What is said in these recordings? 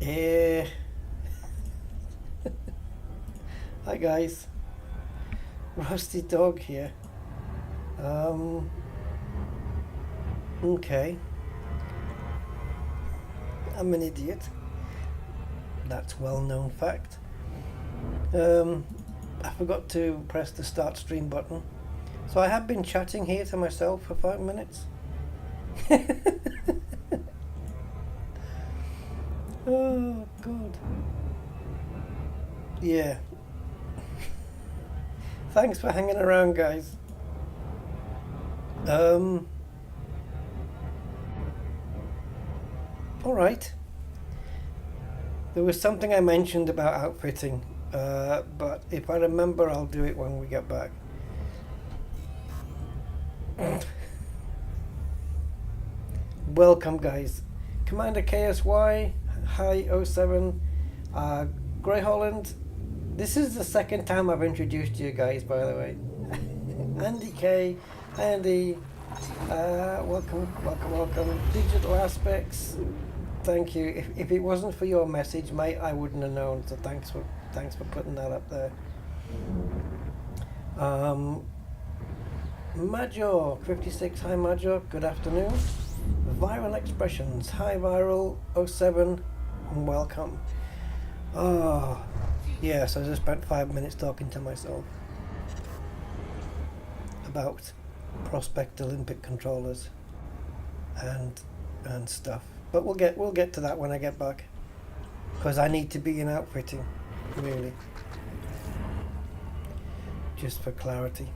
Yeah. Hi guys, Rusty Dog here. Okay, I'm an idiot. That's well-known fact. I forgot to press the start stream button, so I have been chatting here to myself for 5 minutes. Oh God. Yeah. Thanks for hanging around, guys. All right. There was something I mentioned about outfitting, but if I remember, I'll do it when we get back. Welcome, guys. Commander KSY, hi 07, Grey Holland. This is the second time I've introduced you guys, by the way. Andy K, Andy, welcome. Digital Aspects, thank you. If it wasn't for your message, mate, I wouldn't have known. So thanks for putting that up there. Major 56, hi Major, good afternoon. Viral Expressions, hi Viral 07, and welcome. Oh, yes, I just spent 5 minutes talking to myself about Prospect Olympic controllers and stuff. But we'll get to that when I get back, because I need to be in outfitting, really, just for clarity.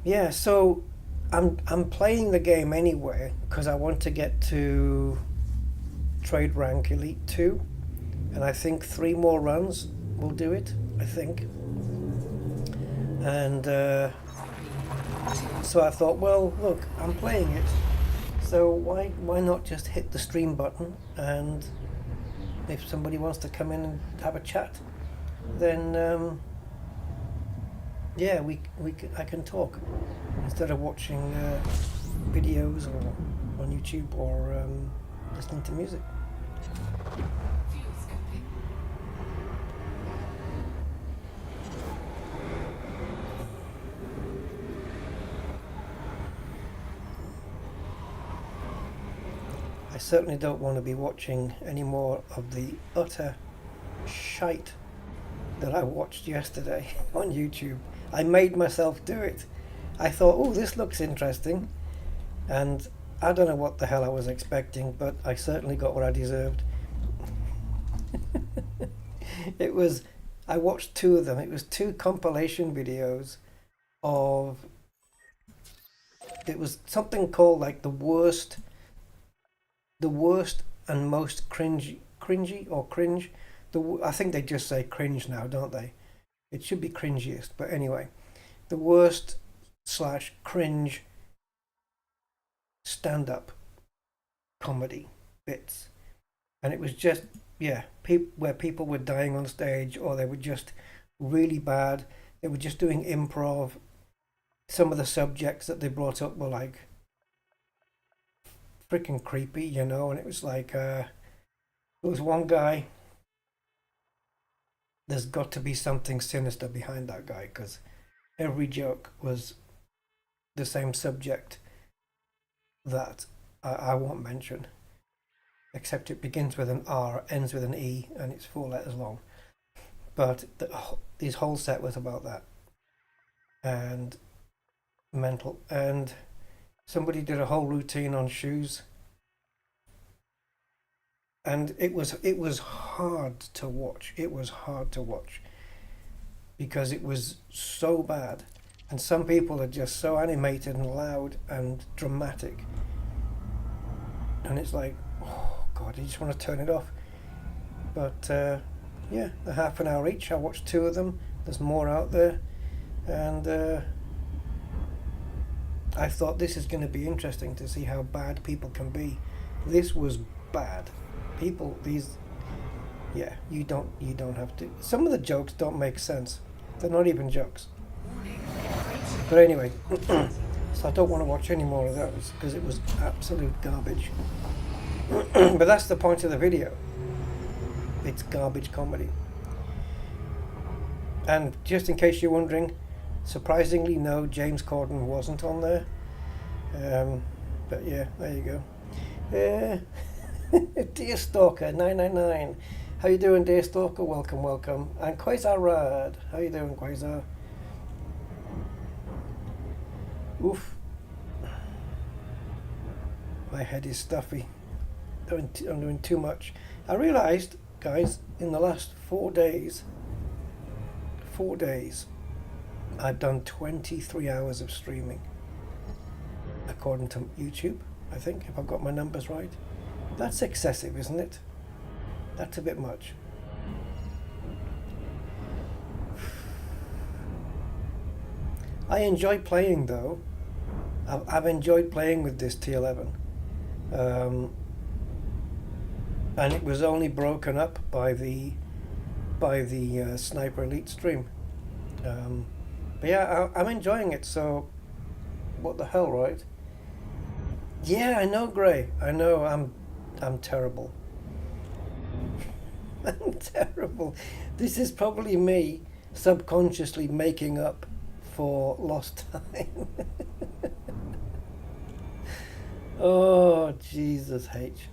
Yeah, so I'm playing the game anyway because I want to get to Trade Rank Elite 2, and I think 3 more runs will do it, I think. And so I thought, well, look, I'm playing it, so why not just hit the stream button, and if somebody wants to come in and have a chat, then yeah, I can talk instead of watching videos or on YouTube or listening to music. I certainly don't want to be watching any more of the utter shite that I watched yesterday on YouTube. I made myself do it. I thought, oh, this looks interesting, and I don't know what the hell I was expecting, but I certainly got what I deserved. I watched 2 of them. It was 2 compilation videos of, it was something called like the worst and most cringy or cringe. I think they just say cringe now, don't they? It should be cringiest, but anyway, the worst / cringe stand-up comedy bits, and it was just, yeah, where people were dying on stage, or they were just really bad. They were just doing improv. Some of the subjects that they brought up were like freaking creepy, you know, and it was like there was one guy, there's got to be something sinister behind that guy, because every joke was the same subject that I won't mention, except it begins with an R, ends with an E, and it's 4 letters long. But his whole set was about that, and mental. And somebody did a whole routine on shoes, and it was hard to watch. It was hard to watch because it was so bad, and some people are just so animated and loud and dramatic, and it's like, oh God, you just want to turn it off. But yeah, a half an hour each. I watched 2 of them. There's more out there, and I thought this is going to be interesting to see how bad people can be. This was bad. People, yeah, you don't have to. Some of the jokes don't make sense. They're not even jokes. But anyway, so I don't want to watch any more of those because it was absolute garbage. But that's the point of the video. It's garbage comedy. And just in case you're wondering, surprisingly, no, James Corden wasn't on there. But yeah, there you go. Dear Stalker 999, how you doing, Dear Stalker? Welcome, welcome. And Quasar Rad, how you doing, Quasar? Oof, my head is stuffy. I'm doing too much. I realised, guys, in the last 4 days, I've done 23 hours of streaming, according to YouTube, I think, if I've got my numbers right. That's excessive, isn't it? That's a bit much. I enjoy playing, though. I've enjoyed playing with this T11. And it was only broken up by the Sniper Elite stream. But yeah, I'm enjoying it, so what the hell, right? Yeah, I know, Gray. I know, I'm terrible. I'm terrible. This is probably me subconsciously making up for lost time. Oh, Jesus H.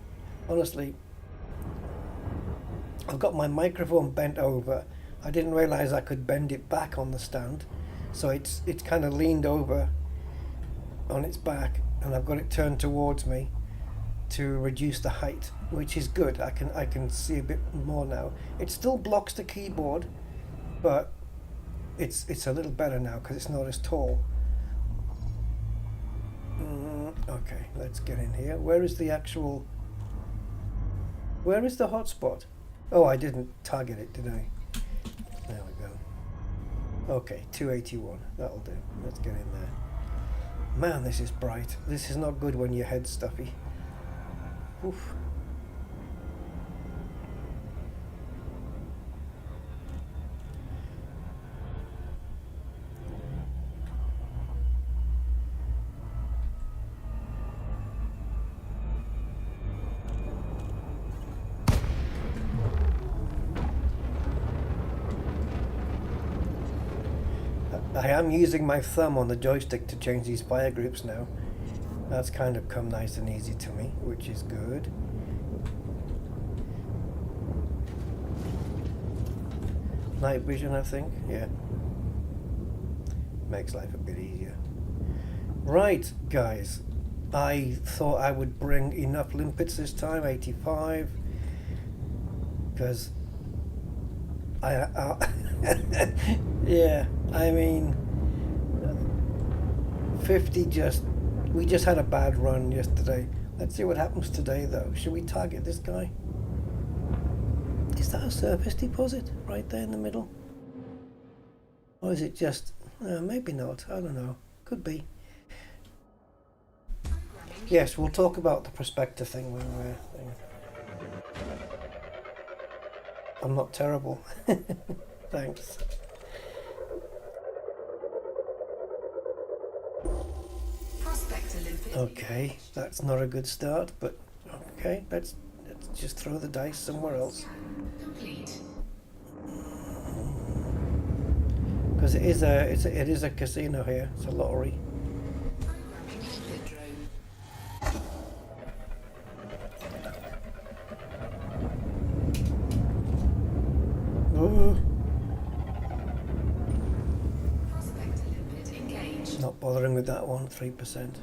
Honestly, I've got my microphone bent over. I didn't realize I could bend it back on the stand, so it's kind of leaned over on its back, and I've got it turned towards me to reduce the height, which is good. I can see a bit more now. It still blocks the keyboard, but it's a little better now because it's not as tall. Okay, let's get in here. Where is the hotspot? Oh, I didn't target it, did I? There we go. Okay, 281. That'll do. Let's get in there. Man, this is bright. This is not good when your head's stuffy. Oof. I am using my thumb on the joystick to change these fire groups now. That's kind of come nice and easy to me, which is good. Night vision, I think, yeah. Makes life a bit easier. Right, guys. I thought I would bring enough limpets this time, 85. Because yeah, I mean, 50 we just had a bad run yesterday. Let's see what happens today, though. Should we target this guy? Is that a surface deposit right there in the middle? Or is it just, maybe not, I don't know. Could be. Yes, we'll talk about the prospector thing when we're... I'm not terrible. Thanks. Okay, that's not a good start, but okay, let's just throw the dice somewhere else. Because it is a casino here. It's a lottery. Not bothering with that one, 3%.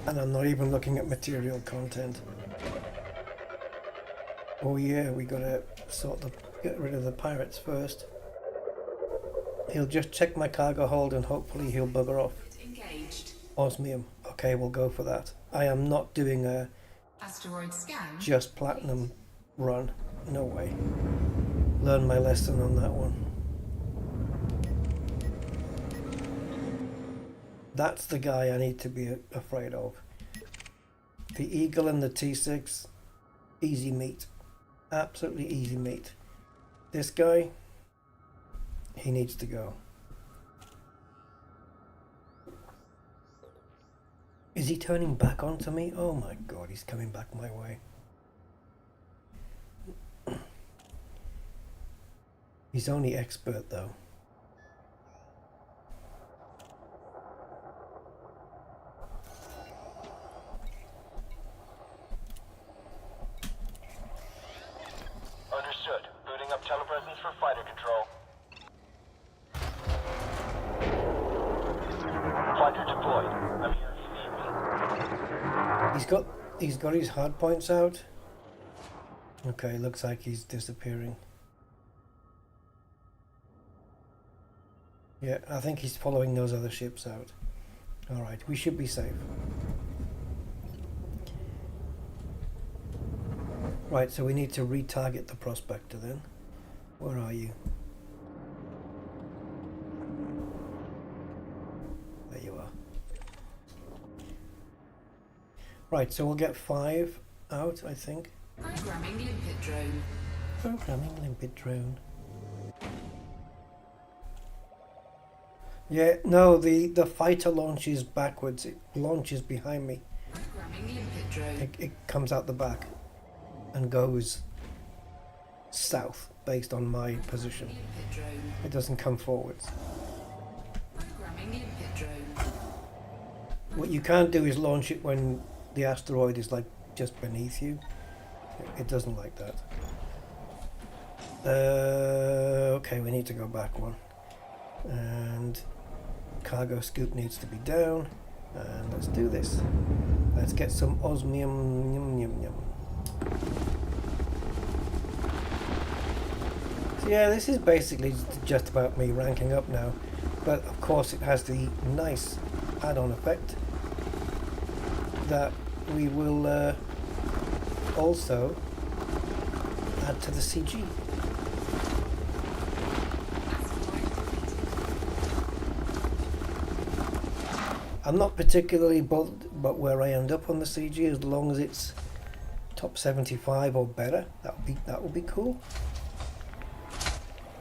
And I'm not even looking at material content. Oh yeah, we gotta get rid of the pirates first. He'll just check my cargo hold and hopefully he'll bugger off. Osmium. Okay, we'll go for that. I am not doing a asteroid scan. Just platinum run. No way. Learn my lesson on that one. That's the guy I need to be afraid of. The Eagle and the T6, easy meat. Absolutely easy meat. This guy, he needs to go. he turning back onto me? Oh my god, he's coming back my way. He's only expert though. Understood. Booting up telepresence for fighter control. Fighter deployed. I'm here if you need me. He's got his hard points out. Okay, looks like he's disappearing. Yeah, I think he's following those other ships out. Alright, we should be safe. Right, so we need to retarget the prospector then. Where are you? There you are. Right, so we'll get 5 out, I think. Programming limpet drone. Programming limpet drone. Yeah, no, the fighter launches backwards. It launches behind me. Programming limpet drone. It comes out the back and goes south based on my position. Limpet drone. It doesn't come forwards. Programming limpet drone. What you can't do is launch it when the asteroid is like just beneath you. It doesn't like that. Okay, we need to go back one. And cargo scoop needs to be down. And let's do this. Let's get some osmium. Yum, yum, yum. So yeah, this is basically just about me ranking up now. But of course it has the nice add-on effect that we will also add to the CG. I'm not particularly bothered about where I end up on the CG as long as it's top 75 or better. That would be cool.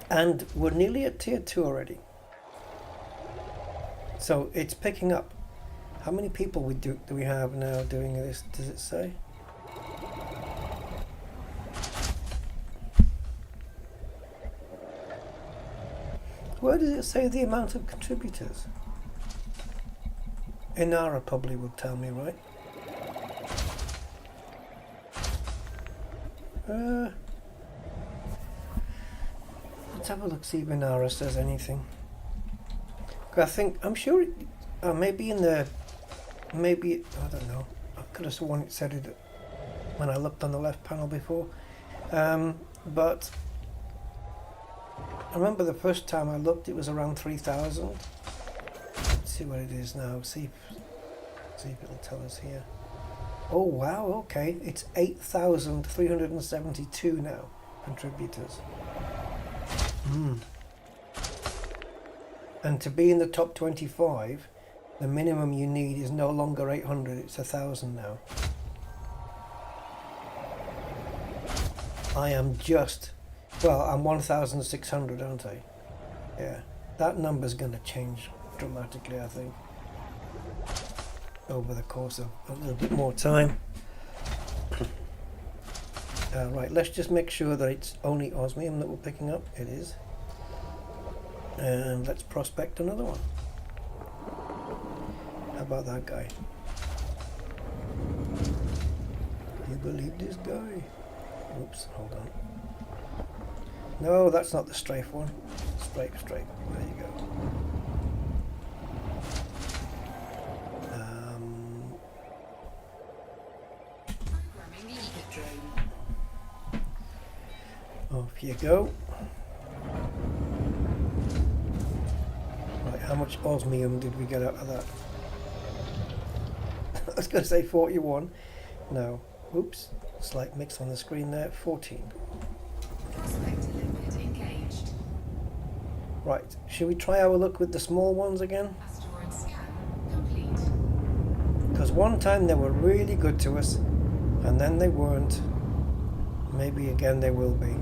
And we're nearly at tier 2 already. So it's picking up. How many people do we have now doing this? Does it say? Where does it say the amount of contributors? Inara probably will tell me, right? Let's have a look, see if Inara says anything. I'm sure maybe in the, I don't know, I could have sworn it said it when I looked on the left panel before. But I remember the first time I looked it was around 3,000. Let's see what it is now, see if it'll tell us here. Oh wow, okay, it's 8,372 now, contributors. And to be in the top 25, the minimum you need is no longer 800, it's 1,000 now. I am I'm 1,600, aren't I? Yeah, that number's going to change dramatically, I think, over the course of a little bit more time. Right, let's just make sure that it's only osmium that we're picking up. It is. And let's prospect another one. How about that guy? Do you believe this guy? Oops, hold on. No, that's not the strafe one. Strafe. There you go. Off you go. Right, how much osmium did we get out of that? I was going to say 41. No. Oops. Slight mix on the screen there. 14. Prospector limit engaged. Right. Should we try our luck with the small ones again? Asteroid scan complete. Because one time they were really good to us, and then they weren't. Maybe again they will be.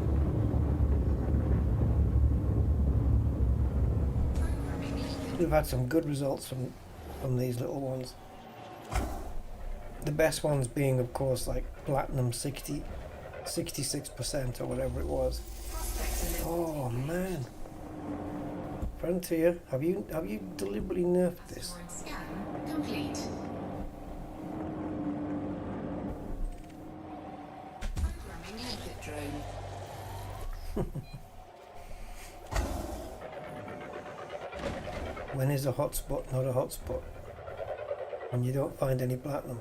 We've had some good results from these little ones. The best ones being, of course, like platinum 66% or whatever it was. Oh man, Frontier, have you deliberately nerfed this? Asteroid scan complete. Programming limpet drone. When is a hotspot not a hotspot? When you don't find any platinum.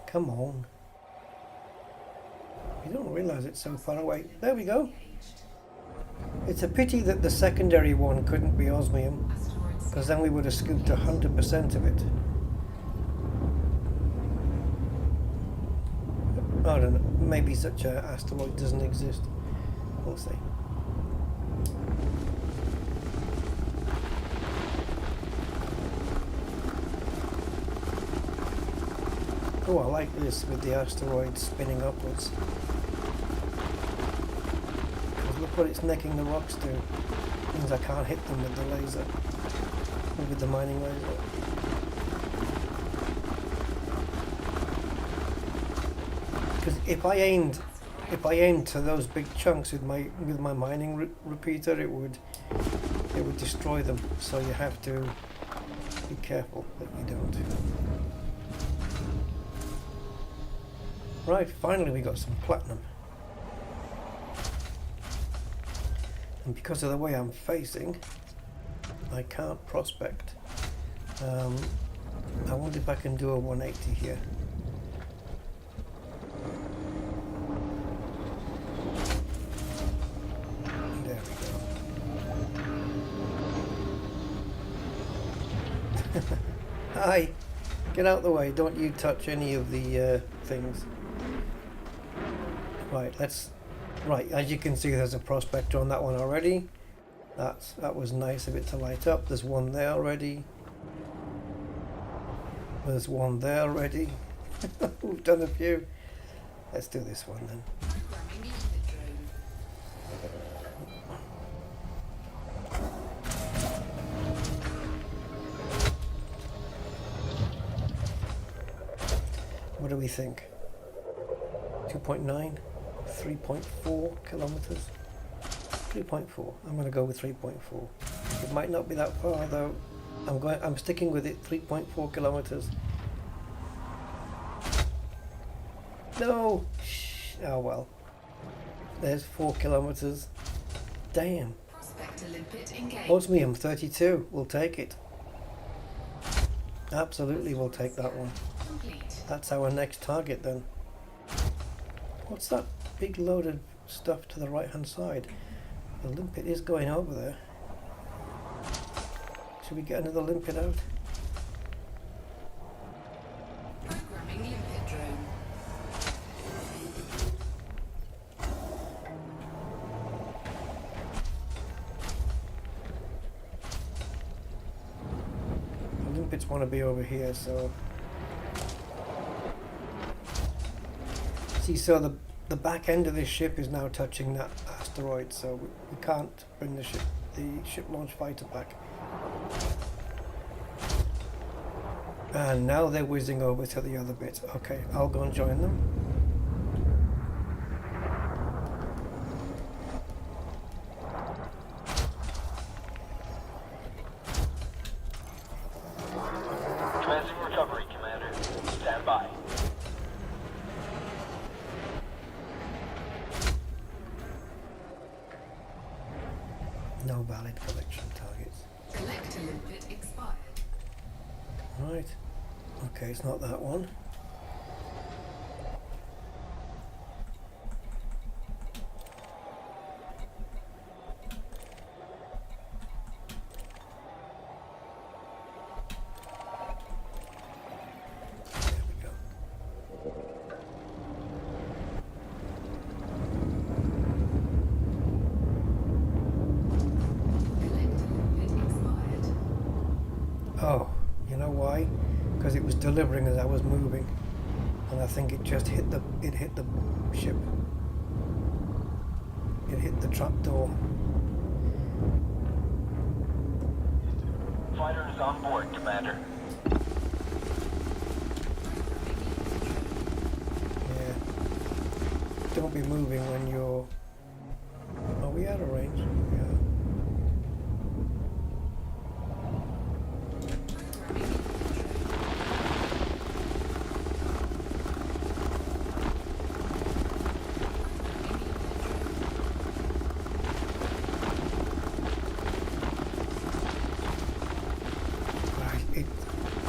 Come on. You don't realise it's so far away. There we go. It's a pity that the secondary one couldn't be osmium, Asteroid because then we would have scooped 100% of it. I don't know. Maybe such an asteroid doesn't exist. We'll see. Oh, I like this with the asteroid spinning upwards. 'Cause look what it's necking the rocks to. Means I can't hit them with the laser. Or with the mining laser. Because if I aimed to those big chunks with my mining repeater, it would destroy them. So you have to be careful that you don't. Right, finally we got some platinum. And because of the way I'm facing, I can't prospect. I wonder if I can do a 180 here. There we go. Hi! Get out the way, don't you touch any of the things. Right, right, as you can see there's a prospector on that one already. That was nice of it to light up. There's one there already. There's one there already. We've done a few. Let's do this one then. programming limpet drone. What do we think? 2.9? 3.4 kilometers? 3.4. I'm going to go with 3.4. It might not be that far though. I'm sticking with it. 3.4 kilometers. No. Shh. Oh well. There's 4 kilometers. Damn. Prospector limpet engaged. Osmium 32. We'll take it. Absolutely, we'll take that one. Complete. That's our next target then. What's that big load of stuff to the right hand side? The limpet is going over there. Should we get another limpet out? Programming limpet drone. The limpets want to be over here, so... See, so the back end of this ship is now touching that asteroid, so we can't bring the ship launch fighter back. And now they're whizzing over to the other bit. Okay, I'll go and join them. Commencing recovery, Commander. Stand by. No valid collection targets. Collector limpet expired. Right. Okay, it's not that one. There we go. Collector limpet expired. Oh, you know why? Because it was delivering as I was moving, and I think it just hit the ship. It hit the trap door. Fighter is on board, Commander. Yeah. Don't be moving when you're... Are we out of range? Yeah.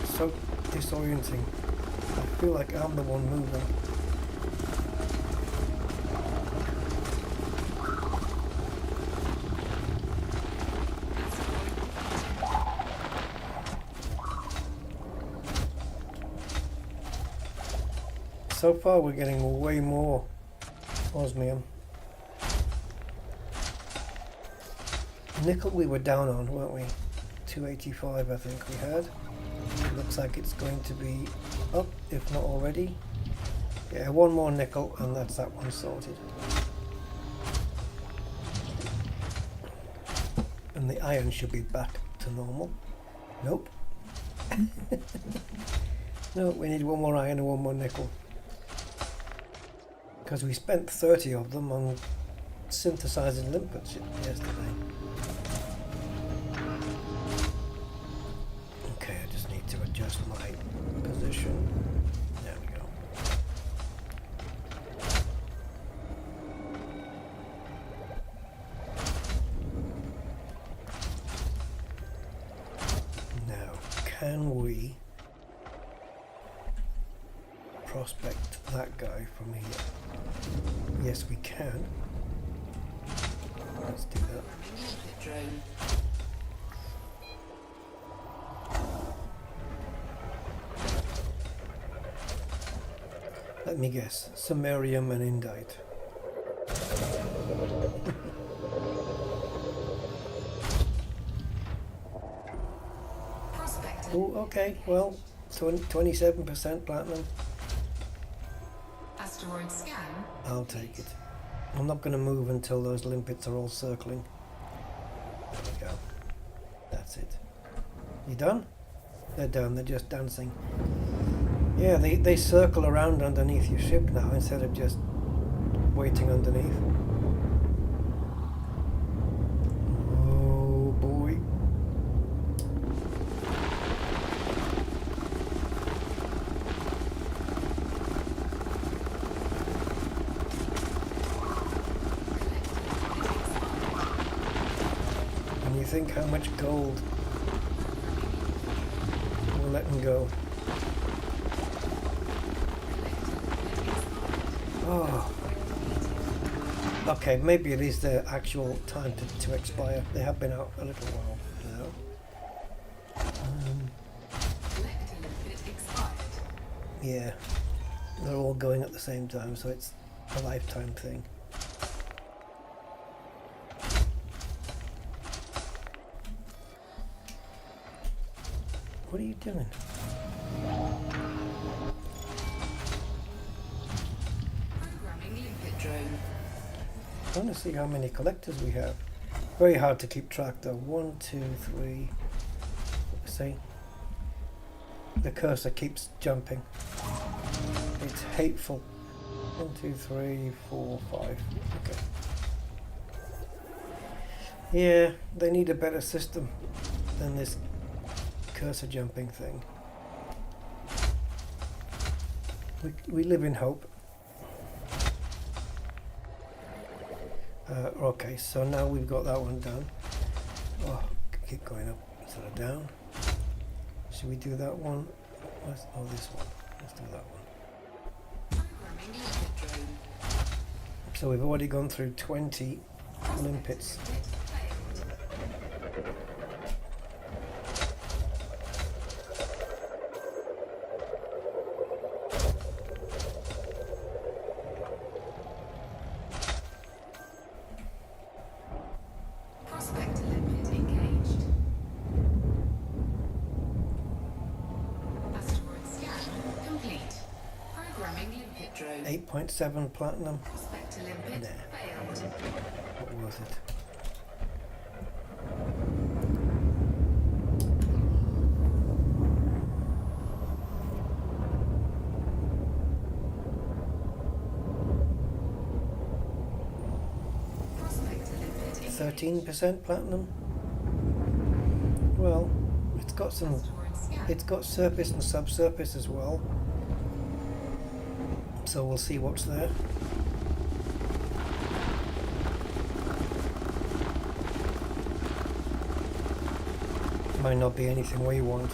It's so disorienting. I feel like I'm the one moving. So far we're getting way more osmium. Nickel we were down on, weren't we? 285 I think we had. It looks like it's going to be up, if not already. Yeah, one more nickel and that's that one sorted. And the iron should be back to normal. Nope. No, we need one more iron and one more nickel. Because we spent 30 of them on synthesizing limpets yesterday. Okay, I just need to adjust my position. There we go. Now, can we prospect that guy from here? Yes, we can. Let's do that. Let me guess. Samarium and Indite. Oh, okay. Well, 27% platinum. Asteroid scan. I'll take it. I'm not going to move until those limpets are all circling. There we go. That's it. You done? They're done. They're just dancing. Yeah, they circle around underneath your ship now instead of just waiting underneath. Oh boy. And you think how much gold we're letting go. Oh. Okay, maybe it is the actual time to expire. They have been out a little while now. Yeah, they're all going at the same time, so it's a lifetime thing. What are you doing? I want to see how many collectors we have. Very hard to keep track though. 1, 2, 3. See? The cursor keeps jumping. It's hateful. 1, 2, 3, 4, 5. Okay. Yeah, they need a better system than this cursor jumping thing. We live in hope. Okay, so now we've got that one done. Oh, keep going up instead of down. Should we do that one? Oh, this one. Let's do that one. So we've already gone through 20 limpets. Prospector limpet engaged. Asteroid scan complete. Programming limpet drone. 8.7 platinum. Prospector limpet failed. What was it? 13% platinum. Well, it's got some. It's got surface and subsurface as well. So we'll see what's there. Might not be anything we want.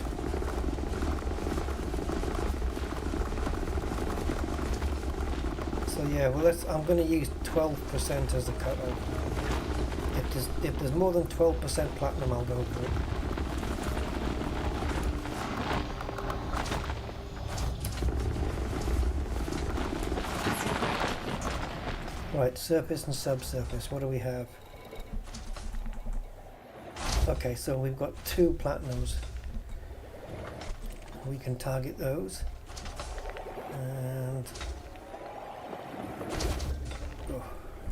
So yeah, well I'm going to use 12% as the cutoff. If there's more than 12% platinum, I'll go for it. Right, surface and subsurface, what do we have? Okay, so we've got 2 platinums. We can target those. And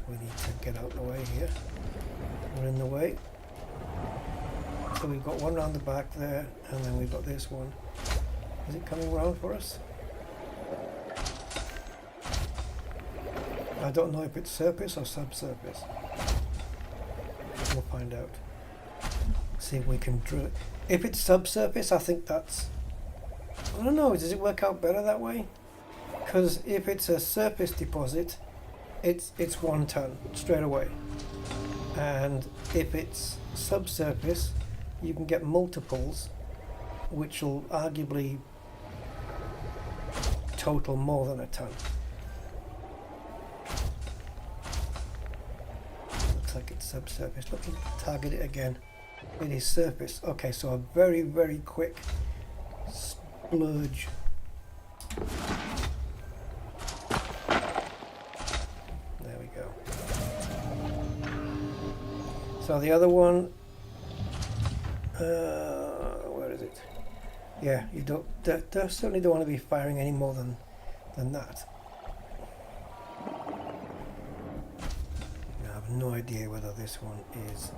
we need to get out of the way here. We're in the way. So we've got one round the back there, and then we've got this one. Is it coming round for us? I don't know if it's surface or subsurface. We'll find out. See if we can drill it. If it's subsurface, I think that's... I don't know, does it work out better that way? Because if it's a surface deposit, it's 1 ton straight away. And if it's subsurface, you can get multiples, which will arguably total more than a ton. Looks like it's subsurface. Let me target it again. It is surface. Okay, so a very, very quick splurge. There we go. So the other one, where is it? Yeah, you don't. Certainly don't want to be firing any more than that. I have no idea whether this one is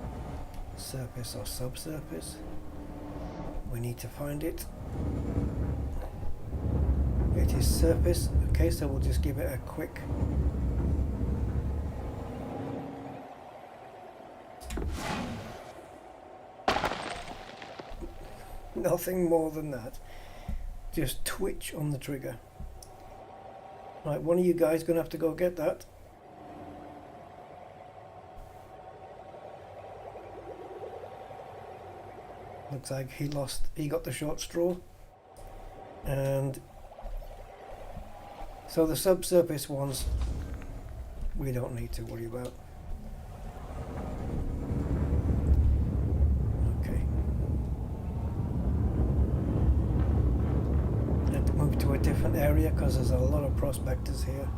surface or subsurface. We need to find it. It is surface. Okay, so we'll just give it a quick. Nothing more than that. Just twitch on the trigger. Right, one of you guys gonna have to go get that. Looks like he got the short straw. And so the subsurface ones we don't need to worry about. Okay. I have to move to a different area because there's a lot of prospectors here.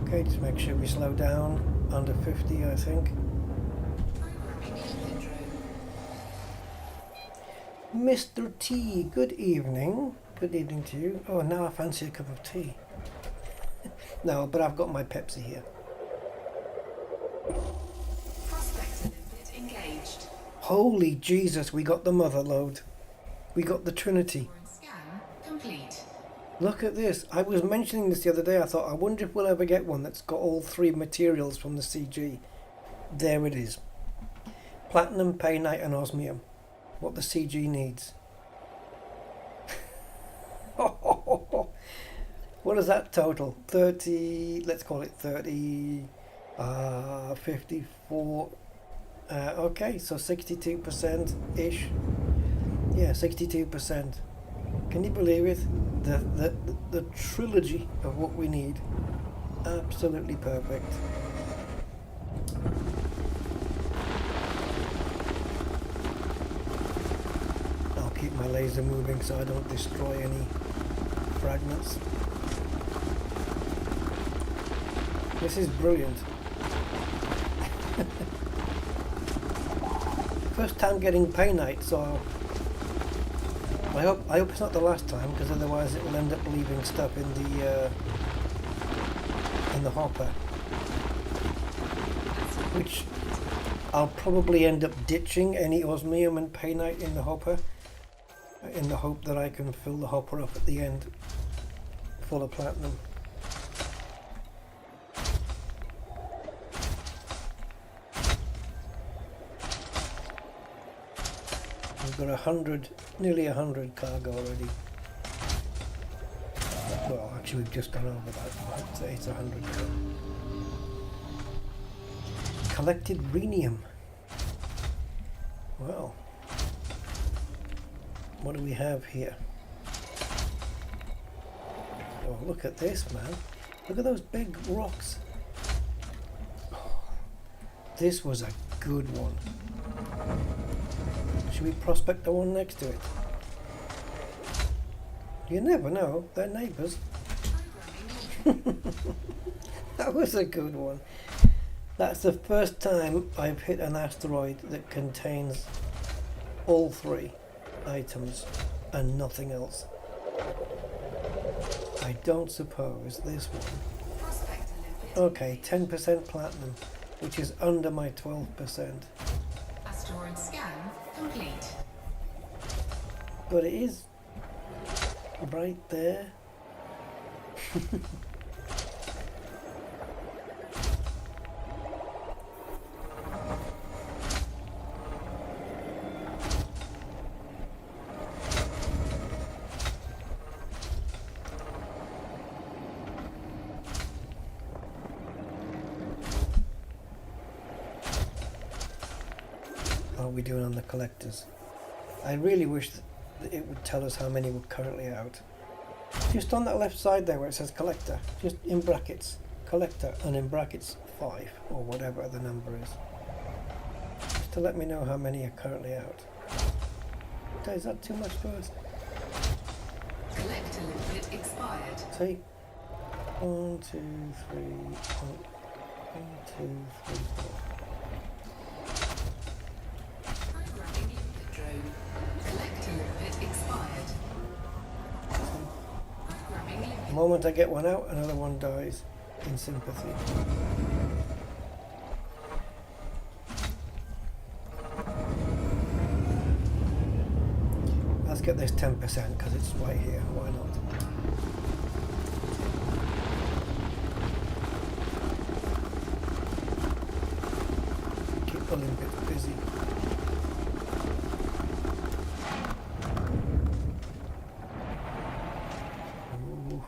Okay, just make sure we slow down under 50, I think. Mr. T, good evening. Good evening to you. Oh, now I fancy a cup of tea. No, but I've got my Pepsi here. Prospector limpet engaged. Holy Jesus, we got the mother load. We got the Trinity. Scan complete. Look at this. I was mentioning this the other day. I thought, I wonder if we'll ever get one that's got all 3 materials from the CG. There it is. Platinum, painite and osmium. What the CG needs. What is that total? 30, let's call it 30, 54. Okay, so 62%-ish. Yeah, 62%. Can you believe it? The trilogy of what we need. Absolutely perfect. I'll keep my laser moving so I don't destroy any fragments. This is brilliant. First time getting painite, so I hope it's not the last time, because otherwise it will end up leaving stuff in the hopper, which I'll probably end up ditching any osmium and painite in the hopper, in the hope that I can fill the hopper up at the end full of platinum. We've got 100, nearly 100 cargo already. Well, actually we've just gone over that. I'd say it's 100 now. Collected rhenium. Well, what do we have here? Oh, look at this, man. Look at those big rocks. Oh, this was a good one. Should we prospect the one next to it? You never know, they're neighbours. That was a good one. That's the first time I've hit an asteroid that contains all three items and nothing else. I don't suppose this one. Okay, 10% platinum, which is under my 12%. Asteroid scan complete. But it is right there. How are we doing on the collectors? I really wish that it would tell us how many were currently out. Just on that left side there where it says collector, just in brackets, collector, and in brackets 5 or whatever the number is. Just to let me know how many are currently out. Okay, is that too much for us? Collector limit expired. See? 1, 2, 3, 1, 2, 3, 4. Programming limit drone. Collector limit expired. Programming limit. The moment I get one out, another one dies in sympathy. Let's get this 10% because it's right here. Why not? Keep Olympics busy. Ooh.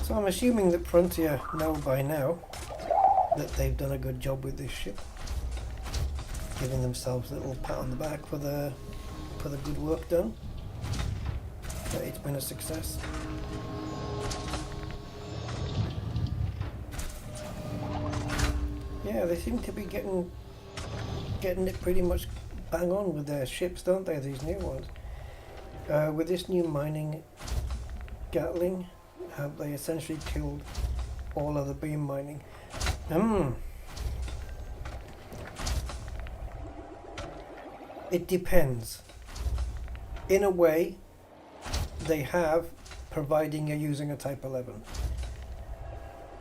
So I'm assuming that Frontier know by now that they've done a good job with this ship, giving themselves a little pat on the back for the good work done. That it's been a success. Yeah, they seem to be getting it pretty much bang on with their ships, don't they? These new ones. With this new mining Gatling, have they essentially killed all other beam mining? It depends. In a way, they have, providing you're using a Type 11.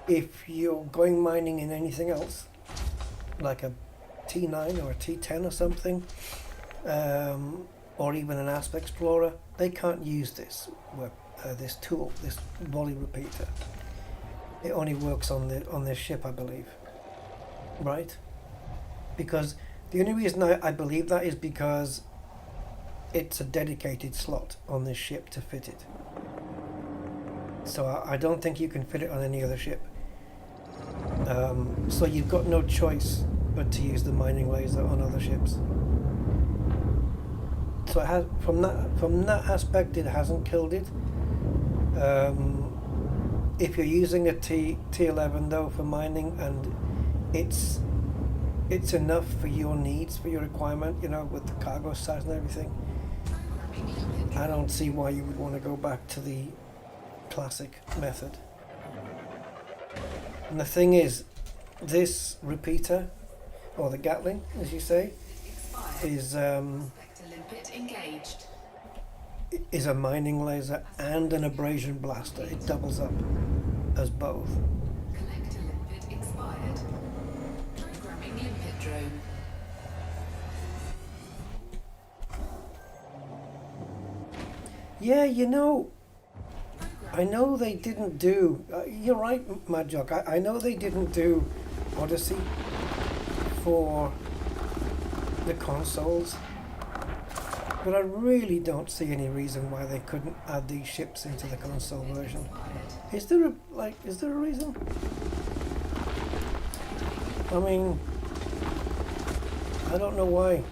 If you're going mining in anything else, like a T9 or a T10 or something, or even an Asp Explorer, they can't use this this tool, this volley repeater. It only works on this ship, I believe. Right? Because the only reason I believe that is because it's a dedicated slot on this ship to fit it. So I don't think you can fit it on any other ship. So you've got no choice but to use the mining laser on other ships. So it has, from that aspect, it hasn't killed it. If you're using a T11 though for mining, and it's enough for your needs, for your requirement, you know, with the cargo size and everything, I don't see why you would want to go back to the classic method. And the thing is, this repeater, or the Gatling, as you say, is is a mining laser and an abrasion blaster. It doubles up as both. Collector limpet expired. Programming limpet drone. Yeah, you know, I know they didn't do, you're right, Mad Jock, I know they didn't do Odyssey for the consoles, but I really don't see any reason why they couldn't add these ships into the console version. Is there a reason? I mean, I don't know why.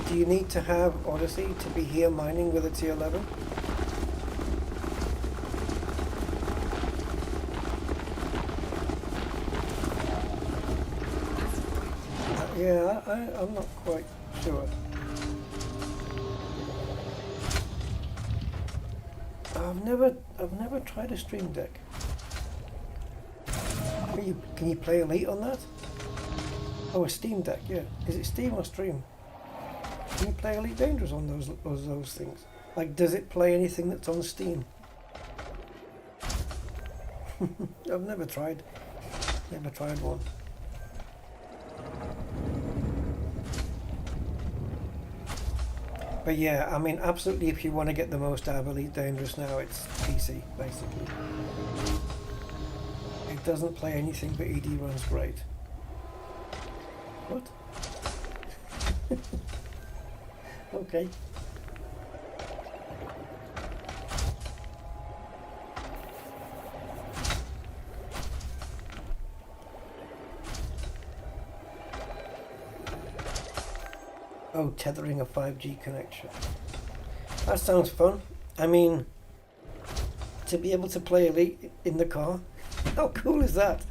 Do you need to have Odyssey to be here mining with a T11? Yeah, I'm not quite sure. I've never tried a Stream Deck. Can you play Elite on that? Oh, a Steam Deck, yeah. Is it Steam or Stream? Can you play Elite Dangerous on those things? Like, does it play anything that's on Steam? I've never tried one. But yeah, I mean, absolutely, if you want to get the most out of Elite Dangerous now, it's PC, basically. It doesn't play anything, but ED runs great. What? Okay. Oh, tethering a 5G connection. That sounds fun. I mean, to be able to play Elite in the car, how cool is that?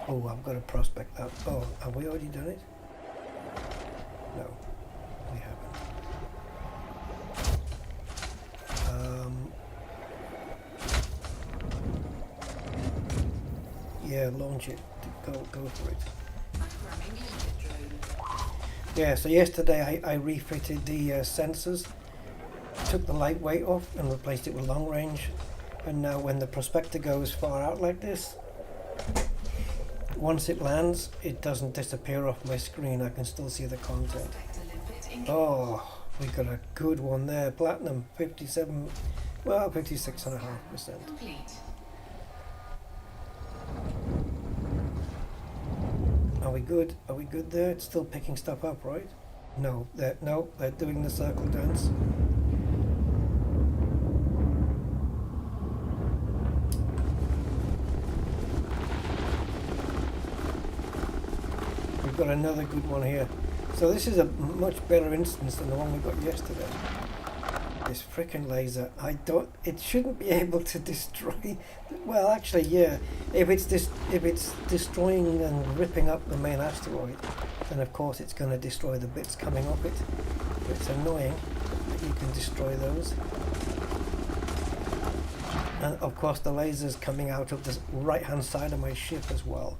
Oh, I've got to prospect that. Oh, have we already done it? No, we haven't. Yeah, launch it. Go for it. Yeah, so yesterday I refitted the sensors, took the lightweight off and replaced it with long range, and now when the prospector goes far out like this, once it lands, it doesn't disappear off my screen. I can still see the content. Oh, we got a good one there. Platinum, 57, well, 56.5%. Are we good? Are we good there? It's still picking stuff up, right? No, they're doing the circle dance. We've got another good one here. So this is a much better instance than the one we got yesterday. This frickin' laser, it shouldn't be able to destroy, well actually yeah, if it's destroying and ripping up the main asteroid, then of course it's going to destroy the bits coming off it. It's annoying that you can destroy those. And of course the laser's coming out of the right hand side of my ship as well.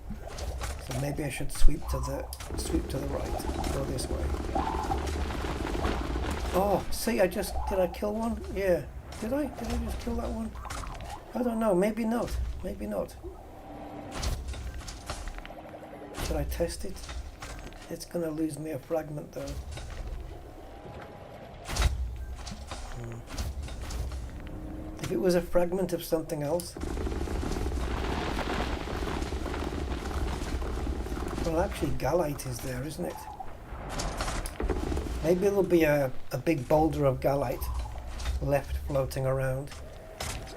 So maybe I should sweep to the right, go this way. Oh, see, did I kill one? Yeah. Did I just kill that one? I don't know, maybe not. Should I test it? It's gonna lose me a fragment though. If it was a fragment of something else. Well, actually, Gallite is there, isn't it? Maybe there'll be a big boulder of Gallite left floating around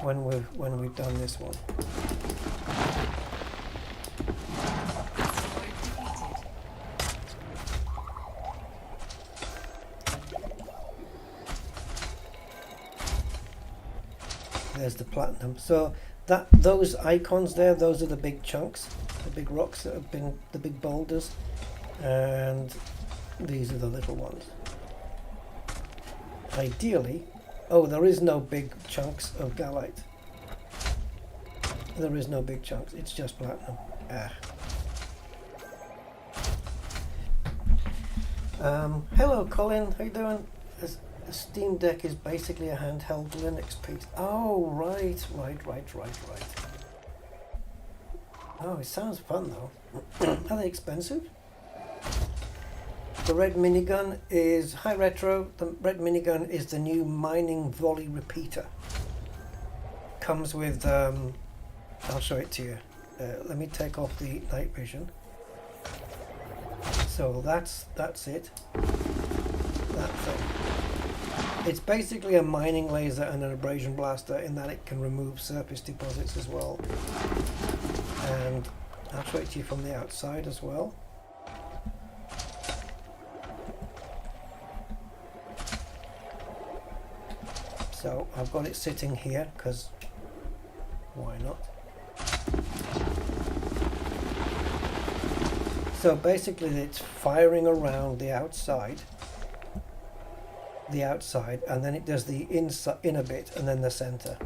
when we've done this one. There's the platinum. So those icons there, those are the big chunks, the big rocks that have been the big boulders, and these are the little ones. Ideally, oh, there is no big chunks of Gallite. There is no big chunks, it's just platinum. Hello, Colin. How you doing? A Steam Deck is basically a handheld Linux piece. Oh, right. Oh, it sounds fun though. Are they expensive? The red minigun is hi retro. The red minigun is the new mining volley repeater. Comes with I'll show it to you. Let me take off the night vision. So that's it. That's it. It's basically a mining laser and an abrasion blaster in that it can remove surface deposits as well. And I'll show it to you from the outside as well. So I've got it sitting here because why not? So basically it's firing around the outside, and then it does the inner bit and then the center.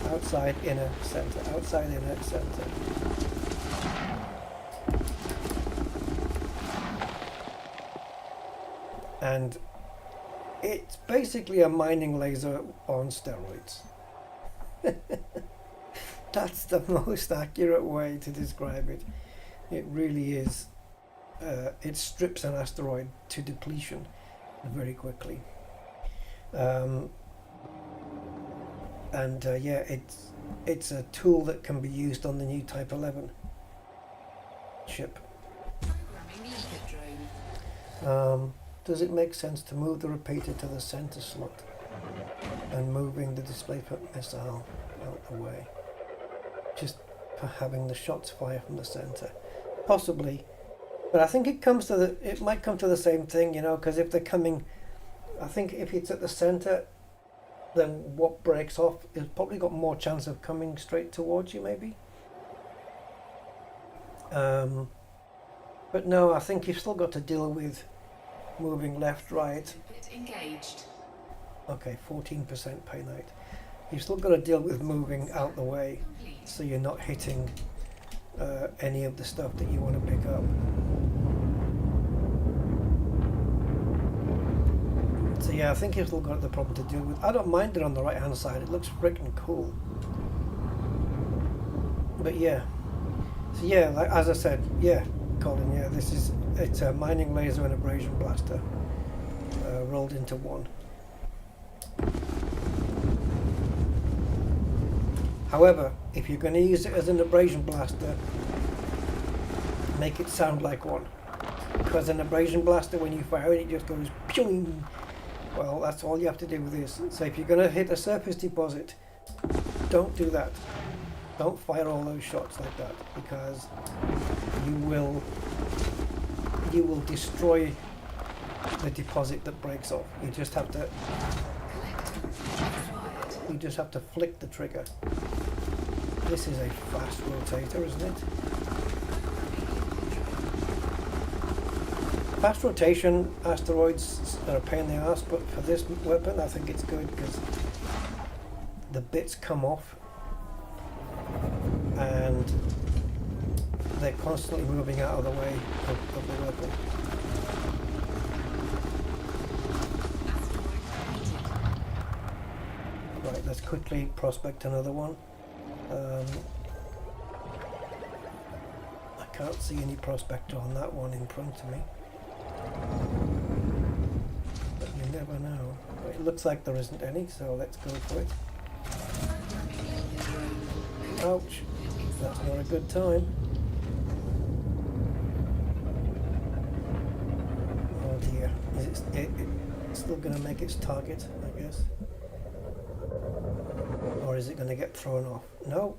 Outside, inner, center. Outside, inner, center. And it's basically a mining laser on steroids. That's the most accurate way to describe it. It really is. It strips an asteroid to depletion very quickly. Yeah, it's a tool that can be used on the new Type 11 chip. Does it make sense to move the repeater to the center slot and moving the displacement missile out the way? Just for having the shots fire from the center. Possibly, but I think it might come to the same thing, you know, because if they're coming, I think if it's at the center, then what breaks off is probably got more chance of coming straight towards you, maybe. But no, I think you've still got to deal with moving left, right. Engaged. Okay, 14% pay night. You've still got to deal with moving out the way, so you're not hitting any of the stuff that you want to pick up. So yeah, I think you've still got the problem to deal with. I don't mind it on the right hand side, it looks freaking cool. But yeah, so yeah, like as I said, yeah, Colin, yeah, it's a mining laser and abrasion blaster rolled into one. However, if you're going to use it as an abrasion blaster, make it sound like one. Because an abrasion blaster, when you fire it, it just goes ping. Well, that's all you have to do with this. So if you're going to hit a surface deposit, don't do that. Don't fire all those shots like that, because you will destroy the deposit that breaks off. You just have to flick the trigger. This is a fast rotator, isn't it? Fast rotation asteroids are a pain in the ass, but for this weapon I think it's good because the bits come off and they're constantly moving out of the way of the weapon. Right, let's quickly prospect another one. I can't see any prospector on that one in front of me. But you never know. It looks like there isn't any, so let's go for it. Ouch. That's not a good time. Oh dear. Is it's still going to make its target, I guess. Or is it going to get thrown off? No,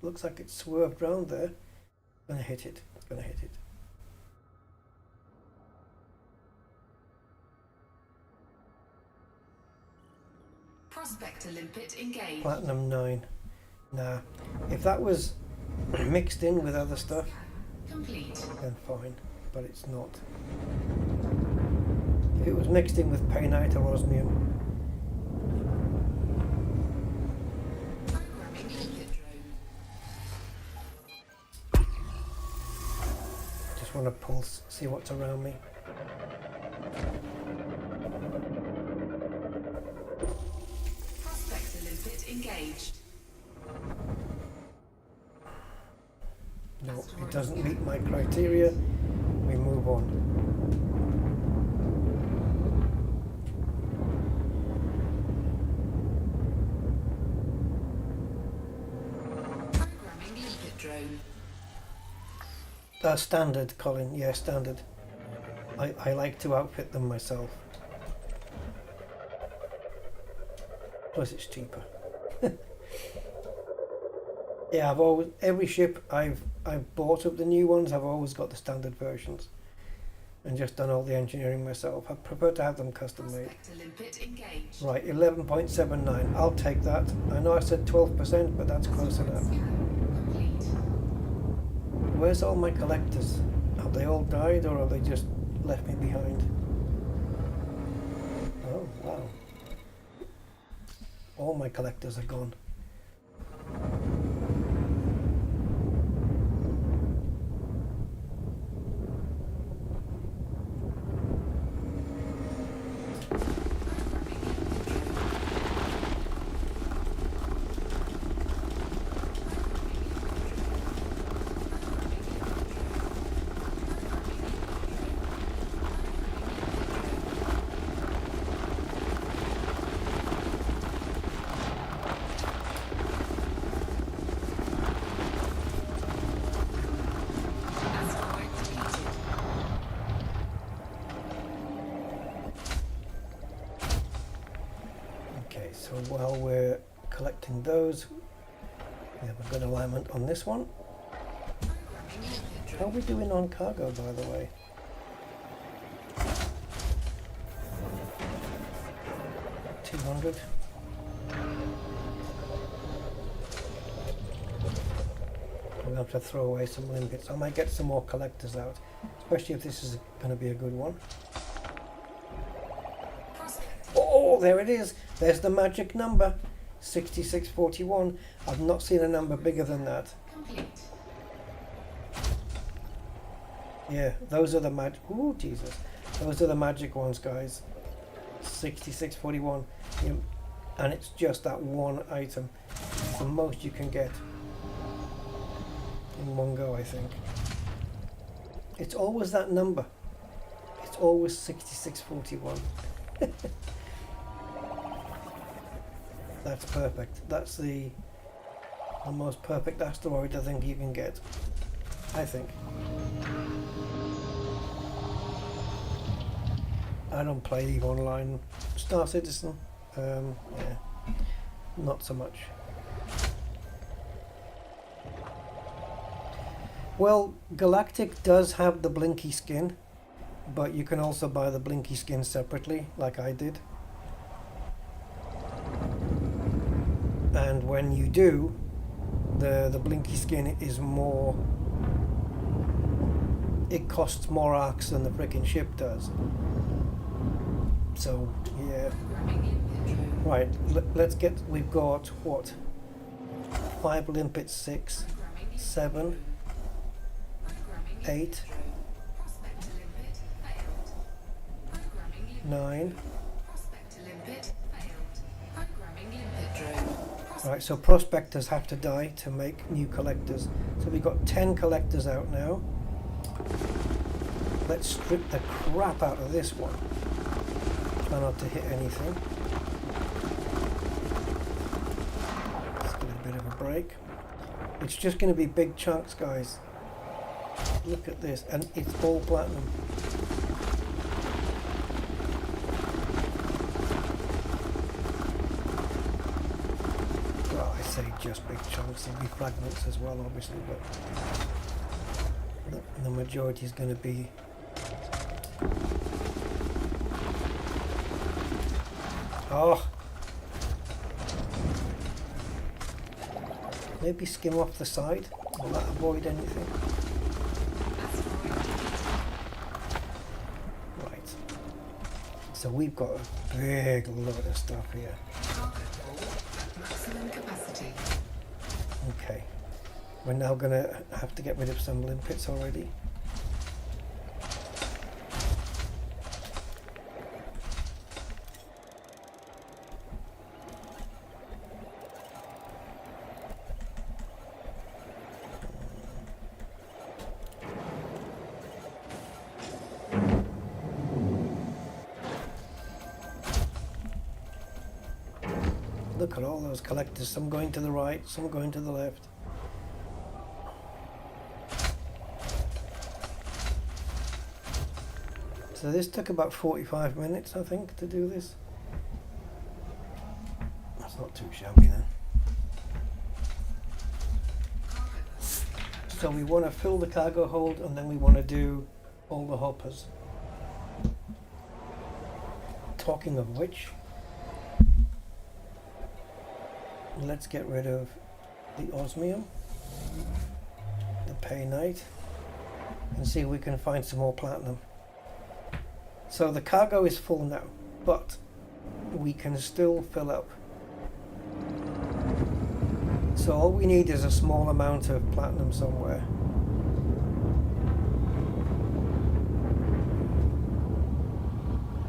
looks like it's swerved round there. It's going to hit it. It's going to hit it. Prospector limpet engaged. Platinum 9. Nah. If that was mixed in with other stuff, Complete. then fine. But it's not. If it was mixed in with painite or osmium, Programming limpet drone. just want to pulse, see what's around me. Prospector limpet engaged. No, it doesn't meet my criteria. We move on. Programming limpet drone. Standard, Colin. Yeah, standard. I like to outfit them myself. Plus it's cheaper. Yeah, I've always, every ship I've bought of the new ones, I've always got the standard versions and just done all the engineering myself. I prefer to have them custom made. Prospector limpet engaged. Right, 11.79. I'll take that. I know I said 12%, but that's close enough. Complete. Where's all my collectors? Have they all died or have they just left me behind? Oh, wow. All my collectors are gone. Asteroid depleted. Okay, so while we're collecting those, we have a good alignment on this one. Programming limpet How are drone. we doing on cargo, by the way? 200. We'll have to throw away some limpets. I might get some more collectors out, especially if this is going to be a good one. Prospector. Oh, there it is. There's the magic number, 6641. I've not seen a number bigger than that. Complete. Yeah, those are the magic. Oh, Jesus. Those are the magic ones, guys. 6641. Yeah, and it's just that one item. It's the most you can get in one go, I think. It's always that number. It's always 6641. That's perfect. That's the most perfect asteroid I think you can get. I think. I don't play EVE Online. Star Citizen, yeah, not so much. Well, Galactic does have the Blinky skin, but you can also buy the Blinky skin separately, like I did. And when you do, the Blinky skin is more... It costs more arcs than the frickin' ship does. So, yeah. Programming limpet drone. Right, let's get... We've got, what? 5 limpets, 6, Programming limpet 7, drone. Programming limpet 8, drone. Prospector limpet failed. Programming limpet 9. Prospector limpet failed. Programming limpet drone. Right, so prospectors have to die to make new collectors. So we've got 10 collectors out now. Let's strip the crap out of this one. Try not to hit anything. Let's give it a bit of a break. It's just going to be big chunks, guys. Look at this, and it's all platinum. Well, I say just big chunks. There'll be fragments as well, obviously, but the majority is going to be. Oh, maybe skim off the side. Will that avoid anything? Right. So we've got a big load of stuff here. Cargo hold at maximum capacity. Okay. We're now going to have to get rid of some limpets already. look at all those collectors, some going to the right, some going to the left. So this took about 45 minutes, I think, to do this. That's not too shabby then. So we want to fill the cargo hold, and then we want to do all the hoppers. Talking of which, let's get rid of the osmium, the painite, and see if we can find some more platinum. So the cargo is full now, but we can still fill up. So all we need is a small amount of platinum somewhere.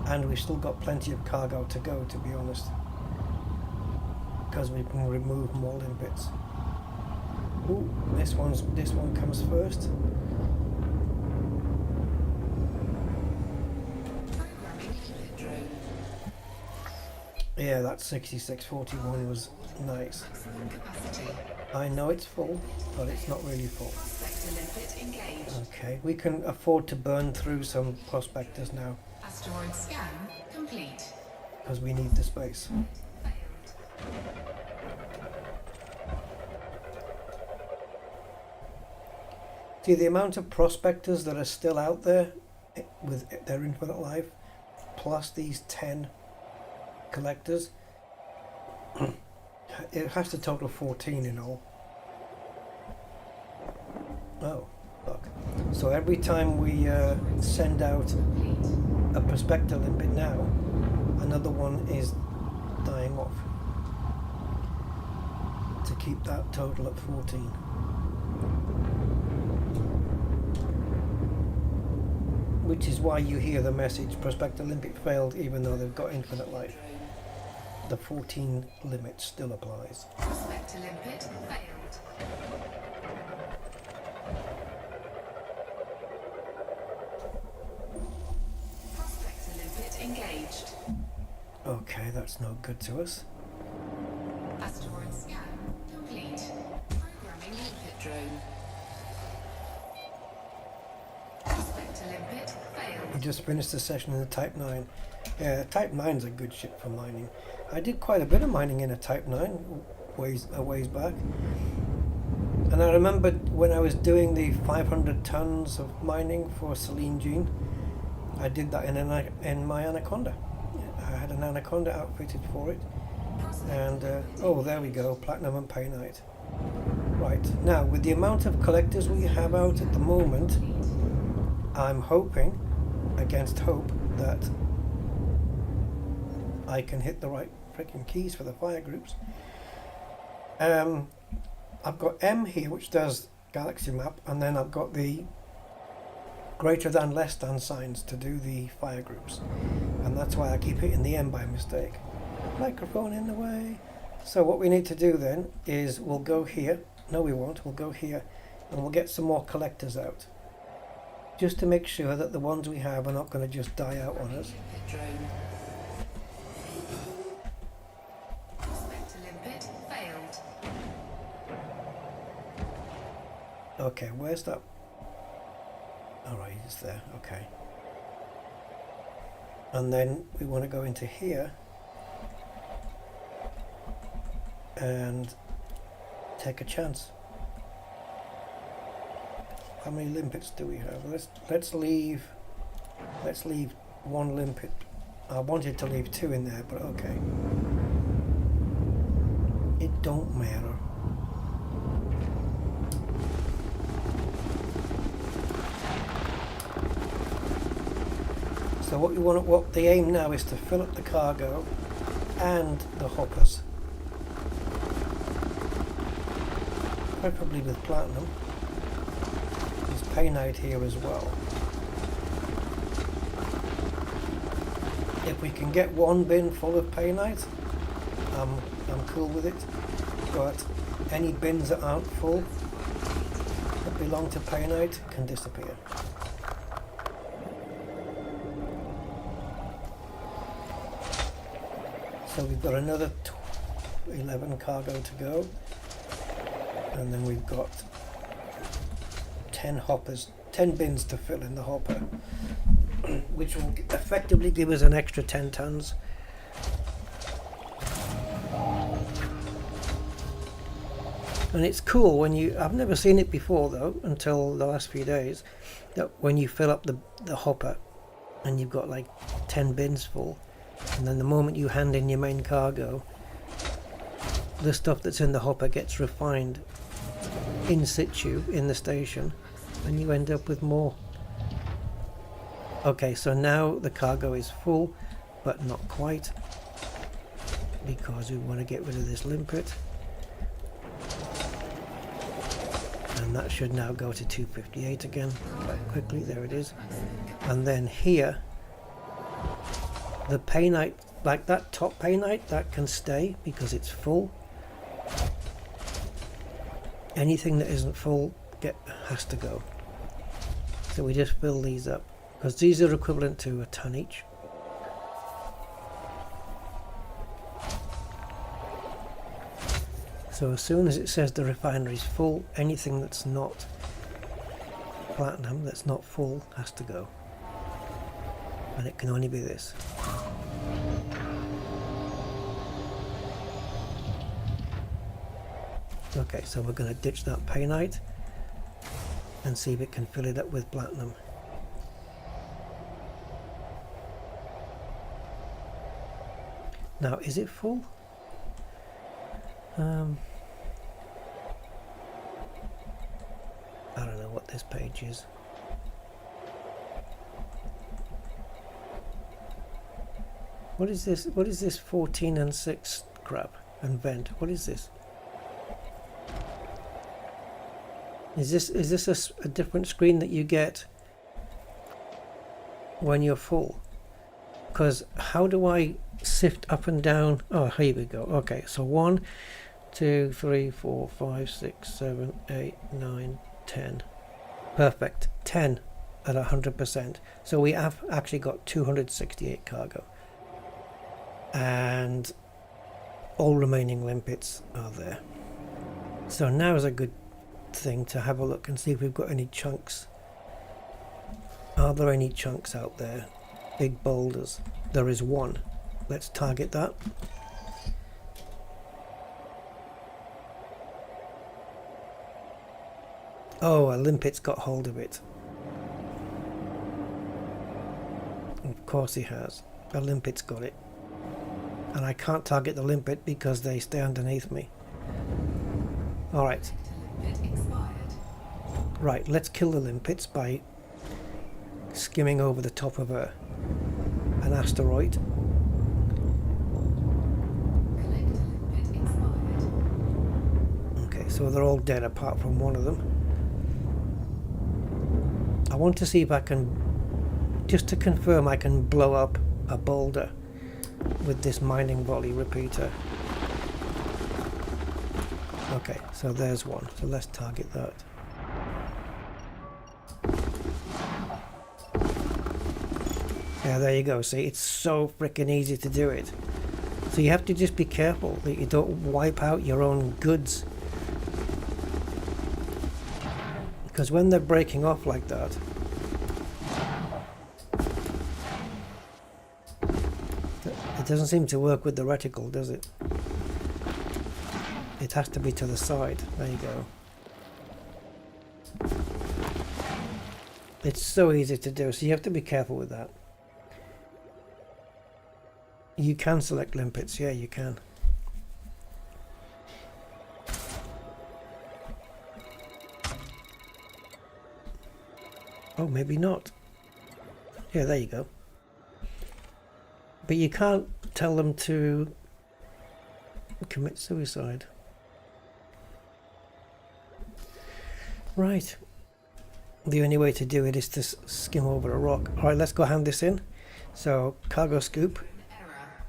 And we've still got plenty of cargo to go, to be honest, because we can remove more limpets. Ooh, this one comes first. Yeah, that 6641 was nice. I know it's full, but it's not really full. Okay, we can afford to burn through some prospectors now. Asteroid scan complete. Because we need the space. See, the amount of prospectors that are still out there with their infinite life, plus these 10 collectors, it has to total 14 in all. Oh, look. So every time we send out a prospector limpet now, another one is dying off, to keep that total at 14. Which is why you hear the message, prospector limpet failed, even though they've got infinite life. The 14 limit still applies. Prospector limpet failed. Prospector limpet engaged. Okay, that's no good to us. Asteroid scan complete. Programming limpet drone. Prospector limpet failed. We just finished the session in the Type 9. Yeah, Type 9's a good ship for mining. I did quite a bit of mining in a Type 9 a ways back. And I remember when I was doing the 500 tons of mining for Celine Jean, I did that in my Anaconda. I had an Anaconda outfitted for it. And, oh, there we go, platinum and painite. Right, now with the amount of collectors we have out at the moment, I'm hoping, against hope, that I can hit the right freaking keys for the fire groups. I've got M here, which does galaxy map, and then I've got the greater than, less than signs to do the fire groups, and that's why I keep hitting the M by mistake. Microphone in the way. So what we need to do then is we'll go here. No, we won't. We'll go here, and we'll get some more collectors out, just to make sure that the ones we have are not going to just die out on us. Okay, where's that? Alright, it's there, okay. And then we want to go into here and take a chance. How many limpets do we have? Let's leave one limpet. I wanted to leave 2 in there, but okay. It don't matter. So what the aim now is to fill up the cargo and the hoppers, preferably with platinum. There's painite here as well. If we can get one bin full of painite, I'm cool with it. But any bins that aren't full, that belong to painite, can disappear. So we've got another 11 cargo to go, and then we've got 10 hoppers, 10 bins to fill in the hopper, which will effectively give us an extra 10 tons. And it's cool when you, I've never seen it before though, until the last few days, that when you fill up the hopper and you've got like 10 bins full, and then the moment you hand in your main cargo, the stuff that's in the hopper gets refined in situ in the station, and you end up with more. Okay, so now the cargo is full, but not quite, because we want to get rid of this limpet. And that should now go to 258 again, quite quickly. There it is. And then here, the painite, like that top painite, that can stay because it's full. Anything that isn't full has to go. So we just fill these up, because these are equivalent to a ton each. So as soon as it says the refinery is full, anything that's not platinum, that's not full, has to go. And it can only be this. Okay, so we're going to ditch that painite and see if it can fill it up with platinum. Now, is it full? I don't know what this page is. What is this? What is this 14 and 6 crap and vent? What is this? Is this a different screen that you get when you're full? Because how do I sift up and down? Oh, here we go. Okay, so 1, 2, 3, 4, 5, 6, 7, 8, 9, 10. Perfect. 10 at 100%. So we have actually got 268 cargo. And all remaining limpets are there. So now is a good thing to have a look and see if we've got any chunks. Are there any chunks out there? Big boulders. There is one. Let's target that. Oh, a limpet's got hold of it. Of course he has. A limpet's got it. And I can't target the limpet because they stay underneath me. Alright. Right, let's kill the limpets by skimming over the top of an asteroid. Okay, so they're all dead apart from one of them. I want to see if I can, just to confirm, I can blow up a boulder with this mining volley repeater. Okay, so there's one. So let's target that. Yeah, there you go. See, it's so freaking easy to do it. So you have to just be careful that you don't wipe out your own goods. Because when they're breaking off like that, it doesn't seem to work with the reticle, does it? It has to be to the side. There you go. It's so easy to do, so you have to be careful with that. You can select limpets, yeah, you can. Oh, maybe not. Yeah, there you go. But you can't tell them to commit suicide. Right. The only way to do it is to skim over a rock. Alright, let's go hand this in. So, cargo scoop,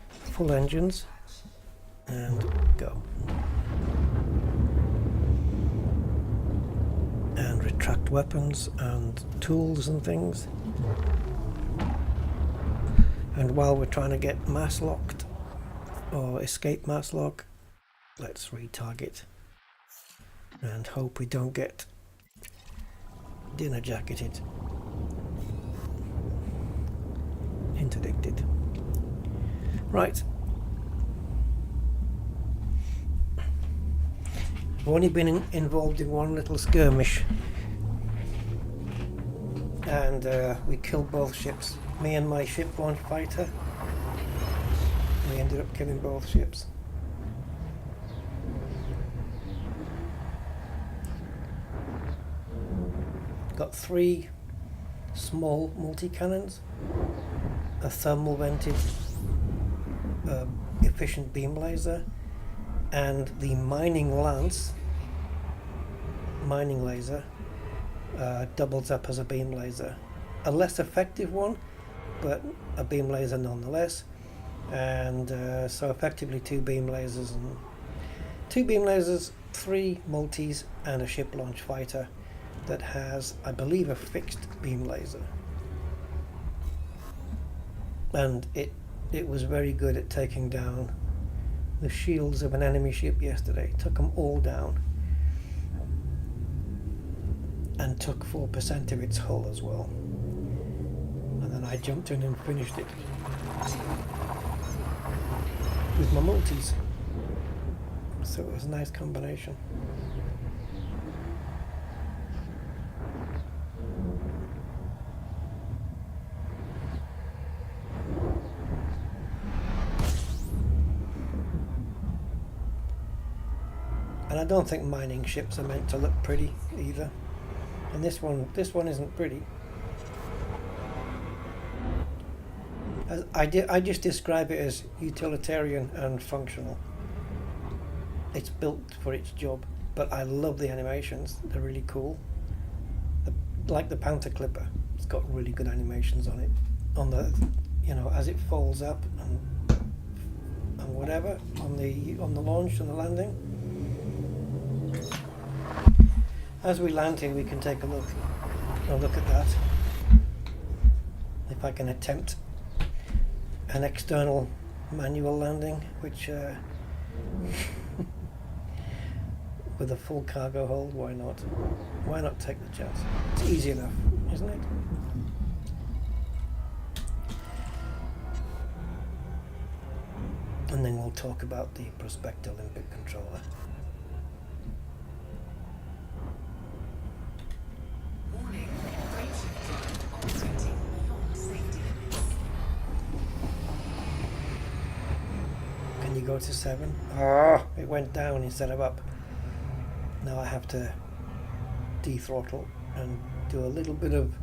full engines, and go. And retract weapons and tools and things. And while we're trying to get mass locked or escape mass lock, Let's retarget and hope we don't get dinner jacketed. Interdicted. Right. I've only been involved in one little skirmish, and we killed both ships. Me and my ship launch fighter. We ended up killing both ships. Got 3 small multi-cannons, a thermal vented efficient beam laser, and the mining laser doubles up as a beam laser. A less effective one, but a beam laser nonetheless. And so effectively 2 beam lasers, 3 multis, and a ship launch fighter that has, I believe, a fixed beam laser. And it was very good at taking down the shields of an enemy ship yesterday. Took them all down. And took 4% of its hull as well. And then I jumped in and finished it with my multis. So it was a nice combination. And I don't think mining ships are meant to look pretty either. And this one isn't pretty. I just describe it as utilitarian and functional. It's built for its job, but I love the animations. They're really cool. Like the Panther Clipper, it's got really good animations on it. On the, as it folds up and whatever on the launch and the landing. As we land here, we can take a look at that. If I can attempt an external manual landing, which with a full cargo hold, why not? Why not take the chance? It's easy enough, isn't it? And then we'll talk about the prospector Olympic controller. Warning, operation drive operating beyond safety limits. Can you go to 7? Oh, it went down instead of up. Now I have to dethrottle and do a little bit of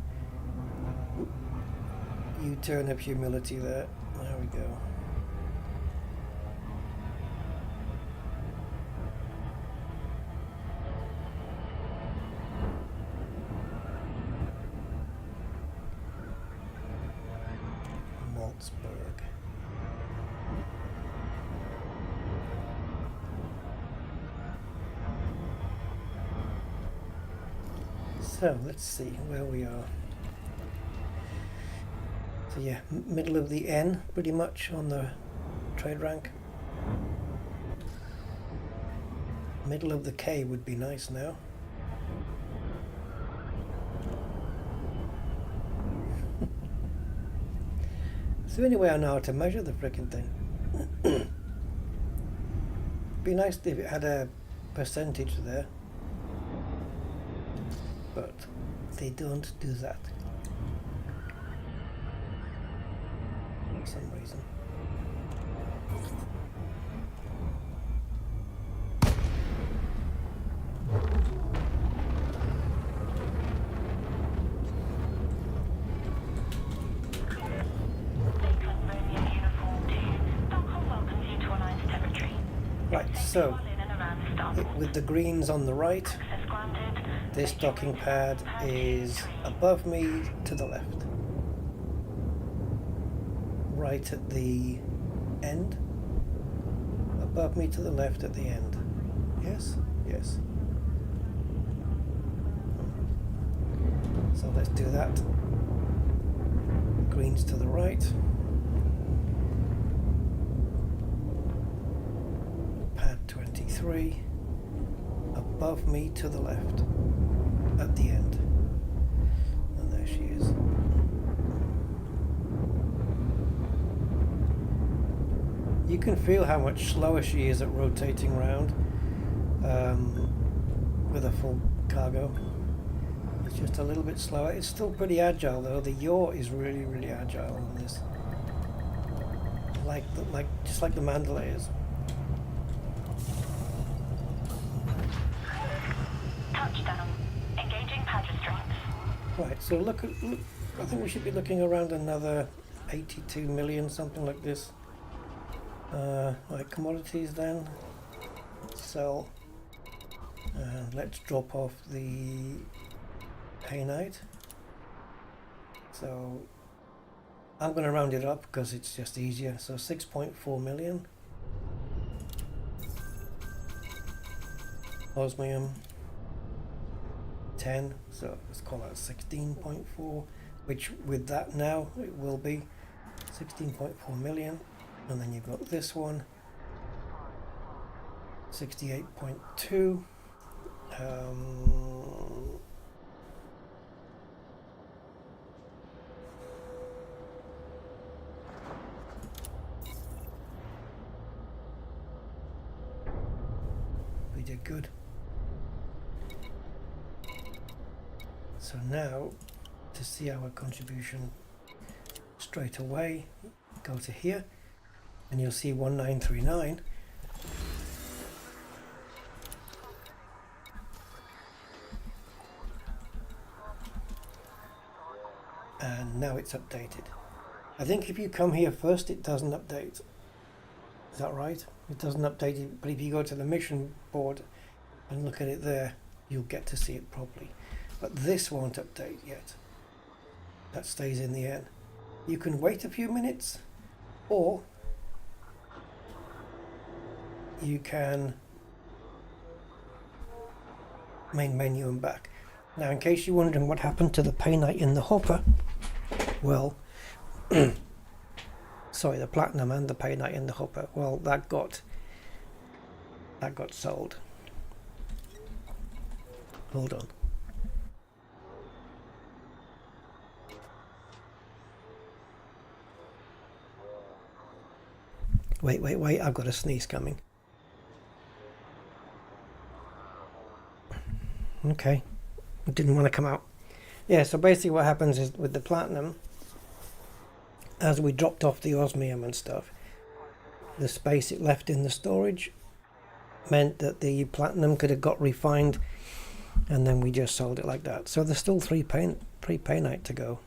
U-turn of humility there. There we go. Maltzberg. So let's see where we are. So yeah, middle of the N pretty much on the trade rank. Middle of the K would be nice now. So anyway, I know how to measure the frickin' thing. Be nice if it had a percentage there. But they don't do that for some reason. Right, so with the greens on the right, this docking pad is above me to the left. Right at the end. Above me to the left at the end. Yes? Yes. So let's do that. Greens to the right. Pad 23. V3 above me to the left at the end. And there she is. You can feel how much slower she is at rotating round with a full cargo. It's just a little bit slower. It's still pretty agile though. The yaw is really, really agile on this. Just like the Mandalay is. Touchdown. Engaging pad restraints. Right, so look, I think we should be looking around another 82 million, something like this. Right, commodities then. Sell. Let's drop off the Painite. So I'm going to round it up because it's just easier. So 6.4 million. Osmium 10, so let's call that 16.4, which with that now it will be 16.4 million. And then you've got this one, 68.2. We did good. So now, to see our contribution straight away, go to here, and you'll see 1939. And now it's updated. I think if you come here first, it doesn't update. Is that right? It doesn't update it, but if you go to the mission board and look at it there, you'll get to see it properly. But this won't update yet. That stays in the end. You can wait a few minutes, or you can main menu and back. Now, in case you're wondering what happened to the Painite in the hopper, well, sorry, the Platinum and the Painite in the hopper, well, that got sold. Hold on. Wait, I've got a sneeze coming. Okay, it didn't want to come out. Yeah, so basically what happens is with the Platinum, as we dropped off the osmium and stuff, the space it left in the storage meant that the Platinum could have got refined, and then we just sold it like that. So there's still three Painite to go.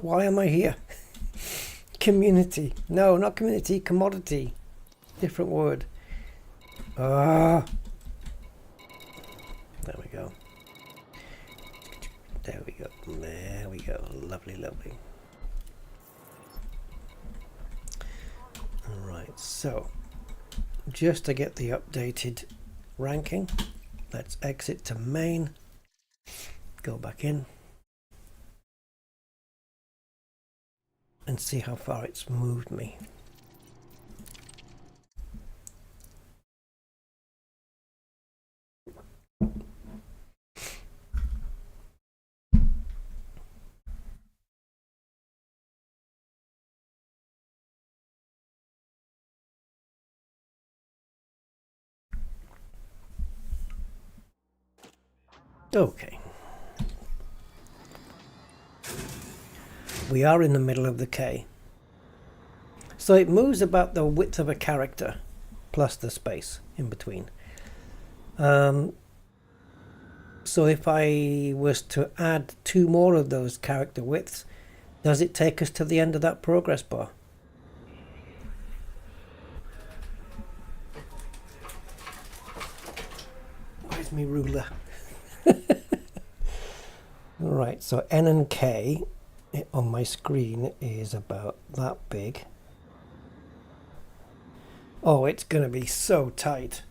Why am I here? Community. No, not community, commodity. Different word. There we go. There we go. There we go. Lovely, lovely. Alright, so just to get the updated ranking, let's exit to main, go back in, and see how far it's moved me. Okay. We are in the middle of the K. So it moves about the width of a character plus the space in between. So if I was to add 2 more of those character widths, does it take us to the end of that progress bar? Where's my ruler? Right, so N and K on my screen is about that big. Oh, it's going to be so tight.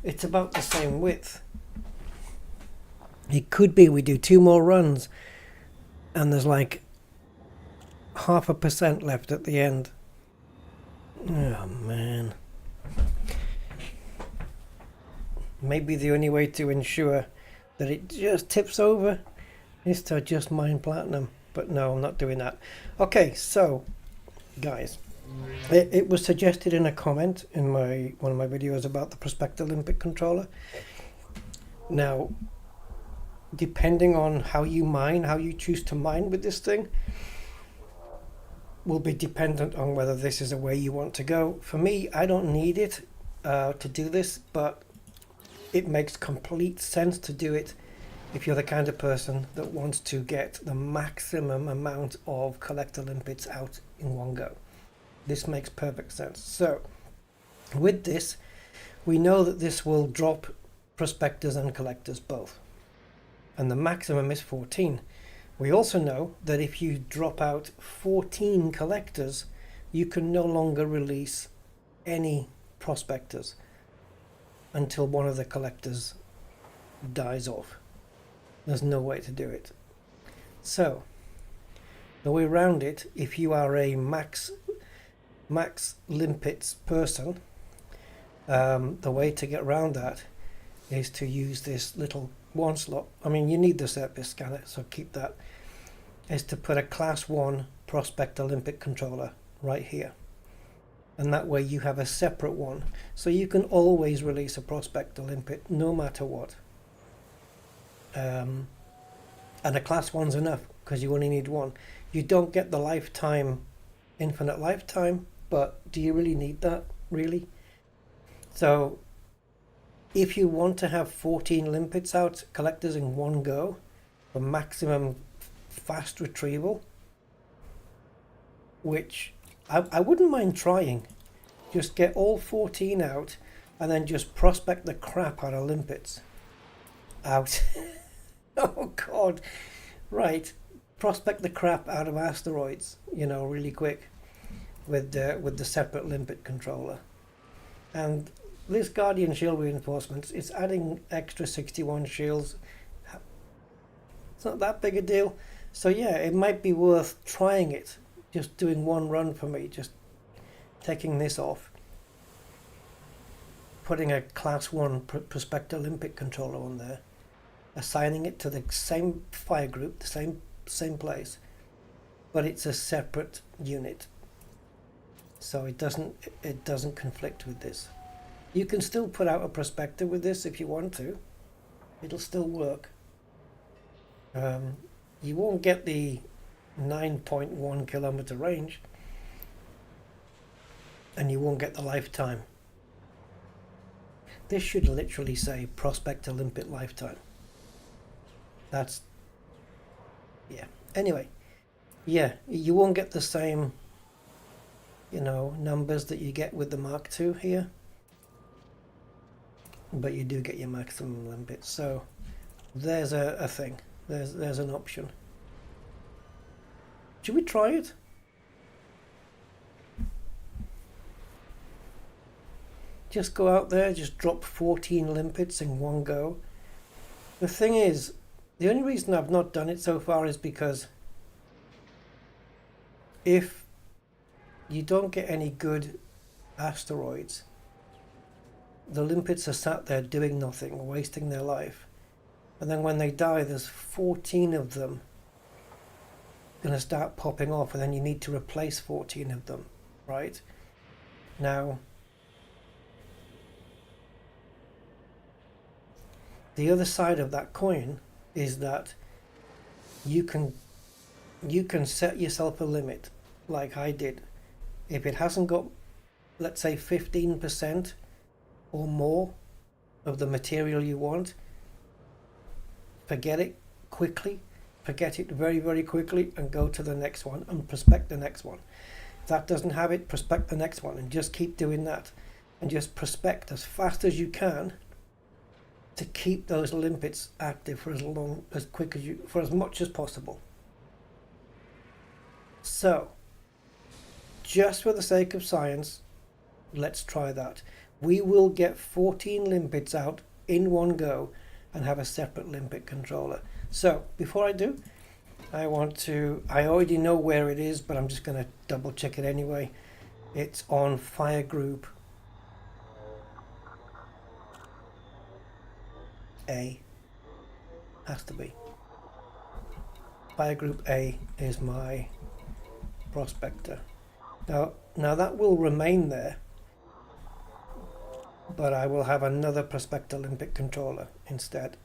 It's about the same width. It could be we do 2 more runs and there's like 0.5% left at the end. Oh man. Maybe the only way to ensure that it just tips over is to just mine platinum. But no, I'm not doing that. Okay, so guys, it was suggested in a comment in one of my videos about the Prospector Olympic controller. Now, depending on how you choose to mine with this thing, will be dependent on whether this is a way you want to go. For me, I don't need it to do this, but it makes complete sense to do it if you're the kind of person that wants to get the maximum amount of collector limpets out in one go. This makes perfect sense. So with this, we know that this will drop prospectors and collectors both, and the maximum is 14. We also know that if you drop out 14 collectors, you can no longer release any prospectors until one of the collectors dies off. There's no way to do it. So the way around it, if you are a max limpets person, the way to get around that is to use this little one slot. I mean, you need the surface scanner, so keep that. Is to put a class 1 Prospector Olympic controller right here, and that way you have a separate one, so you can always release a Prospector Limpet no matter what. And a class 1's enough because you only need one. You don't get the lifetime, infinite lifetime, but do you really need that, really? So if you want to have 14 limpets out, collectors in one go, for maximum fast retrieval, which I wouldn't mind trying. Just get all 14 out and then just prospect the crap out of limpets out. Oh god, right, prospect the crap out of asteroids, you know, really quick with the separate limpet controller. And this Guardian shield reinforcements, it's adding extra 61 shields. It's not that big a deal. So yeah, it might be worth trying it. Just doing one run for me, just taking this off, putting a class 1 Prospector Olympic controller on there, assigning it to the same fire group, the same place, but it's a separate unit, so it doesn't conflict with this. You can still put out a prospector with this if you want to. It'll still work. You won't get the 9.1 kilometer range, and you won't get the lifetime. This should literally say Prospector Limpet lifetime. That's, yeah. Anyway, yeah, you won't get the same, you know, numbers that you get with the Mark II here, but you do get your maximum limpets. So there's a thing. There's an option. Should we try it? Just go out there, just drop 14 limpets in one go. The thing is, the only reason I've not done it so far is because if you don't get any good asteroids, the limpets are sat there doing nothing, wasting their life. And then when they die, there's 14 of them going to start popping off, and then you need to replace 14 of them, right? Now, the other side of that coin is that you can set yourself a limit, like I did. If it hasn't got, let's say, 15% or more of the material you want, forget it quickly, forget it very, very quickly, and go to the next one and prospect the next one. If that doesn't have it, prospect the next one, and just keep doing that, and just prospect as fast as you can to keep those limpets active for for as much as possible. So, just for the sake of science, let's try that. We will get 14 limpets out in one go and have a separate limpet controller. So, before I do, I already know where it is, but I'm just going to double check it anyway. It's on Fire Group A. Has to be. Fire Group A is my prospector. Now that will remain there, but I will have another Prospector Olympic controller instead.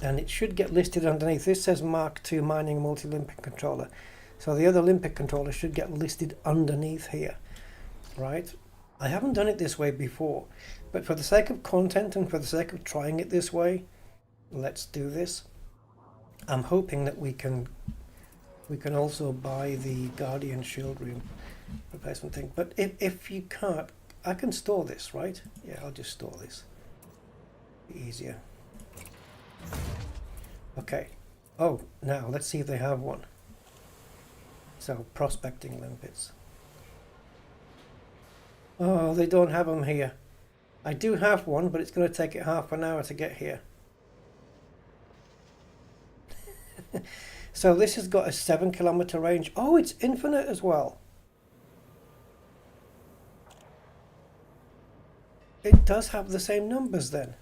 And it should get listed underneath. This says Mark II Mining Multi-Olympic Controller. So the other Olympic controller should get listed underneath here, right? I haven't done it this way before, but for the sake of content and for the sake of trying it this way, let's do this. I'm hoping that we can also buy the Guardian Shield Room replacement thing. But if you can't, I can store this, right? Yeah, I'll just store this. Be easier. Okay. Oh, now let's see if they have one. So, prospecting limpets. Oh, they don't have them here. I do have one, but it's going to take it half an hour to get here. So this has got a 7-kilometer range. Oh, it's infinite as well. It does have the same numbers then.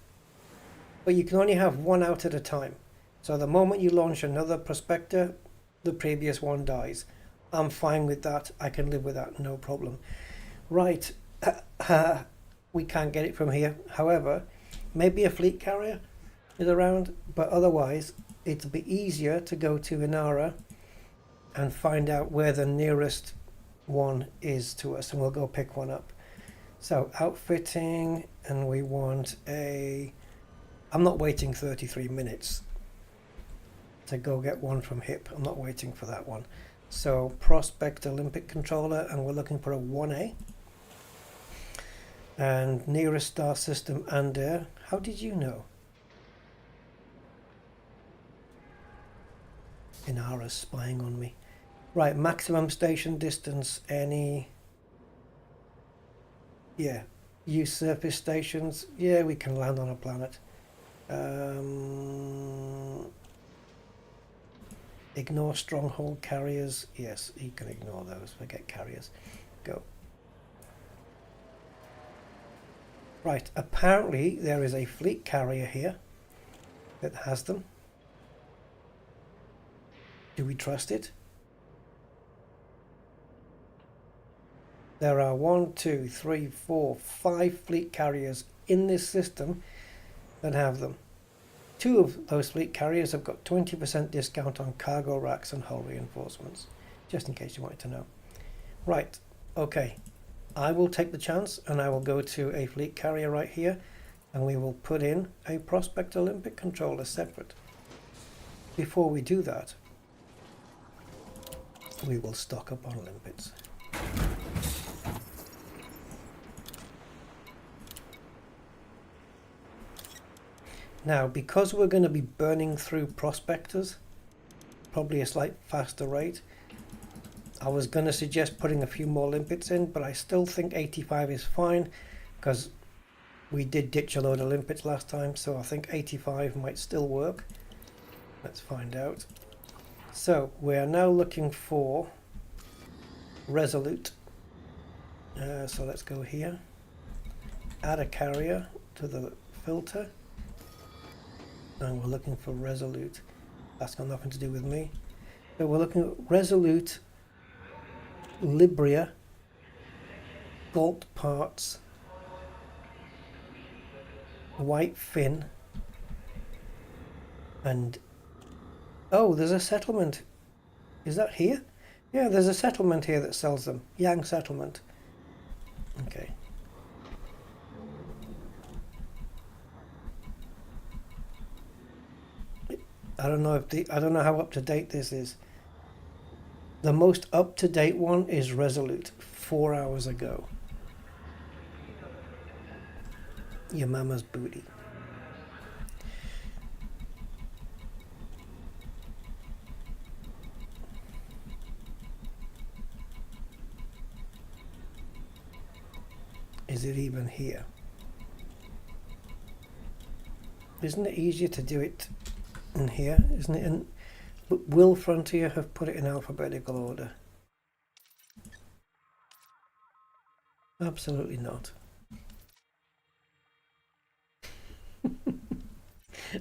But you can only have one out at a time. So the moment you launch another prospector, the previous one dies. I'm fine with that. I can live with that, no problem. Right. We can't get it from here. However, maybe a fleet carrier is around, but otherwise it'll be easier to go to Inara and find out where the nearest one is to us, and we'll go pick one up. So outfitting, and we want a... I'm not waiting 33 minutes to go get one from HIP. I'm not waiting for that one. So Prospect Olympic controller, and we're looking for a 1A. And nearest star system and air. How did you know? Inara's spying on me. Right, maximum station distance, any... Yeah, use surface stations. Yeah, we can land on a planet. Ignore stronghold carriers. Yes, you can ignore those. Forget carriers. Go. Right, apparently there is a fleet carrier here that has them. Do we trust it? There are 1, 2, 3, 4, 5 fleet carriers in this system that have them. 2 of those fleet carriers have got 20% discount on cargo racks and hull reinforcements, just in case you wanted to know. Right, okay. I will take the chance and I will go to a fleet carrier right here, and we will put in a Prospect Olympic controller separate. Before we do that, we will stock up on limpets. Now, because we're going to be burning through prospectors, probably a slight faster rate, I was going to suggest putting a few more limpets in, but I still think 85 is fine, because we did ditch a load of limpets last time, so I think 85 might still work. Let's find out. So, we are now looking for Resolute. So let's go here. Add a carrier to the filter. And we're looking for Resolute. That's got nothing to do with me. So we're looking at Resolute, Libria, Bolt Parts, White Fin, and oh, there's a settlement. Is that here? Yeah, there's a settlement here that sells them. Yang Settlement. Okay. I don't know how up to date this is. The most up to date one is Resolute, 4 hours ago. Your mama's booty. Is it even here? Isn't it easier to do it in here? Isn't it? And will Frontier have put it in alphabetical order? Absolutely not.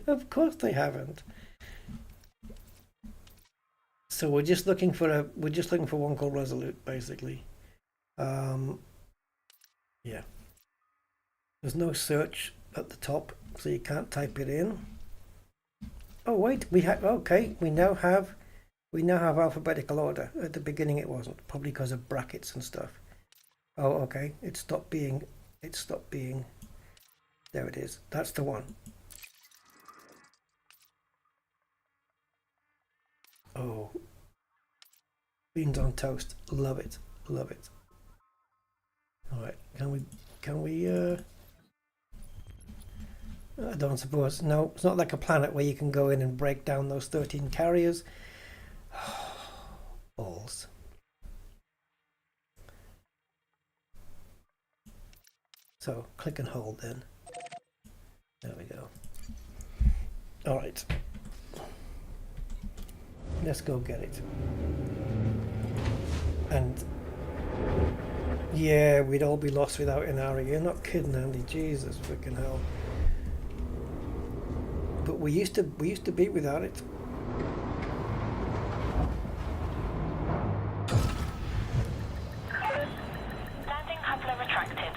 Of course they haven't. So we're just looking for one called Resolute, basically. Yeah. There's no search at the top, so you can't type it in. Oh wait, we have we now have alphabetical order. At the beginning it wasn't, probably because of brackets and stuff. Oh, okay. It stopped being. There it is. That's the one. Oh, beans on toast. Love it. Love it. All right. Can we? I don't suppose. No, it's not like a planet where you can go in and break down those 13 carriers. Balls. So click and hold then. There we go. All right. Let's go get it. And yeah, we'd all be lost without Inari. You're not kidding, Andy. Jesus freaking hell. But we used to be without it. Landing coupler retracted.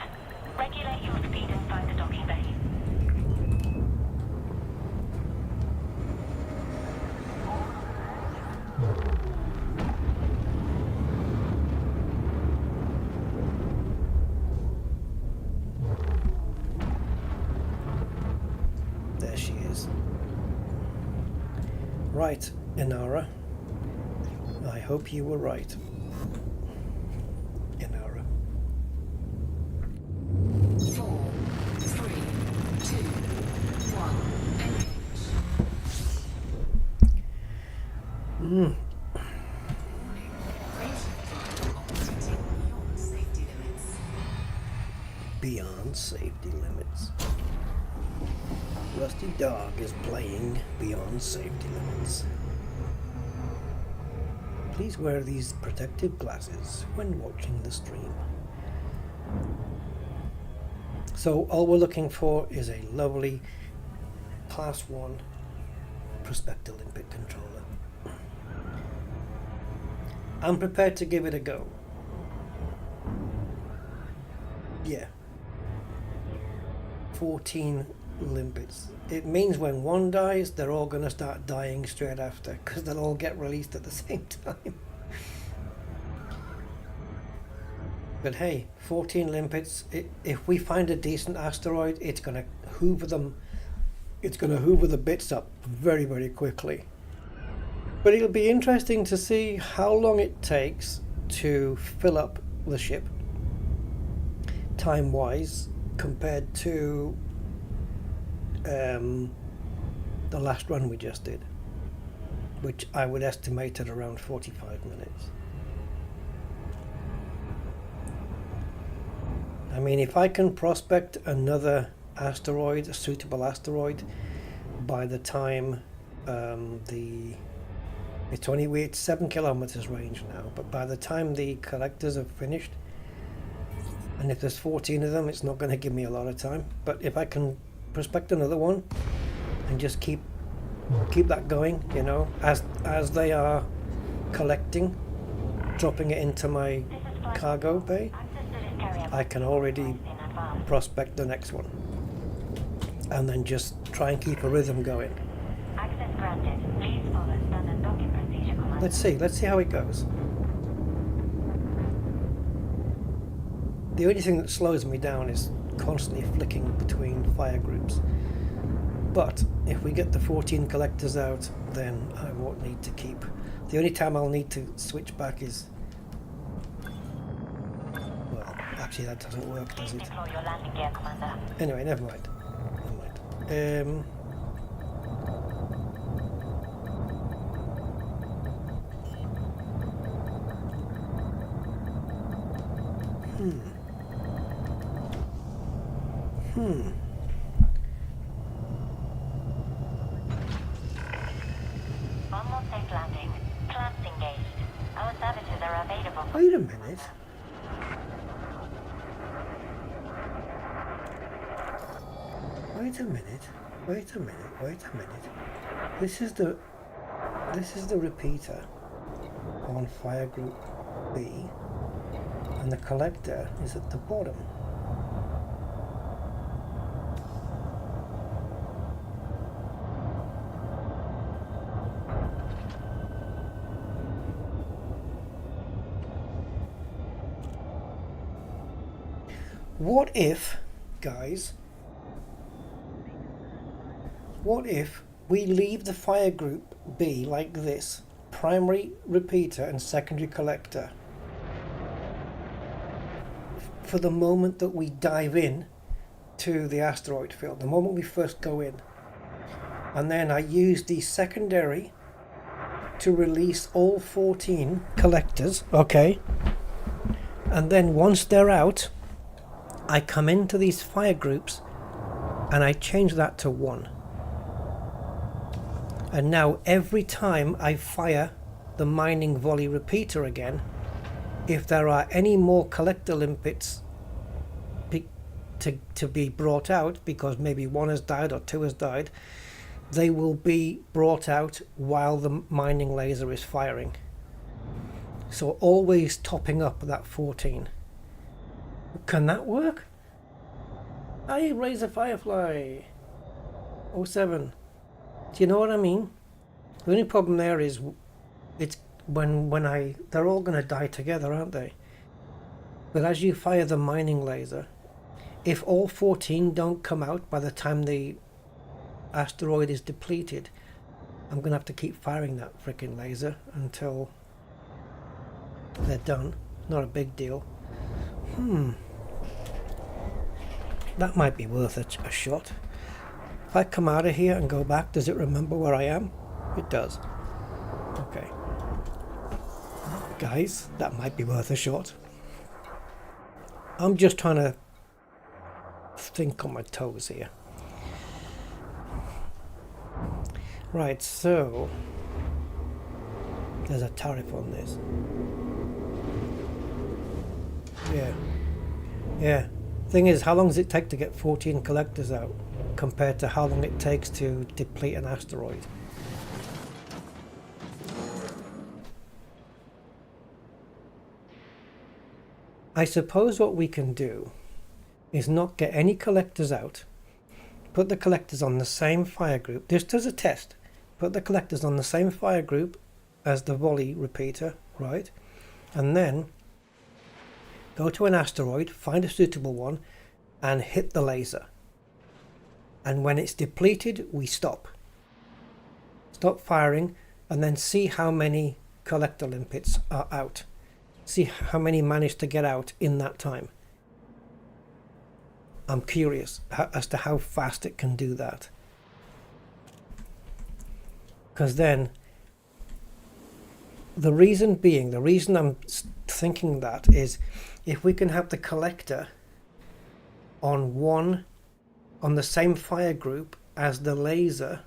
Regulate your speed inside the docking bay. There she is. Right, Inara. I hope you were right. Inara. 4, 3, 2, 1, engage. Operating beyond safety limits. Beyond safety limits. Rusty Dog is playing Beyond Safety Limits. Please wear these protective glasses when watching the stream. So all we're looking for is a lovely Class 1 prospector limpet controller. I'm prepared to give it a go. Yeah. 14 limpets. It means when one dies, they're all going to start dying straight after, because they'll all get released at the same time. But hey, 14 limpets. If we find a decent asteroid, it's going to hoover them. It's going to hoover the bits up very, very quickly. But it'll be interesting to see how long it takes to fill up the ship, time-wise, compared to the last run we just did, which I would estimate at around 45 minutes. I mean, if I can prospect another asteroid, a suitable asteroid, by the time it's 7 kilometers range now, but by the time the collectors have finished, and if there's 14 of them, it's not going to give me a lot of time. But if I can prospect another one and just keep that going, you know, as they are collecting, dropping it into my cargo bay, I can already prospect the next one and then just try and keep a rhythm going. Access granted. Please follow standard docking procedure command. Let's see how it goes. The only thing that slows me down is constantly flicking between fire groups. But if we get the 14 collectors out, then I won't need to keep. The only time I'll need to switch back is... Well, actually that doesn't work, does it? Deploy your landing gear, Commander. Anyway, never mind. Wait a minute. Wait a minute. Wait a minute. This is the repeater on fire group B, and the collector is at the bottom. What if, guys, what if we leave the fire group B like this? Primary repeater and secondary collector. For the moment that we dive in to the asteroid field, the moment we first go in. And then I use the secondary to release all 14 collectors, okay? And then once they're out, I come into these fire groups and I change that to 1. And now every time I fire the mining volley repeater again, if there are any more collector limpets to be brought out, because maybe 1 has died or 2 has died, they will be brought out while the mining laser is firing. So always topping up that 14. Can that work? Hey, Razor Firefly 07. Do you know what I mean? The only problem there is it's when they're all going to die together, aren't they? But as you fire the mining laser, if all 14 don't come out by the time the asteroid is depleted, I'm going to have to keep firing that freaking laser until they're done. Not a big deal. That might be worth a shot. If I come out of here and go back, does it remember where I am? It does. Okay. Guys, that might be worth a shot. I'm just trying to think on my toes here. Right, so there's a tariff on this. Yeah. Thing is, how long does it take to get 14 collectors out compared to how long it takes to deplete an asteroid? I suppose what we can do is not get any collectors out, put the collectors on the same fire group, just as a test, put the collectors on the same fire group as the volley repeater, right? And then go to an asteroid, find a suitable one, and hit the laser. And when it's depleted, we stop. Stop firing, and then see how many collector limpets are out. See how many manage to get out in that time. I'm curious as to how fast it can do that. Because then, the reason I'm thinking that is, if we can have the collector on the same fire group as the laser,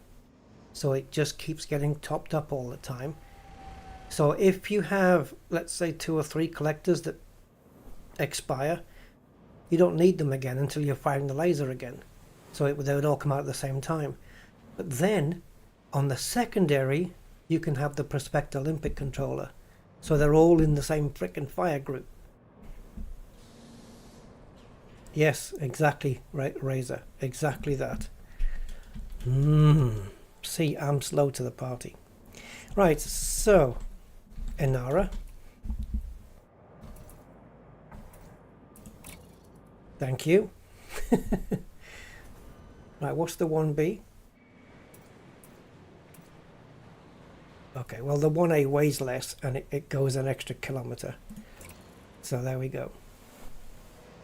so it just keeps getting topped up all the time. So if you have, let's say, 2 or 3 collectors that expire, you don't need them again until you're firing the laser again. So they would all come out at the same time. But then on the secondary, you can have the prospector limpet controller, so they're all in the same frickin' fire group. Yes, exactly, right, Razor. Exactly that. See, I'm slow to the party. Right, so Inara. Thank you. Right, what's the 1B? Okay, well the 1A weighs less and it goes an extra kilometre. So there we go.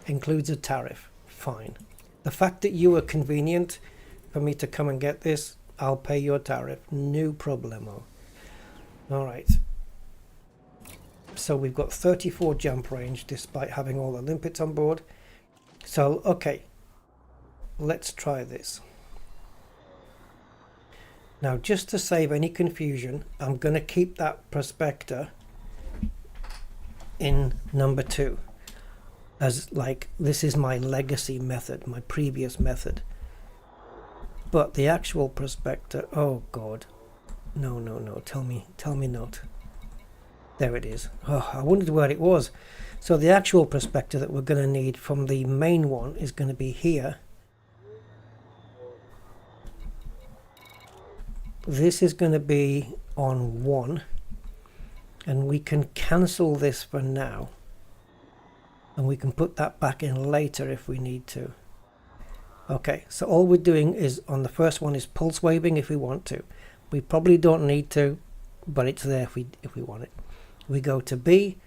Includes a tariff. Fine. The fact that you were convenient for me to come and get this, I'll pay your tariff. No problemo. Alright. So we've got 34 jump range despite having all the limpets on board. So, okay. Let's try this. Now, just to save any confusion, I'm going to keep that prospector in number 2. As like, this is my legacy method, my previous method. But the actual prospector, oh god, no, tell me not. There it is. Oh, I wondered where it was. So the actual prospector that we're going to need from the main one is going to be here. This is going to be on 1, and we can cancel this for now, and we can put that back in later if we need to. Okay, so all we're doing is on the first one is pulse waving if we want to. We probably don't need to, but it's there if we want it. We go to B,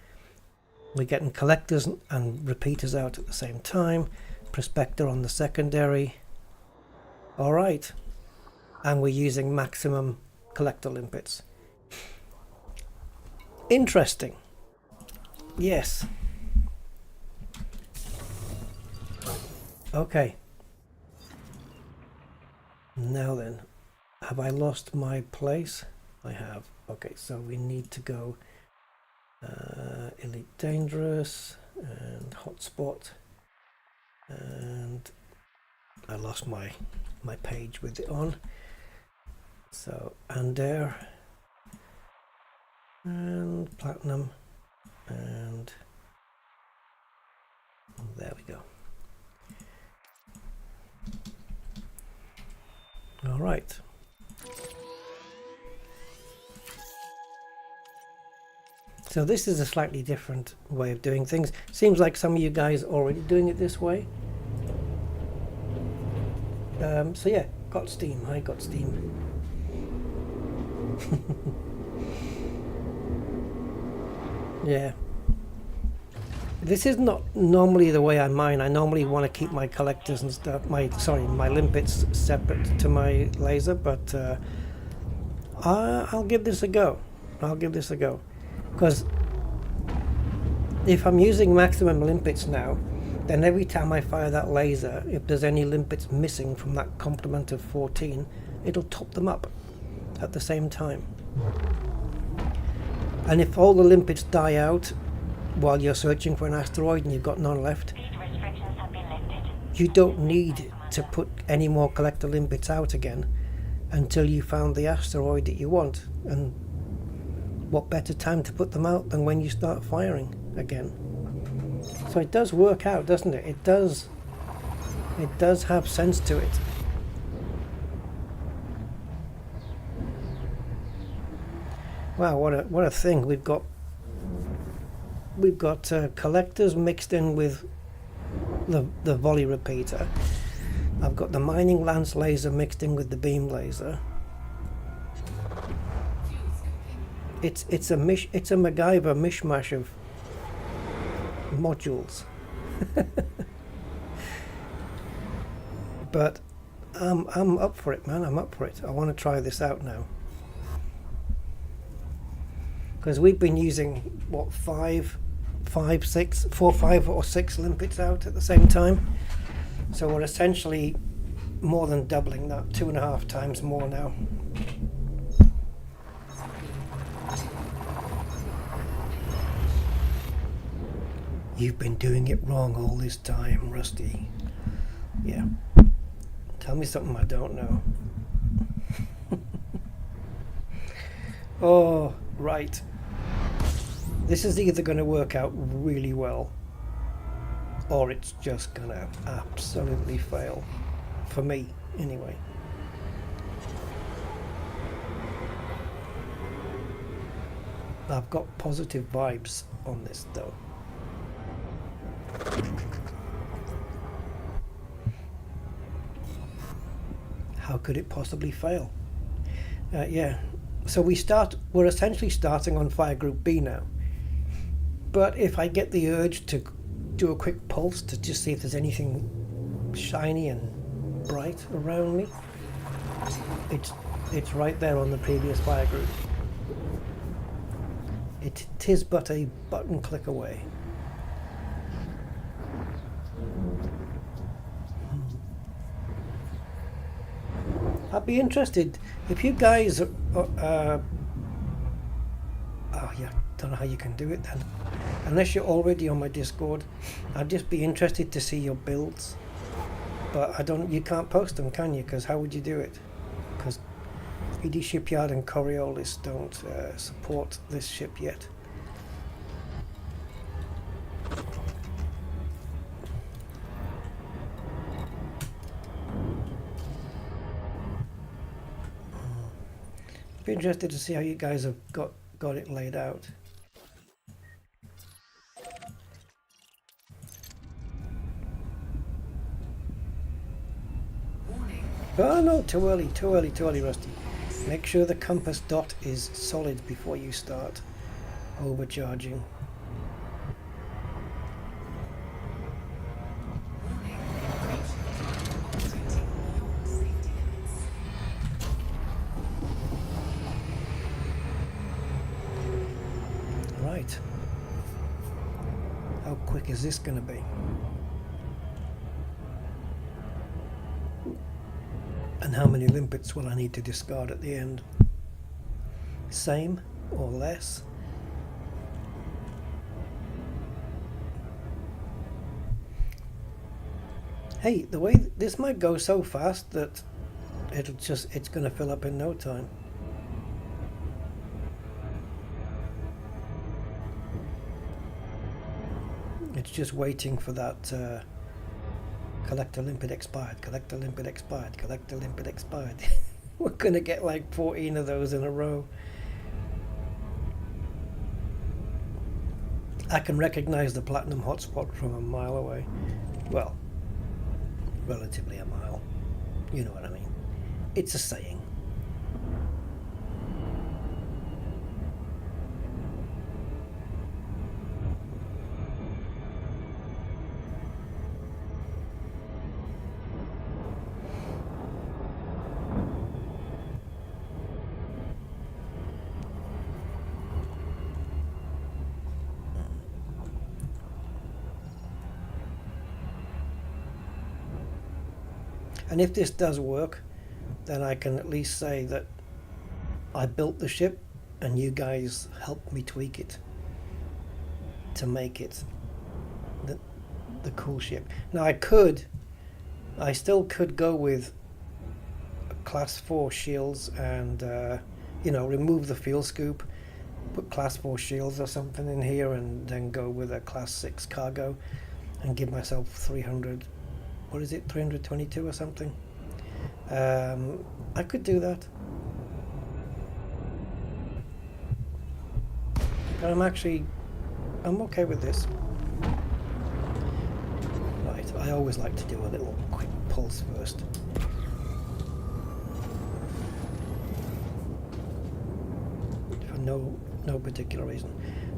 we're getting collectors and repeaters out at the same time, prospector on the secondary. All right, and we're using maximum collector limpets. Interesting. Yes. Okay. Now then, have I lost my place? I have. Okay, so we need to go Elite Dangerous and Hotspot, and I lost my page with it on. So Air and Platinum, and there we go. All right. So this is a slightly different way of doing things. Seems like some of you guys are already doing it this way. So yeah, got Steam. I got Steam. Yeah. This is not normally the way I mine. I normally want to keep my collectors and stuff, my limpets separate to my laser, but I'll give this a go. Because if I'm using maximum limpets now, then every time I fire that laser, if there's any limpets missing from that complement of 14, it'll top them up at the same time. And if all the limpets die out while you're searching for an asteroid and you've got none left, Speed restrictions have been lifted. you don't need to put any more collector limpets out again until you found the asteroid that you want. And what better time to put them out than when you start firing again? So it does work out, doesn't it? It does have sense to it. Wow, what a thing. We've got collectors mixed in with the volley repeater. I've got the mining lance laser mixed in with the beam laser. It's a MacGyver mishmash of modules. But I'm up for it, man. I'm up for it. I want to try this out now. Because we've been using what, 4, 5 or 6 limpets out at the same time. So we're essentially more than doubling that, 2.5 times more now. You've been doing it wrong all this time, Rusty. Yeah. Tell me something I don't know. Oh, right. This is either going to work out really well, or it's just going to absolutely fail. For me, anyway. I've got positive vibes on this, though. How could it possibly fail? Yeah. So we're essentially starting on fire group B now. But if I get the urge to do a quick pulse to just see if there's anything shiny and bright around me, it's right there on the previous fire group. It is but a button click away. I'd be interested if you guys oh yeah, don't know how you can do it then, unless you're already on my Discord. I'd just be interested to see your builds. but you can't post them, can you? Because how would you do it? Because ED Shipyard and Coriolis don't support this ship yet. Be interested to see how you guys have got it laid out. Oh no, too early, Rusty. Make sure the compass dot is solid before you start overcharging. Right. How quick is this going to be? And how many limpets will I need to discard at the end? Same or less? Hey, the way this might go so fast that it's going to fill up in no time. It's just waiting for that collector limpet expired, collector limpet expired, collector limpet expired. We're gonna get like 14 of those in a row. I can recognize the platinum hotspot from a mile away. Well, relatively a mile. You know what I mean. It's a saying. And if this does work, then I can at least say that I built the ship and you guys helped me tweak it to make it the cool ship. Now I still could go with class 4 shields and you know, remove the fuel scoop, put class 4 shields or something in here, and then go with a class 6 cargo and give myself 300. What is it, 322 or something? I could do that. But I'm okay with this. Right, I always like to do a little quick pulse first. For no particular reason.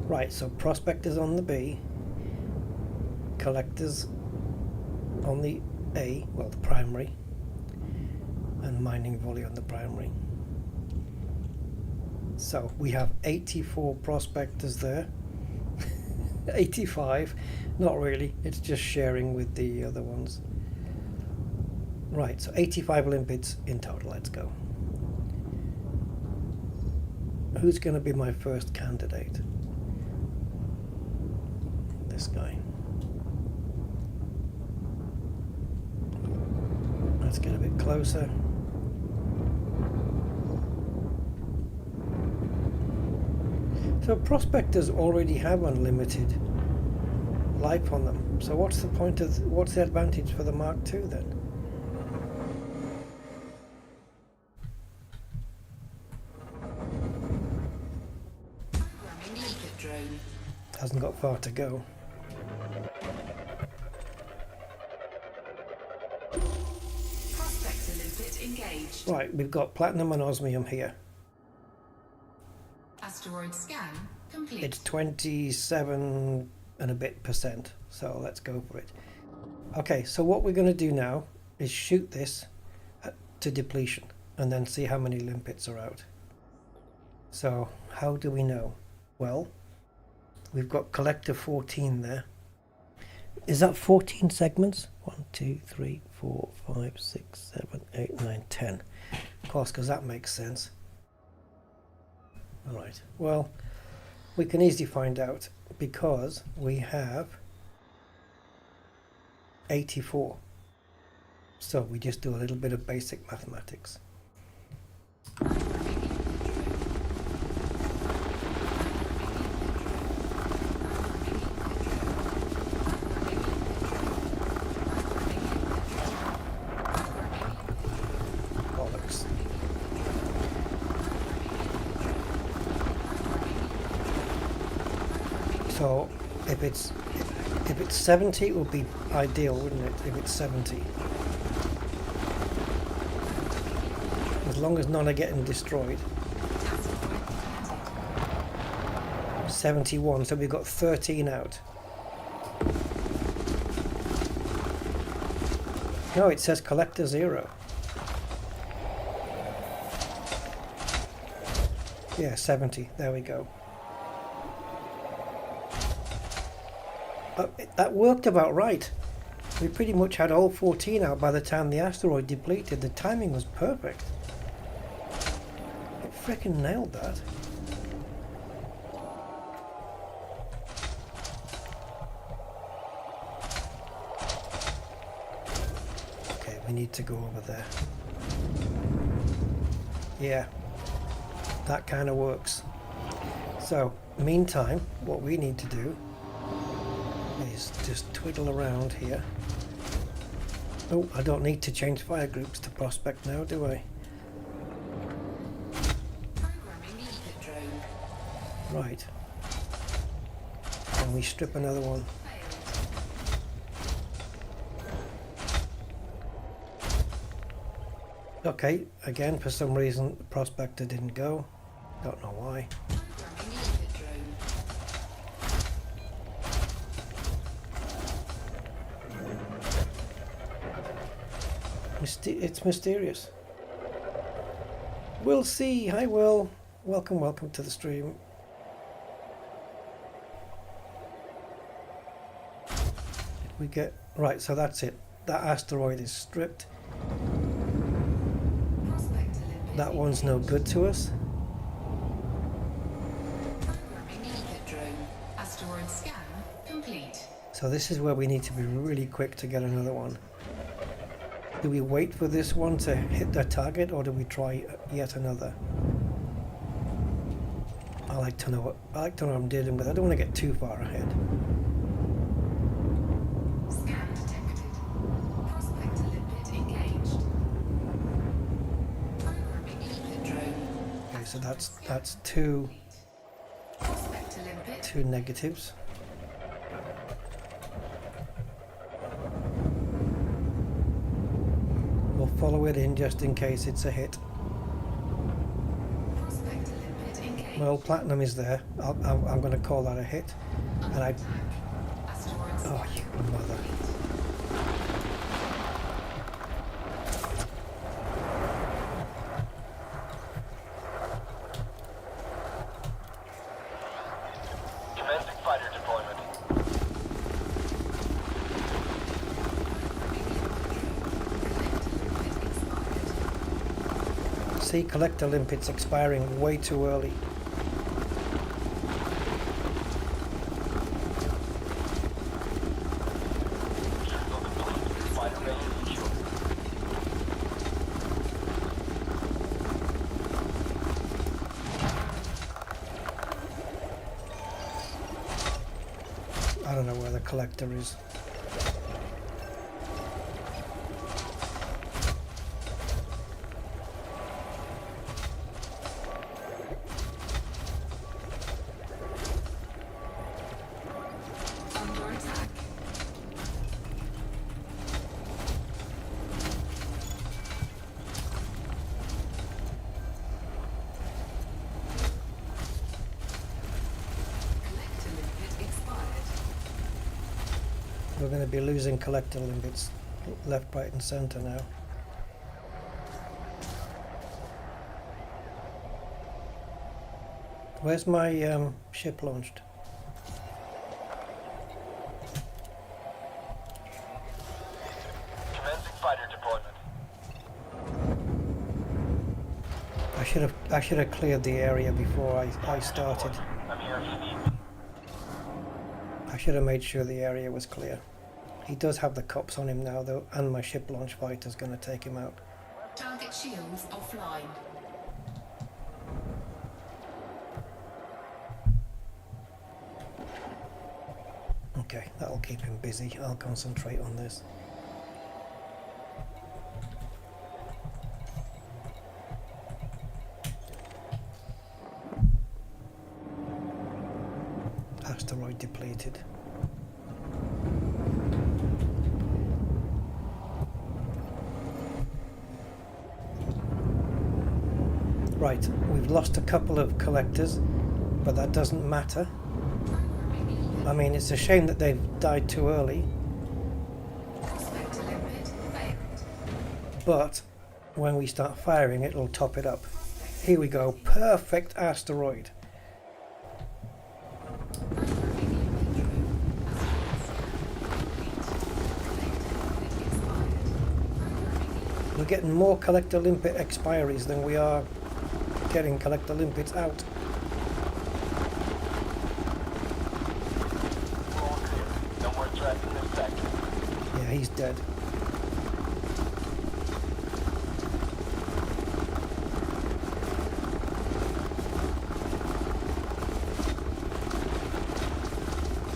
Right, so prospectors on the B, collectors on the A, well, the primary, and mining volley on the primary. So we have 84 prospectors there. 85, not really, it's just sharing with the other ones. Right, so 85 limpets in total. Let's go. Who's going to be my first candidate? This guy. Let's get a bit closer. So prospectors already have unlimited life on them. So what's the advantage for the Mark II then? Hasn't got far to go. Engaged. Right, we've got platinum and osmium here. Asteroid scan complete. It's 27 and a bit %, so let's go for it. Okay, so what we're going to do now is shoot this to depletion and then see how many limpets are out. So how do we know? Well, we've got collector 14 there. Is that 14 segments? 1, 2, 3, 4, 5, 6, 7, 8, 9, 10. Of course, because that makes sense. Alright, well, we can easily find out because we have 84. So we just do a little bit of basic mathematics. Bollocks. So if it's 70, it would be ideal, wouldn't it? If it's 70. As long as none are getting destroyed. 71, so we've got 13 out. No, it says collector 0. Yeah, 70, there we go. That worked about right. We pretty much had all 14 out by the time the asteroid depleted. The timing was perfect. It frickin' nailed that. Okay, we need to go over there. Yeah, that kind of works. So, meantime, what we need to do is just twiddle around here. Oh, I don't need to change fire groups to prospect now, do I? Right. And we strip another one. Okay, again, for some reason, the prospector didn't go. Don't know why. It's mysterious. We'll see. Hi, Will. Welcome to the stream. We get right, so that's it. That asteroid is stripped. That one's no good to us. Asteroid scan complete. So this is where we need to be really quick to get another one. Do we wait for this one to hit their target, or do we try yet another? I like to know what I'm dealing with. I don't want to get too far ahead. Scan detected. Prospector limpet engaged. Programming limpet drone. Okay, so that's two Prospector limpet. negatives. We'll follow it in just in case it's a hit. Prospector limpet engaged. Well, platinum is there. I'm going to call that a hit. And I... Asteroid Oh, you mother. Commencing fighter deployment. See, collector limpets expiring way too early. Vehicle complete. Fighter ready. Sure. I don't know where the collector is. under attack. Collector limpet expired. We're going to be losing collector limpets left, right and centre now. Where's my ship launched? Commencing fighter deployment. I should have cleared the area before I started. I'm here if you need me. I should have made sure the area was clear. He does have the cops on him now though, and my ship launch fighter's going to take him out. Target shields offline. Okay, that'll keep him busy. I'll concentrate on this. Asteroid depleted. Right, we've lost a couple of collectors, but that doesn't matter. I mean, it's a shame that they've died too early, but when we start firing it'll top it up. Here we go, perfect asteroid. We're getting more collector limpet expiries than we are getting collector limpets out. All clear. No more threats in this sector. Yeah, he's dead.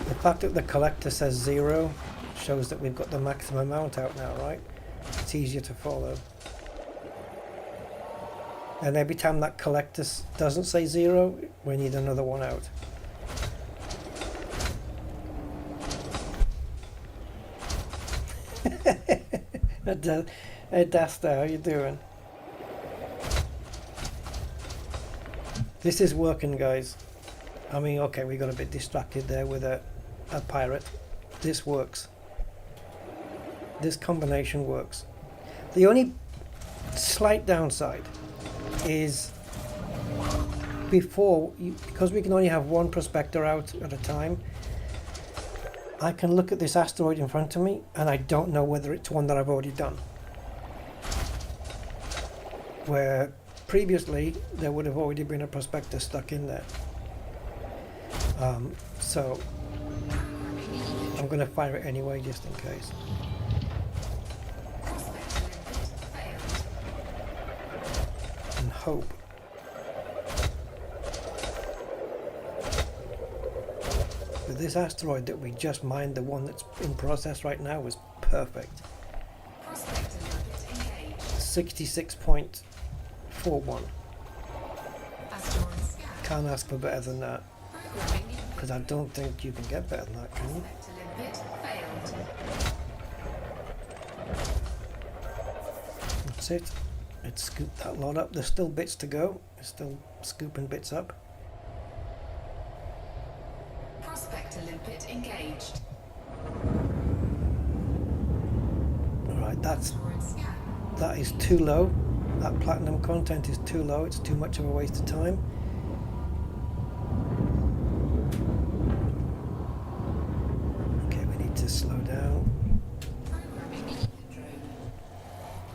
The fact that the collector says 0 shows that we've got the maximum amount out now, right? It's easier to follow. And every time that collector doesn't say 0, we need another one out. Hey Dasta, how you doing? This is working, guys. I mean, okay, we got a bit distracted there with a pirate. This works. This combination works. The only slight downside is because we can only have one prospector out at a time, I can look at this asteroid in front of me and I don't know whether it's one that I've already done. Where previously there would have already been a prospector stuck in there. So I'm going to fire it anyway just in case. And hope. But this asteroid that we just mined, the one that's in process right now, was perfect. 66.41. Can't ask for better than that. Because I don't think you can get better than that, can you? That's it. It's scooped that lot up. There's still bits to go. It's still scooping bits up. Prospector limpet engaged. Alright, that is too low. That platinum content is too low. It's too much of a waste of time. Okay, we need to slow down.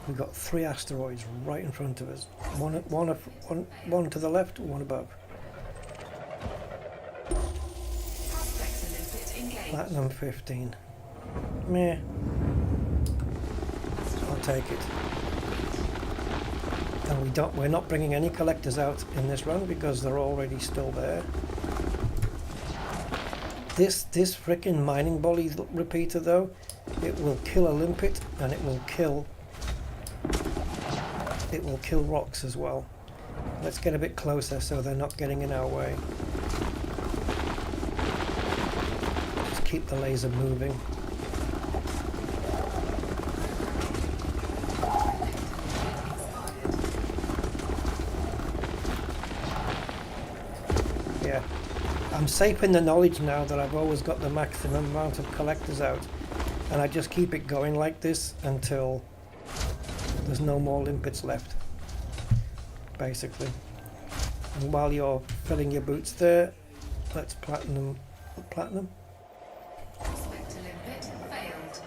We've got 3 asteroids right in front of us. One to the left, one above. Platinum 15. Meh. I'll take it. And we're not bringing any collectors out in this run because they're already still there. This frickin' mining volley repeater though, it will kill a limpet and it will kill rocks as well. Let's get a bit closer so they're not getting in our way. Just keep the laser moving. Yeah, I'm safe in the knowledge now that I've always got the maximum amount of collectors out, and I just keep it going like this until there's no more limpets left, basically. And while you're filling your boots there, let's platinum.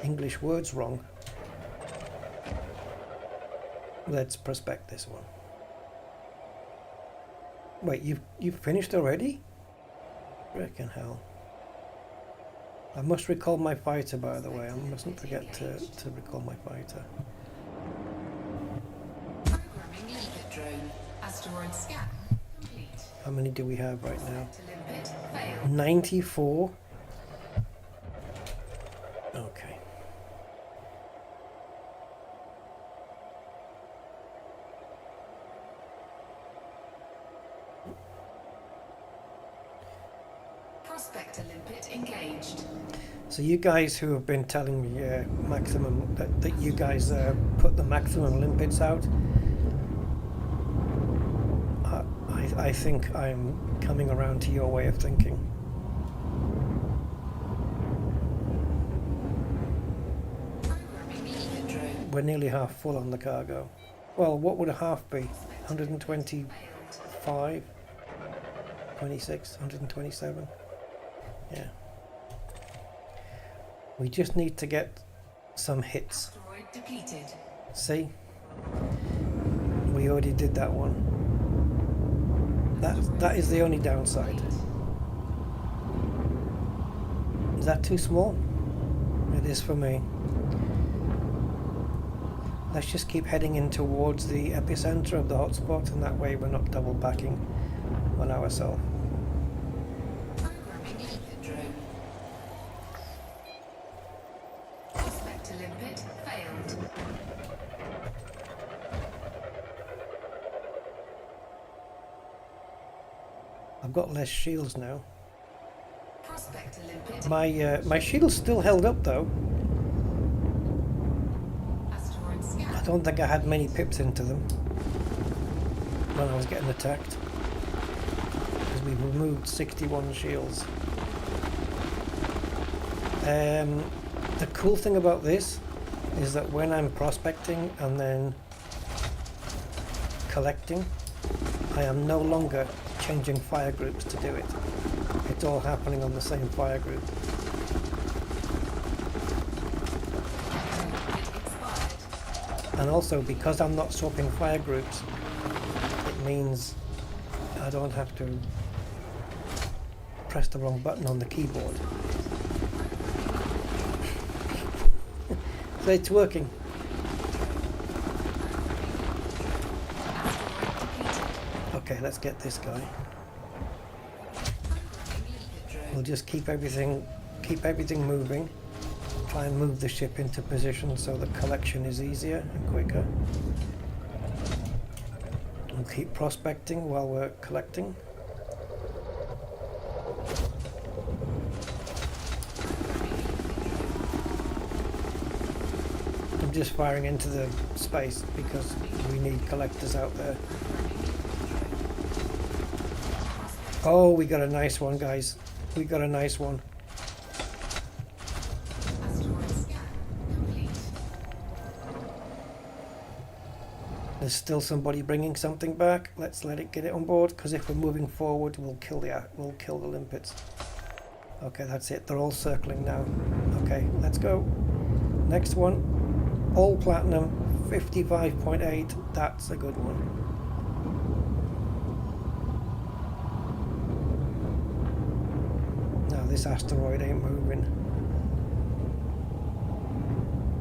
English words wrong. Let's prospect this one. Wait, you've finished already? Frickin' hell. I must recall my fighter, by the way. I mustn't forget to recall my fighter. Programming limpet drone. Asteroid scan complete. How many do we have right now? To limpet failed. 94. Okay. Prospector limpet engaged. So you guys who have been telling me maximum that you guys put the maximum limpets out, I think I'm coming around to your way of thinking. Programming limpet drone. We're nearly half full on the cargo. Well, what would a half be? 125, Failed. 26, 127? Yeah. We just need to get some hits. Asteroid depleted. See? We already did that one. That is the only downside. Is that too small? It is for me. Let's just keep heading in towards the epicenter of the hotspot, and that way we're not double backing on ourselves. Programming limpet drone. Prospector limpet failed. I've got less shields now. Prospector limpet. My shield's still held up though. Asteroid scan. I don't think I had many pips into them when I was getting attacked, because we've removed 61 shields. The cool thing about this is that when I'm prospecting and then collecting, I am no longer changing fire groups to do it. It's all happening on the same fire group. It expired. And also, because I'm not swapping fire groups, it means I don't have to press the wrong button on the keyboard. So it's working. Okay, let's get this guy. We'll just keep everything moving. Try and move the ship into position so the collection is easier and quicker. We'll keep prospecting while we're collecting. I'm just firing into the space because we need collectors out there. Oh, we got a nice one, guys. We got a nice one. Asteroid scan complete. There's still somebody bringing something back. Let's let it get it on board, because if we're moving forward, we'll kill the limpets. Okay, that's it. They're all circling now. Okay, let's go. Next one, all platinum, 55.8. That's a good one. Now this asteroid ain't moving,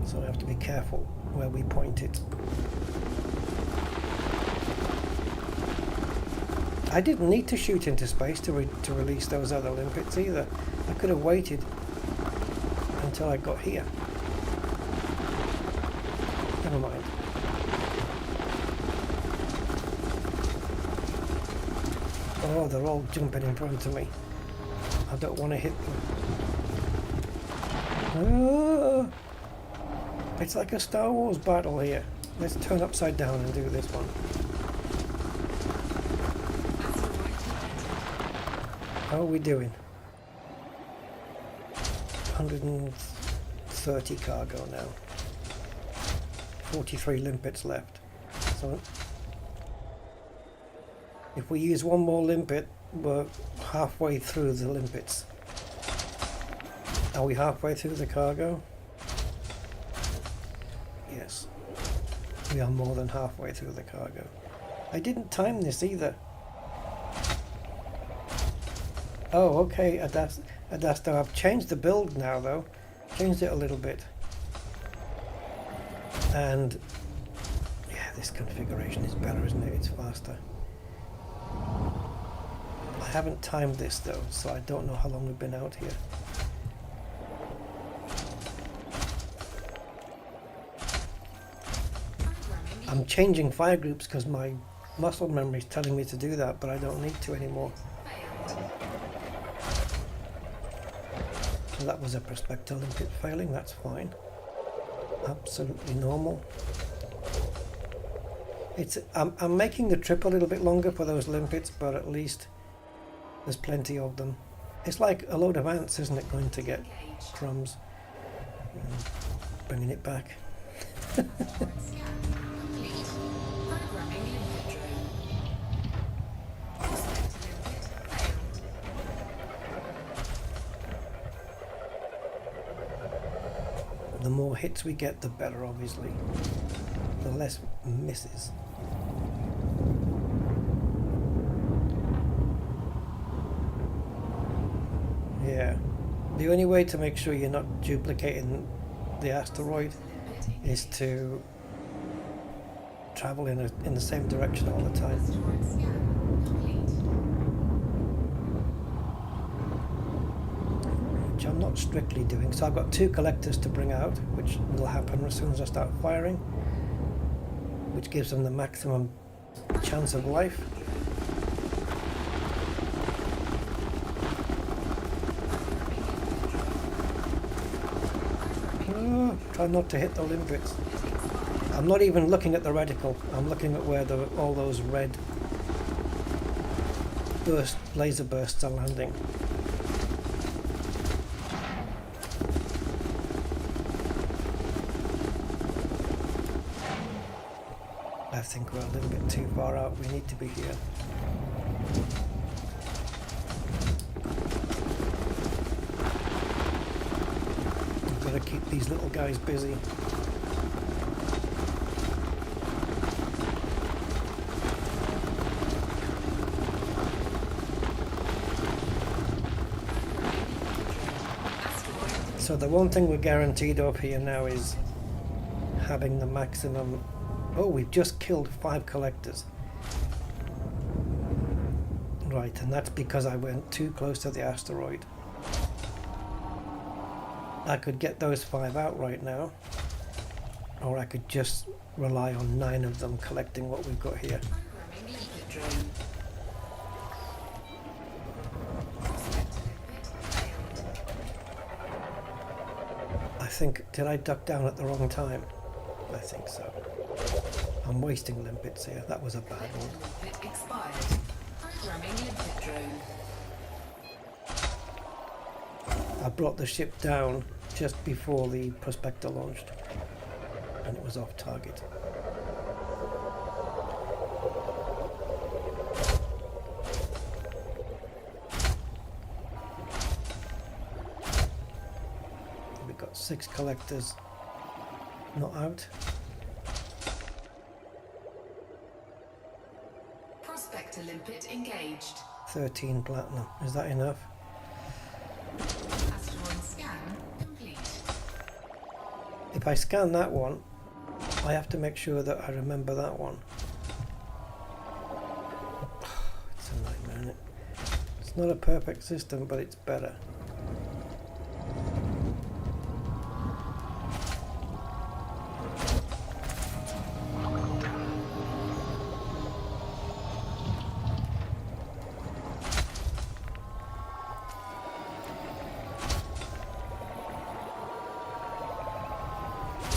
so I have to be careful where we point it. I didn't need to shoot into space to release those other limpets either. I could have waited until I got here. Never mind. Oh, they're all jumping in front of me. I don't want to hit them. Ah, it's like a Star Wars battle here. Let's turn upside down and do this one. How are we doing? 130 cargo now. 43 limpets left. So if we use one more limpet, we're halfway through the limpets. Are we halfway through the cargo? Yes. We are more than halfway through the cargo. I didn't time this either. Oh, okay. Adasto. I've changed the build now though, changed it a little bit, and yeah, this configuration is better, isn't it? It's faster. I haven't timed this though, so I don't know how long we've been out here. I'm changing fire groups because my muscle memory is telling me to do that, but I don't need to anymore. So that was a prospector limpet failing, that's fine. Absolutely normal. I'm making the trip a little bit longer for those limpets, but at least there's plenty of them. It's like a load of ants, isn't it, going to get crumbs? Bringing it back. The more hits we get, the better, obviously. The less misses. Yeah. The only way to make sure you're not duplicating the asteroid is to travel in the same direction all the time. Which I'm not strictly doing. So I've got 2 collectors to bring out, which will happen as soon as I start firing, which gives them the maximum chance of life. Oh, try not to hit the limpets. I'm not even looking at the reticle. I'm looking at where all those red laser bursts are landing. I think we're a little bit too far out. We need to be here. We've got to keep these little guys busy. So the one thing we're guaranteed of here now is having the maximum. Oh, we've just killed 5 collectors. Right, and that's because I went too close to the asteroid. I could get those 5 out right now, or I could just rely on 9 of them collecting what we've got here. I think, did I duck down at the wrong time? I think so. I'm wasting limpets here. That was a bad one. I brought the ship down just before the prospector launched, and it was off target. We've got 6 collectors not out. Prospector limpet engaged. 13 platinum. Is that enough? Asteroid scan complete. If I scan that one, I have to make sure that I remember that one. It's a nightmare, isn't it? It's not a perfect system, but it's better.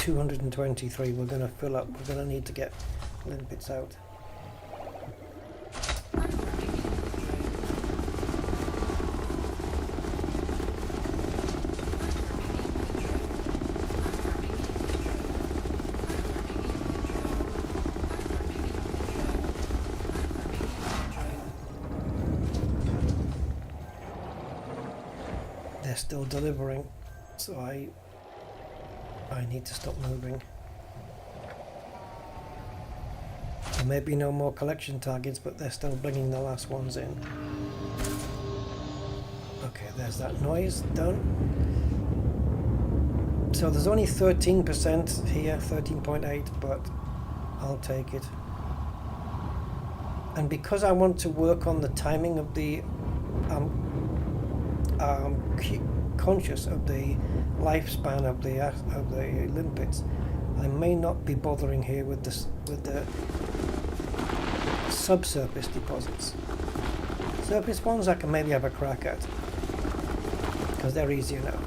$223. We're going to fill up. We're going to need to get limpets out. They're still delivering, so I need to stop moving. There may be no more collection targets, but they're still bringing the last ones in. Okay, there's that noise done. So there's only 13% here, 13.8, but I'll take it. And because I want to work on the timing of the conscious of the lifespan of the limpets, I may not be bothering here with the subsurface deposits. Surface ones I can maybe have a crack at because they're easier now.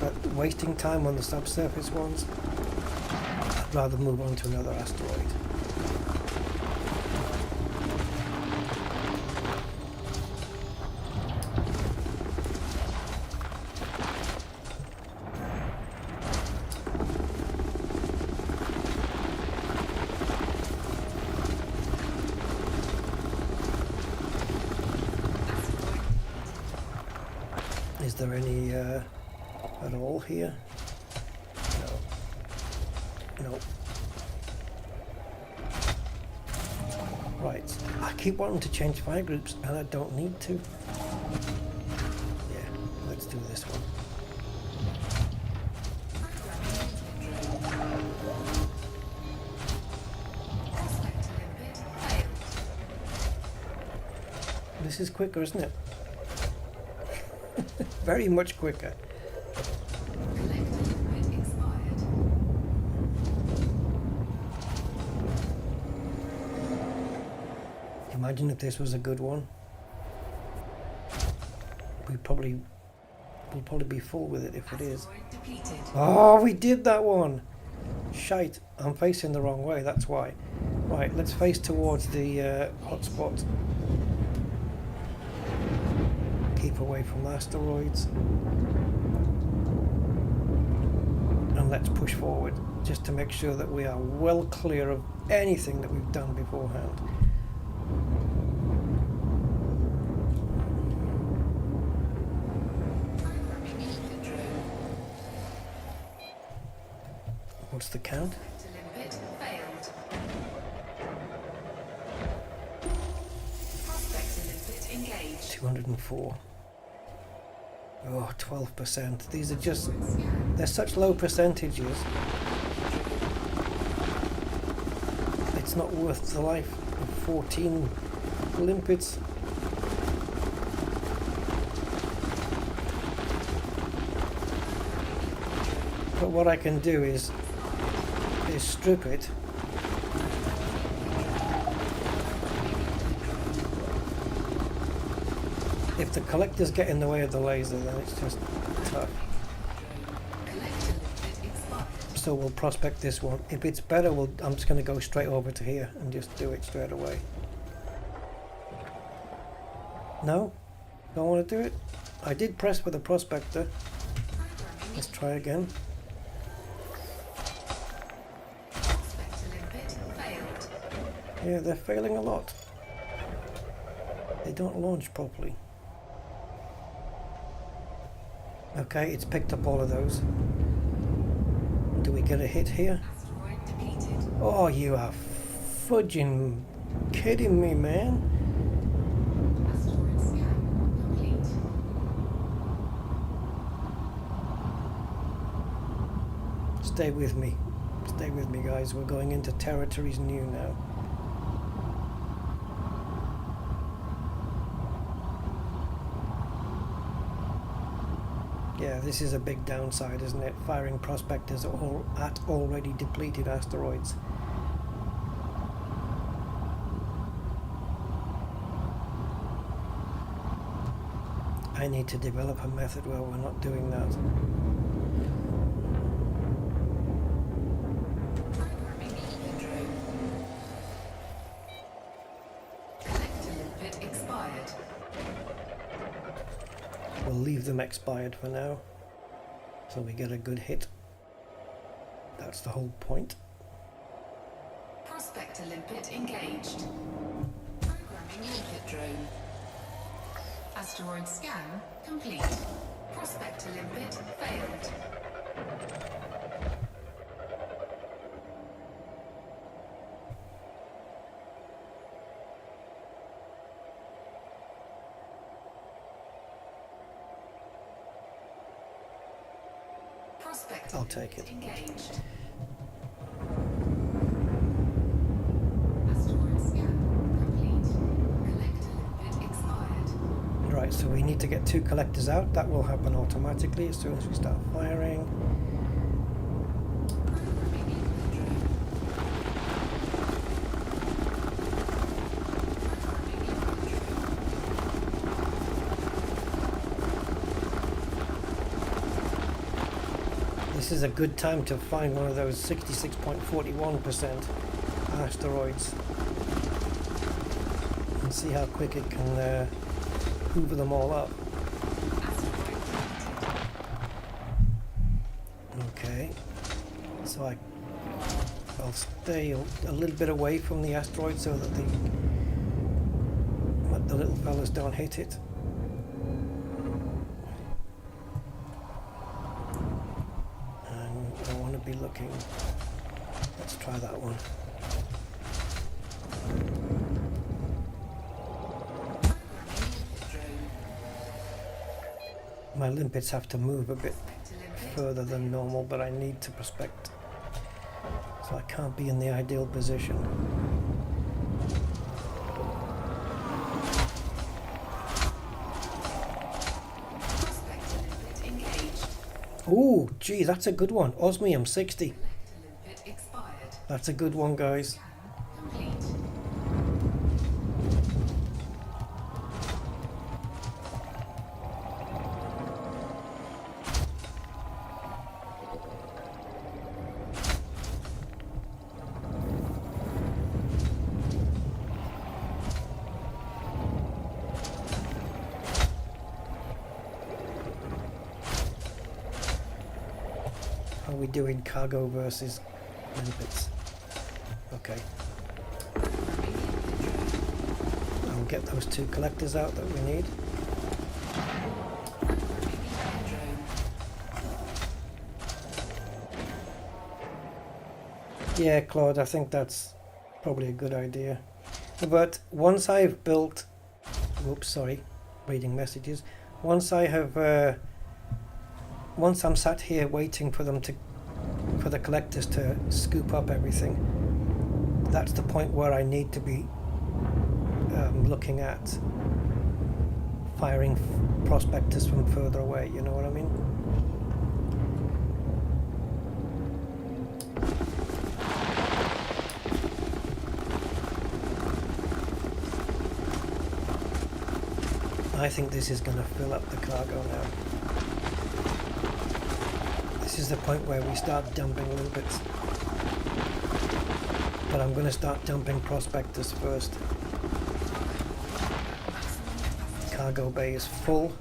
But wasting time on the subsurface ones, I'd rather move on to another asteroid. Is there any at all here? No. Right. I keep wanting to change fire groups and I don't need to. Yeah, let's do this one. This is quicker, isn't it? Very much quicker. Imagine if this was a good one. We'll probably be full with it if it is. Oh, we did that one! Shite, I'm facing the wrong way, that's why. Right, let's face towards the hotspot. Keep away from the asteroids. And let's push forward, just to make sure that we are well clear of anything that we've done beforehand. What's the count? 204. Oh, 12%. These are just, they're such low percentages. It's not worth the life of 14 limpets. But what I can do is strip it. If the collectors get in the way of the laser, then it's just tough. So we'll prospect this one. If it's better, I'm just going to go straight over to here and just do it straight away. No? Don't want to do it? I did press for the prospector. Let's try again. Yeah, they're failing a lot. They don't launch properly. Okay, it's picked up all of those. Do we get a hit here? Oh, you are fudging kidding me, man. Stay with me. Stay with me, guys. We're going into territories new now. Yeah, this is a big downside, isn't it? Firing prospectors at already depleted asteroids. I need to develop a method where we're not doing that. We'll leave them expired for now, so we get a good hit. That's the whole point. Prospector limpet engaged. Programming limpet drone. Asteroid scan complete. Prospector limpet failed. Prospector I'll take it. engaged. Asteroid scan complete. Collector limpet expired. Right, so we need to get 2 collectors out. That will happen automatically as soon as we start firing. Programming limpet drone. Programming limpet drone. This is a good time to find one of those 66.41% asteroids and see how quick it can hoover them all up. Asteroid detected. Okay, so I'll stay a little bit away from the asteroid so that the little fellas don't hit it. And I want to be looking. Let's try that one. Programming limpet drone. My limpets have to move a bit Prospector limpet. further than normal, but I need to prospect, so I can't be in the ideal position. Prospector limpet engaged. Ooh, gee, that's a good one. Osmium 60. Collector limpet expired. That's a good one, guys. Scan complete. How are we doing cargo versus limpets? Okay, Programming limpet drone. I'll get those 2 collectors out that we need. Programming limpet drone. Yeah, Claude, I think that's probably a good idea. But once I've built... Whoops, sorry, reading messages. Once I have... once I'm sat here waiting for them to... for the collectors to scoop up everything, that's the point where I need to be looking at firing prospectors from further away, you know what I mean? I think this is going to fill up the cargo now. This is the point where we start dumping little bits. But I'm going to start dumping prospectors first. Cargo bay is full.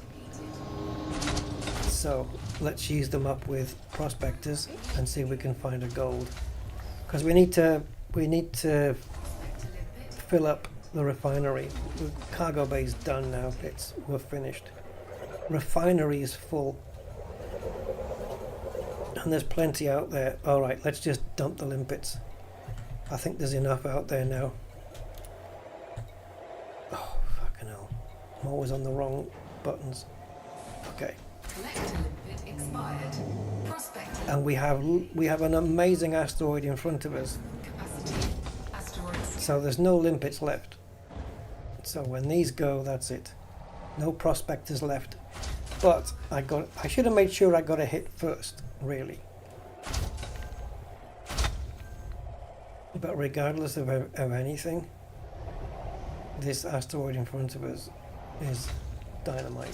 So let's use them up with prospectors and see if we can find a gold. Because we need to Prospector limpet. fill up the refinery. The cargo bay is done now. We're finished. Refinery is full. And there's plenty out there. Alright, let's just dump the limpets. I think there's enough out there now. Oh, fucking hell. I'm always on the wrong buttons. Okay. Collector limpet expired. Prospector And we have an amazing asteroid in front of us. capacity. Asteroid scan. So there's no limpets left. So when these go, that's it. No prospectors left. But I should have made sure I got a hit first, really. But regardless of anything, this asteroid in front of us is dynamite.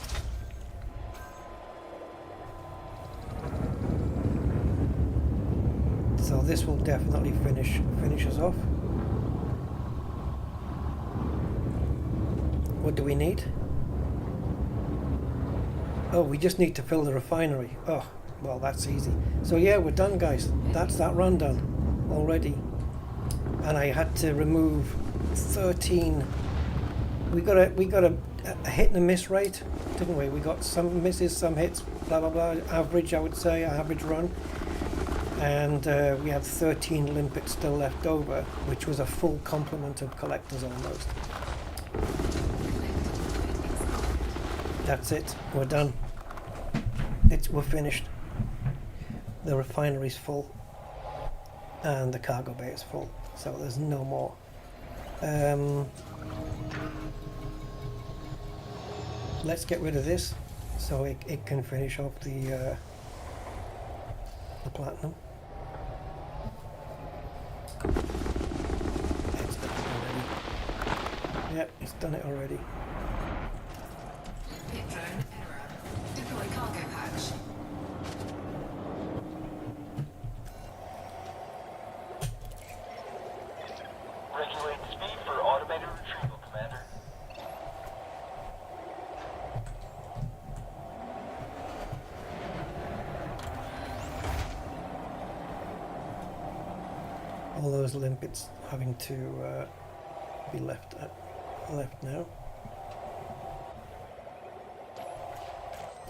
So this will definitely finish us off. What do we need? Oh, we just need to fill the refinery. Oh, well, that's easy. So yeah, we're done, guys. That's that run done already. And I had to remove 13. We got a hit and a miss rate, didn't we? We got some misses, some hits, blah blah blah. Average, I would say, average run. And we had 13 limpets still left over, which was a full complement of collectors almost. That's it. We're done. We're finished. the refinery's full and the cargo bay is full, so there's no more. Let's get rid of this so it can finish off the platinum. It's done it already. Yep, it's done it already. Pit drone error. Deploy cargo hatch. Regulate speed for automated retrieval, Commander. All those limpets having to be left now.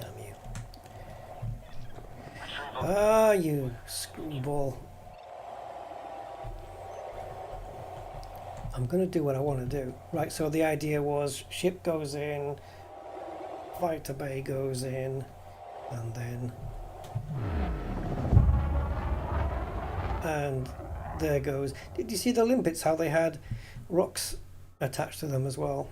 Damn you. Ah, you screwball. I'm going to do what I want to do. Right, so the idea was ship goes in, fighter bay goes in, and then... And there goes... Did you see the limpets, how they had rocks attached to them as well?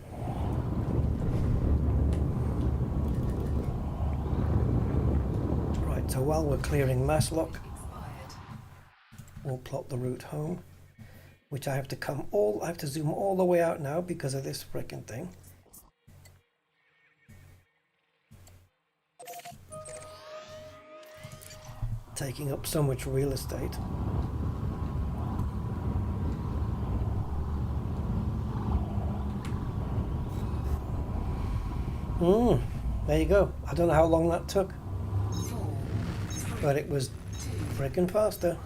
Right, so while we're clearing Maslock, we'll plot the route home. Which I have to zoom all the way out now because of this frickin' thing. Taking up so much real estate. There you go. I don't know how long that took, but it was frickin' faster.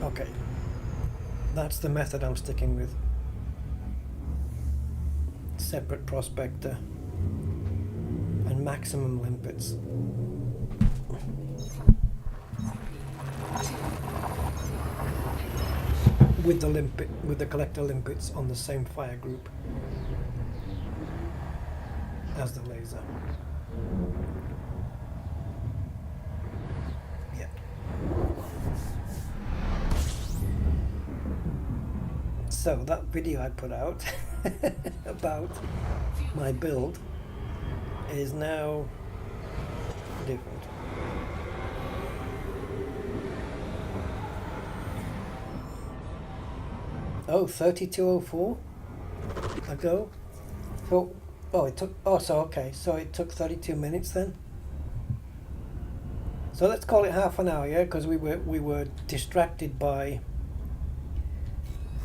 Okay, that's the method I'm sticking with. Separate prospector and maximum limpets. With the collector limpets on the same fire group as the laser. Yeah. So that video I put out about my build is now different. Oh, 3204 ago. So, so it took 32 minutes then. So let's call it half an hour, yeah, because we were distracted by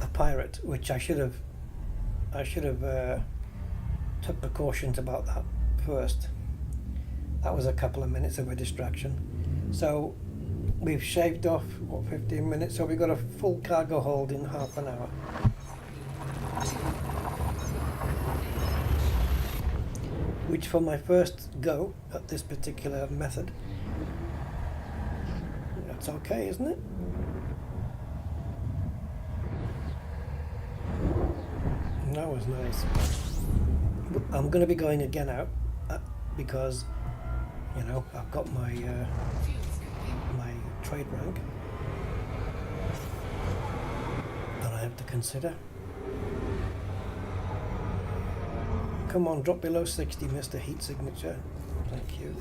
a pirate, which I should have took precautions about that first. That was a couple of minutes of a distraction. So we've shaved off, what, 15 minutes, so we've got a full cargo hold in half an hour. Which for my first go at this particular method, that's okay, isn't it? That was nice. I'm going to be going again out because, you know, I've got my my trade rank that I have to consider. Come on, drop below 60, Mr. Heat Signature. Thank you.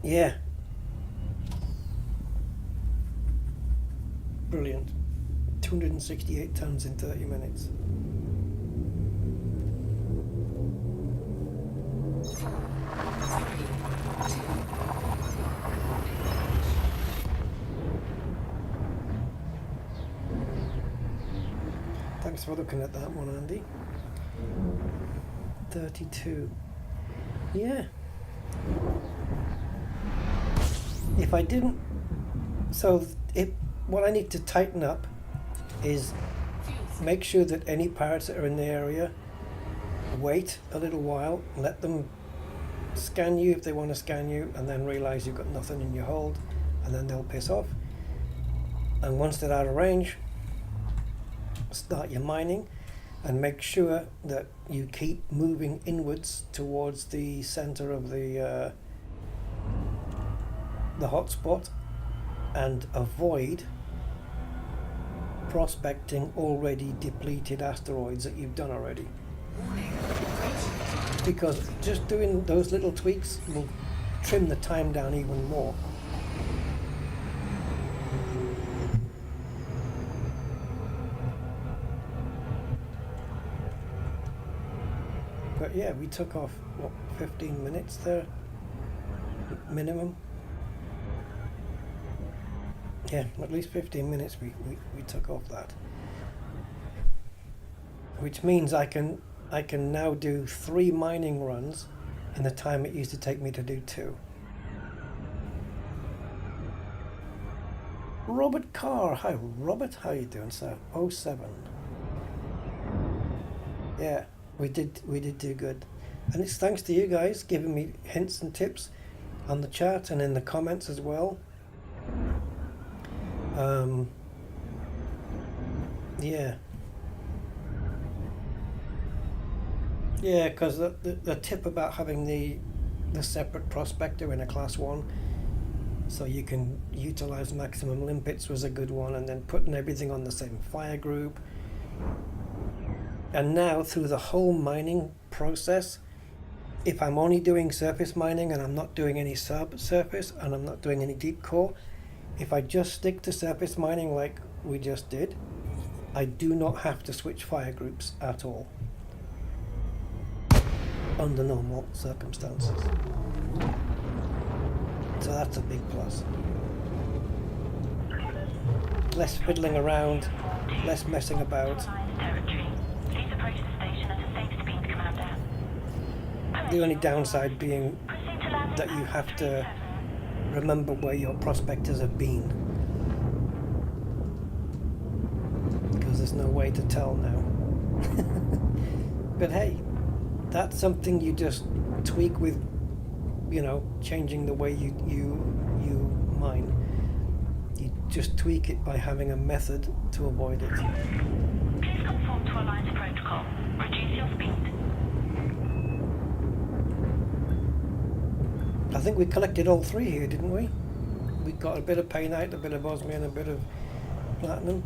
Yeah. Brilliant. 268 tons in 30 minutes. Thanks for looking at that one, Andy. 32. Yeah. If I didn't... So, what I need to tighten up is make sure that any pirates that are in the area wait a little while, let them scan you if they want to scan you, and then realize you've got nothing in your hold, and then they'll piss off. And once they're out of range, start your mining and make sure that you keep moving inwards towards the center of the hotspot, and avoid prospecting already depleted asteroids that you've done already. Because just doing those little tweaks will trim the time down even more. But yeah, we took off, what, 15 minutes there? Minimum? Yeah, at least 15 minutes we took off that. Which means I can now do 3 mining runs in the time it used to take me to do 2. Robert Carr, hi Robert, how you doing, sir? 07. Yeah, we did do good, and it's thanks to you guys giving me hints and tips on the chat and in the comments as well. Yeah, because the tip about having the separate prospector in a class 1 so you can utilize maximum limpets was a good one, and then putting everything on the same fire group. And now through the whole mining process, if I'm only doing surface mining and I'm not doing any subsurface and I'm not doing any deep core, if I just stick to surface mining like we just did, I do not have to switch fire groups at all under normal circumstances. So that's a big plus. Less fiddling around, less messing about. The only downside being that you have to remember where your prospectors have been, because there's no way to tell now. But hey, that's something you just tweak with, you know, changing the way you mine. You just tweak it by having a method to avoid it. Please conform to Alliance protocol. Reduce your speed. I think we collected all 3 here, didn't we? We got a bit of painite, a bit of osmium, a bit of platinum.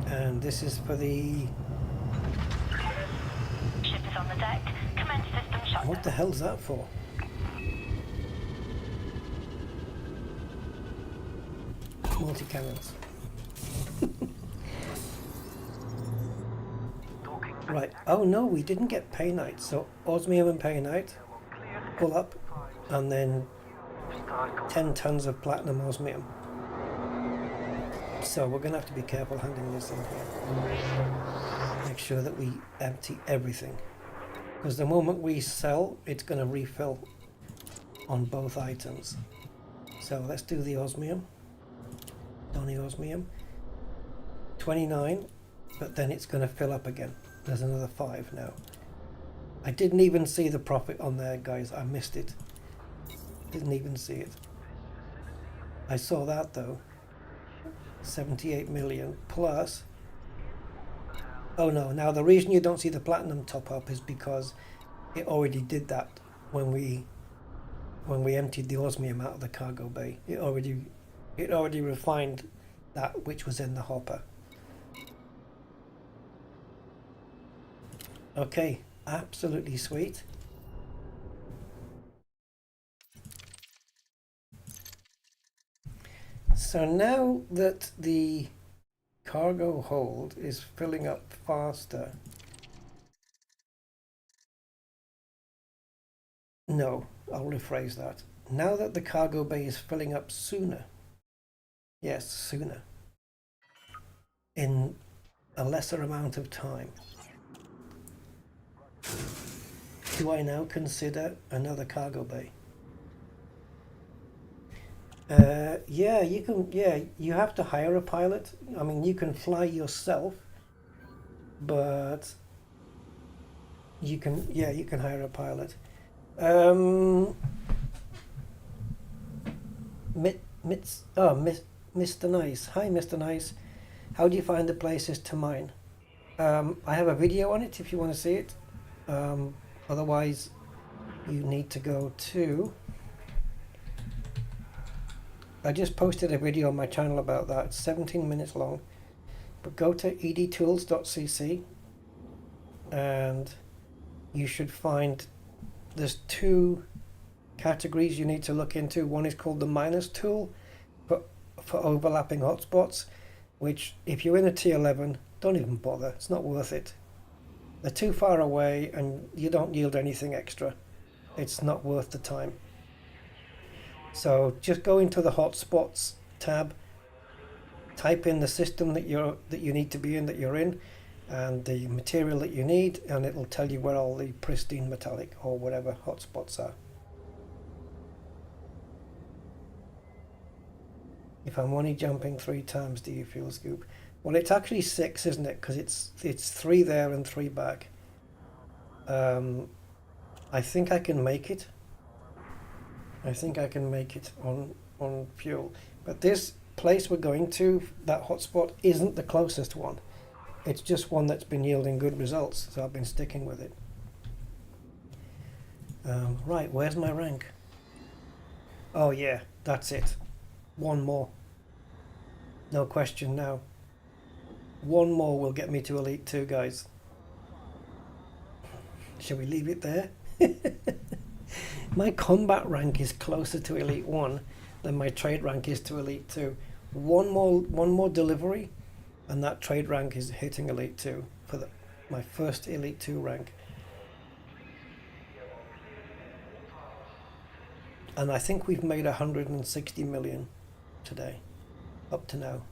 And this is for the... Ship is on the deck. Commence system shutdown. What the hell's that for? Multi-cannons. Right. Oh no, we didn't get painite. So osmium and painite, pull up, and then 10 tons of platinum osmium. So we're going to have to be careful handling this in here. Make sure that we empty everything, because the moment we sell, it's going to refill on both items. So let's do the osmium. Donny osmium. 29, but then it's going to fill up again. There's another 5 now. I didn't even see the profit on there, guys. I missed it. Didn't even see it. I saw that though. 78 million plus. Oh no, now the reason you don't see the platinum top up is because it already did that when we emptied the osmium out of the cargo bay. It already refined that which was in the hopper. Okay, absolutely sweet. So now that the cargo hold is filling up faster. No, I'll rephrase that. Now that the cargo bay is filling up sooner. Yes, sooner. In a lesser amount of time. Do I now consider another cargo bay? Yeah, you can. Yeah, you have to hire a pilot. I mean, you can fly yourself, but you can. Yeah, you can hire a pilot. Mr. Nice. Hi, Mr. Nice. How do you find the places to mine? I have a video on it if you want to see it. Otherwise, you need to go to... I just posted a video on my channel about that. It's 17 minutes long. But go to edtools.cc and you should find there's two categories you need to look into. One is called the minus tool for overlapping hotspots, which if you're in a T11, don't even bother. It's not worth it. They're too far away and you don't yield anything extra. It's not worth the time. So just go into the hotspots tab, type in the system that you need to be in, that you're in, and the material that you need, and it'll tell you where all the pristine metallic or whatever hotspots are. If I'm only jumping 3 times, do you feel scoop? Well, it's actually 6, isn't it? Because it's 3 there and 3 back. I think I can make it. I think I can make it on fuel. But this place we're going to, that hotspot, isn't the closest one. It's just one that's been yielding good results, so I've been sticking with it. Right, where's my rank? Oh yeah, that's it. One more. No question now. One more will get me to Elite 2, guys. Shall we leave it there? My combat rank is closer to Elite 1 than my trade rank is to Elite 2. One more delivery and that trade rank is hitting Elite 2 for my first Elite 2 rank. And I think we've made 160 million today, up to now.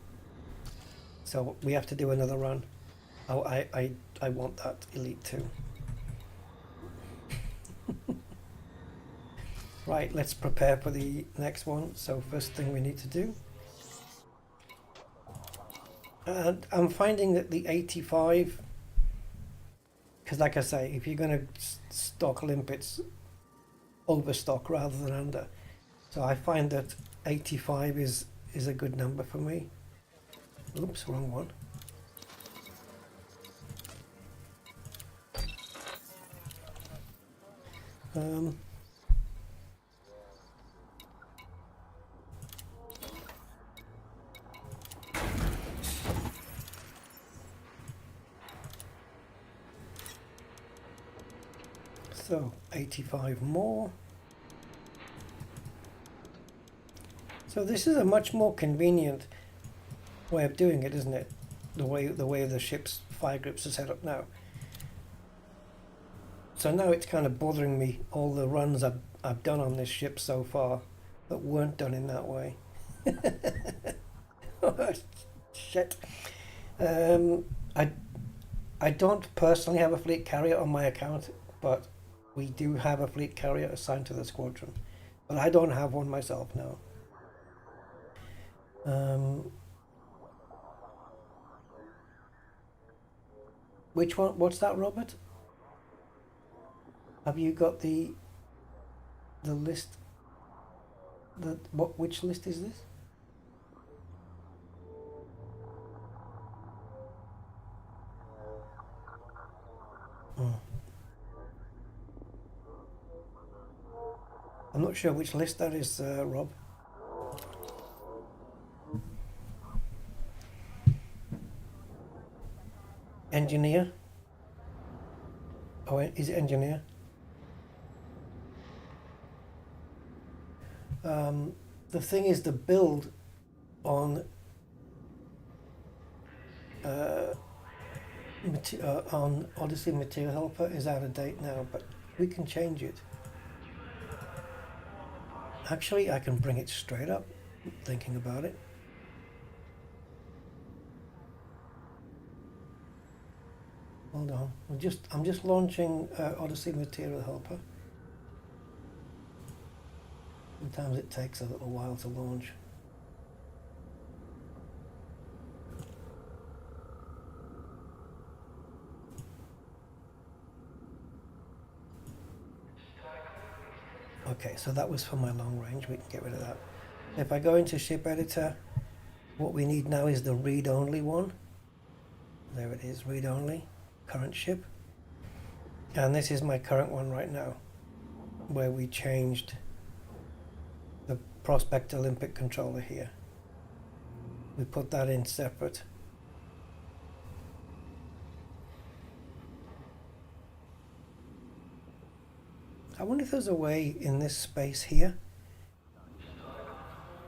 So we have to do another run. Oh, I want that Elite 2. Right, let's prepare for the next one. So first thing we need to do. And I'm finding that the 85, because like I say, if you're going to stock limp, it's overstock rather than under. So I find that 85 is a good number for me. Oops, wrong one. So 85 more. So this is a much more convenient way of doing it, isn't it? The way the ship's fire grips are set up now. So now it's kind of bothering me, all the runs I've done on this ship so far that weren't done in that way. Oh, shit. I don't personally have a fleet carrier on my account, but we do have a fleet carrier assigned to the squadron. But I don't have one myself now. Which one? What's that, Robert? Have you got the list? Which list is this? I'm not sure which list that is, Rob. Engineer? Oh, is it engineer? The thing is, the build on Odyssey Material Helper is out of date now, but we can change it. Actually, I can bring it straight up, thinking about it. Hold on, I'm just launching Odyssey Material Helper. Sometimes it takes a little while to launch. Okay, so that was for my long range. We can get rid of that. If I go into ship editor What we need now is the read-only one. There it is, read-only, current ship. And this is my current one right now, where we changed the prospector Olympic controller here. We put that in separate. I wonder if there's a way in this space here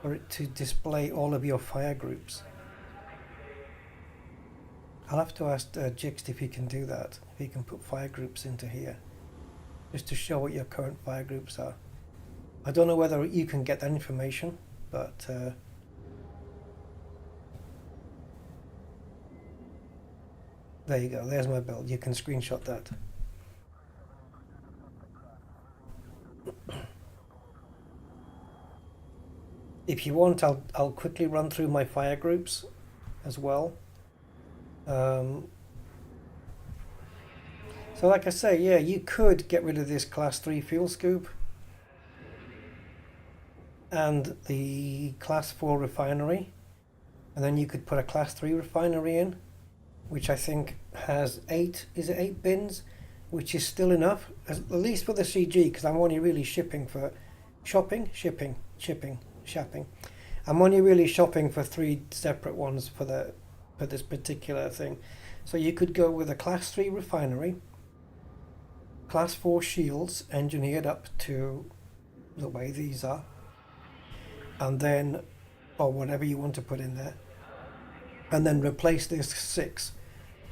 for it to display all of your fire groups. I'll have to ask Jixt if he can do that, if he can put fire groups into here, just to show what your current fire groups are. I don't know whether you can get that information, but there you go, there's my build. You can screenshot that. If you want, I'll quickly run through my fire groups as well. So like I say, yeah, you could get rid of this class 3 fuel scoop and the class 4 refinery, and then you could put a class 3 refinery in, which I think has 8 bins, which is still enough, at least for the CG, because I'm only really shipping for shopping. I'm only really shopping for 3 separate ones for this particular thing. So you could go with a class 3 refinery, class 4 shields engineered up to the way these are, and then, or whatever you want to put in there, and then replace this 6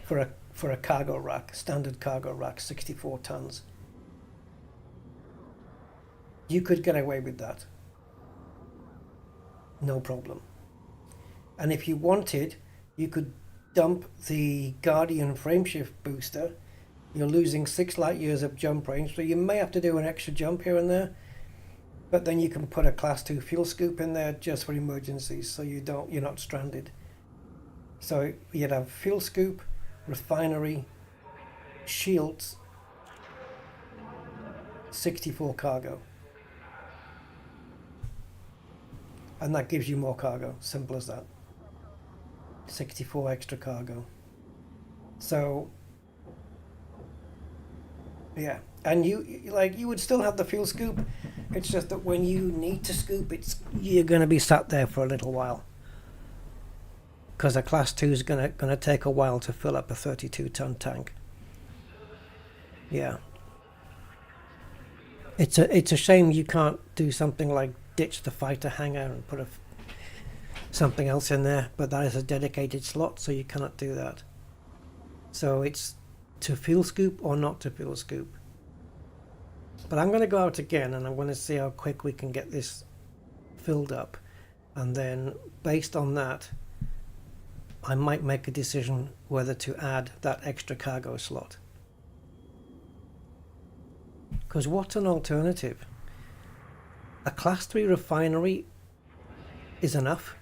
for a cargo rack, standard cargo rack, 64 tons. You could get away with that. No problem. And if you wanted, you could dump the Guardian frameshift booster. You're losing 6 light years of jump range, so you may have to do an extra jump here and there, but then you can put a class 2 fuel scoop in there just for emergencies, so you're not stranded. So you'd have fuel scoop, refinery, shields, 64 cargo. And that gives you more cargo, simple as that. 64 extra cargo. So, yeah, and you would still have the fuel scoop. It's just that when you need to scoop, you're going to be sat there for a little while, because a class 2 is going to take a while to fill up a 32-ton tank. Yeah, it's a shame you can't do something like ditch the fighter hangar and put something else in there, but that is a dedicated slot, so you cannot do that. So it's to fuel scoop or not to fuel scoop. But I'm going to go out again and I'm going to see how quick we can get this filled up, and then based on that I might make a decision whether to add that extra cargo slot. Because what's an alternative? A class 3 refinery is enough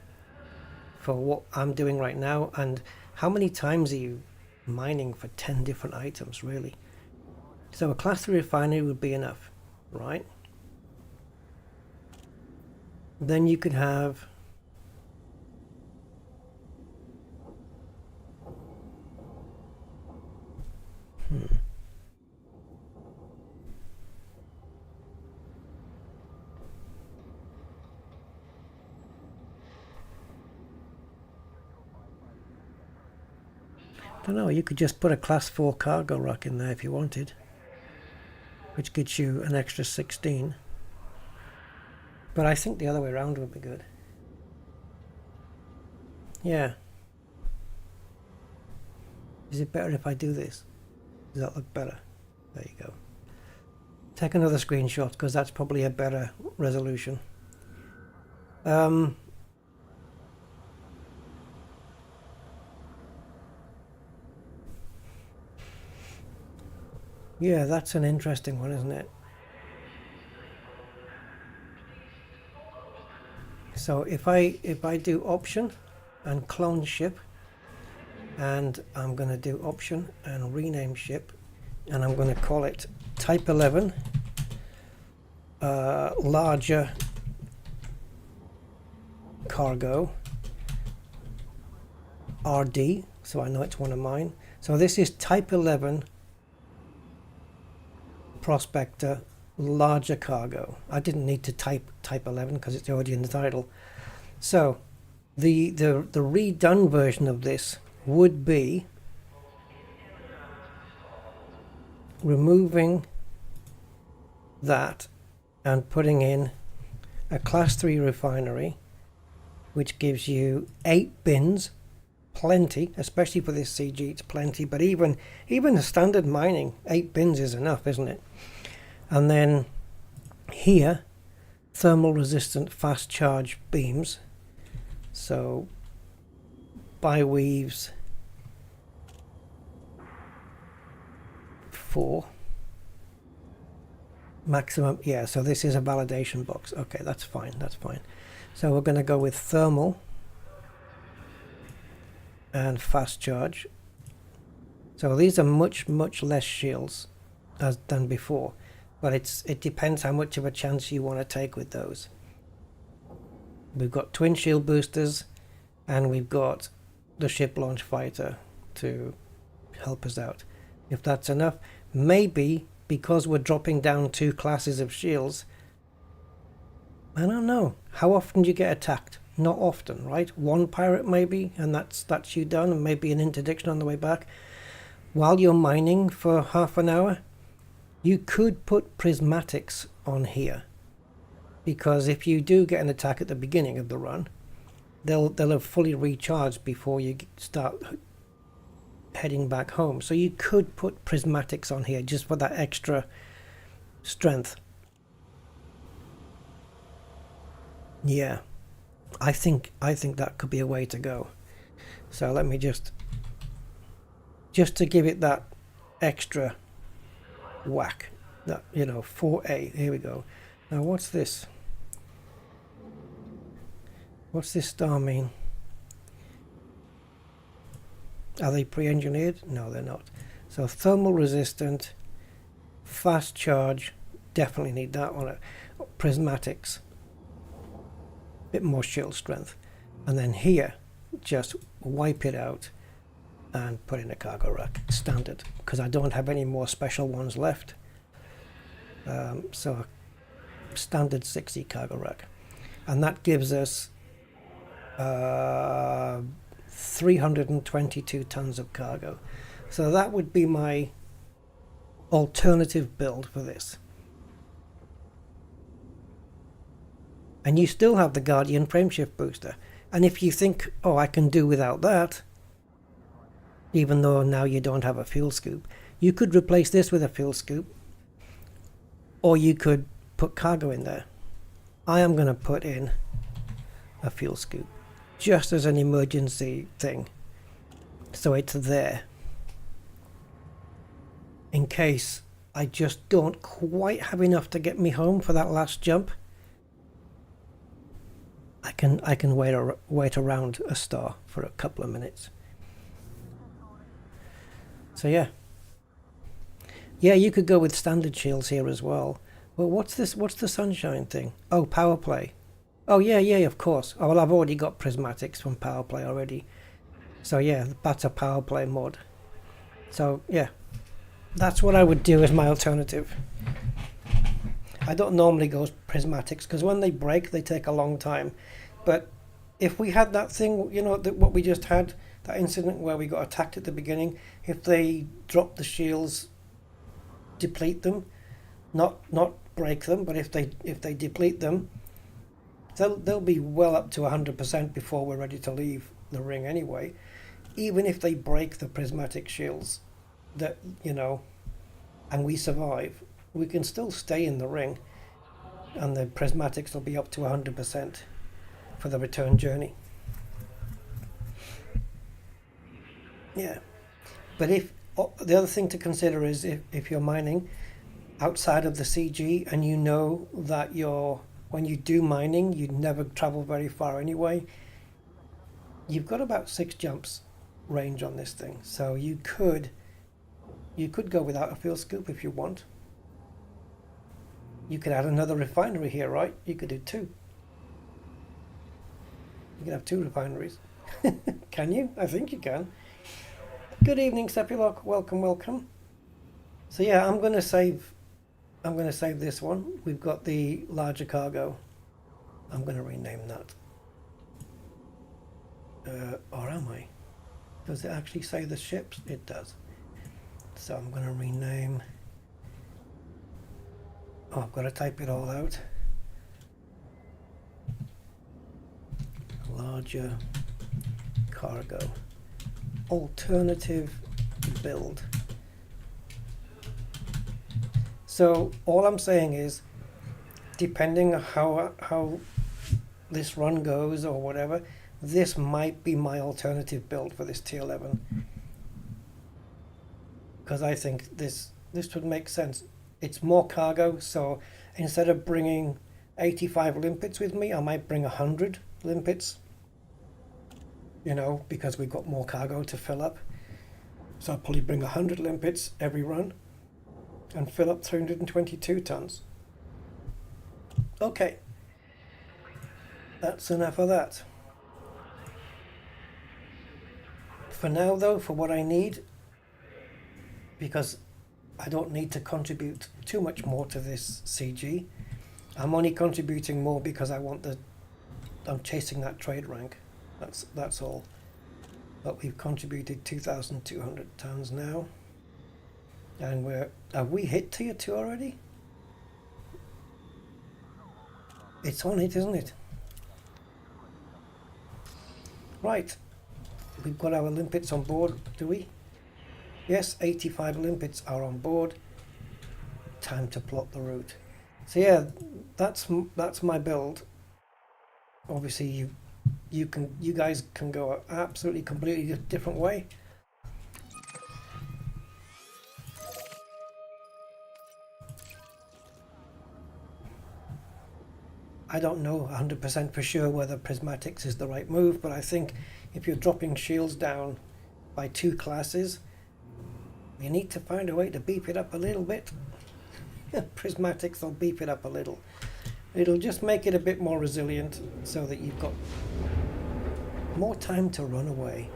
for what I'm doing right now, and how many times are you mining for 10 different items, really? So a class 3 refinery would be enough, right? Then you could have I don't know, you could just put a class 4 cargo rack in there if you wanted, which gets you an extra 16. But I think the other way around would be good. Yeah. Is it better if I do this? Does that look better? There you go. Take another screenshot, because that's probably a better resolution. Yeah, that's an interesting one, isn't it? So if I do option and clone ship, and I'm going to do option and rename ship, and I'm going to call it type 11 larger cargo, RD, so I know it's one of mine. So this is Type 11 Prospector larger cargo. I didn't need to type Type 11 because it's already in the title. So the redone version of this would be removing that and putting in a class 3 refinery, which gives you 8 bins, plenty, especially for this CG, it's plenty, but even the standard mining, 8 bins is enough, isn't it? And then here, thermal resistant fast charge beams, so bi-weaves 4 maximum. Yeah, so this is a validation box. Okay, that's fine, that's fine. So we're going to go with thermal and fast charge. So these are much less shields than before, but it depends how much of a chance you want to take with those. We've got twin shield boosters, and we've got the ship launch fighter to help us out. If that's enough, maybe because we're dropping down 2 classes of shields, I don't know. How often do you get attacked? Not often, right? 1 pirate maybe, and that's you done, and maybe an interdiction on the way back. While you're mining for half an hour, you could put prismatics on here, because if you do get an attack at the beginning of the run, they'll have fully recharged before you start heading back home. So you could put prismatics on here just for that extra strength. Yeah, I think that could be a way to go. So let me just to give it that extra whack, that, you know, 4A. Here we go. Now what's this? What's this star mean? Are they pre-engineered? No, they're not. So thermal resistant, fast charge, definitely need that on it. Prismatics, bit more shield strength. And then here, just wipe it out and put in a cargo rack, standard, because I don't have any more special ones left. So standard 60 cargo rack. And that gives us 322 tons of cargo. So that would be my alternative build for this. And you still have the Guardian frameshift booster. And if you think, oh, I can do without that, even though now you don't have a fuel scoop, you could replace this with a fuel scoop, or you could put cargo in there. I am going to put in a fuel scoop just as an emergency thing, so it's there in case I just don't quite have enough to get me home for that last jump. I can wait around a star for a couple of minutes. So yeah, you could go with standard shields here as well. Well, what's this? What's the sunshine thing? Oh, power play. Oh yeah, of course. Oh, well, I've already got prismatics from power play already. So yeah, that's a power play mod. So yeah, that's what I would do as my alternative. I don't normally go prismatics because when they break, they take a long time. But if we had that thing, you know, what we just had, that incident where we got attacked at the beginning, if they drop the shields, deplete them, not break them, but if they deplete them, they'll be well up to 100% before we're ready to leave the ring anyway. Even if they break the prismatic shields, that, you know, and we survive, we can still stay in the ring, and the prismatics will be up to 100% for the return journey. Yeah, but if the other thing to consider is if you're mining outside of the CG, and you know that when you do mining, you never travel very far anyway, you've got about 6 jumps range on this thing, so you could go without a fuel scoop if you want. You could add another refinery here, right? You could do 2. You could have 2 refineries. Can you? I think you can. Good evening, Sepulok. Welcome, welcome. So yeah, I'm gonna save this one. We've got the larger cargo. I'm gonna rename that. Or am I? Does it actually say the ships? It does. So I'm gonna rename. Oh, I've got to type it all out. Larger cargo. Alternative build. So all I'm saying is, depending on how this run goes or whatever, this might be my alternative build for this T11. Because I think this would make sense. It's more cargo, so instead of bringing 85 limpets with me, I might bring 100 limpets. You know, because we've got more cargo to fill up. So I'll probably bring 100 limpets every run and fill up 322 tons. Okay. That's enough of that. For now though, for what I need, because I don't need to contribute too much more to this CG. I'm only contributing more because I'm chasing that trade rank. That's all. But we've contributed 2,200 tons now. And have we hit tier 2 already? It's on it, isn't it? Right. We've got our limpets on board, do we? Yes, 85 limpets are on board. Time to plot the route. So yeah, that's my build. Obviously you guys can go an absolutely completely different way. I don't know 100% for sure whether prismatics is the right move, but I think if you're dropping shields down by 2 classes, you need to find a way to beef it up a little bit. Prismatics will beef it up a little. It'll just make it a bit more resilient so that you've got more time to run away.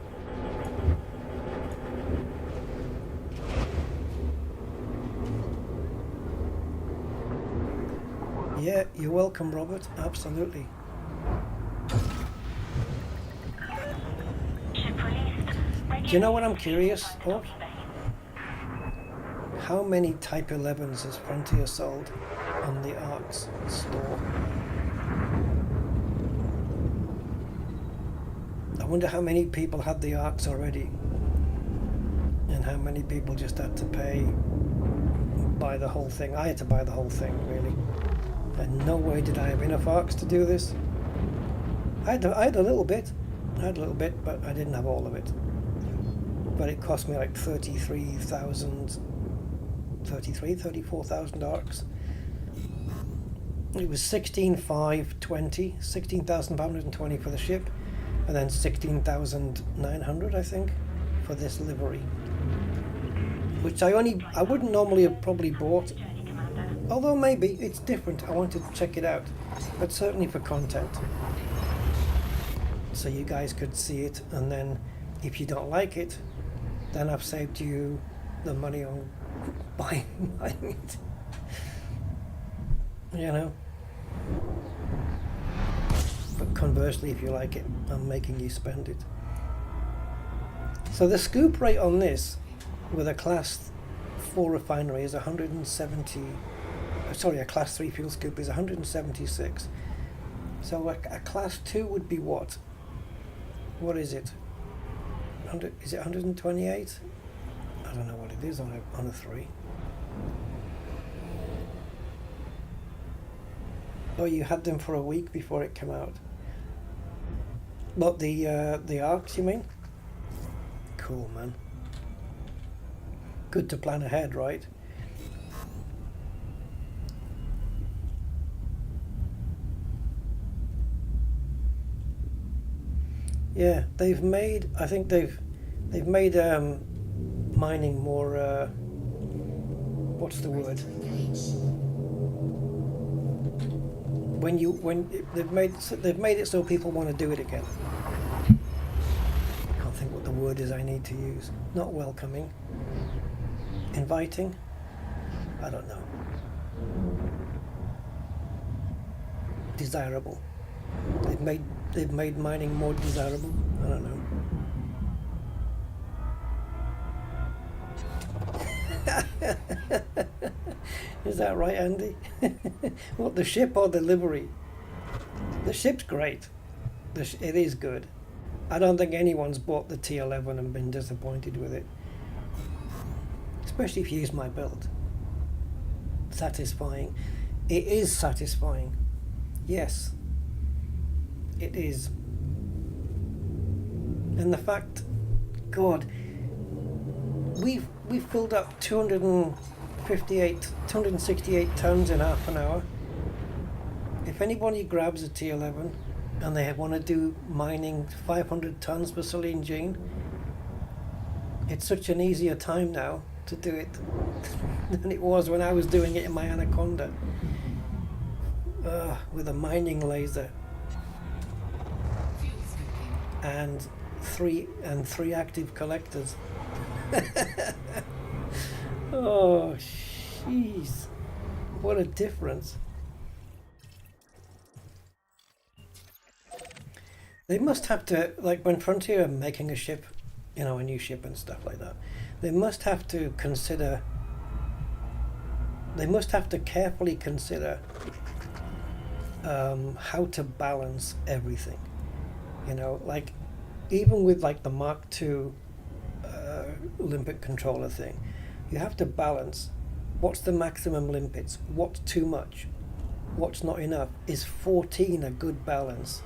Yeah, you're welcome, Robert. Absolutely. Do you know what I'm curious of? How many Type 11s has Frontier sold on the ARX store? I wonder how many people had the ARX already and how many people just had to buy the whole thing. I had to buy the whole thing, really. And no way did I have enough ARX to do this. I had a little bit. But I didn't have all of it. But it cost me like 34,000 ARX. It was 16,520 for the ship, and then 16,900 I think for this livery, which I wouldn't normally have probably bought, although maybe it's different. I wanted to check it out, but certainly for content, so you guys could see it, and then if you don't like it, then I've saved you the money on buying it. You know. But conversely, if you like it, I'm making you spend it. So the scoop rate on this with a class 4 refinery is 170. Sorry, a class 3 fuel scoop is 176. So a class 2 would be what? What is it? Is it 128? I don't know what it is on a 3. Oh, you had them for a week before it came out. What, the ARCs, you mean? Cool, man. Good to plan ahead, right? Yeah, they've made. I think they've made mining more. What's the word? They've made it so people want to do it again. word is I need to use. Not welcoming. Inviting? I don't know. Desirable. They've made mining more desirable. I don't know. Is that right, Andy? What, the ship or the livery? The ship's great. It is good. I don't think anyone's bought the T11 and been disappointed with it. Especially if you use my build. Satisfying. It is satisfying. Yes. It is. And the fact, God, we've filled up 268 tons in half an hour. If anybody grabs a T11 and they want to do mining 500 tons for Celine Jean, it's such an easier time now to do it than it was when I was doing it in my Anaconda with a mining laser and three active collectors. Oh, jeez, what a difference. They must have to, like when Frontier are making a ship, you know, a new ship and stuff like that, they must have to consider, they must have to carefully consider how to balance everything. You know, like even with like the Mark II Olympic controller thing, you have to balance what's the maximum limpets, what's too much, what's not enough. Is 14 a good balance?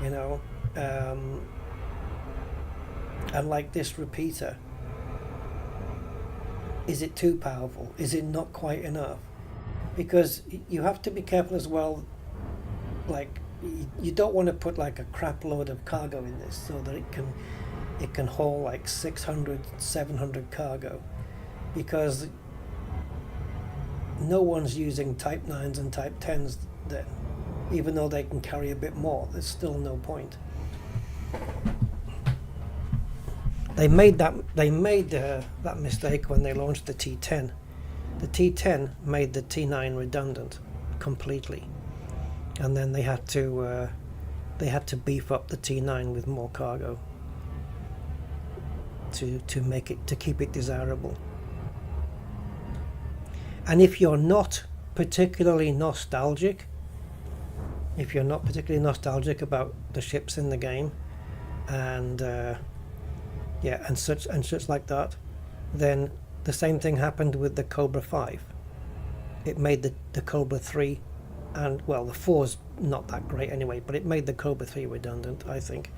You know, and like this repeater, is it too powerful? Is it not quite enough? Because you have to be careful as well. Like, you don't want to put like a crap load of cargo in this so that it can haul like 600, 700 cargo, because no one's using Type 9s and Type 10s then. Even though they can carry a bit more, there's still no point. They made that mistake when they launched the T10. The T10 made the T9 redundant completely, and then they had to beef up the T9 with more cargo to keep it desirable. And if you're not particularly nostalgic, about the ships in the game, and such like that, then the same thing happened with the Cobra 5. It made the Cobra 3, and well, the 4's not that great anyway, but it made the Cobra 3 redundant, I think,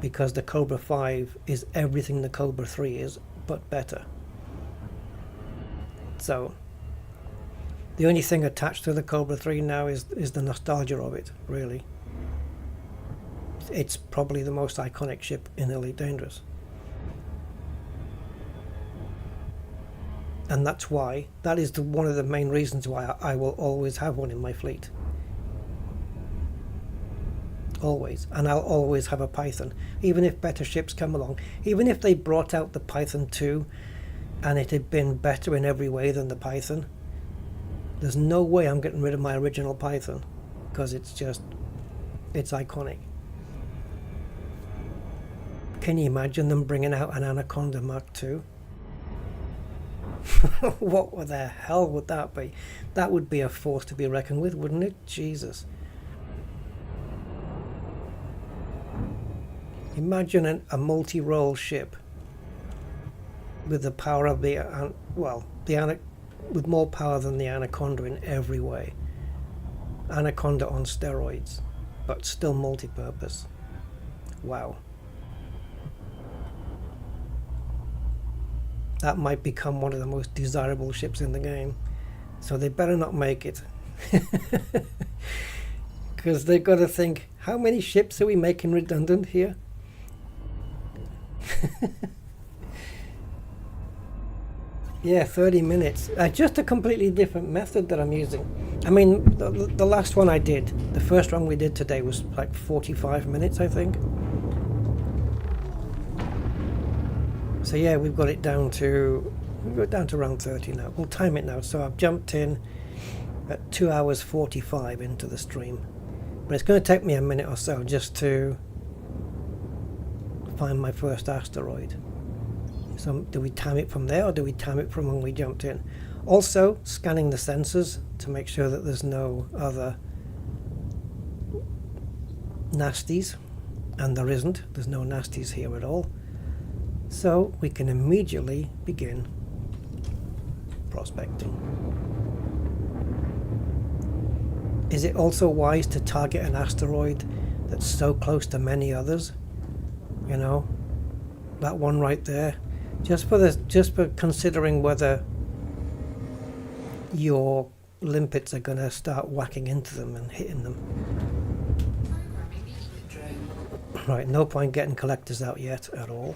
because the Cobra 5 is everything the Cobra 3 is, but better. So the only thing attached to the Cobra 3 now is the nostalgia of it, really. It's probably the most iconic ship in Elite Dangerous. And that's why, that is one of the main reasons why I will always have one in my fleet. Always. And I'll always have a Python. Even if better ships come along. Even if they brought out the Python 2 and it had been better in every way than the Python, there's no way I'm getting rid of my original Python, because it's iconic. Can you imagine them bringing out an Anaconda Mark II? What the hell would that be? That would be a force to be reckoned with, wouldn't it? Jesus. Imagine a multi-role ship with the power of with more power than the Anaconda in every way. Anaconda on steroids, but still multi-purpose. Wow. That might become one of the most desirable ships in the game. So they better not make it. Because they've got to think, how many ships are we making redundant here? Yeah, 30 minutes. Just a completely different method that I'm using. I mean, the last one I did, the first one we did today was like 45 minutes, I think. So yeah, we've got it down to around 30 now. We'll time it now. So I've jumped in at 2 hours 45 into the stream, but it's going to take me a minute or so just to find my first asteroid. So do we time it from there, or do we time it from when we jumped in? Also scanning the sensors to make sure that there's no other nasties, and there isn't. There's no nasties here at all. So we can immediately begin prospecting. Is it also wise to target an asteroid that's so close to many others? You know, that one right there, just for considering whether your limpets are going to start whacking into them and hitting them. Right, no point getting collectors out yet at all.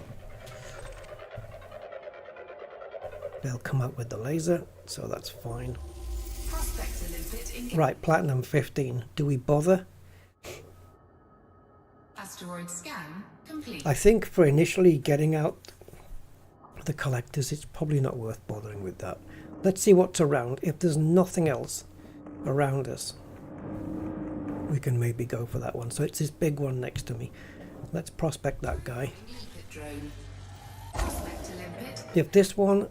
They'll come out with the laser, so that's fine. Right, platinum 15. Do we bother? Asteroid scan complete. I think for initially getting out the collectors, it's probably not worth bothering with that. Let's see what's around. If there's nothing else around us, we can maybe go for that one. So it's this big one next to me. Let's prospect that guy. If this one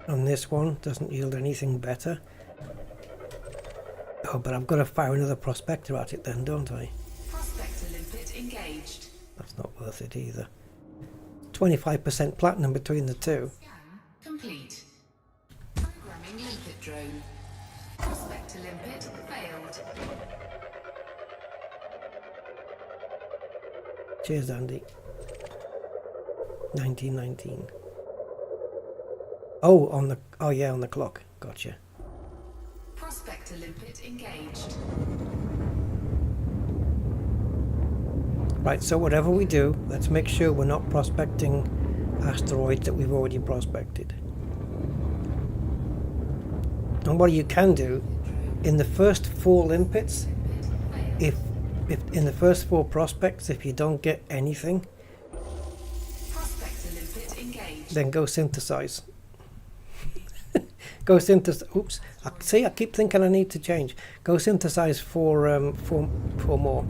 and this one doesn't yield anything better, oh, but I've got to fire another prospector at it then, don't I? Prospector limpet engaged. That's not worth it either. 25% platinum between the two. Scan complete. Programming limpet drone. Prospector limpet failed. Cheers, Andy. 1919. Oh, on the clock. Gotcha. Prospector limpet engaged. Right, so whatever we do, let's make sure we're not prospecting asteroids that we've already prospected. And what you can do, in the first 4 limpets, if in the first 4 prospects, if you don't get anything, Prospector limpet engaged. then go synthesize. Go synthesize. Oops. I keep thinking I need to change. Go synthesize for more.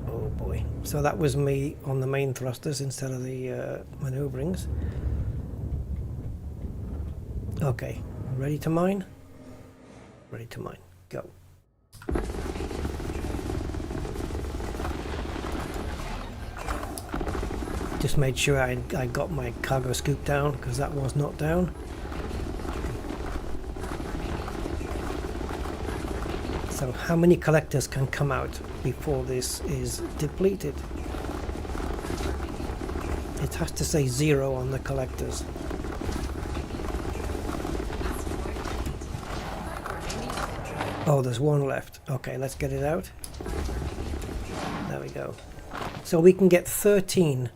Oh boy. So that was me on the main thrusters instead of the maneuverings. Okay. Ready to mine? Ready to mine. Go. Just made sure I got my cargo scoop down, because that was not down. So how many collectors can come out before this is depleted? It has to say 0 on the collectors. Oh, there's one left. Okay, let's get it out. There we go. So we can get 13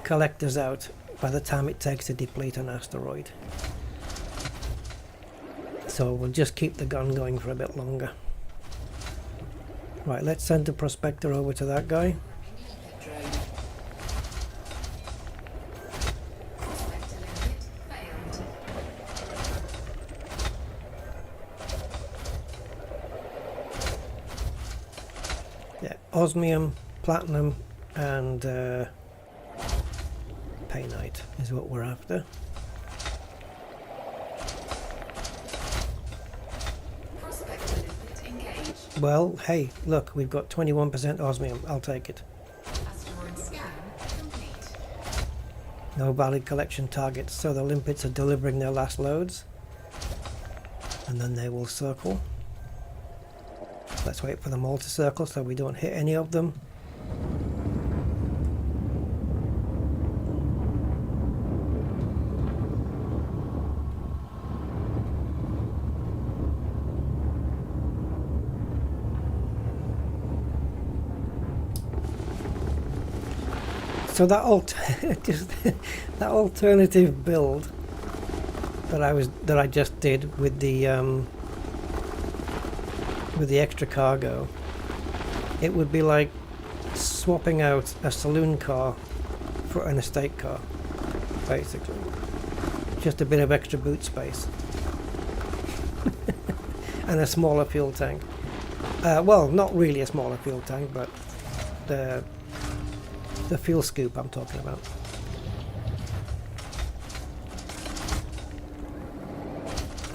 collectors out by the time it takes to deplete an asteroid. So we'll just keep the gun going for a bit longer. Right, let's send the prospector over to that guy. Yeah, osmium, platinum, and painite is what we're after. Well, hey, look, we've got 21% osmium. I'll take it. Asteroid scan complete. No valid collection targets, so the limpets are delivering their last loads. And then they will circle. Let's wait for them all to circle so we don't hit any of them. So that that alternative build that I just did with the extra cargo, it would be like swapping out a saloon car for an estate car, basically. Just a bit of extra boot space. And a smaller fuel tank. Well, not really a smaller fuel tank, but the fuel scoop I'm talking about.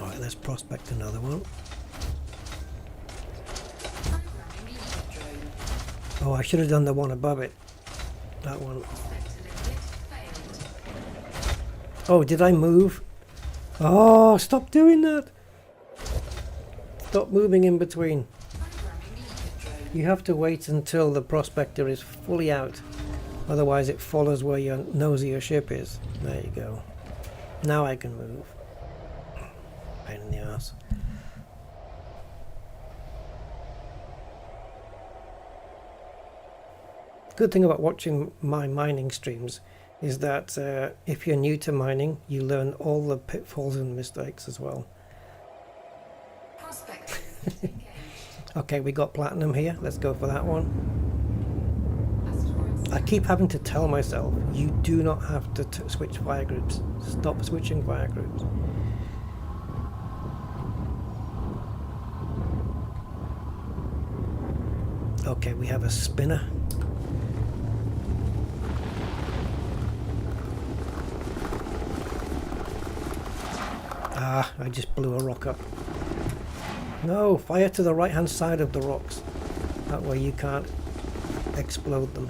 Alright, let's prospect another one. Oh, I should have done the one above it. That one. Oh, did I move? Oh, stop doing that! Stop moving in between. You have to wait until the prospector is fully out. Otherwise it follows where your nose of your ship is. There you go. Now I can move. Pain in the ass. Good thing about watching my mining streams is that if you're new to mining, you learn all the pitfalls and mistakes as well. Okay, we got platinum here. Let's go for that one. I keep having to tell myself, you do not have to switch fire groups. Stop switching fire groups. Okay, we have a spinner. Ah, I just blew a rock up. No, fire to the right hand side of the rocks. That way you can't explode them.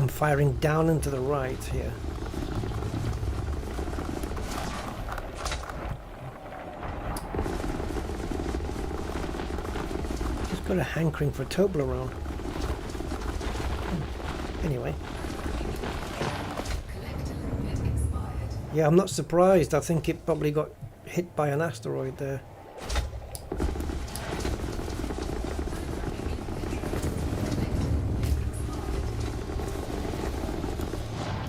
I'm firing down and to the right here. Just got a hankering for a Toblerone. Anyway. Yeah, I'm not surprised. I think it probably got hit by an asteroid there.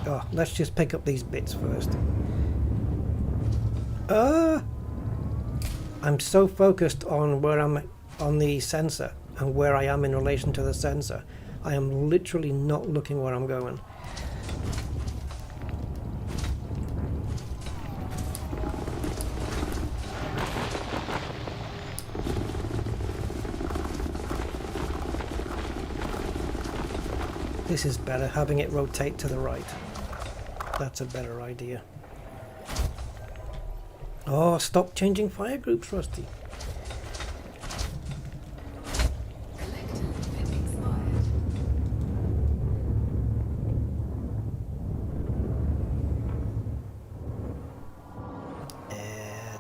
Oh, let's just pick up these bits first. I'm so focused on where I'm on the sensor and where I am in relation to the sensor. I am literally not looking where I'm going. This is better, having it rotate to the right. That's a better idea. Oh, stop changing fire groups, Rusty.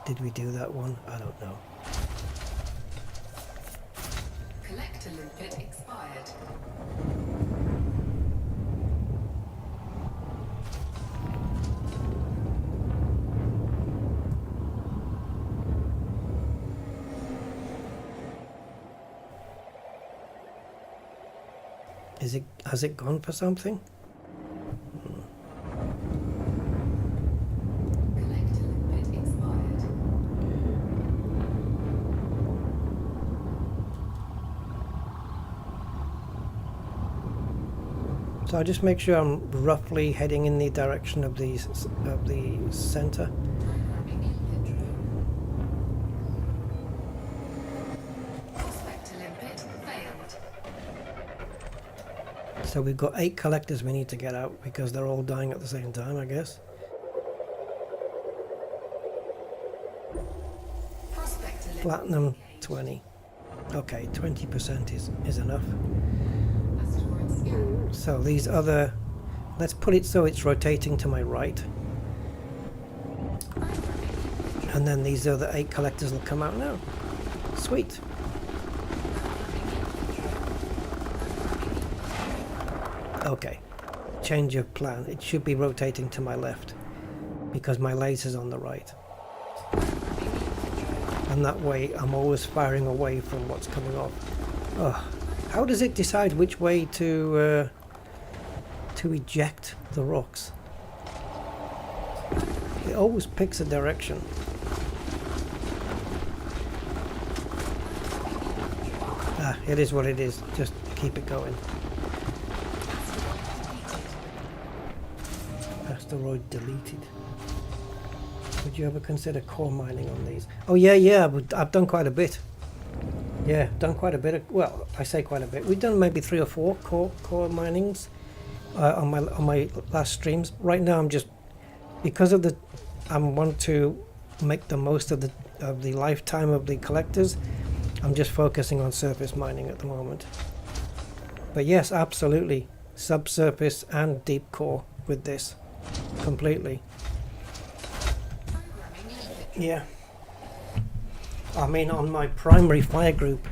Did we do that one? I don't know. Collector limpet expired. Has it gone for something? So I just make sure I'm roughly heading in the direction of the center. So we've got 8 collectors we need to get out because they're all dying at the same time, I guess. Platinum 20. Okay, 20% is enough. So these other, let's put it so it's rotating to my right. And then these other 8 collectors will come out now. Sweet. Okay, change of plan. It should be rotating to my left because my laser's on the right. And that way I'm always firing away from what's coming off. Oh, how does it decide which way to eject the rocks? It always picks a direction. it is what it is. Just keep it going. Asteroid deleted. Would you ever consider core mining on these? Oh yeah, I've done quite a bit. Yeah, done quite a bit of, well, I say quite a bit. We've done maybe 3 or 4 core minings on my last streams. Right now I'm just, because of the, I want to make the most of the lifetime of the collectors, I'm just focusing on surface mining at the moment. But yes, absolutely, subsurface and deep core with this, completely. Yeah. I mean, on my primary fire group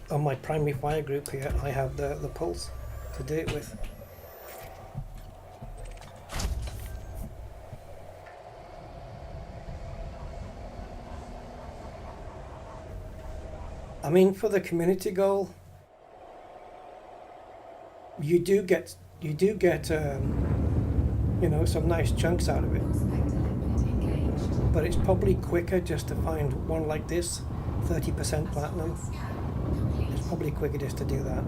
here, I have the pulse to do it with. I mean, for the community goal, you do get you know, some nice chunks out of it. But it's probably quicker just to find one like this, 30% platinum. It's probably quicker just to do that.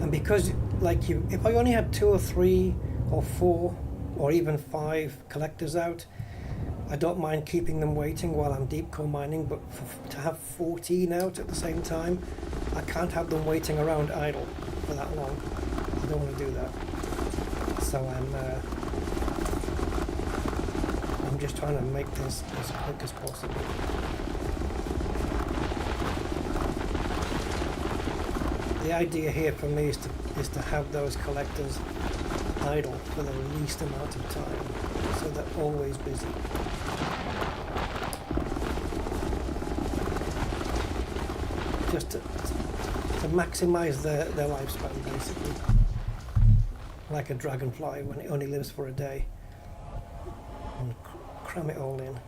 And because, like, if I only had 2 or 3 or 4 or even 5 collectors out, I don't mind keeping them waiting while I'm deep core mining, but to have 14 out at the same time, I can't have them waiting around idle for that long. I don't want to do that. So I'm just trying to make this as quick as possible. The idea here for me is to have those collectors idle for the least amount of time, so they're always busy. Just to maximize their lifespan, basically. Like a dragonfly when it only lives for a day. And cram it all in.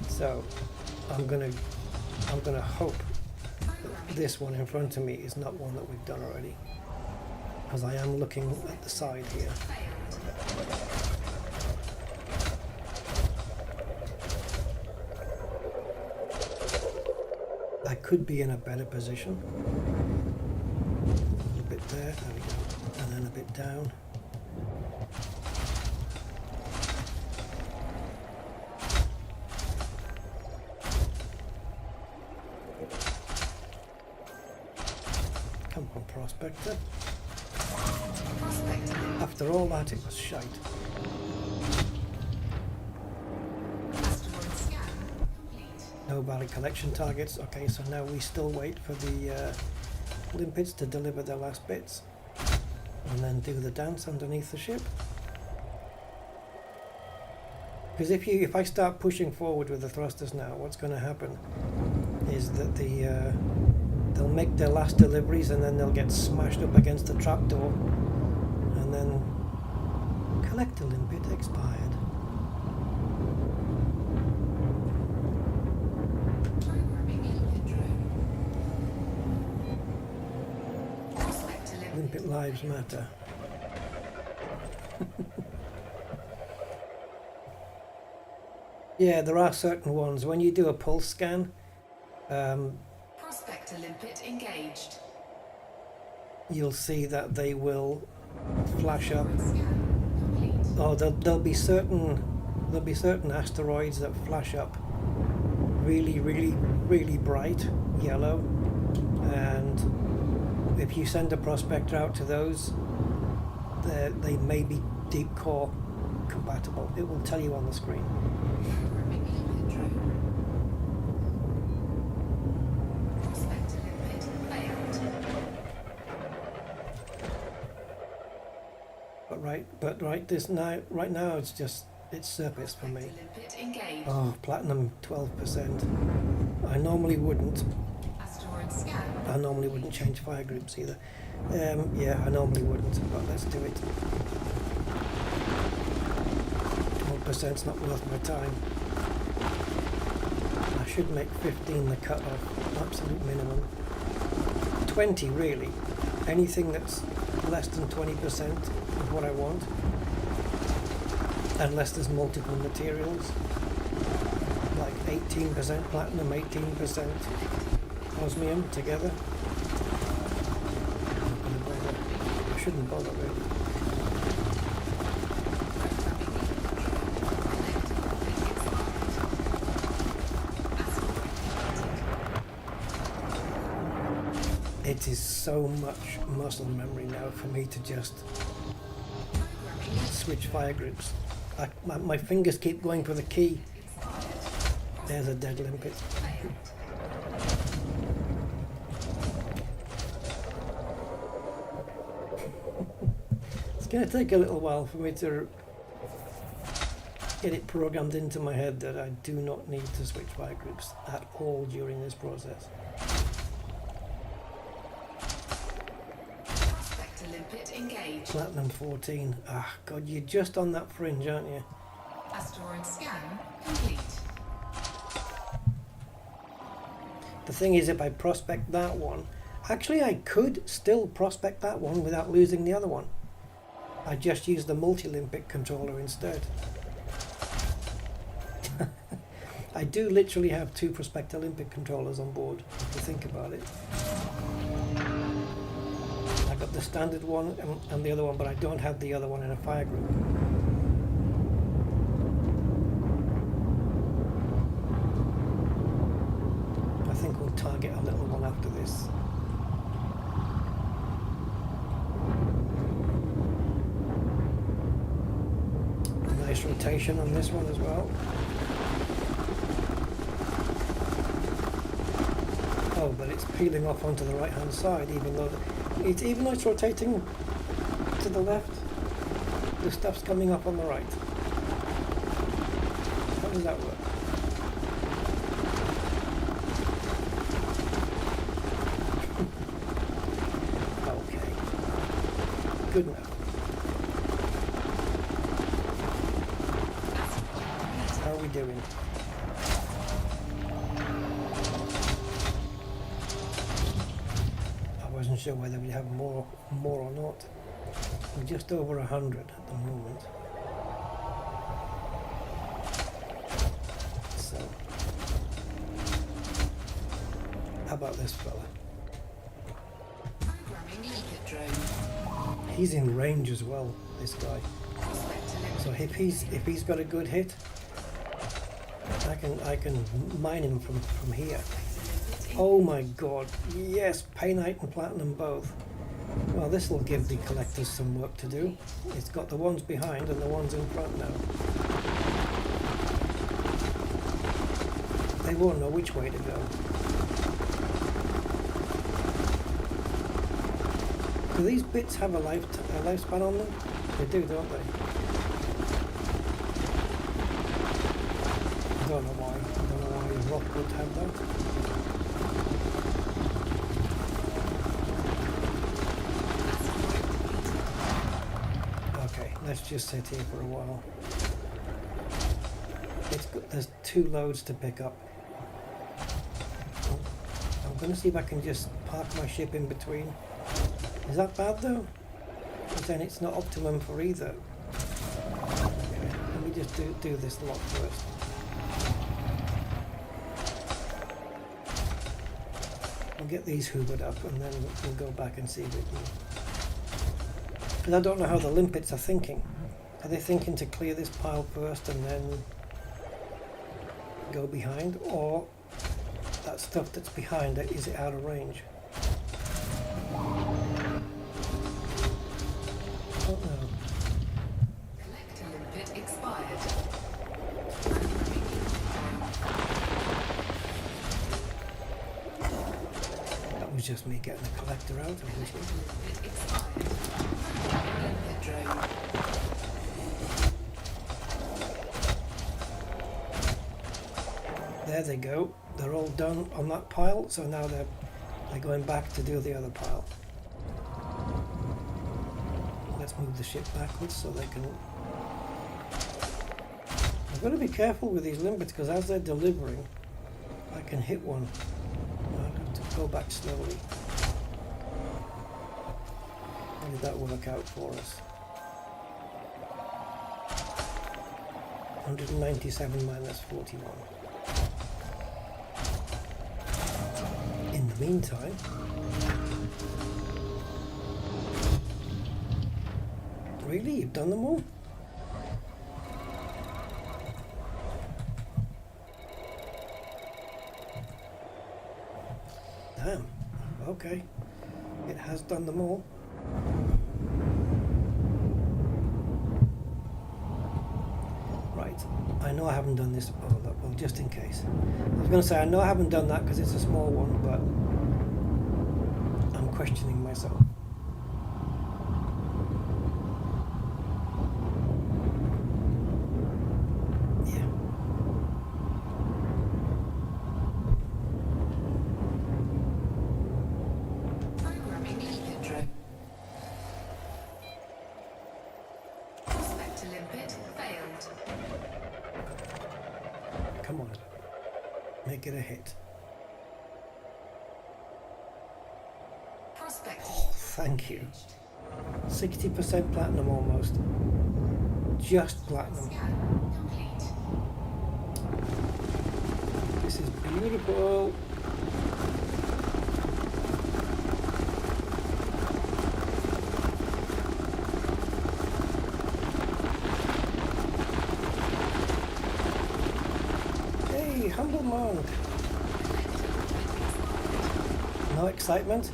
So I'm gonna hope that this one in front of me is not one that we've done already, because I am looking at the side here. I could be in a better position. A little bit there we go, and then a bit down. Come on, prospector. After all that, it was shite. No valid collection targets. Okay, so now we still wait for the limpets to deliver their last bits and then do the dance underneath the ship. Because if I start pushing forward with the thrusters now, what's going to happen is that they'll make their last deliveries and then they'll get smashed up against the trapdoor, and then collector limpet expired. Limpet lives matter. Yeah, there are certain ones. When you do a pulse scan, Prospector limpet engaged. you'll see that they will flash up. Oh, there'll be certain asteroids that flash up really, really, really bright yellow, and if you send a prospector out to those, they may be deep core compatible. It will tell you on the screen. But right now it's surface for me. Oh, platinum 12%. I normally wouldn't change fire groups either. Yeah, I normally wouldn't, but let's do it. 12%'s not worth my time. I should make 15 the cut-off, absolute minimum. 20 really. Anything that's less than 20% of what I want, unless there's multiple materials, like 18% platinum, 18% osmium together. I shouldn't bother really. It is so much muscle memory now for me to just switch fire grips. My fingers keep going for the key. There's a dead limpet. It's going to take a little while for me to get it programmed into my head that I do not need to switch fire grips at all during this process. Engaged. Platinum 14. Ah, God, you're just on that fringe, aren't you? Asteroid scan complete. The thing is, if I prospect that one, actually I could still prospect that one without losing the other one. I just use the multi-limpic controller instead. I do literally have two prospector limpic controllers on board, if you think about it. I got the standard one and the other one, but I don't have the other one in a fire group. I think we'll target a little one after this. Nice rotation on this one as well. Oh, but it's peeling off onto the right hand side, even though it's rotating to the left, the stuff's coming up on the right. How does that work? Okay, good enough. How are we doing? I wasn't sure whether we have more or not. We're just over 100 at the moment. So, how about this fella? Programming limpet drone. He's in range as well, this guy. So if he's got a good hit, I can mine him from here. Oh my God! Yes, Painite and Platinum both. Well, this will give the collectors some work to do. It's got the ones behind and the ones in front now. They won't know which way to go. Do these bits have a lifespan on them? They do, don't they? I don't know why. I don't know why rock would have that. Let's just sit here for a while. There's two loads to pick up. I'm going to see if I can just park my ship in between. Is that bad though? But then it's not optimum for either. Okay, let me just do this lot first. We'll get these hoovered up and then we'll go back and see if we can. Because I don't know how the limpets are thinking. Are they thinking to clear this pile first and then go behind? Or that stuff that's behind it, is it out of range? I don't know. Collector limpet expired. That was just me getting a collector out, obviously. There they go. They're all done on that pile, so now they're going back to do the other pile. Let's move the ship backwards so they can. I've got to be careful with these limpets because as they're delivering, I can hit one. I have to go back slowly. How did that work out for us? 197 minus 41. meantime, really, you've done them all? Damn. Okay. It has done them all. Right. I know I haven't done this. Oh, look, well, just in case. I was going to say, I know I haven't done that because it's a small one, but I'm questioning myself. Yeah. Programming limpet. Prospector limpet failed. Come on. Make it a hit. Prospector. Oh, thank you. 60% platinum almost. Just platinum. Scan complete. This is beautiful. Hey, humble monk. No excitement?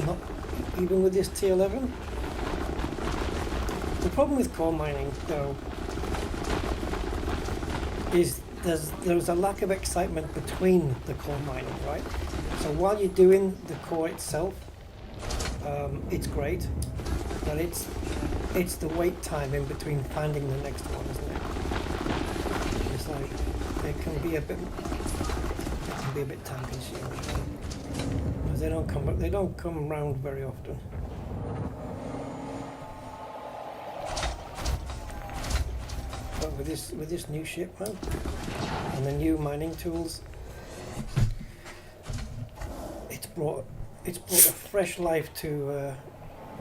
Not even with this T11? The problem with core mining, though, is there's a lack of excitement between the core mining, right? So while you're doing the core itself, it's great, but it's the wait time in between finding the next one, isn't it? It's like it can be a bit time consuming. Because they don't come around very often. But with this new shipment and the new mining tools, it's brought a fresh life to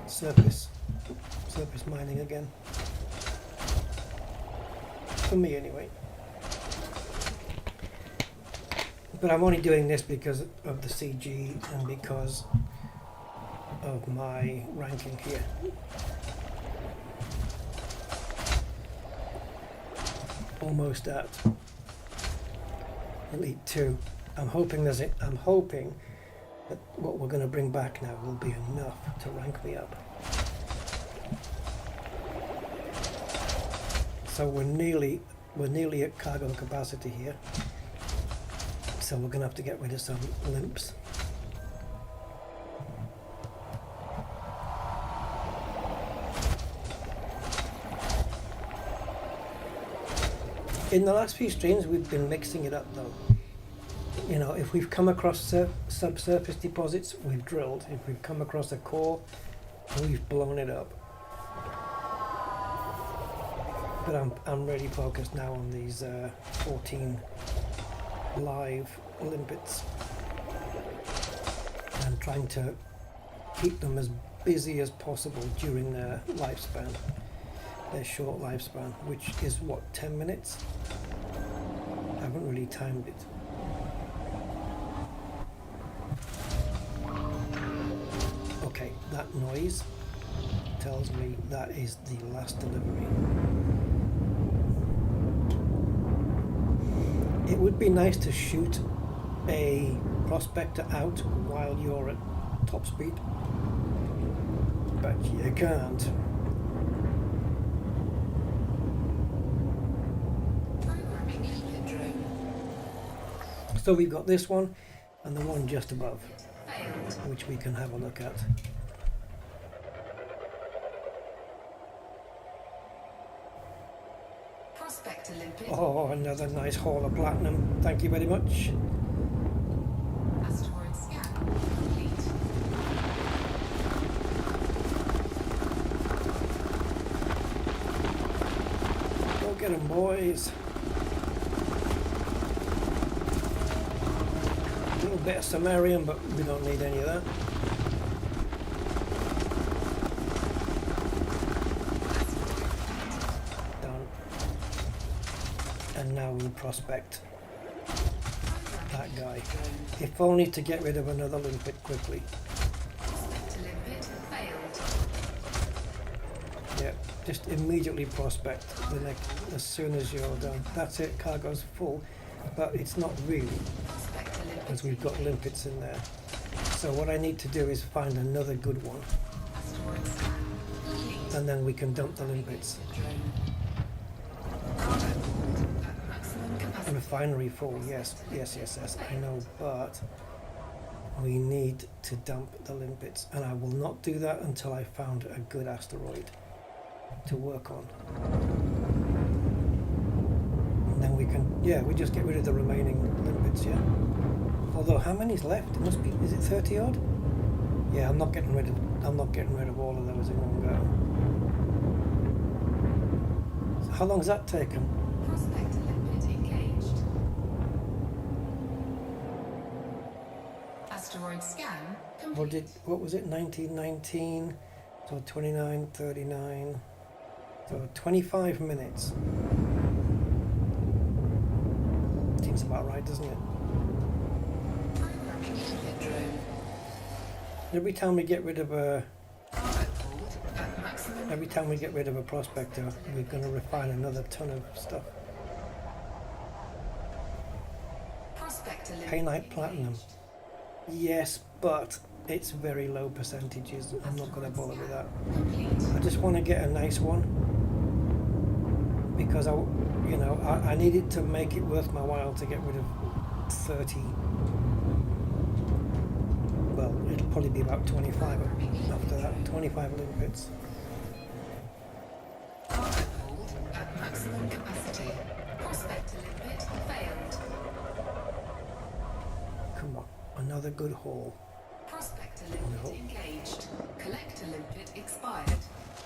surface mining again. For me, anyway. But I'm only doing this because of the CG and because of my ranking here. Almost at Elite 2. I'm hoping that what we're going to bring back now will be enough to rank me up. So we're nearly at cargo capacity here. So we're going to have to get rid of some limps. In the last few streams we've been mixing it up though. You know, if we've come across subsurface deposits, we've drilled. If we've come across a core, we've blown it up. But I'm really focused now on these 14 live limpets and trying to keep them as busy as possible during their lifespan, their short lifespan, which is what, 10 minutes? I haven't really timed it. Okay, that noise tells me that is the last delivery. It would be nice to shoot a prospector out while you're at top speed, but you can't. So we've got this one and the one just above, which we can have a look at. Oh, another nice haul of platinum. Thank you very much. Asteroid scan complete. Go get 'em, boys. A little bit of Sumerian, but we don't need any of that. Now we'll prospect that guy. If only to get rid of another limpet quickly. Prospector limpet failed. Yeah, just immediately prospect the next as soon as you're done. That's it, cargo's full, but it's not really, Prospector limpet because we've got limpets in there. So what I need to do is find another good one, asteroid scan complete. and then we can dump the limpets. Drone. Cargo hold at maximum capacity. Refinery full, yes, I know, but we need to dump the limpets, and I will not do that until I found a good asteroid to work on. And then we can, yeah, we just get rid of the remaining limpets, yeah. Although, how many's left? It must be, is it 30 odd? Yeah, I'm not getting rid of all of those in one go. So how long's that taken? Prospector limpet engaged. Asteroid scan complete. What was it, 1919, so 29, 39, so 25 minutes. Seems about right, doesn't it? Programming limpet drone. Every time we get rid of a Cargo hold at maximum. prospector, we're going to refine another ton of stuff. Prospector limpet Painite platinum. engaged. Yes, but it's very low percentages. I'm not going to bother with that. Complete. I just want to get a nice one because I need it to make it worth my while to get rid of 30. Well, it'll probably be about 25 after that. 25 limpets. Cargo hold at maximum capacity. Prospector limpet failed. Come on, another good haul. Prospector limpet No. engaged. Collector limpet expired.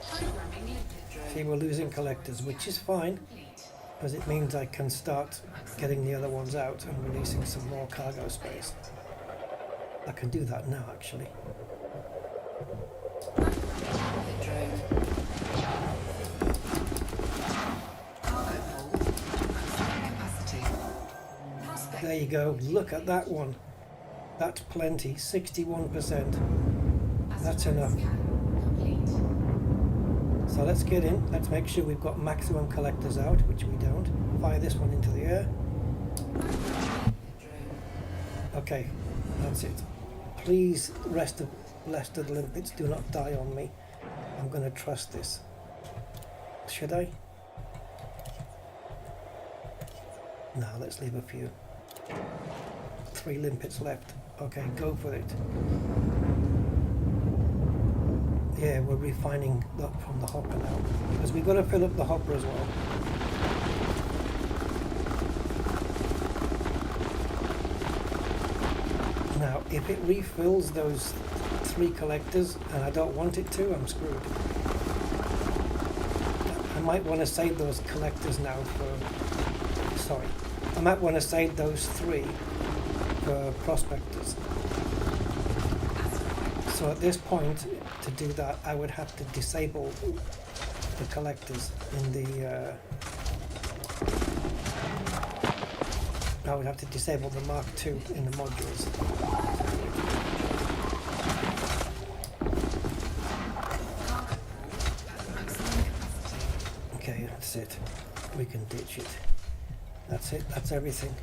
Programming limpet drone. See, we're losing collectors, which is fine Complete. because it means I can start getting the other ones out and releasing some more cargo space. I can do that now, actually. Programming limpet drone. Cargo hold at maximum capacity. Prospector There you go. Look at that one. That's plenty. 61%. That's enough. scan complete. So let's get in. Let's make sure we've got maximum collectors out, which we don't. Fire this one into the air. Okay, that's it. Please, rest of the limpets, do not die on me. I'm going to trust this. Should I? No, let's leave a few. 3 limpets left. Okay, go for it. Yeah, we're refining that from the hopper now. Because we've got to fill up the hopper as well. Now, if it refills those 3 collectors, and I don't want it to, I'm screwed. I might want to save those collectors now for... Sorry. I might want to save those 3 for prospectors. So at this point, to do that, I would have to disable the collectors in the... I would have to disable the Mark II in the modules. Okay, that's it. We can ditch it. That's it, that's everything.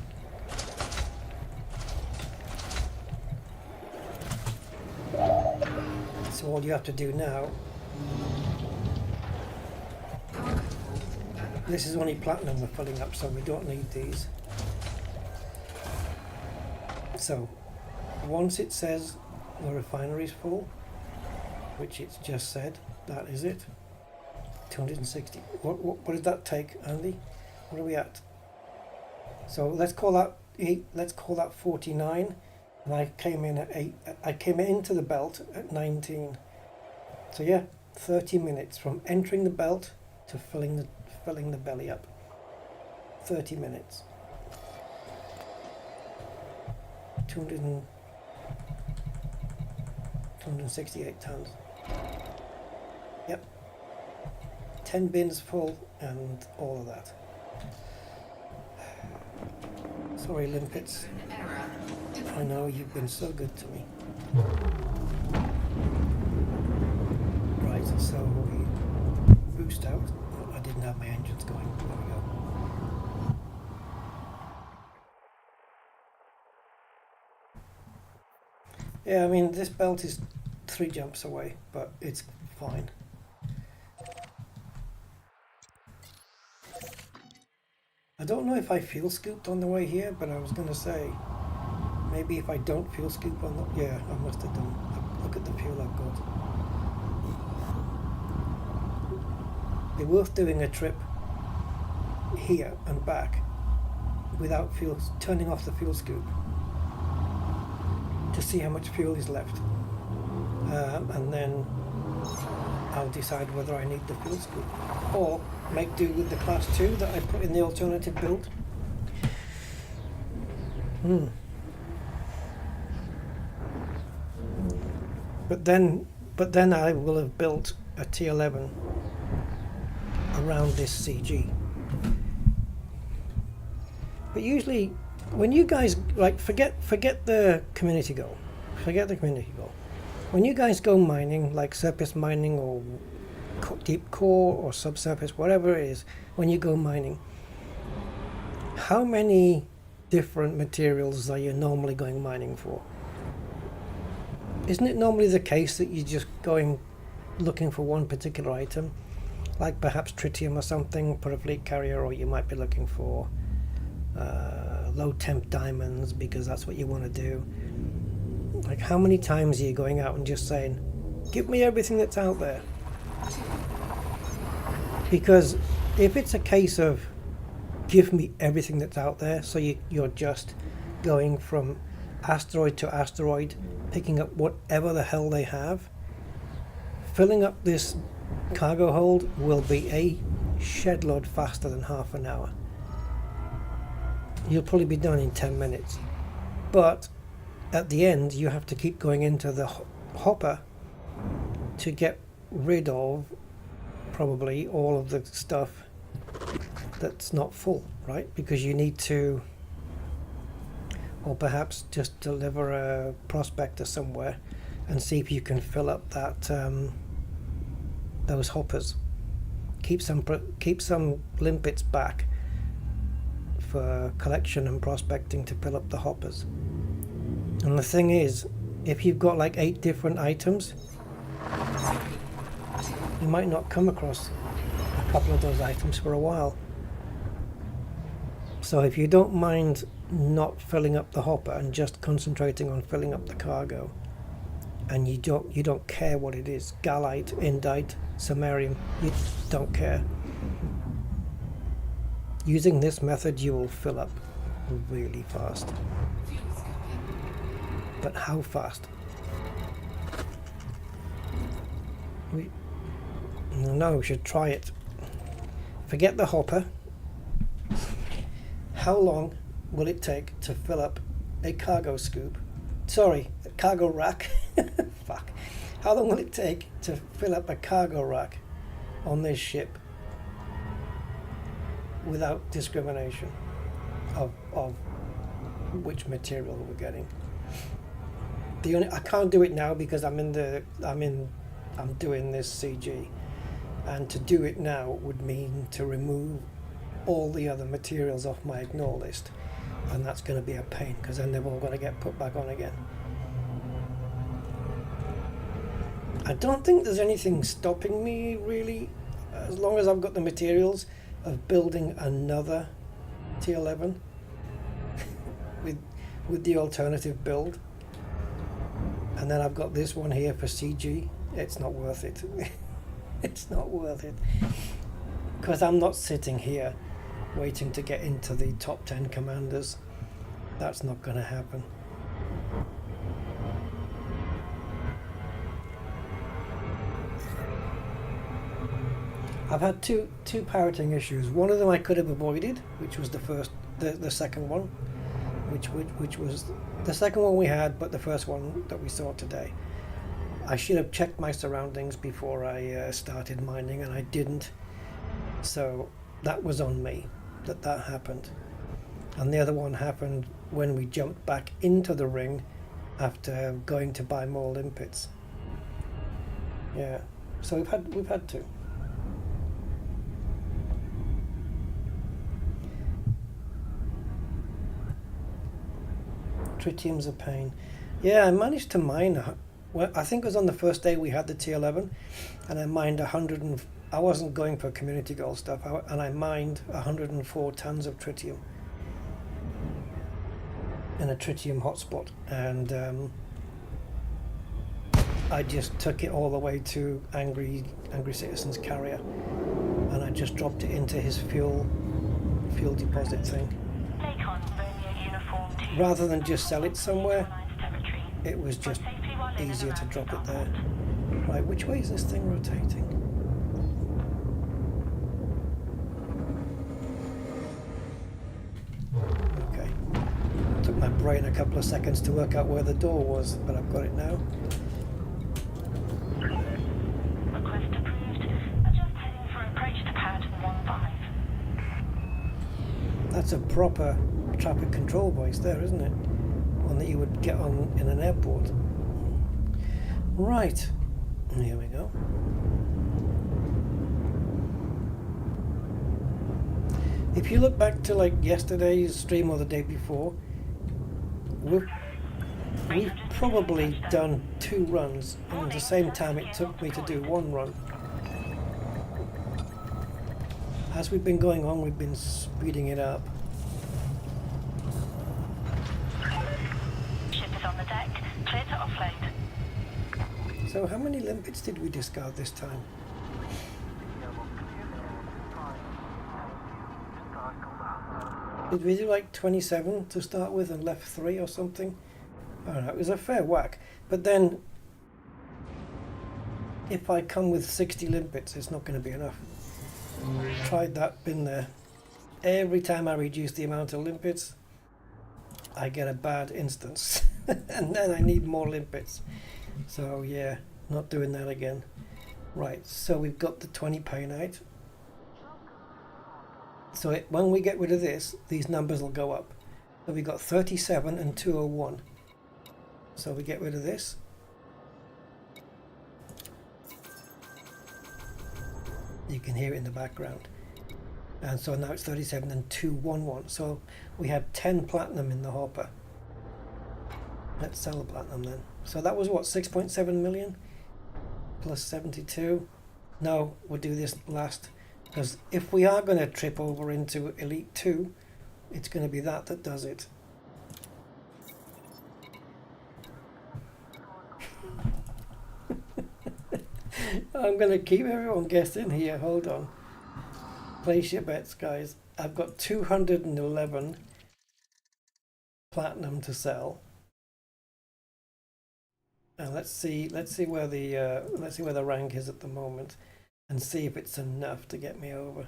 So all you have to do now... This is only platinum we're filling up, so we don't need these. So, once it says the refinery's full, which it's just said, that is it. 260. What did that take, Andy? What are we at? So let's call that 8. Let's call that 49. And I came in at 8. I came into the belt at 19. So yeah, 30 minutes from entering the belt to filling the belly up. 30 minutes. 268 tons. Yep. 10 bins full and all of that. So Sorry, Limpets. I know you've been so good to me. Right, so we boost out. Oh, I didn't have my engines going. There we go. Yeah, I mean, this belt is 3 jumps away, but it's fine. I don't know if I fuel scooped on the way here, but I was going to say, maybe if I don't fuel scoop on the... Yeah, I must have done. Look at the fuel I've got. Be worth doing a trip here and back without fuel, turning off the fuel scoop to see how much fuel is left. And then I'll decide whether I need the fuel scoop or make do with the class 2 that I put in the alternative build. But then I will have built a T11 around this CG. But usually when you guys like forget the community goal. Forget the community goal. When you guys go mining, like surface mining or deep core or subsurface, whatever it is, when you go mining, how many different materials are you normally going mining for? Isn't it normally the case that you're just going looking for one particular item, like perhaps tritium or something for a fleet carrier, or you might be looking for low temp diamonds because that's what you want to do? Like, how many times are you going out and just saying, give me everything that's out there? Because if it's a case of give me everything that's out there, so you're just going from asteroid to asteroid, picking up whatever the hell they have, filling up this cargo hold will be a shed load faster than half an hour. You'll probably be done in 10 minutes. But at the end, you have to keep going into the hopper to get rid of probably all of the stuff that's not full, right? Because you need to, or perhaps just deliver a prospector somewhere and see if you can fill up that those hoppers. Keep some limpets back for collection and prospecting to fill up the hoppers. And the thing is, if you've got like 8 different items, you might not come across a couple of those items for a while. So if you don't mind not filling up the hopper and just concentrating on filling up the cargo, and you don't care what it is, gallite, indite, samarium, you don't care. Using this method, you will fill up really fast. But how fast? No, we should try it. Forget the hopper. How long will it take to fill up a cargo scoop? Sorry, a cargo rack. Fuck. How long will it take to fill up a cargo rack on this ship without discrimination of which material we're getting? I can't do it now because I'm doing this CG, and to do it now would mean to remove all the other materials off my ignore list, and that's going to be a pain because then they're all going to get put back on again. I don't think there's anything stopping me really, as long as I've got the materials, of building another T11 with the alternative build. And then I've got this one here for CG. It's not worth it. It's not worth it. Because I'm not sitting here waiting to get into the top 10 commanders. That's not going to happen. I've had two parroting issues. One of them I could have avoided, which was the second one, which was the second one we had, but the first one that we saw today. I should have checked my surroundings before I started mining, and I didn't. So that was on me that happened. and the other one happened when we jumped back into the ring after going to buy more limpets. Yeah, so we've had two. Tritium's a pain. Yeah, I managed to mine. Well, I think it was on the first day we had the T11, and I mined 100 and I wasn't going for community goal stuff, and I mined 104 tons of tritium in a tritium hotspot, and I just took it all the way to Angry Citizen's carrier, and I just dropped it into his fuel deposit thing. Rather than just sell it somewhere, it was just easier to drop it there. Right, which way is this thing rotating? Okay. Took my brain a couple of seconds to work out where the door was, but I've got it now. Request approved. Adjust heading for approach to pad 15. That's a proper traffic control voice there, isn't it? One that you would get on in an airport. Right, here we go. If you look back to like yesterday's stream or the day before, we've probably done 2 runs in the same time it took me to do 1 run. As we've been going on, we've been speeding it up. Ship is on the deck. Clear to offload. So how many limpets did we discard this time? Did we do like 27 to start with and left 3 or something? I don't know, it was a fair whack. But then, if I come with 60 limpets, it's not going to be enough. Tried that, been there. Every time I reduce the amount of limpets, I get a bad instance. And then I need more limpets. So yeah, not doing that again. Right, so we've got the 20 painite. So when we get rid of this, these numbers will go up. So we got 37 and 201. So we get rid of this. You can hear it in the background. And so now it's 37 and 211. So we have 10 platinum in the hopper. Let's sell the platinum then. So that was what, 6.7 million? Plus 72. No, we'll do this last. Because if we are going to trip over into Elite 2, it's going to be that does it. I'm going to keep everyone guessing here. Hold on. Place your bets, guys. I've got 211 platinum to sell. And let's see where the rank is at the moment, and see if it's enough to get me over.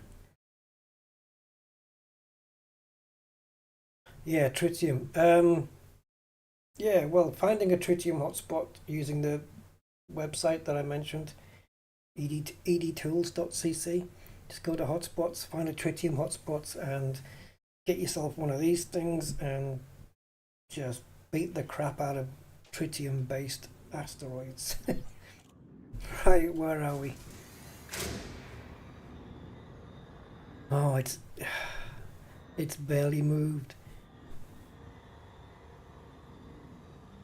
Yeah, tritium. Yeah, well, finding a tritium hotspot using the website that I mentioned, edtools.cc. Just go to hotspots, find a tritium hotspots, and get yourself one of these things, and just beat the crap out of tritium-based asteroids. Right, where are we? Oh, it's barely moved.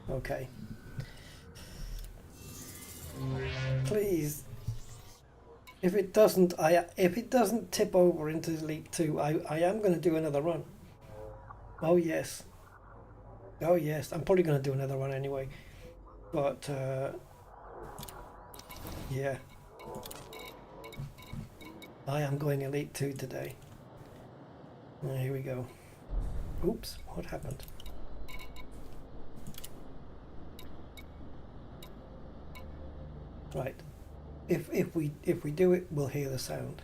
Okay. Please. If it doesn't tip over into Elite 2, I am going to do another run. Oh yes. Oh yes, I'm probably going to do another run anyway. But yeah. I am going Elite 2 today. Here we go. Oops, what happened? Right. If we do it, we'll hear the sound.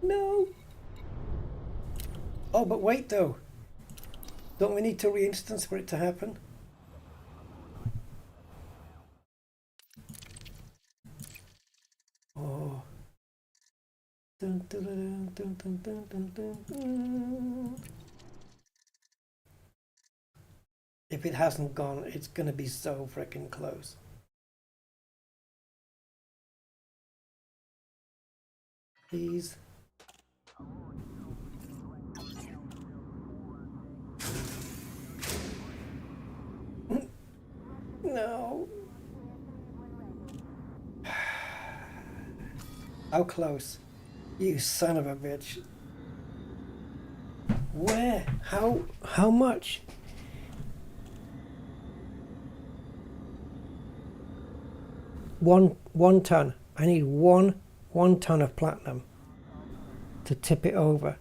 No. Oh, but wait though. Don't we need to re-instance for it to happen? Oh. Dun, If it hasn't gone, it's going to be so freaking close. Please. No. How close? You son of a bitch. Where? How much? One ton. I need one ton of platinum to tip it over.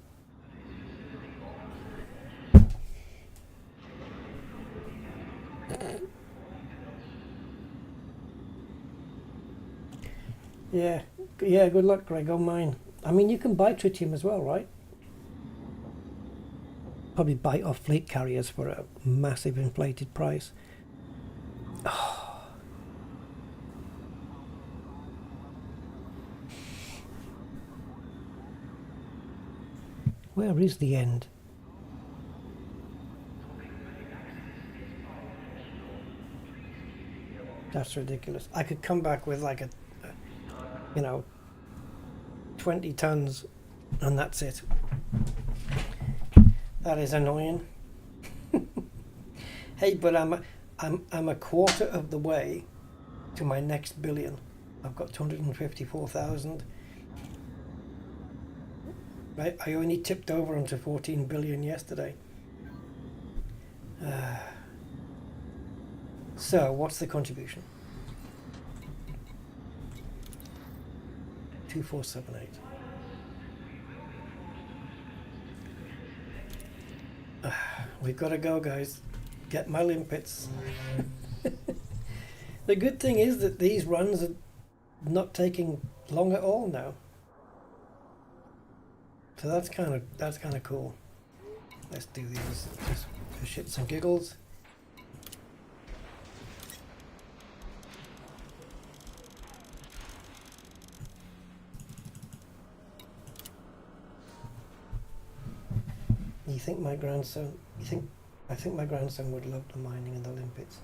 Yeah, good luck, Greg, on mine. I mean, you can buy tritium as well, right? Probably buy off fleet carriers for a massive inflated price. Oh. Where is the end? That's ridiculous. I could come back with like a 20 tons and that's it. That is annoying. Hey, but I'm a quarter of the way to my next billion. I've got 254,000. Right, I only tipped over onto 14 billion yesterday. So, what's the contribution? 2478. We've got to go, guys. Get my limpets. The good thing is that these runs are not taking long at all now. So that's kind of cool. Let's do these just for shits and giggles. You think my grandson? I think my grandson would love the mining and the limpets.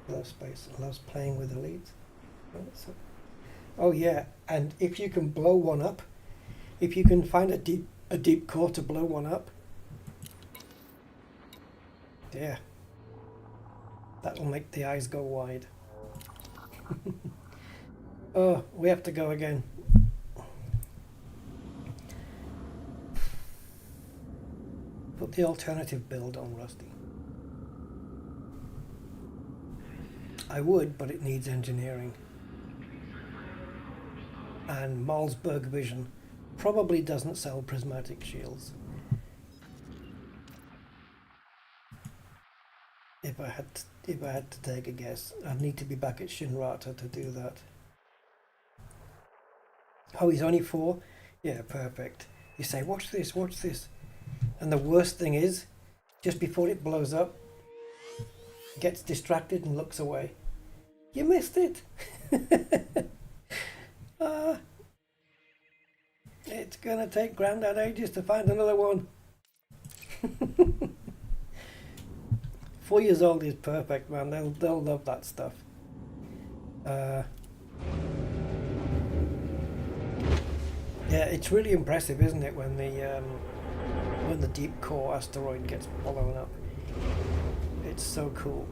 Loves space. Loves playing with elites. So, oh yeah, and if you can blow one up, if you can find a deep core to blow one up, yeah, that'll make the eyes go wide. Oh, we have to go again. Put the alternative build on Rusty. I would, but it needs engineering. And Malsberg Vision probably doesn't sell prismatic shields. If I had to take a guess, I'd need to be back at Shinrata to do that. Oh, he's only 4? Yeah, perfect. You say, watch this, watch this. And the worst thing is, just before it blows up, gets distracted and looks away. You missed it. It's gonna take Grandad ages to find another one. 4 years old is perfect, man. They'll love that stuff. Yeah, it's really impressive, isn't it, when the deep core asteroid gets blown up. It's so cool.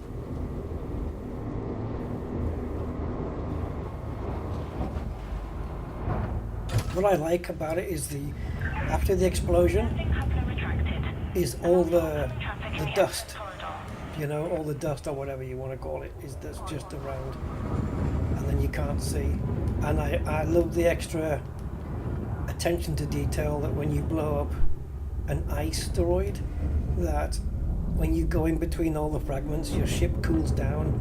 What I like about it is after the explosion is all the dust, all the dust or whatever you want to call it, that's just around, and then you can't see. And I love the extra attention to detail that when you blow up an ice-steroid, that when you go in between all the fragments, your ship cools down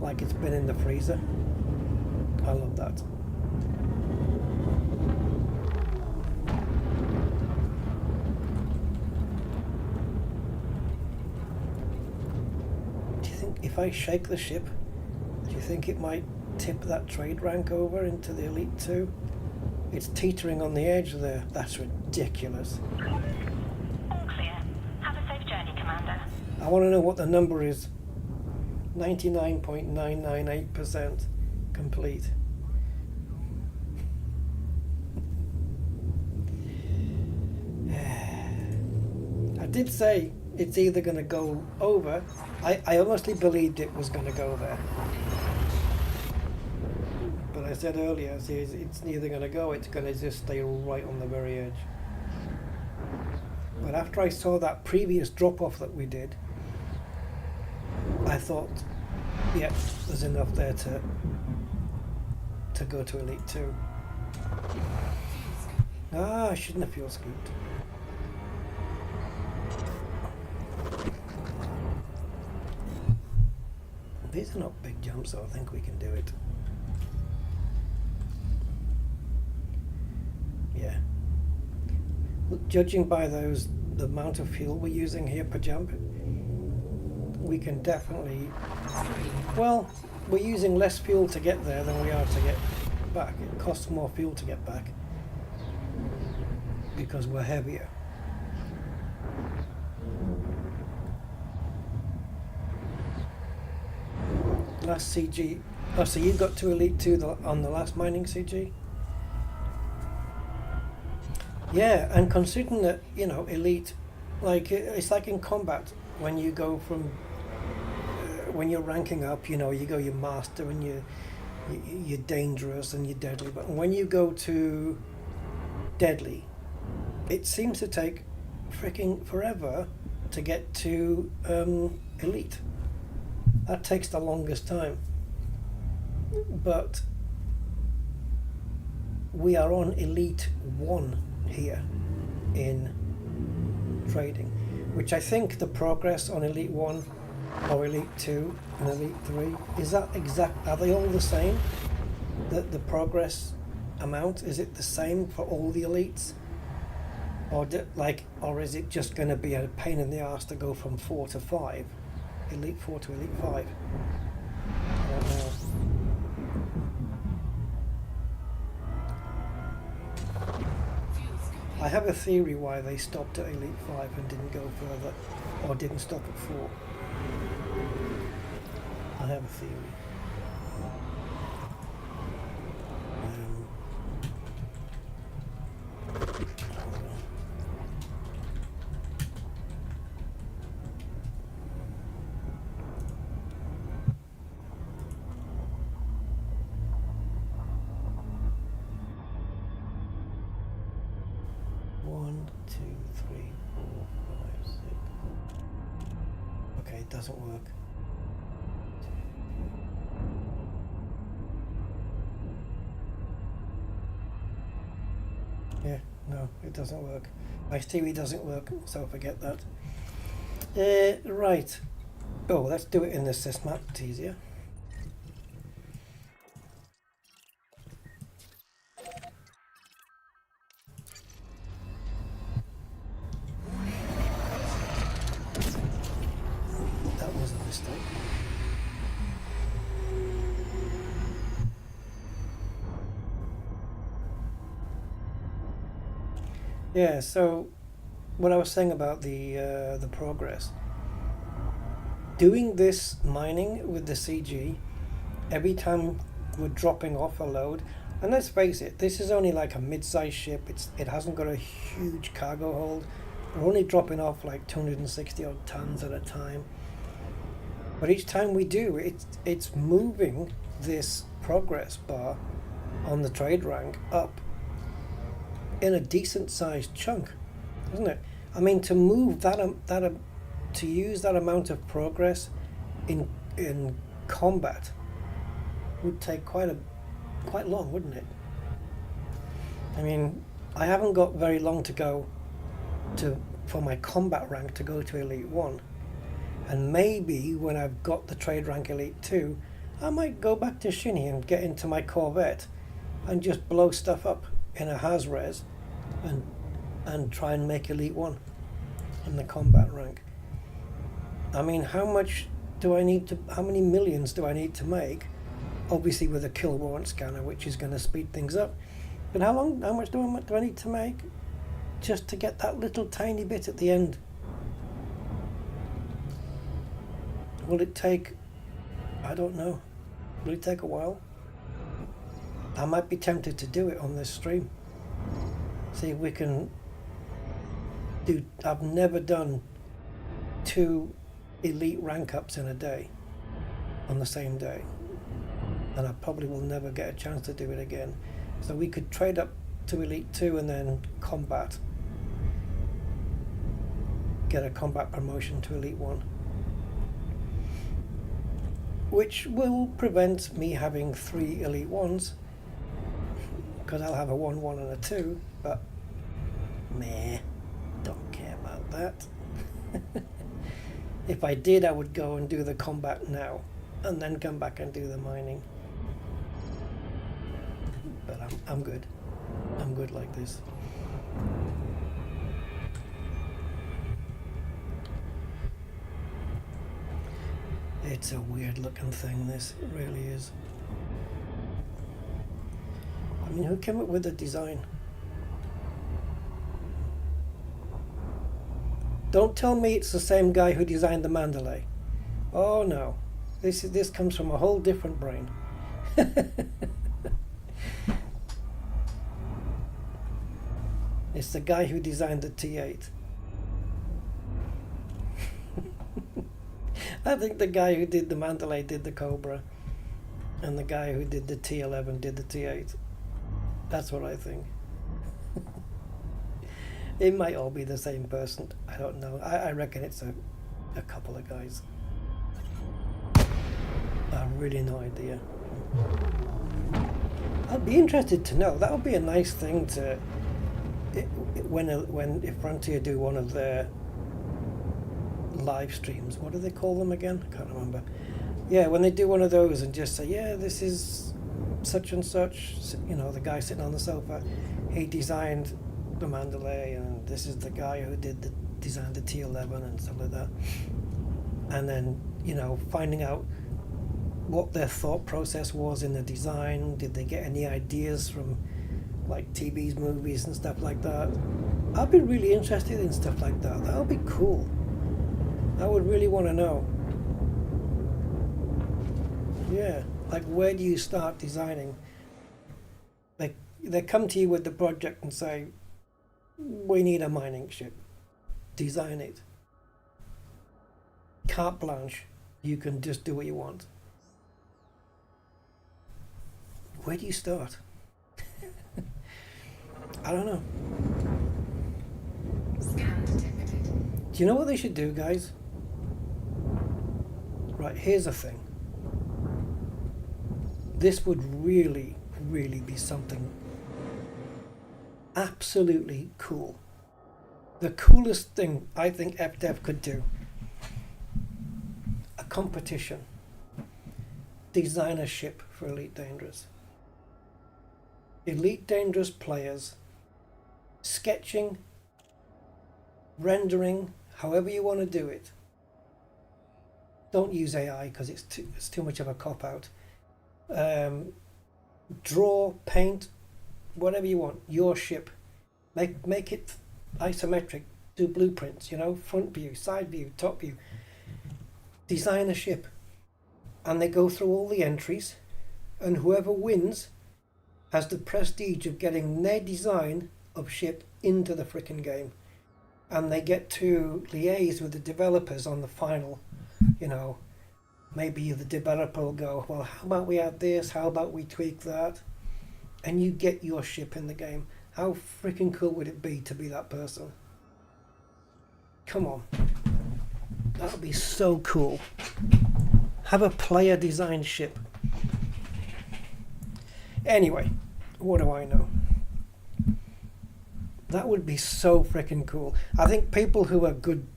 like it's been in the freezer. I love that. Do you think if I shake the ship, do you think it might tip that trade rank over into the Elite 2? It's teetering on the edge there. That's ridiculous. All clear. Have a safe journey, Commander. I want to know what the number is. 99.998% complete. I did say it's either going to go over. I honestly believed it was going to go there. But I said earlier, see, it's neither going to go, it's going to just stay right on the very edge. But after I saw that previous drop-off that we did, I thought, yeah, there's enough there to go to Elite 2. Ah, I shouldn't have fuel scooped. These are not big jumps, so I think we can do it. Yeah. Look, judging by the amount of fuel we're using here per jump, we can definitely, well, we're using less fuel to get there than we are to get back. It costs more fuel to get back because we're heavier. Last CG, oh, so you got to Elite 2 on the last mining CG? Yeah, and considering that, you know, Elite, like, it's like in combat, when you go from, when you're ranking up, you know, you go your master and you're dangerous and you're deadly, but when you go to deadly, it seems to take freaking forever to get to Elite. That takes the longest time. But we are on Elite 1 here in trading, which I think the progress on Elite 1 or Elite 2 and Elite 3, is that exact, are they all the same? The progress amount, is it the same for all the elites? Or is it just going to be a pain in the ass to go from 4 to 5? Elite 4 to Elite 5? I don't know. I have a theory why they stopped at Elite 5 and didn't go further, or didn't stop at 4. I have a theory. It doesn't work. Yeah, no, it doesn't work. My TV doesn't work, so forget that. Right. Oh, let's do it in the sysmap, it's easier. Yeah, so what I was saying about the progress, doing this mining with the CG, every time we're dropping off a load, and let's face it, this is only like a mid-sized ship, it hasn't got a huge cargo hold, we're only dropping off like 260 odd tons at a time, but each time we do, it's moving this progress bar on the trade rank up in a decent sized chunk, isn't it? I mean, to move to use that amount of progress in combat would take quite long, wouldn't it? I mean, I haven't got very long to go for my combat rank to go to Elite 1, and maybe when I've got the trade rank Elite 2, I might go back to Shinny and get into my Corvette and just blow stuff up in a Has-Res and try and make Elite 1 in the combat rank. I mean, how many millions do I need to make? Obviously with a kill warrant scanner, which is going to speed things up, And how much do I need to make just to get that little tiny bit at the end? Will it take, I don't know, will it take a while? I might be tempted to do it on this stream. See if we can do, I've never done 2 elite rank ups in a day, on the same day. And I probably will never get a chance to do it again. So we could trade up to Elite 2 and then combat. Get a combat promotion to Elite 1. Which will prevent me having 3 Elite 1s. Because I'll have a 1, 1 and a 2. But, meh, don't care about that. If I did, I would go and do the combat now. And then come back and do the mining. But I'm good. I'm good like this. It's a weird looking thing, this. It really is. I mean, who came up with the design? Don't tell me it's the same guy who designed the Mandalay. Oh no. This comes from a whole different brain. It's the guy who designed the T8. I think the guy who did the Mandalay did the Cobra, and the guy who did the T11 did the T8. That's what I think. It might all be the same person. I don't know. I reckon it's a couple of guys. I've really no idea. I'd be interested to know. That would be a nice thing to... if Frontier do one of their live streams, what do they call them again? I can't remember. Yeah, when they do one of those and just say, yeah, this is such and such, you know, the guy sitting on the sofa, he designed the Mandalay, and this is the guy who designed the T11 and stuff like that. And then, you know, finding out what their thought process was in the design. Did they get any ideas from like TV's movies and stuff like that? I'd be really interested in stuff like that. That would be cool. I would really want to know. Yeah, like where do you start designing? Like they come to you with the project and say, we need a mining ship. Design it. Carte blanche. You can just do what you want. Where do you start? I don't know. Scan detected. Do you know what they should do, guys? Right, here's the thing. This would really, really be something absolutely cool. The coolest thing I think FDev could do. A competition. Design a ship for Elite Dangerous. Elite Dangerous players sketching, rendering, however you want to do it. Don't use AI because it's too much of a cop-out. Draw, paint, whatever you want. Your ship. Make it isometric. Do blueprints, you know, front view, side view, top view. Design a ship. And they go through all the entries, and whoever wins has the prestige of getting their design of ship into the frickin' game. And they get to liaise with the developers on the final, you know. Maybe the developer will go, well, how about we add this? How about we tweak that? And you get your ship in the game. How freaking cool would it be to be that person? Come on. That would be so cool. Have a player designed ship. Anyway, what do I know? That would be so freaking cool. I think people who are good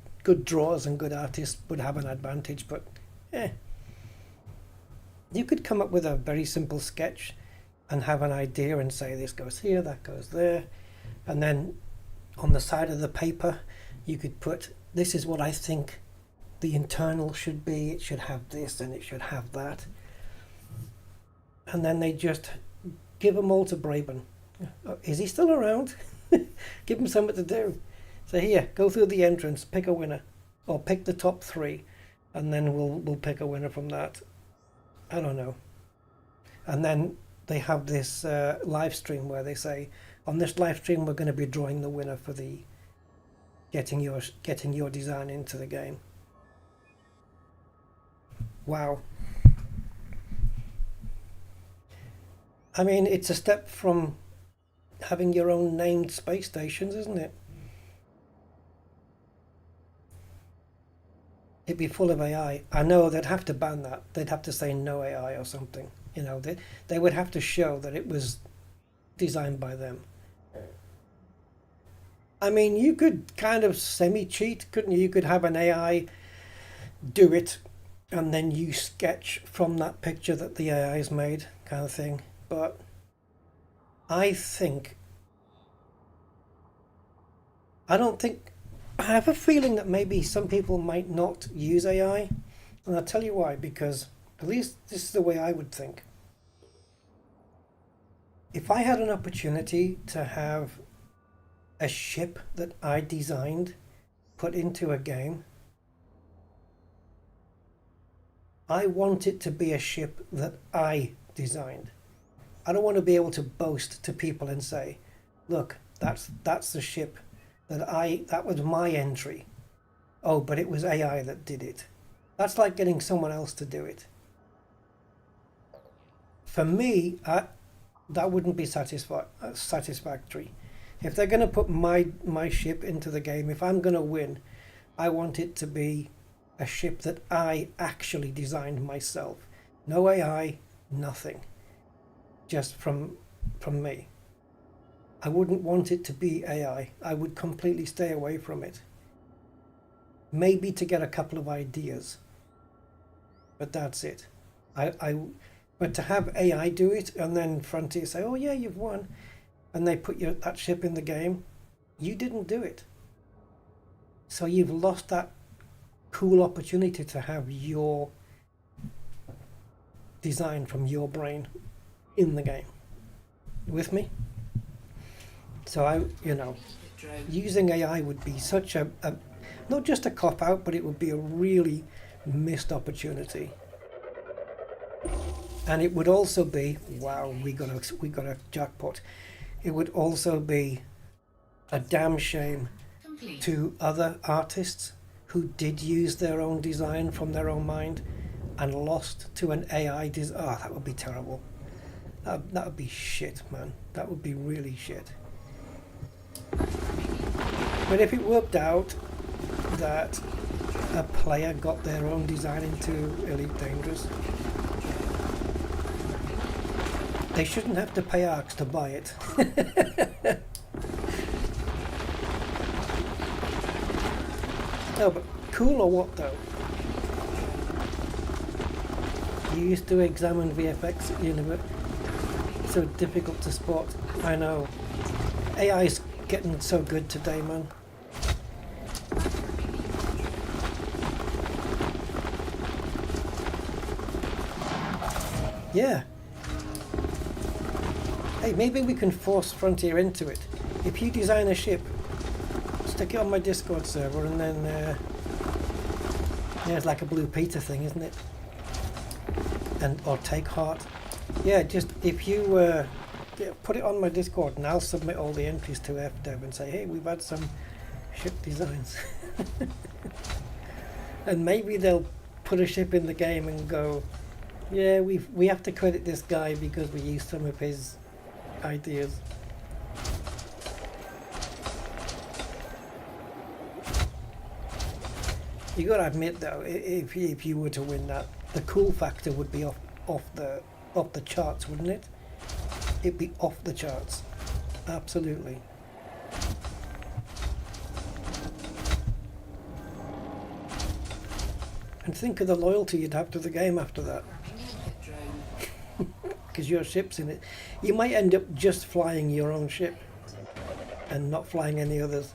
drawers and good artists would have an advantage, but you could come up with a very simple sketch and have an idea and say this goes here, that goes there, and then on the side of the paper you could put, this is what I think the internal should be, it should have this and it should have that. And then they just give them all to Braben Oh, is he still around? Give him something to do. So here, go through the entrance, pick a winner, or pick the top 3, and then we'll pick a winner from that. I don't know. And then they have this live stream where they say, on this live stream we're going to be drawing the winner for the getting your design into the game. Wow. I mean, it's a step from having your own named space stations, isn't it? It'd be full of AI. I know they'd have to ban that. They'd have to say no AI or something. You know, they would have to show that it was designed by them. I mean, you could kind of semi-cheat, couldn't you? You could have an AI do it, and then you sketch from that picture that the AI's made, kind of thing. But I have a feeling that maybe some people might not use AI, and I'll tell you why, because at least this is the way I would think. If I had an opportunity to have a ship that I designed put into a game, I want it to be a ship that I designed. I don't want to be able to boast to people and say, look, that's the ship that was my entry. Oh, but it was AI that did it. That's like getting someone else to do it. For me, that wouldn't be satisfactory. If they're going to put my ship into the game, if I'm going to win, I want it to be a ship that I actually designed myself. No AI, nothing. Just from me. I wouldn't want it to be AI. I would completely stay away from it. Maybe to get a couple of ideas. But that's it. But to have AI do it and then Frontier say, oh yeah, you've won, and they put that ship in the game, you didn't do it. So you've lost that cool opportunity to have your design from your brain in the game. With me? So using AI would be such a not just a cop out, but it would be a really missed opportunity. And it would also be, wow, we got a jackpot. It would also be a damn shame to other artists who did use their own design from their own mind and lost to an AI design. Oh, that would be terrible. That would be shit, man. That would be really shit. But if it worked out that a player got their own design into Elite Dangerous, they shouldn't have to pay ARX to buy it. No, but cool or what though? You used to examine VFX at university. So difficult to spot. I know. AI's getting so good today, man. Yeah. Hey, maybe we can force Frontier into it. If you design a ship, stick it on my Discord server, and then yeah, it's like a Blue Peter thing, isn't it? Or Take Heart. Yeah, just if you put it on my Discord, and I'll submit all the entries to FDev and say, hey, we've had some ship designs. And maybe they'll put a ship in the game and go, yeah, we have to credit this guy because we used some of his ideas. You gotta admit though, if you were to win that, the cool factor would be off the charts, wouldn't it? It'd be off the charts, absolutely. And think of the loyalty you'd have to the game after that. Because your ship's in it. You might end up just flying your own ship and not flying any others.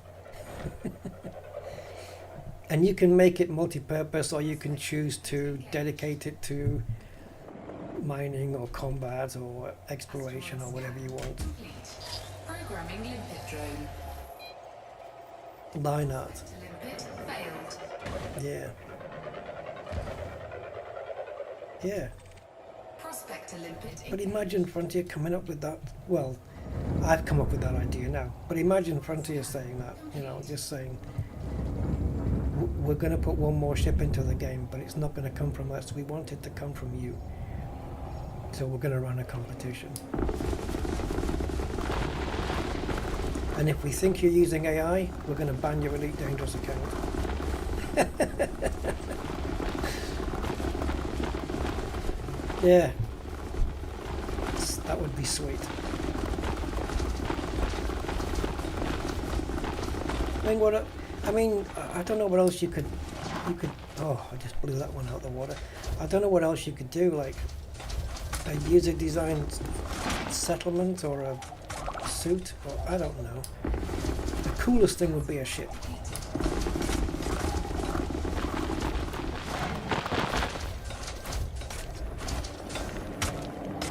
And you can make it multi-purpose, or you can choose to dedicate it to mining or combat or exploration or whatever you want. Programming limpet drone. Line art. Limpet failed. Yeah. Yeah. Prospector limpet. But imagine Frontier coming up with that. Well, I've come up with that idea now. But imagine Frontier saying that. You know, just saying, we're going to put one more ship into the game, but it's not going to come from us. We want it to come from you. So we're going to run a competition. And if we think you're using AI, we're going to ban your Elite Dangerous account. Yeah. That would be sweet. I mean, I don't know what else you could, oh, I just blew that one out of the water. I don't know what else you could do, like a user designed settlement or a suit, or I don't know. The coolest thing would be a ship.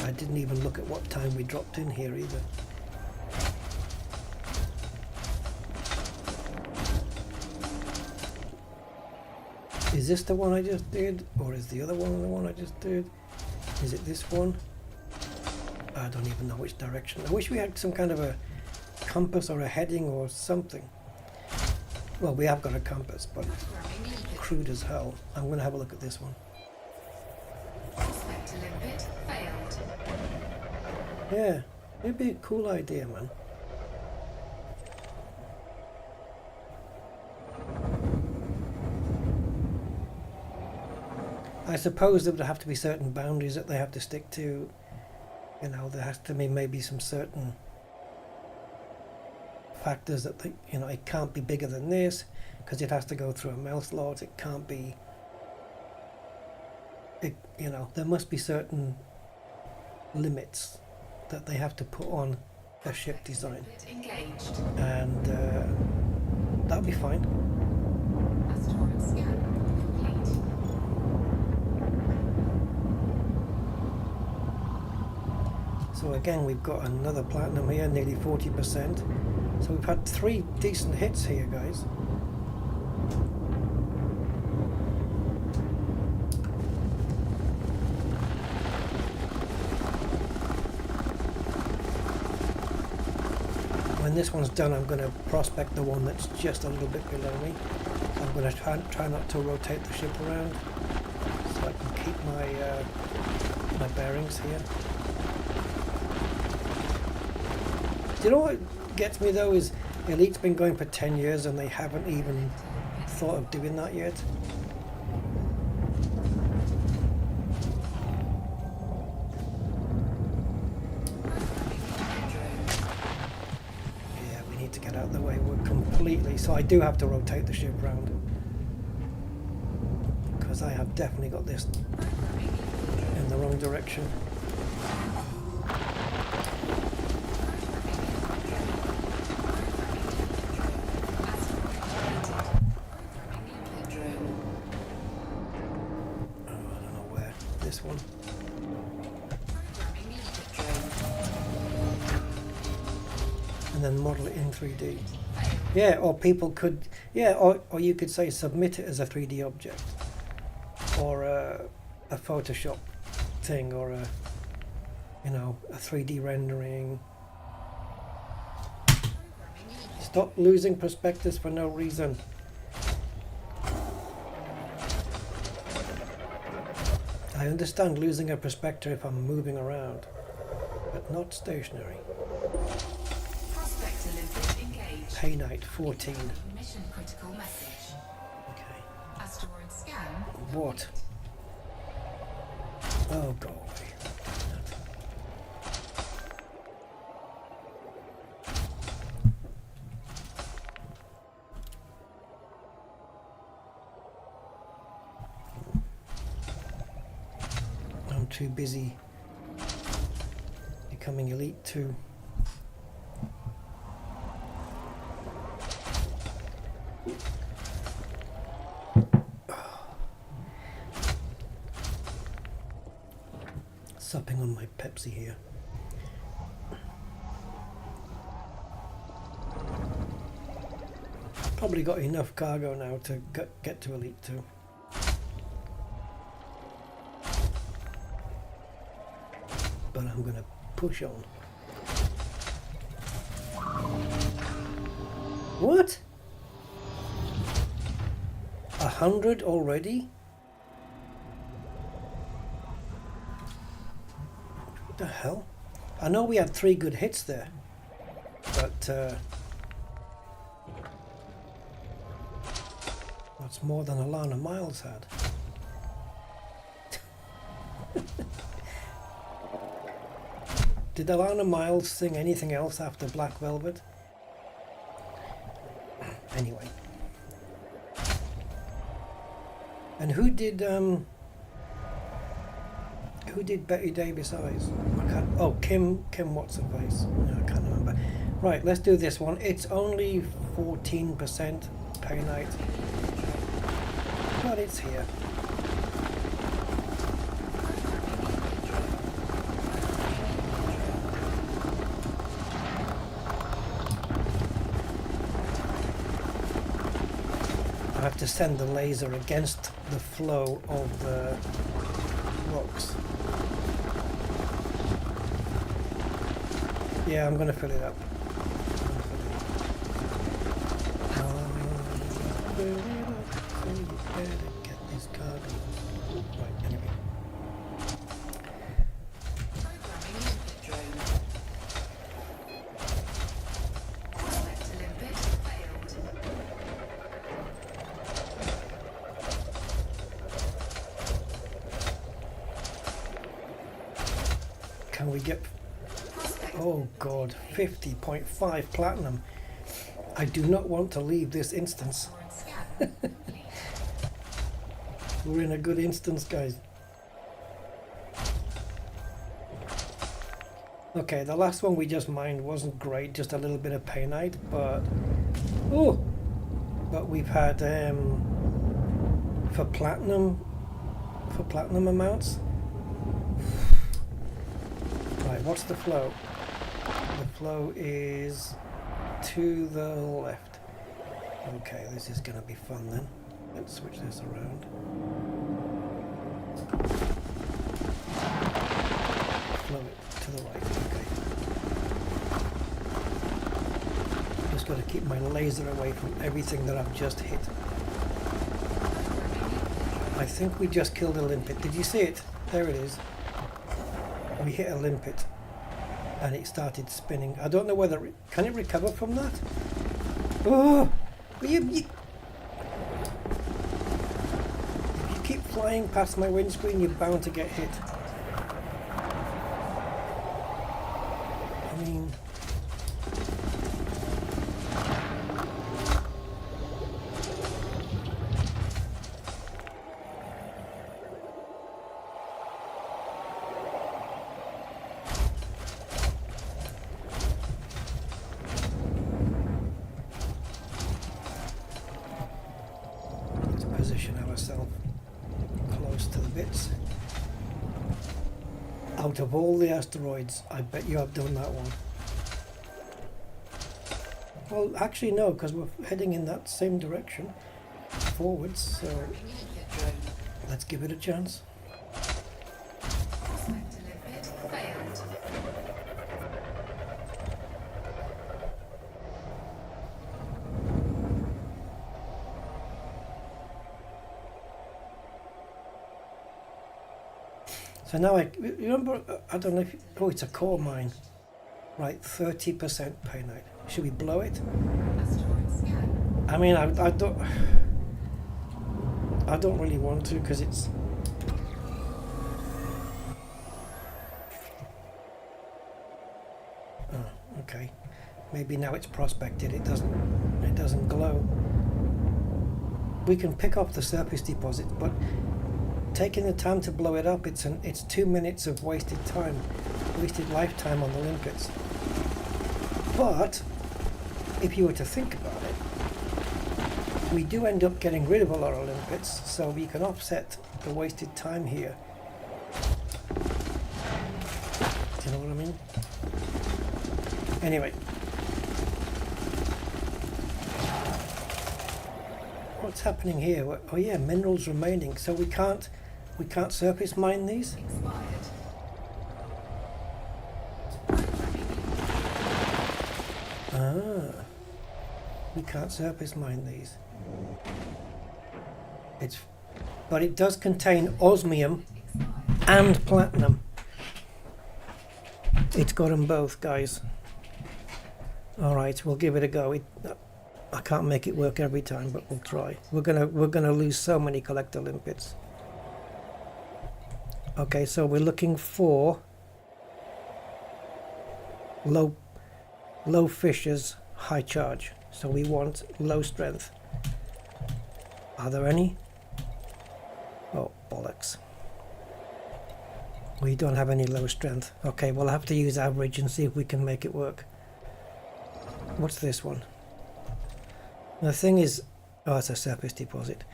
I didn't even look at what time we dropped in here either. Is this the one I just did? Or is the other one the one I just did? Is it this one? I don't even know which direction. I wish we had some kind of a compass or a heading or something. Well, we have got a compass, but crude as hell. I'm going to have a look at this one. Prospector limpet failed. Yeah, it'd be a cool idea, man. I suppose there would have to be certain boundaries that they have to stick to. You know, there has to be maybe some certain factors that they, you know, it can't be bigger than this because it has to go through a mouse slot. It can't be, you know, there must be certain limits that they have to put on a ship design, Engaged. and that'll be fine. Asteroid scan complete. So again, we've got another platinum here, nearly 40%. So we've had 3 decent hits here, guys. When this one's done, I'm going to prospect the one that's just a little bit below me. I'm going to try not to rotate the ship around so I can keep my bearings here. Do you know what gets me though is Elite's been going for 10 years and they haven't even thought of doing that yet. Yeah, we need to get out of the way. We're completely... So I do have to rotate the ship around. Because I have definitely got this in the wrong direction. And then model it in 3D. Yeah, or people could, yeah, or you could say submit it as a 3D object, or a Photoshop thing, or a, you know, a 3D rendering. Stop losing perspectives for no reason. I understand losing a perspective if I'm moving around, but not stationary. Prospector limpet engaged. Pay night 14. Mission critical message. Okay. Asteroid scan. What? Oh, go away. I'm too busy becoming Elite 2. Supping on my Pepsi here. Probably got enough cargo now to get to Elite 2. But I'm gonna push on. What? 100 already? What the hell? I know we had 3 good hits there, but that's more than Alana Miles had. Did Alana Miles sing anything else after Black Velvet? Anyway. And who did Betty Davis Eyes? I can't, oh, Kim what's her face? No, I can't remember. Right, let's do this one. It's only 14% pay night, but it's here. I have to send the laser against the flow of the rocks. Yeah, I'm gonna fill it up. Get this cargo. Right, anyway. Can we get... Oh god, 50.5 platinum. I do not want to leave this instance. We're in a good instance, guys. Okay, the last one we just mined wasn't great, just a little bit of pay night, but... Oh! But we've had, for platinum amounts. Right, what's the flow? The flow is to the left. Okay, this is going to be fun then. Let's switch this around. Flow it to the right, okay. Just got to keep my laser away from everything that I've just hit. I think we just killed a limpet. Did you see it? There it is. We hit a limpet and it started spinning. I don't know whether can it recover from that. Oh, if you keep flying past my windscreen, you're bound to get hit. I mean, out of all the asteroids, I bet you have done that one. Well, actually no, because we're heading in that same direction, forwards, so let's give it a chance. So now you remember, I don't know if, oh, it's a core mine. Right, 30% pay night. Should we blow it? I mean, I don't really want to, because it's... Oh, okay. Maybe now it's prospected, it doesn't glow. We can pick up the surface deposit, but taking the time to blow it up, it's 2 minutes of wasted time, wasted lifetime on the limpets. But if you were to think about it, we do end up getting rid of a lot of limpets, so we can offset the wasted time here. Do you know what I mean? Anyway. What's happening here? Oh yeah, minerals remaining. So we can't surface mine these? Expired. Ah. We can't surface mine these. But it does contain osmium and platinum. It's got them both, guys. Alright, we'll give it a go. I can't make it work every time, but we'll try. We're gonna lose so many collector limpets. Okay, so we're looking for low fissures, high charge. So we want low strength. Are there any? Oh, bollocks. We don't have any low strength. Okay, we'll have to use average and see if we can make it work. What's this one? The thing is... Oh, it's a surface deposit.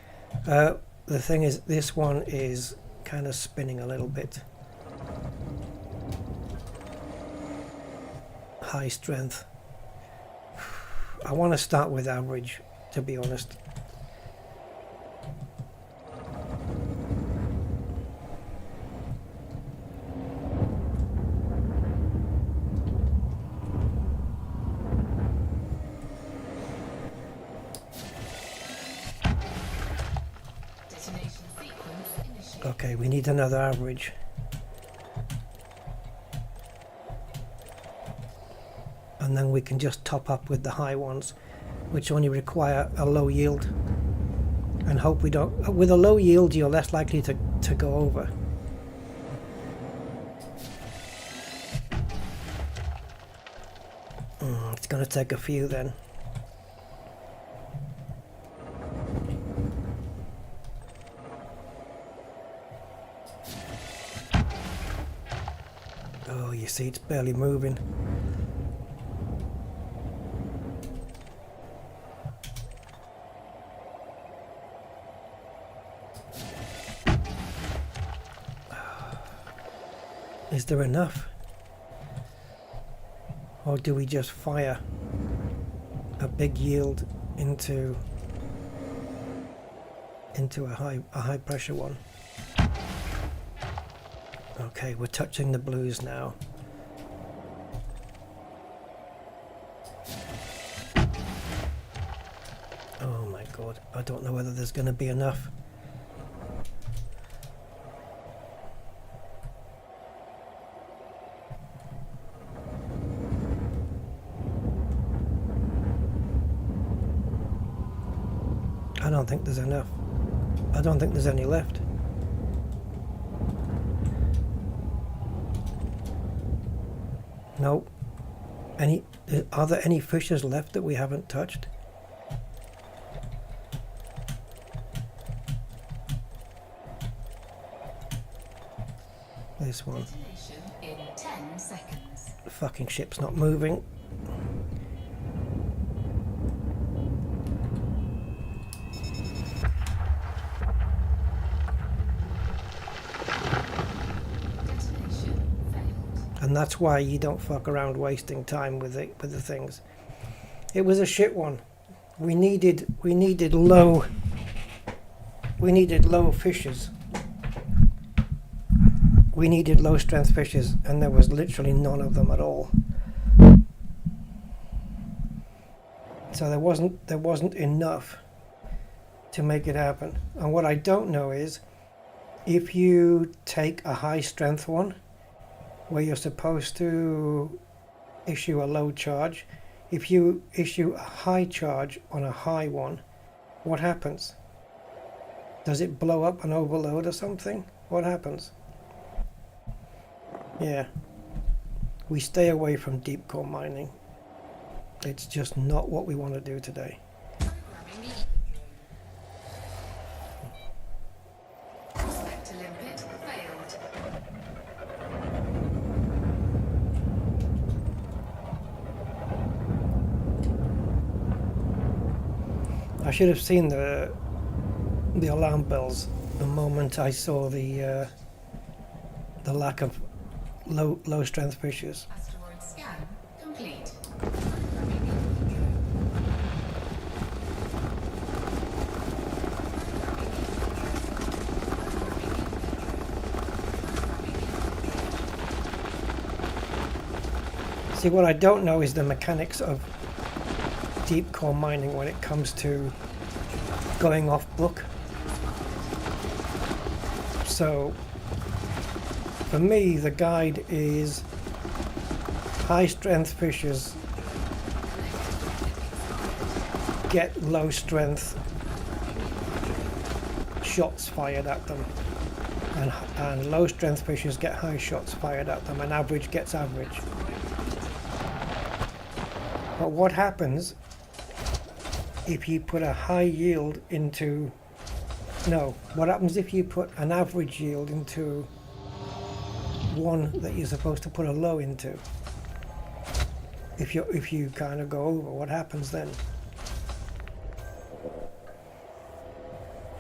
The thing is, this one is kind of spinning a little bit. High strength. I want to start with average, to be honest. Detonation sequence initiated. Okay, we need another average. And then we can just top up with the high ones, which only require a low yield. And hope we don't... With a low yield, you're less likely to go over. It's going to take a few then. Oh, you see, it's barely moving. Is there enough? Or do we just fire a big yield into a high pressure one? Okay, we're touching the blues now. Oh my god, I don't know whether there's going to be enough. I don't think there's enough. I don't think there's any left. Nope. Are there any fissures left that we haven't touched? This one. Detonation in 10 seconds. The fucking ship's not moving. And that's why you don't fuck around wasting time with the things. It was a shit one. We needed low fissures. We needed low strength fissures, and there was literally none of them at all. So there wasn't enough to make it happen. And what I don't know is if you take a high strength one where you're supposed to issue a low charge, if you issue a high charge on a high one, what happens? Does it blow up and overload or something? What happens? Yeah, we stay away from deep core mining. It's just not what we want to do today. Prospector limpet failed. I should have seen the alarm bells the moment I saw the lack of low strength fissures. Asteroid scan complete. See, what I don't know is the mechanics of deep core mining when it comes to going off book. So for me, the guide is high strength fishers get low strength shots fired at them, and low strength fishers get high shots fired at them, and average gets average. But what happens if you put a high yield into, no, what happens if you put an average yield into one that you're supposed to put a low into? If you kind of go over, what happens then?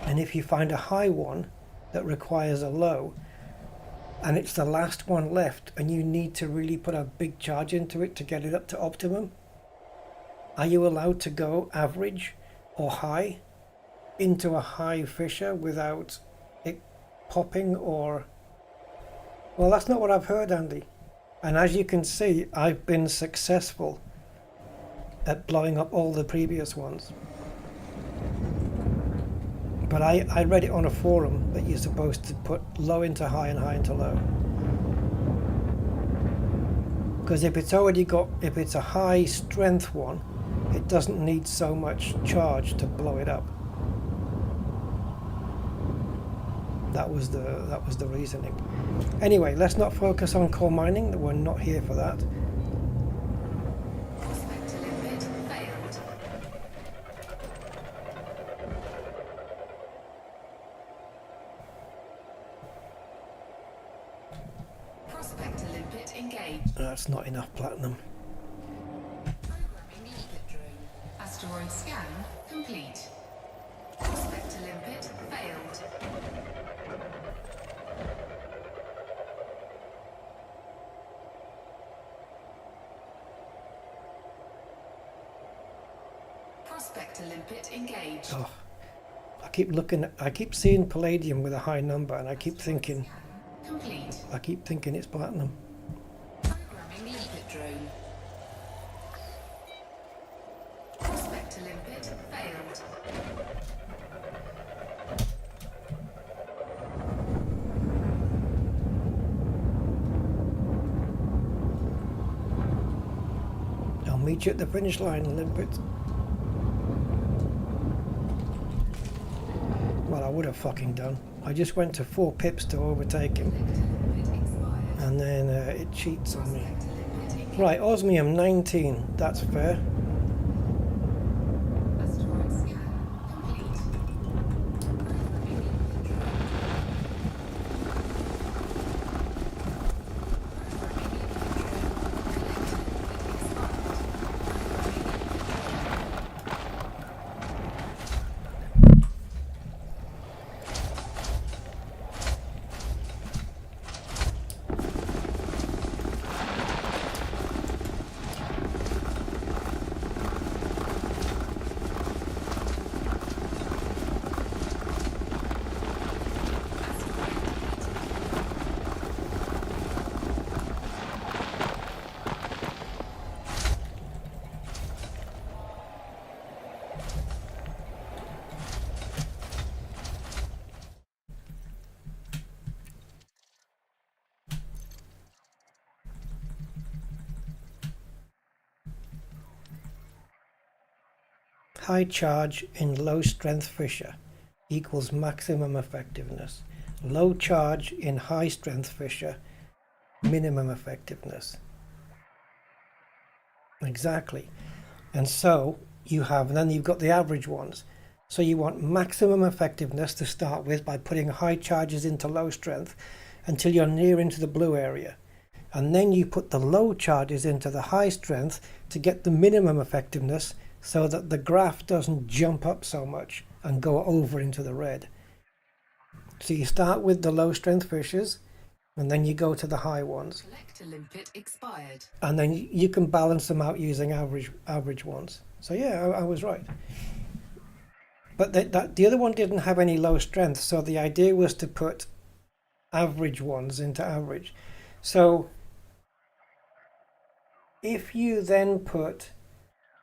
And if you find a high one that requires a low, and it's the last one left, and you need to really put a big charge into it to get it up to optimum, are you allowed to go average or high into a high fisher without it popping? Or, well, that's not what I've heard, Andy. And as you can see, I've been successful at blowing up all the previous ones. But I read it on a forum that you're supposed to put low into high and high into low. Because if it's a high strength one, it doesn't need so much charge to blow it up. That was the reasoning. Anyway, let's not focus on core mining. We're not here for that. Prospector limit failed. Prospector limit engaged. That's not enough platinum. Programming limpet drone. Asteroid scan complete. Prospector limpet failed. Prospector limpet engaged. Oh, I keep seeing palladium with a high number, and I keep thinking Complete. it's platinum. Programming limpet drone. Prospector limpet failed. I'll meet you at the finish line, limpet. Well, I would have fucking done. I just went to 4 pips to overtake him, and then it cheats on me. Right, osmium 19. That's fair. Asteroid scan complete. Programming limpet drone. High charge in low strength fisher equals maximum effectiveness. Low charge in high strength fisher, minimum effectiveness. Exactly. And so you've got the average ones. So you want maximum effectiveness to start with by putting high charges into low strength until you're near into the blue area. And then you put the low charges into the high strength to get the minimum effectiveness, so that the graph doesn't jump up so much and go over into the red. So you start with the low strength fishers, and then you go to the high ones. Collector limpet expired. And then you can balance them out using average ones. So yeah, I was right. But the other one didn't have any low strength, so the idea was to put average ones into average. So If you then put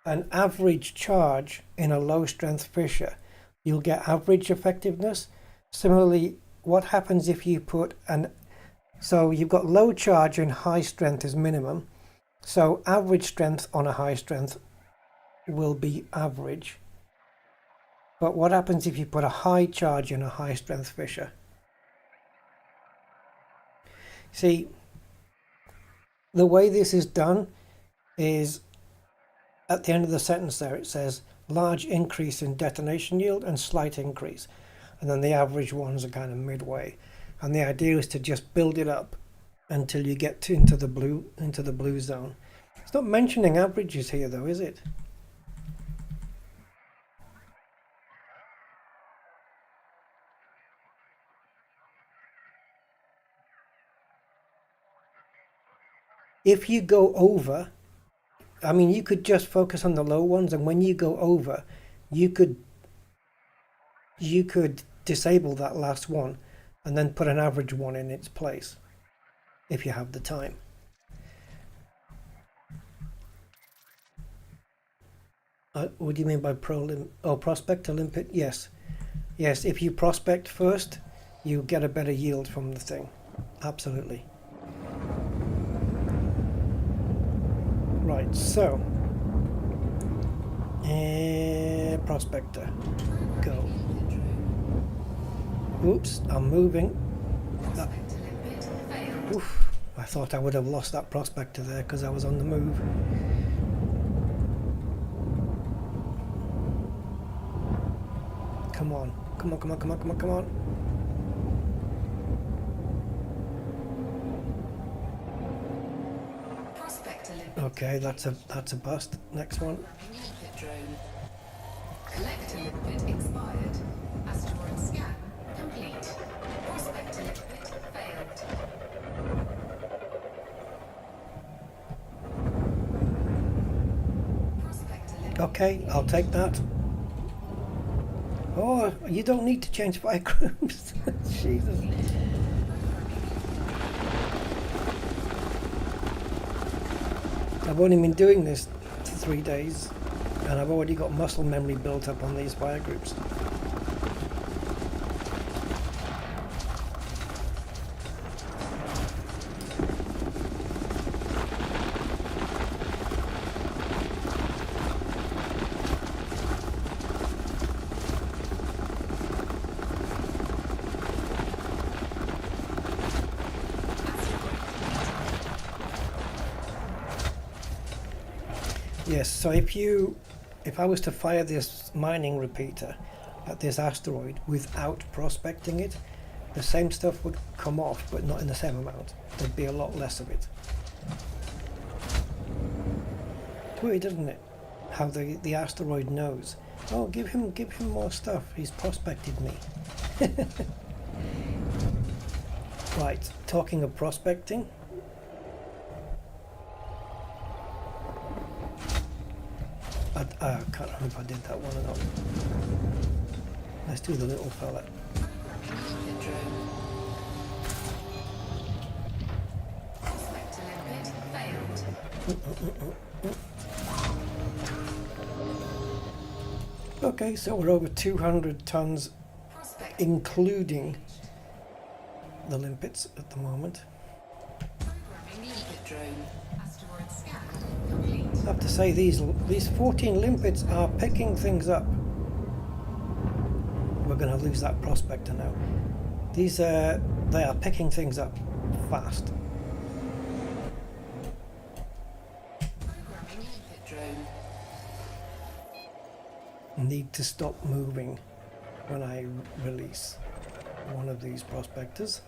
an average charge in a low strength fisher, you'll get average effectiveness. Similarly, what happens if you put so you've got low charge and high strength is minimum. So average strength on a high strength will be average. But what happens if you put a high charge in a high strength fisher? See, the way this is done is at the end of the sentence there it says large increase in detonation yield and slight increase, and then the average ones are kind of midway, and the idea is to just build it up until you get into the blue zone. It's not mentioning averages here though, is it? If you go over, I mean, you could just focus on the low ones, and when you go over, you could disable that last one and then put an average one in its place if you have the time. What do you mean by prospector limpet? Yes, if you prospect first, you get a better yield from the thing. Absolutely. Right, so prospector, go. Oops, I'm moving. Oof, I thought I would have lost that prospector there because I was on the move. Come on, come on, come on, come on, come on, come on. Okay, that's a bust. Next one. Collector limpet expired. Asteroid scan complete. Prospector limpet failed. Prospector limpet. Okay, I'll take that. Oh, you don't need to change fire groups. Jesus. I've only been doing this for 3 days, and I've already got muscle memory built up on these fire groups. Yes, so if I was to fire this mining repeater at this asteroid without prospecting it, the same stuff would come off, but not in the same amount. There'd be a lot less of it. It's weird, isn't it? How the asteroid knows. Oh, give him more stuff. He's prospected me. Right, talking of prospecting. I can't remember if I did that one or not. Let's do the little fella. Okay, so we're over 200 tons, including the limpets at the moment. I have to say these 14 limpets are picking things up. We're going to lose that prospector now. These they are picking things up fast. Need to stop moving when I release one of these prospectors.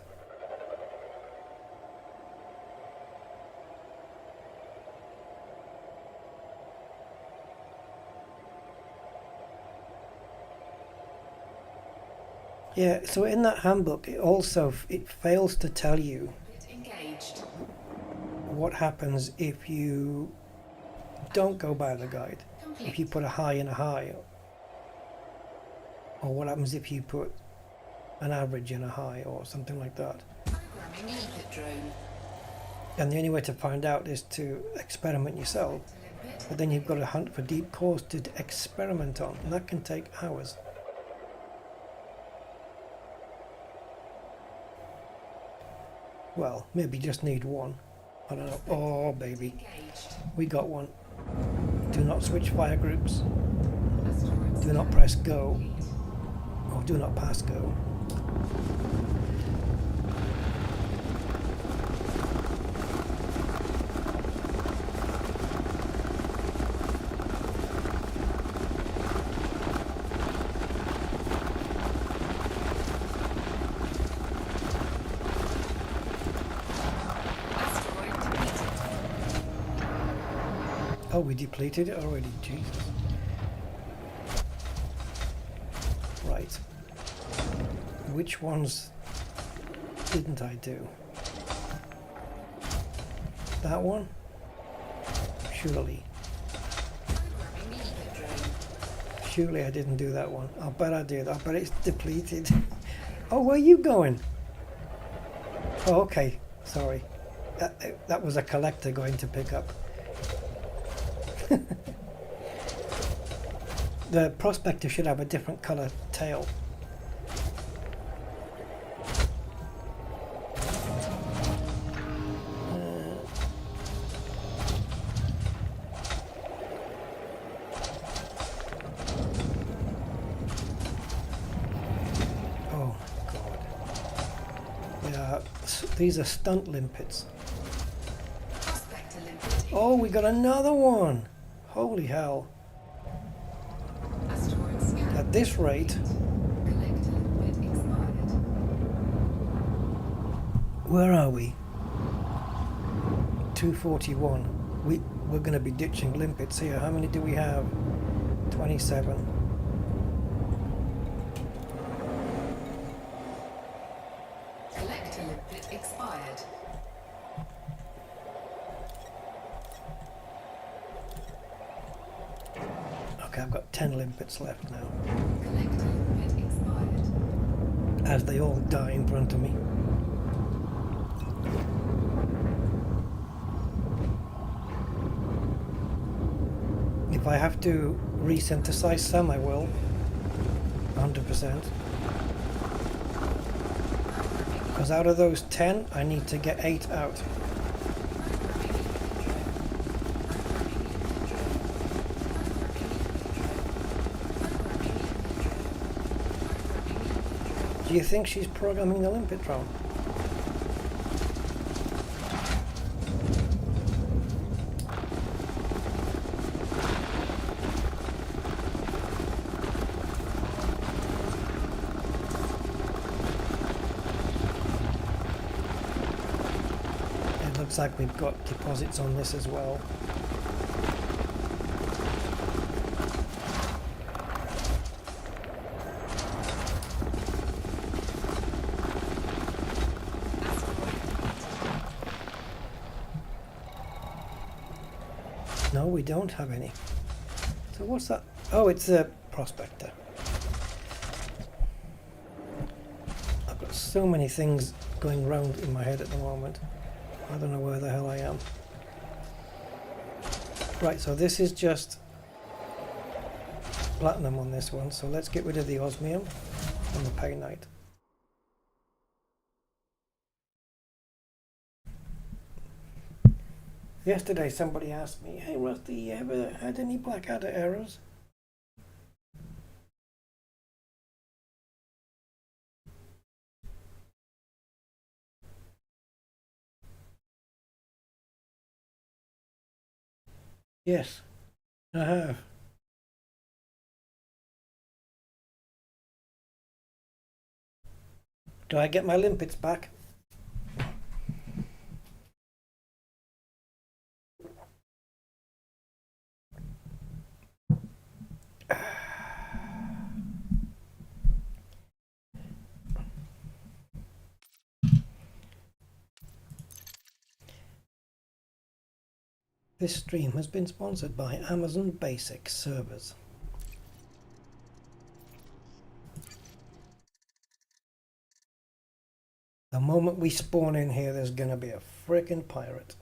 Yeah, so in that handbook it fails to tell you what happens if you don't go by the guide. If you put a high in a high, or what happens if you put an average in a high or something like that. And the only way to find out is to experiment yourself. But then you've got to hunt for deep cores to experiment on, and that can take hours. Well, maybe just need one. I don't know. Oh, baby. We got one. Do not switch fire groups. Do not press go. Or do not pass go. Oh, we depleted it already, Jesus. Right. Which ones didn't I do? That one? Surely. Surely I didn't do that one. I'll bet I did. I bet it's depleted. Oh, where are you going? Oh, okay. Sorry. That was a collector going to pick up. The prospector should have a different colour tail. Oh God. Yeah, these are stunt limpets. Oh, we got another one! Holy hell. At this rate, where are we? 241. We're going to be ditching limpets here. How many do we have? 27. Collector limpet expired. Okay, I've got 10 limpets left now. Collector limpet expired. As they all die in front of me. If I have to resynthesize some, I will. 100%. Because out of those 10, I need to get 8 out. Do you think she's programming the limpet drone? It looks like we've got deposits on this as well. No, we don't have any. So what's that? Oh, it's a prospector. I've got so many things going round in my head at the moment. I don't know where the hell I am. Right, so this is just platinum on this one. So let's get rid of the osmium and the painite. Yesterday somebody asked me, hey Rusty, you ever had any Blackadder errors? Yes, I have. Do I get my limpets back? This stream has been sponsored by Amazon Basic Servers. The moment we spawn in here, there's going to be a frickin' pirate.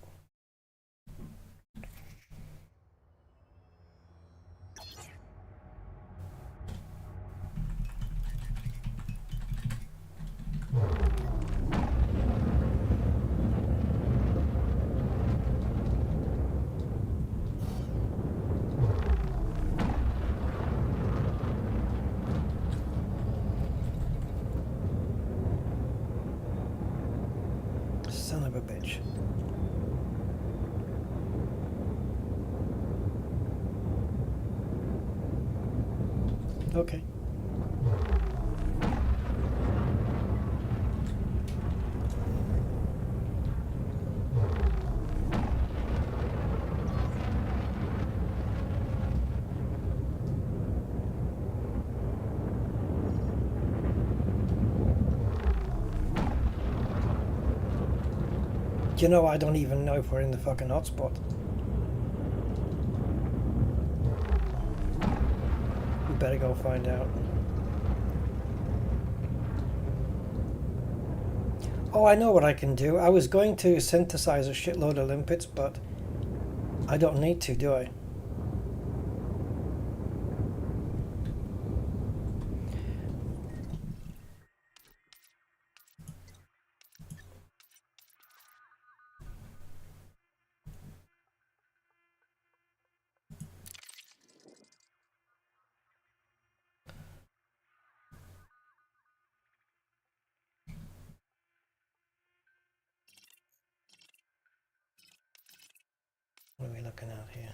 Son of a bitch. Okay. You know, I don't even know if we're in the fucking hotspot. We better go find out. Oh, I know what I can do. I was going to synthesize a shitload of limpets, but I don't need to, do I? What are we looking at here?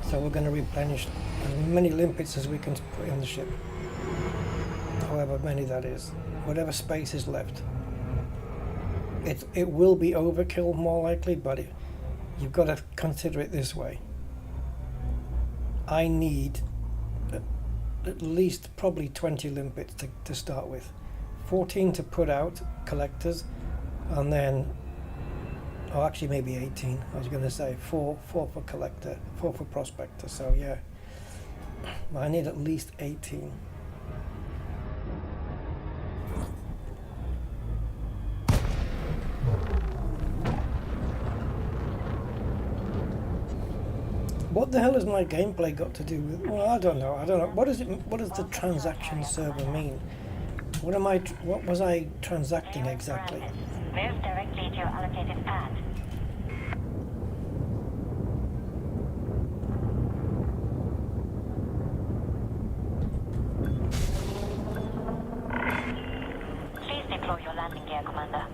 So we're going to replenish as many limpets as we can put in the ship. However many that is. Whatever space is left. It will be overkill more likely, but you've got to consider it this way. I need at least probably 20 limpets to start with. 14 to put out collectors, and then oh, actually maybe 18. I was going to say 4 for collector, 4 for prospector. So yeah, I need at least 18. What the hell has my gameplay got to do with? Well, I don't know. What does it? What does the transaction server mean? What was I transacting exactly? Move directly to your allocated path. Please deploy your landing gear, Commander.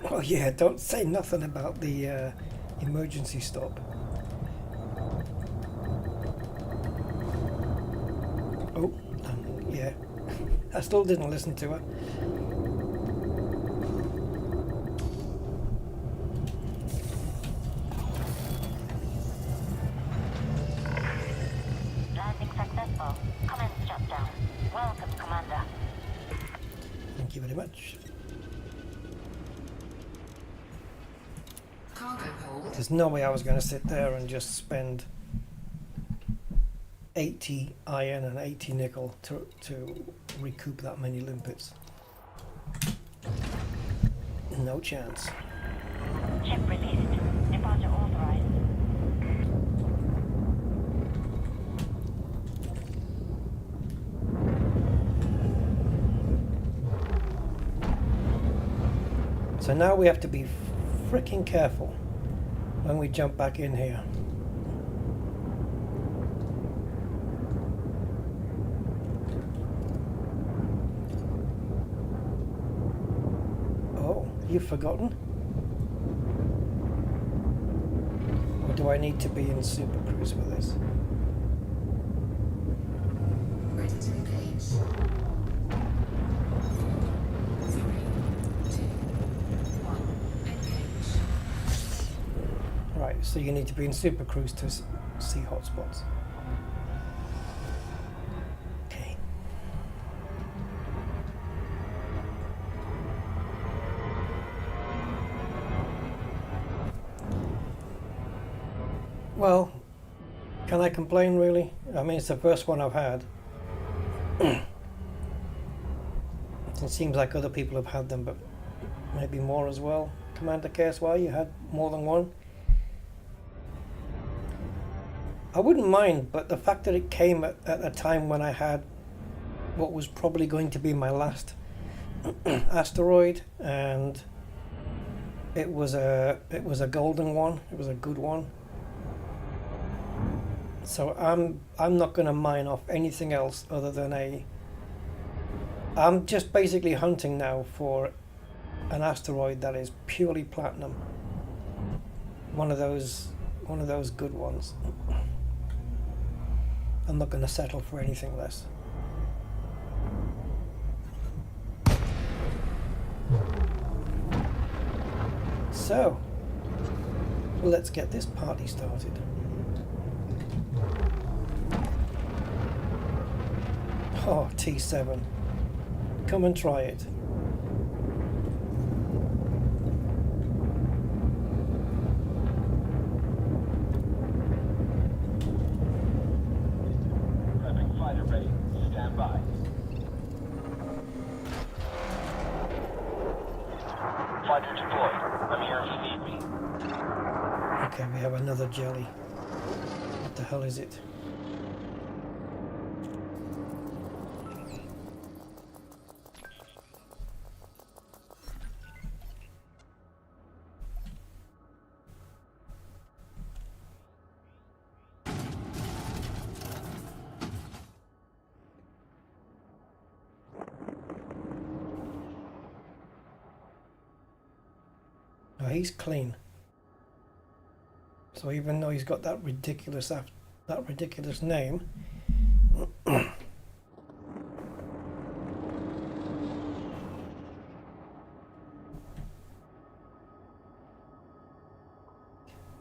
Oh yeah, don't say nothing about the emergency stop. Oh, yeah. I still didn't listen to her. Landing successful. Commence shutdown. Welcome, Commander. Thank you very much. Cargo hold. There's no way I was going to sit there and just spend 80 iron and 80 nickel to recoup that many limpets. No chance. Ship released. Departure authorized. So now we have to be freaking careful when we jump back in here. Oh, you've forgotten? do I need to be in Super Cruise for this? Ready to engage. 3, 2, 1, engage. Right, so you need to be in Super Cruise to see hotspots. Okay. Well, can I complain really? I mean, it's the first one I've had. It seems like other people have had them, but maybe more as well. Commander KSY, you had more than one? I wouldn't mind, but the fact that it came at a time when I had what was probably going to be my last asteroid, and it was a golden one. It was a good one. So I'm not going to mine off anything else other than I'm just basically hunting now for an asteroid that is purely platinum. One of those good ones. I'm not going to settle for anything less. So, let's get this party started. Oh, T7. Come and try it. Prepping fighter ready. Stand by. Fighter deployed. I'm here if you need me. Okay, we have another jelly. What the hell is it? Oh, he's clean. So even though he's got that ridiculous name,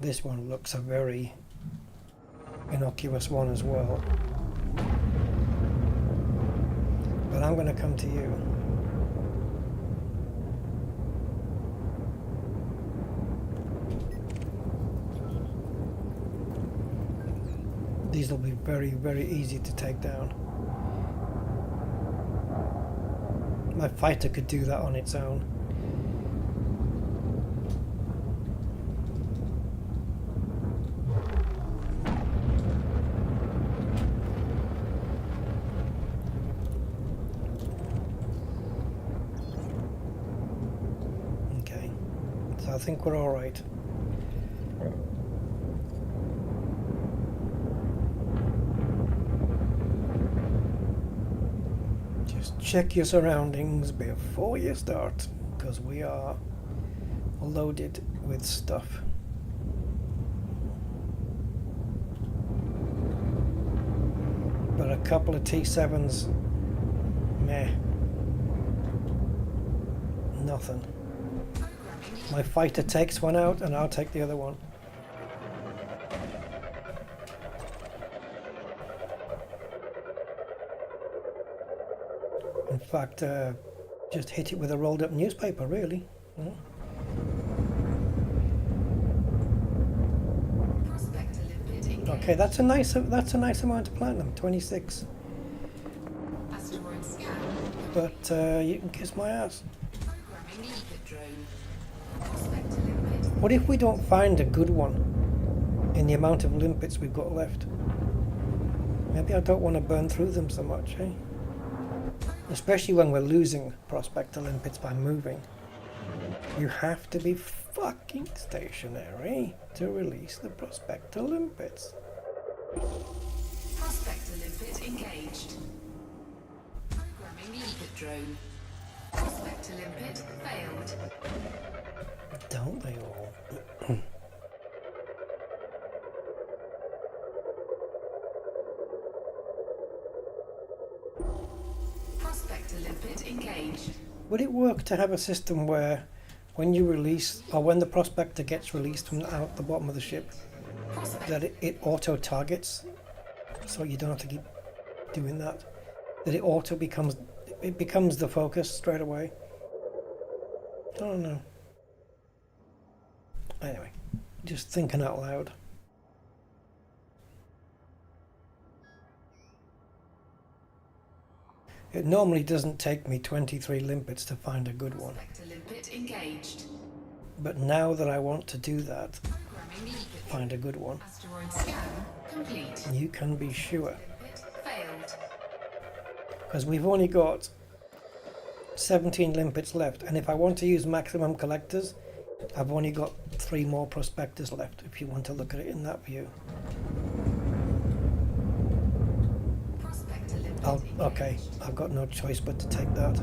this one looks a very innocuous one as well. But I'm going to come to you. These will be very, very easy to take down. My fighter could do that on its own. Okay, so I think we're all right. Check your surroundings before you start, because we are loaded with stuff. But a couple of T7s, meh, nothing. My fighter takes one out and I'll take the other one. In fact, just hit it with a rolled up newspaper, really. Yeah. Okay, that's a nice amount of platinum, 26. Asteroid scan. But you can kiss my ass. Programming limpet drone. Prospector limpet. What if we don't find a good one in the amount of limpets we've got left? Maybe I don't want to burn through them so much, eh? Especially when we're losing prospector limpets by moving. You have to be fucking stationary to release the prospector limpets. Prospector limpet engaged. Programming limpet drone. Prospector limpet failed. Don't they all? Prospector limpet engaged. Would it work to have a system where when you release, or when the prospector gets released from out the bottom of the ship, that it auto targets, so you don't have to keep doing that? That it auto becomes the focus straight away? I don't know. Anyway, just thinking out loud. It normally doesn't take me 23 limpets to find a good one. Prospector limpet engaged. But now that I want to do that, Programming limpet. find a good one, Asteroid scan complete. you can be sure. Limpet failed. Because we've only got 17 limpets left, and if I want to use maximum collectors, I've only got 3 more prospectors left, if you want to look at it in that view. Prospector limpet Okay, engaged. I've got no choice but to take that.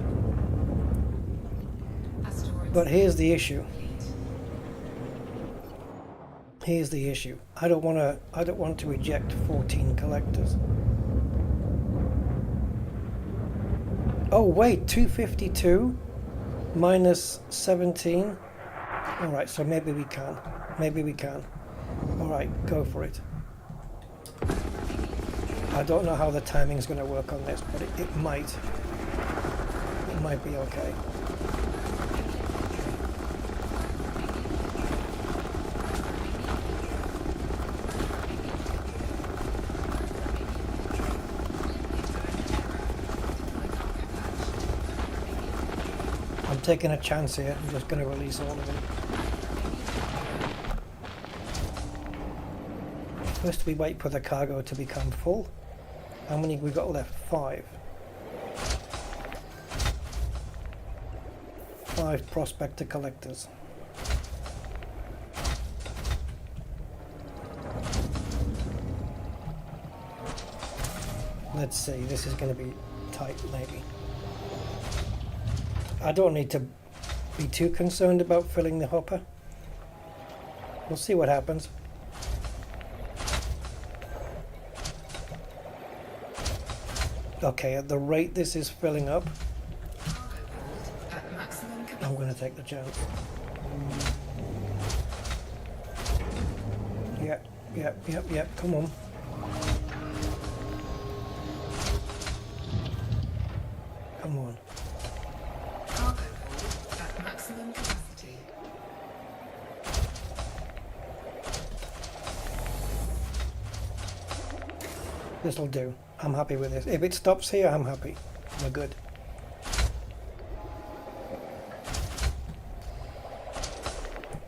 Asteroid But here's the issue. complete. Here's the issue. I don't want to eject 14 collectors. Oh wait, 252 minus 17. All right, so maybe we can. Maybe we can. All right, go for it. I don't know how the timing's going to work on this, but it might. It might be okay. I'm taking a chance here. I'm just going to release all of them. First we wait for the cargo to become full. How many we got left? 5. 5 prospector collectors. Let's see, this is going to be tight maybe. I don't need to be too concerned about filling the hopper. We'll see what happens. Okay, at the rate this is filling up, At maximum capacity. I'm going to take the chance. Yep, come on. Come on. Cargo hold at maximum capacity. This'll do. I'm happy with this. If it stops here, I'm happy. We're good.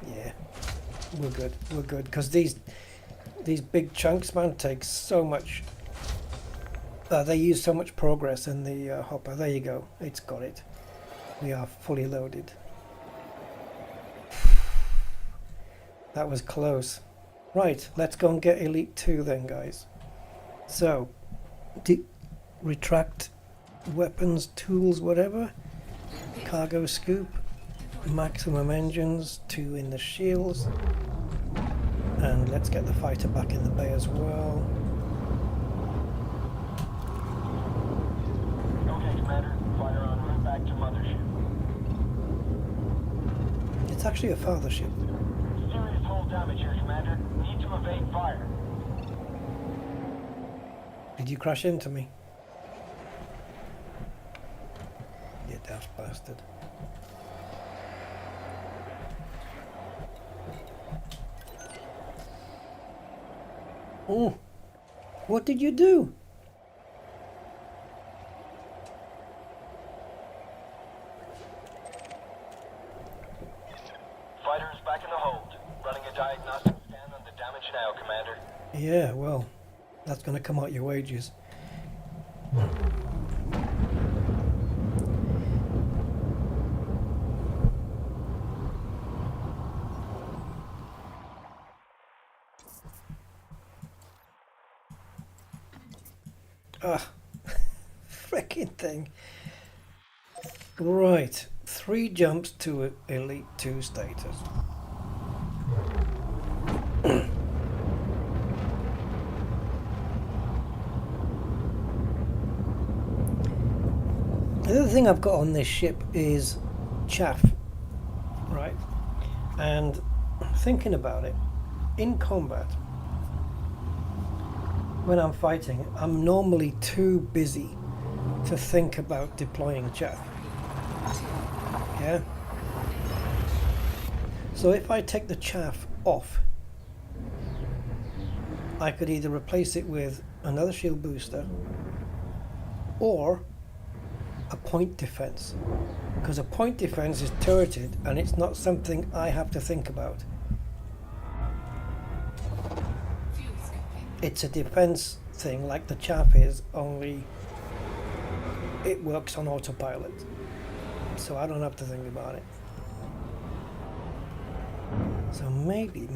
Yeah, we're good. We're good. Because these big chunks, man, take so much. They use so much progress in the hopper. There you go. It's got it. We are fully loaded. That was close. Right, let's go and get Elite 2 then, guys. So, retract weapons, tools, whatever. Cargo scoop. Maximum engines, 2 in the shields. And let's get the fighter back in the bay as well. Okay, Commander. Fire en route back to Mothership. It's actually a father ship. Serious hull damage here, Commander. Need to evade fire. Did you crash into me? You daft bastard. Oh, what did you do? Fighters back in the hold. Running a diagnostic scan on the damage now, Commander. Yeah, well, that's going to come out your wages. Ah, frickin' thing. Right, 3 jumps to Elite 2 status. The other thing I've got on this ship is chaff, right? And thinking about it, in combat, when I'm fighting, I'm normally too busy to think about deploying chaff. Yeah? So if I take the chaff off, I could either replace it with another shield booster or a point defense, because a point defense is turreted and it's not something I have to think about. It's a defense thing like the chaff is, only it works on autopilot, so I don't have to think about it. So maybe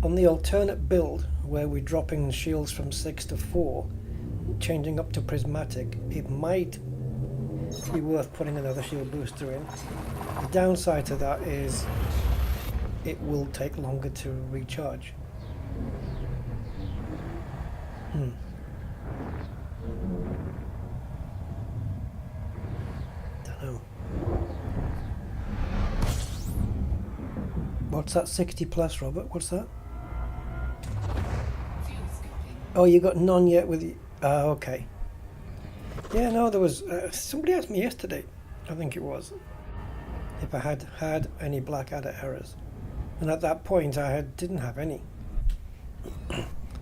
on the alternate build where we're dropping shields from 6 to 4, changing up to prismatic, it might be worth putting another shield booster in. The downside to that is it will take longer to recharge. Dunno. What's that 60 plus, Robert? What's that? Oh, you got none yet with you? Okay. Yeah, no, there was somebody asked me yesterday, I think it was, if I had had any Blackadder errors, and at that point I didn't have any.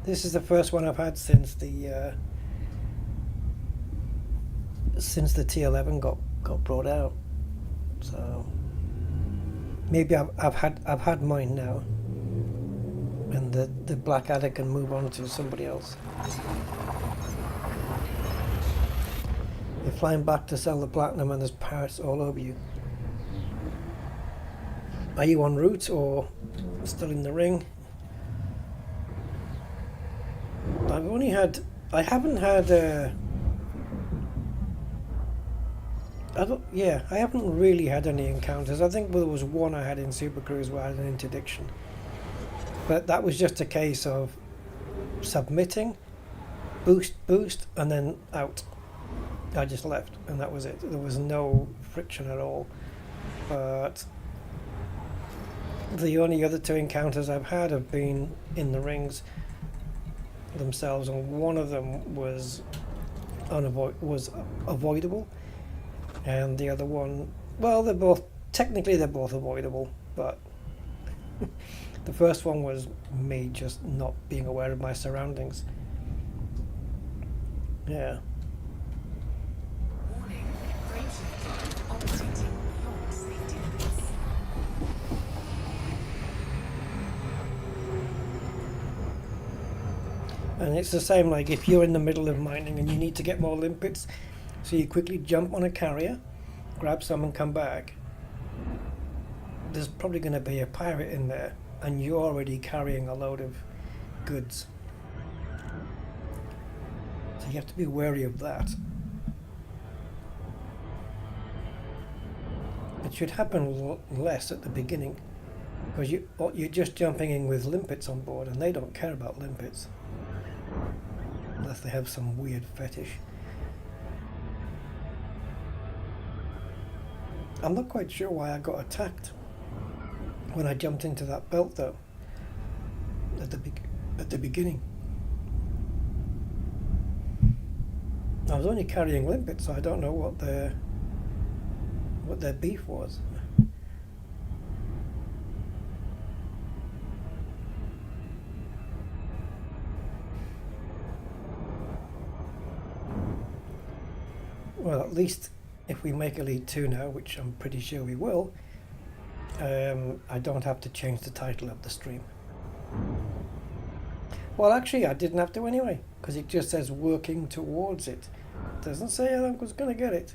This is the first one I've had since the T11 got brought out. So maybe I've had mine now, and the Blackadder can move on to somebody else. You're flying back to sell the platinum and there's parrots all over you. Are you en route or still in the ring? I haven't really had any encounters. I think there was one I had in Super Cruise where I had an interdiction. But that was just a case of submitting, boost, and then out. I just left, and that was it. There was no friction at all. But the only other two encounters I've had have been in the rings themselves, and one of them was avoidable, and the other one, well, they're both avoidable, but the first one was me just not being aware of my surroundings. Yeah. And it's the same, like if you're in the middle of mining and you need to get more limpets, so you quickly jump on a carrier, grab some and come back, there's probably going to be a pirate in there and you're already carrying a load of goods. So you have to be wary of that. It should happen less at the beginning, because you're just jumping in with limpets on board and they don't care about limpets. Unless they have some weird fetish. I'm not quite sure why I got attacked when I jumped into that belt though, at the beginning. I was only carrying limpets, so I don't know what their beef was. Well, at least if we make Elite 2 now, which I'm pretty sure we will, I don't have to change the title of the stream. Well, actually, I didn't have to anyway, because it just says working towards it. It doesn't say I was going to get it.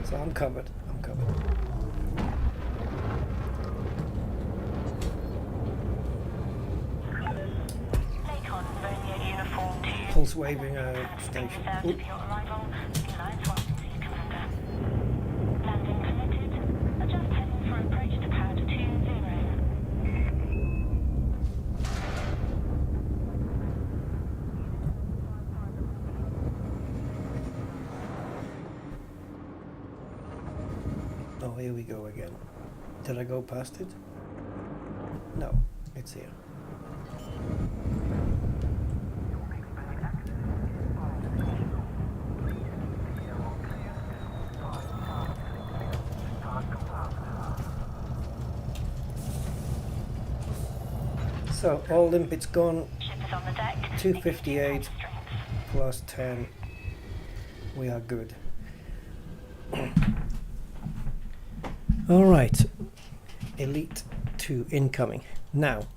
So I'm covered. Pulse waving station. Landing committed. Oh, here we go again. Did I go past it? No, it's here. So all limpets gone. Ship is on the deck. 258 plus 10. We are good. All right. Elite 2 incoming. Now,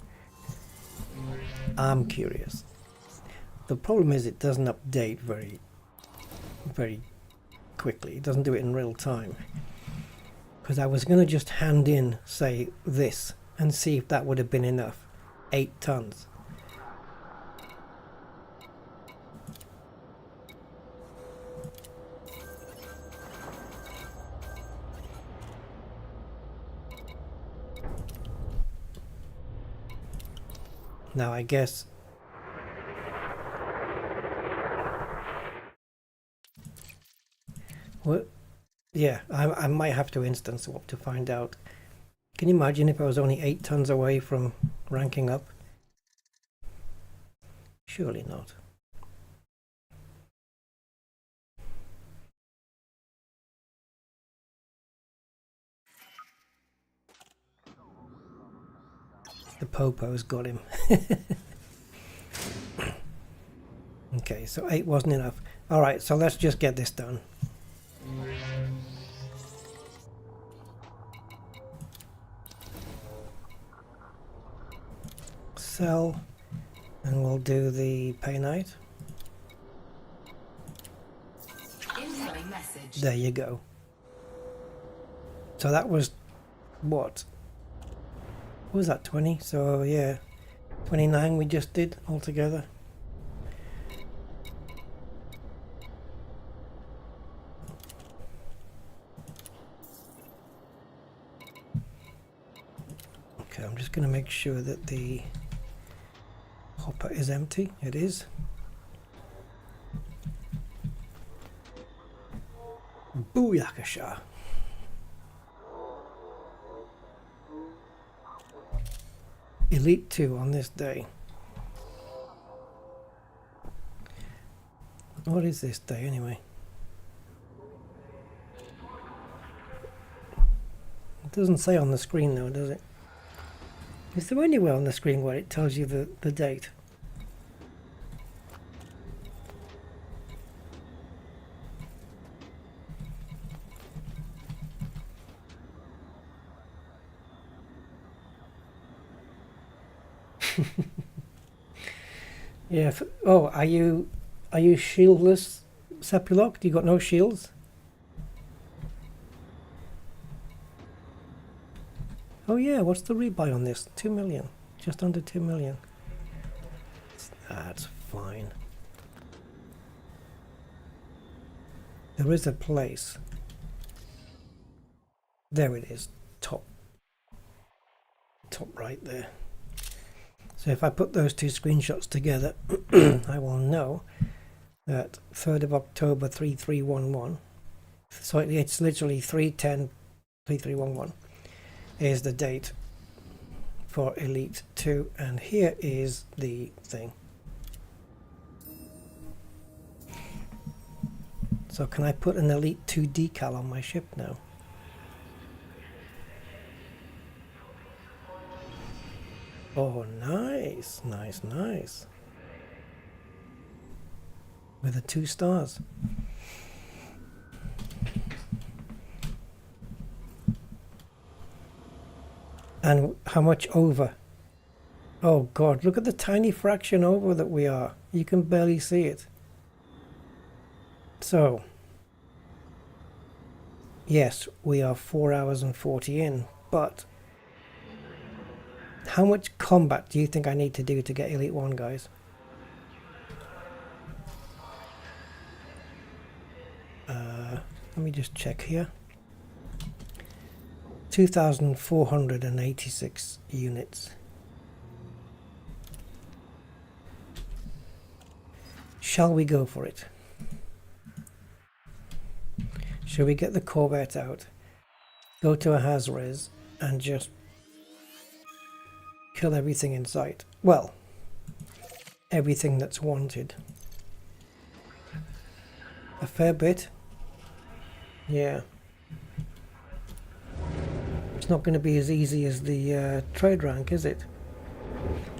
I'm curious. The problem is it doesn't update very quickly. It doesn't do it in real time. Because I was going to just hand in, say, this and see if that would have been enough. 8 tons. Now I guess what? Yeah, I might have to instance swap to find out. Can you imagine if I was only 8 tons away from ranking up? Surely not. The Popo's got him. Okay, so 8 wasn't enough. Alright, so let's just get this done. Sell, and we'll do the pay night. Incoming message. There you go. So that was what? What was that, 20? So yeah, 29 we just did altogether. Okay, I'm just going to make sure that the hopper is empty. It is. Booyakasha. Elite 2 on this day. What is this day anyway? It doesn't say on the screen though, does it? Is there anywhere on the screen where it tells you the date? Yeah. Oh, are you shieldless, Sepulok? You got no shields? Oh yeah. What's the rebuy on this? 2 million. Just under 2 million. That's fine. There is a place. There it is. Top right there. So if I put those two screenshots together, I will know that 3rd of October 3311, so it's literally 3/10/3311 is the date for Elite 2, and here is the thing. So can I put an Elite 2 decal on my ship now? Oh, nice, nice, nice. With the 2 stars. And how much over? Oh God, look at the tiny fraction over that we are. You can barely see it. So, yes, we are 4 hours and 40 in, but how much combat do you think I need to do to get Elite 1, guys? Let me just check here. 2,486 units. Shall we go for it? Shall we get the Corvette out? go to a Has-Res and just kill everything in sight. Well, everything that's wanted. A fair bit. Yeah. It's not going to be as easy as the trade rank, is it?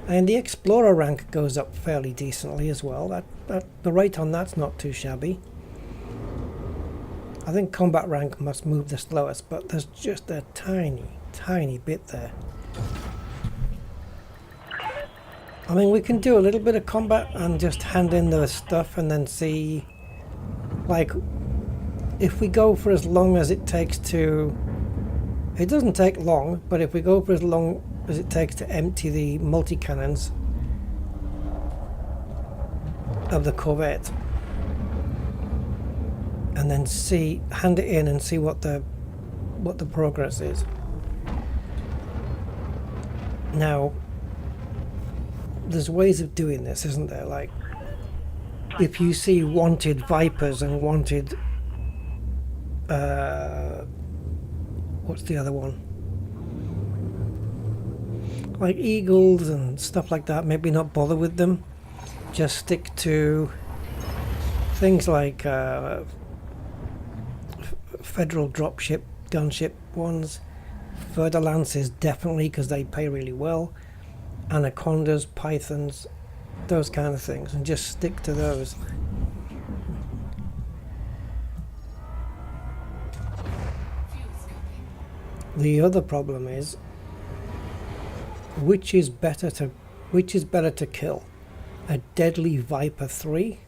And the Explorer rank goes up fairly decently as well. The rate on that's not too shabby. I think combat rank must move the slowest, but there's just a tiny bit there. I mean, we can do a little bit of combat and just hand in the stuff and then see, like, if we go for as long as it takes to... It doesn't take long, but if we go for as long as it takes to empty the multi-cannons of the Corvette, and then hand it in and see what the progress is. Now, there's ways of doing this, isn't there? Like, if you see wanted Vipers and wanted what's the other one? Like Eagles and stuff like that, maybe not bother with them. Just stick to things like Federal dropship, gunship ones. Fer-de-Lances definitely, because they pay really well. Anacondas, Pythons, those kind of things, and just stick to those. The other problem is, which is better to kill? A deadly Viper 3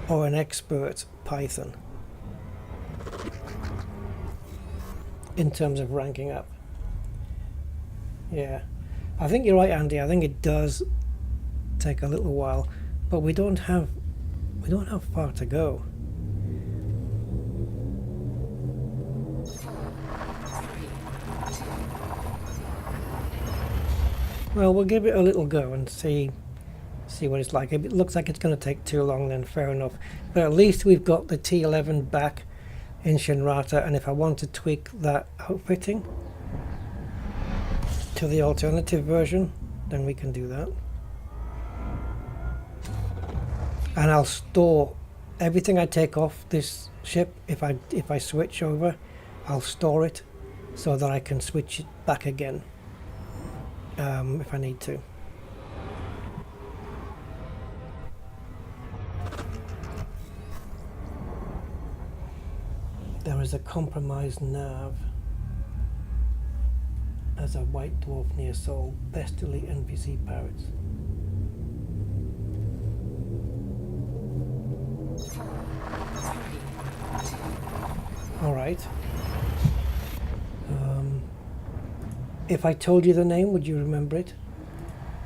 or an expert Python in terms of ranking up? Yeah, I think you're right, Andy. I think it does take a little while, but we don't have far to go. Well, we'll give it a little go and see what it's like. If it looks like it's going to take too long, then fair enough. But at least we've got the T11 back in Shinrata, and if I want to tweak that outfitting to the alternative version, then we can do that. And I'll store everything I take off this ship. If I switch over, I'll store it so that I can switch it back again if I need to. There is a compromised nav as a white dwarf near Seoul. Best delete NPC parrots. Alright. If I told you the name, would you remember it?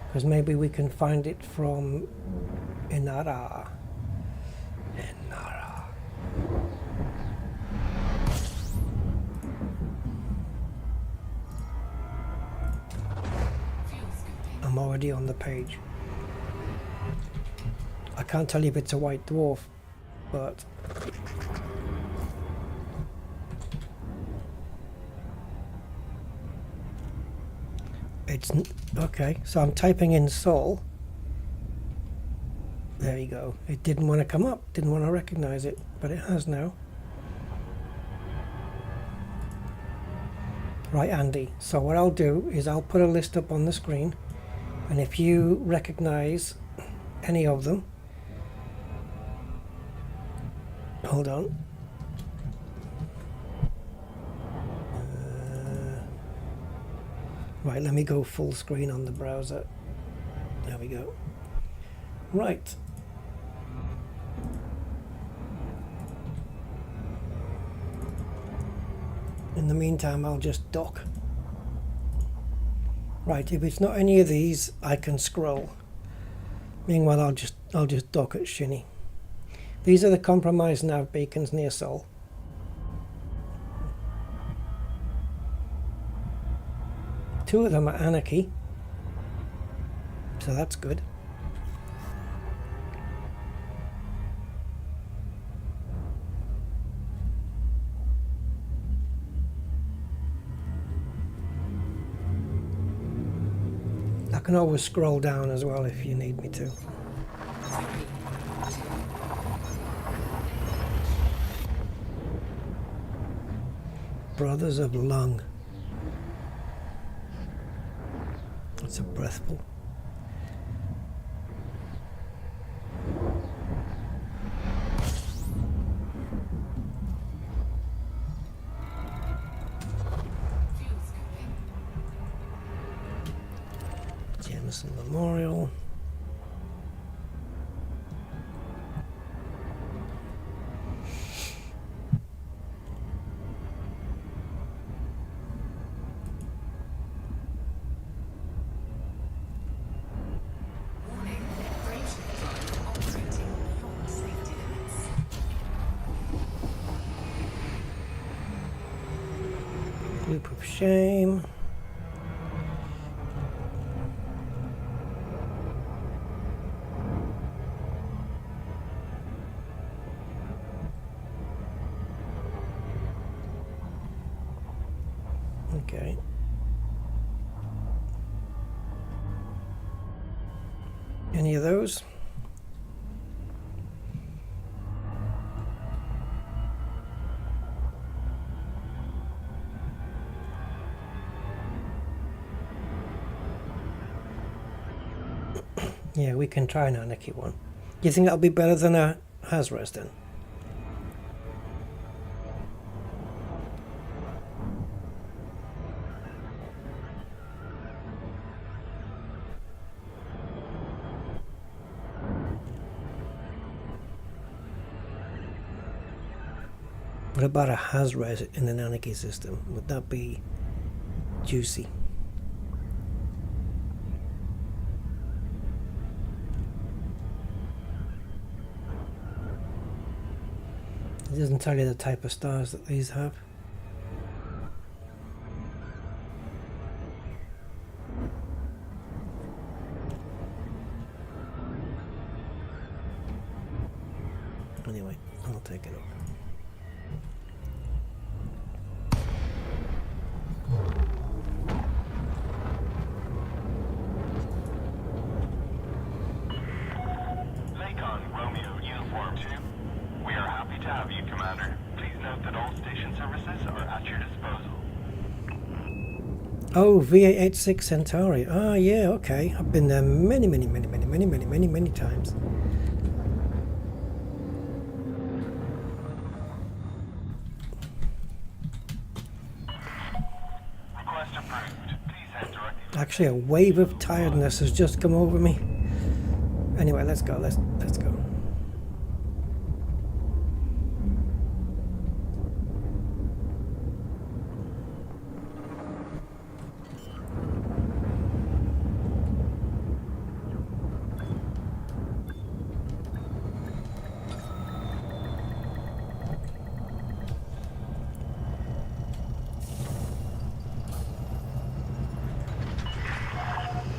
Because maybe we can find it from Inara. I'm already on the page. I can't tell you if it's a white dwarf, but it's okay. So I'm typing in Seoul. There you go. It didn't want to come up, didn't want to recognize it, but it has now. Right, Andy. So what I'll do is I'll put a list up on the screen, and if you recognize any of them, hold on. Right, let me go full screen on the browser. There we go. Right. In the meantime, I'll just dock. Right, if it's not any of these, I can scroll. Meanwhile, I'll just dock at Shinny. These are the compromised nav beacons near Seoul. Two of them are Anarchy, so that's good. I can always scroll down as well if you need me to. Brothers of Lung. That's a breathful. Jameson Memorial. Loop of Shame. Okay. Any of those? Yeah, we can try an Anarchy one. Do you think that'll be better than a Hasres then? What about a Hasres in an Anarchy system? Would that be juicy? It doesn't tell you the type of stars that these have. Anyway, I'll take it over. Oh, V886 Centauri. Ah, yeah, okay. I've been there many times. Request approved. Please head directly. Actually, a wave of tiredness has just come over me. Anyway, let's go. Let's go.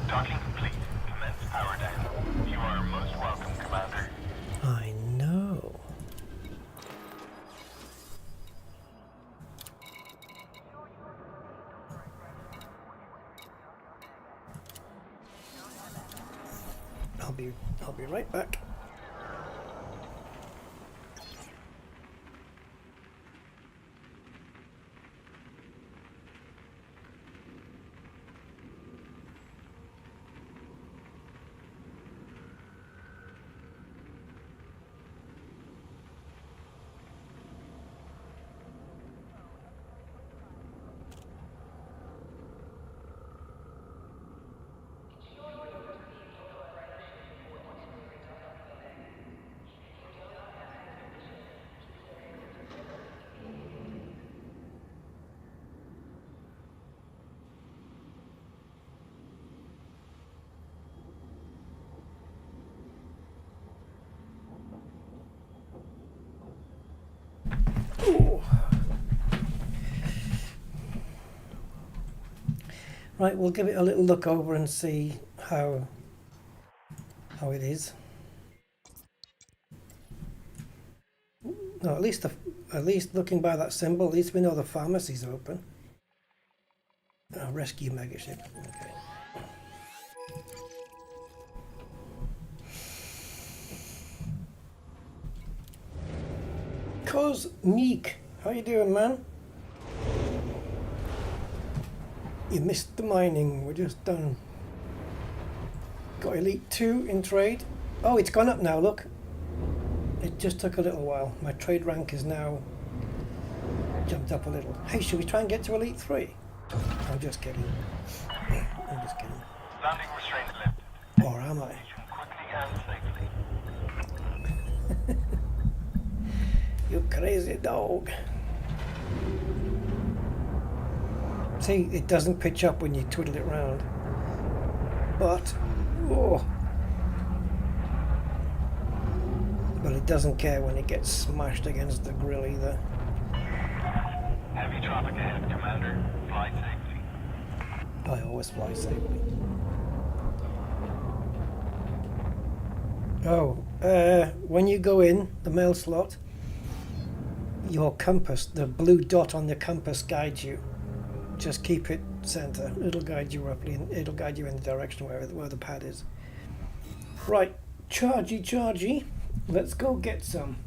Docking complete. Commence power down. You are most welcome, Commander. I know. I'll be right back. Right, we'll give it a little look over and see how it is. No, at least looking by that symbol, at least we know the pharmacy's open. Rescue megaship. Okay. Cosmic, how you doing, man? You missed the mining. We're just done. Got Elite 2 in trade. Oh, it's gone up now, look. It just took a little while. My trade rank is now jumped up a little. Hey, should we try and get to Elite 3? I'm just kidding. I'm just kidding. Landing restraints lifted. Or am I? Quickly and safely. You crazy dog. See, it doesn't pitch up when you twiddle it round. But, oh. But it doesn't care when it gets smashed against the grill either. Heavy traffic ahead, Commander. Fly safely. I always fly safely. Oh, when you go in the mail slot, your compass, the blue dot on the compass guides you. Just keep it center. It'll guide you roughly, it'll guide you in the direction where the pad is. Right, chargy. Let's go get some.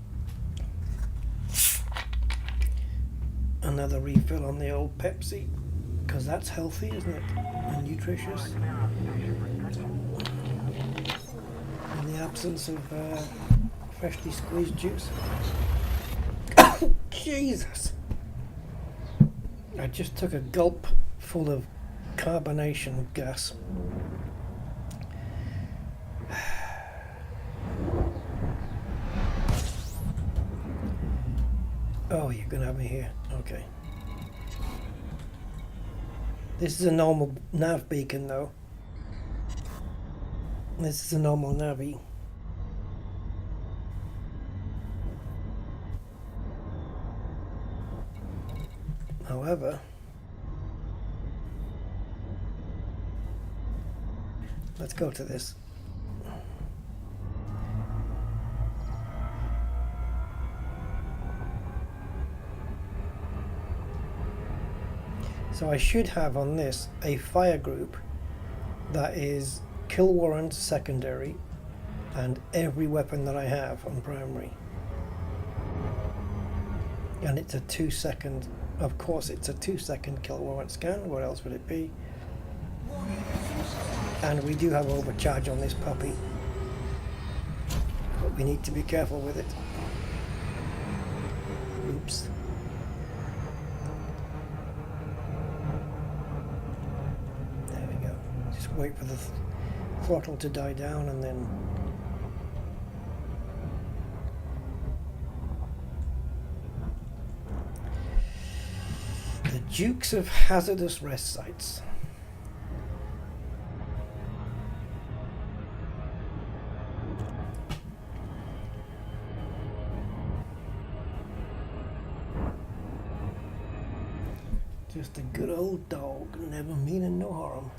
Another refill on the old Pepsi, because that's healthy, isn't it? And nutritious. In the absence of freshly squeezed juice. Oh, Jesus! I just took a gulp full of carbonation gas. Oh, you're gonna have me here. Okay. This is a normal nav beacon though. This is a normal navi. However, let's go to this. So I should have on this a fire group that is kill warrant secondary and every weapon that I have on primary. And it's a 2-second, of course it's a 2-second kill warrant scan, what else would it be? And we do have overcharge on this puppy, but we need to be careful with it. Oops. There we go. Just wait for the throttle to die down and then the Dukes of Hazardous Rest Sites. Just a good old dog, never meaning no harm.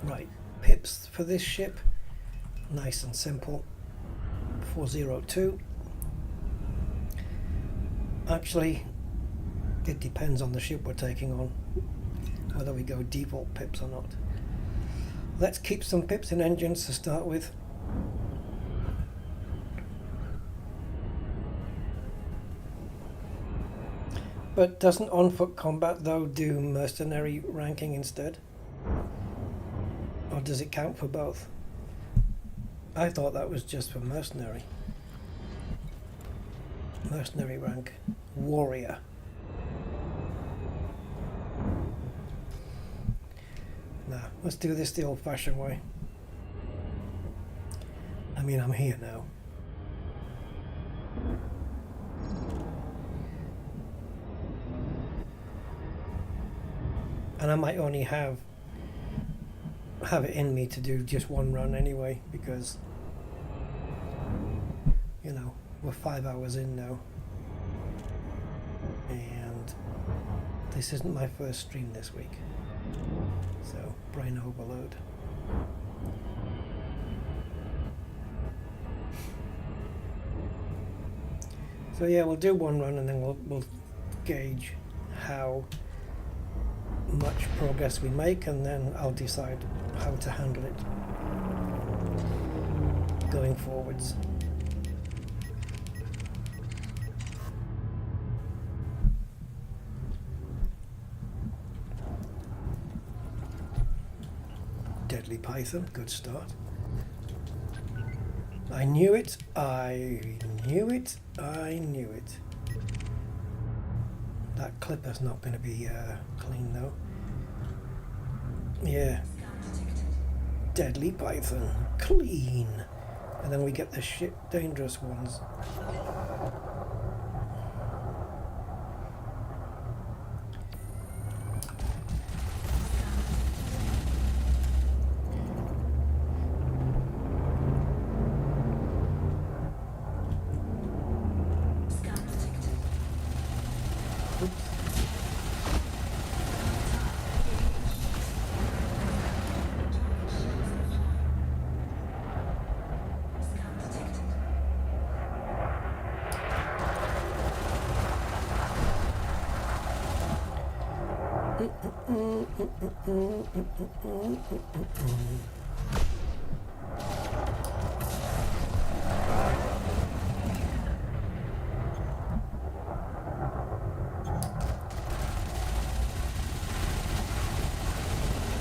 Right, pips for this ship, nice and simple, 402. Actually, it depends on the ship we're taking on, whether we go default pips or not. Let's keep some pips in engines to start with. But doesn't on-foot combat though do mercenary ranking instead? Or does it count for both? I thought that was just for mercenary. Mercenary rank. Warrior. Nah, let's do this the old-fashioned way. I mean, I'm here now. And I might only have it in me to do just one run anyway, because, you know, we're 5 hours in now. And this isn't my first stream this week. So, brain overload. So yeah, we'll do one run and then we'll gauge how much progress we make, and then I'll decide how to handle it going forwards. Deadly Python, good start. I knew it, I knew it, I knew it. That clipper's not going to be clean though. Yeah. Deadly Python, clean. And then we get the shit dangerous ones.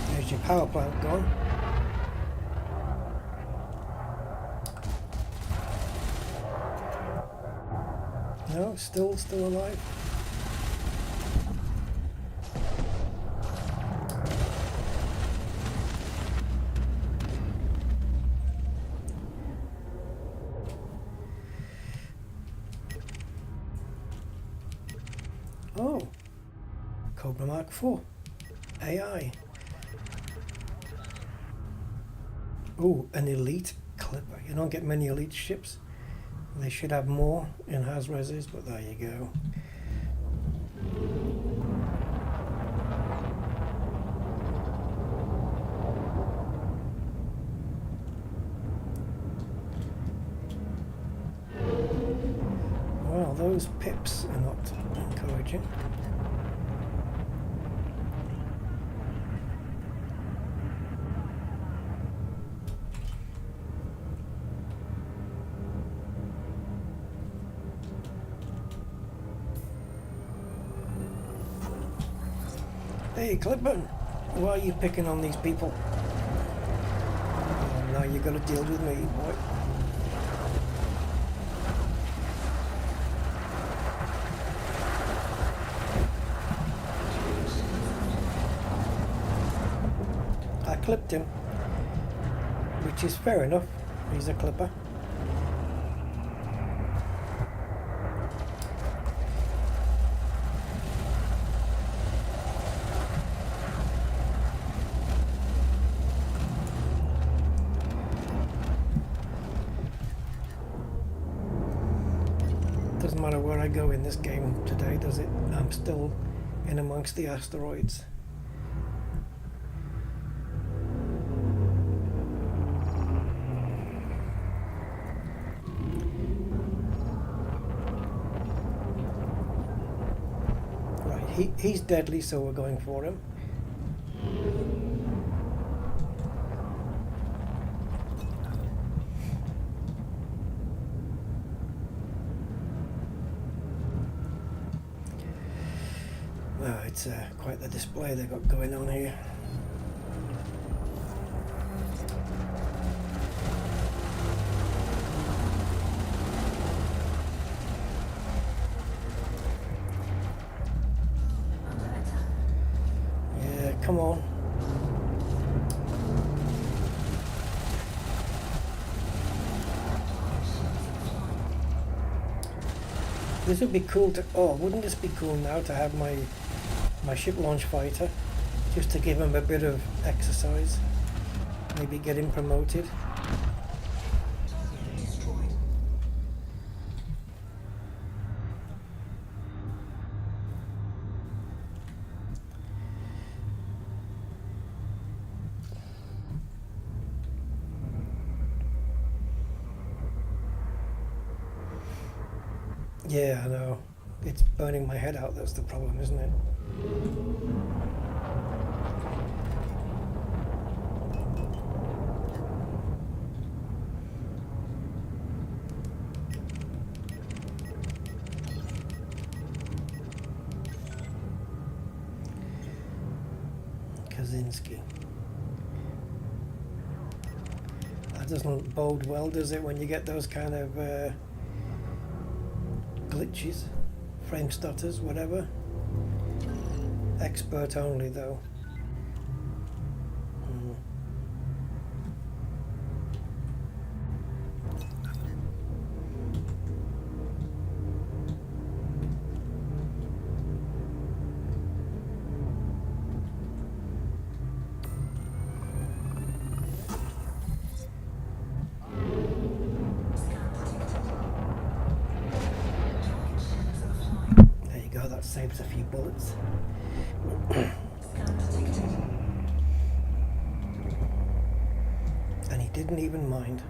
There's your power plant gone. No, still alive. Oh, Cobra Mark IV AI. Oh, an elite clipper. You don't get many elite ships. They should have more in Has-Reses, but there you go. Well, those pips are not encouraging. Hey, Clipman, why are you picking on these people? Oh, now you got to deal with me, boy. I clipped him, which is fair enough. He's a clipper. Doesn't matter where I go in this game today, does it? I'm still in amongst the asteroids. Right, he's deadly, so we're going for him. It's quite the display they've got going on here. Yeah, come on. This would be cool to... Oh, wouldn't this be cool now to have my ship launch fighter, just to give him a bit of exercise, maybe get him promoted. Yeah, I know. It's burning my head out, that's the problem, isn't it? Brzezinski. That doesn't bode well, does it, when you get those kind of glitches, frame stutters, whatever. Expert only though. That saves a few bullets. And he didn't even mind.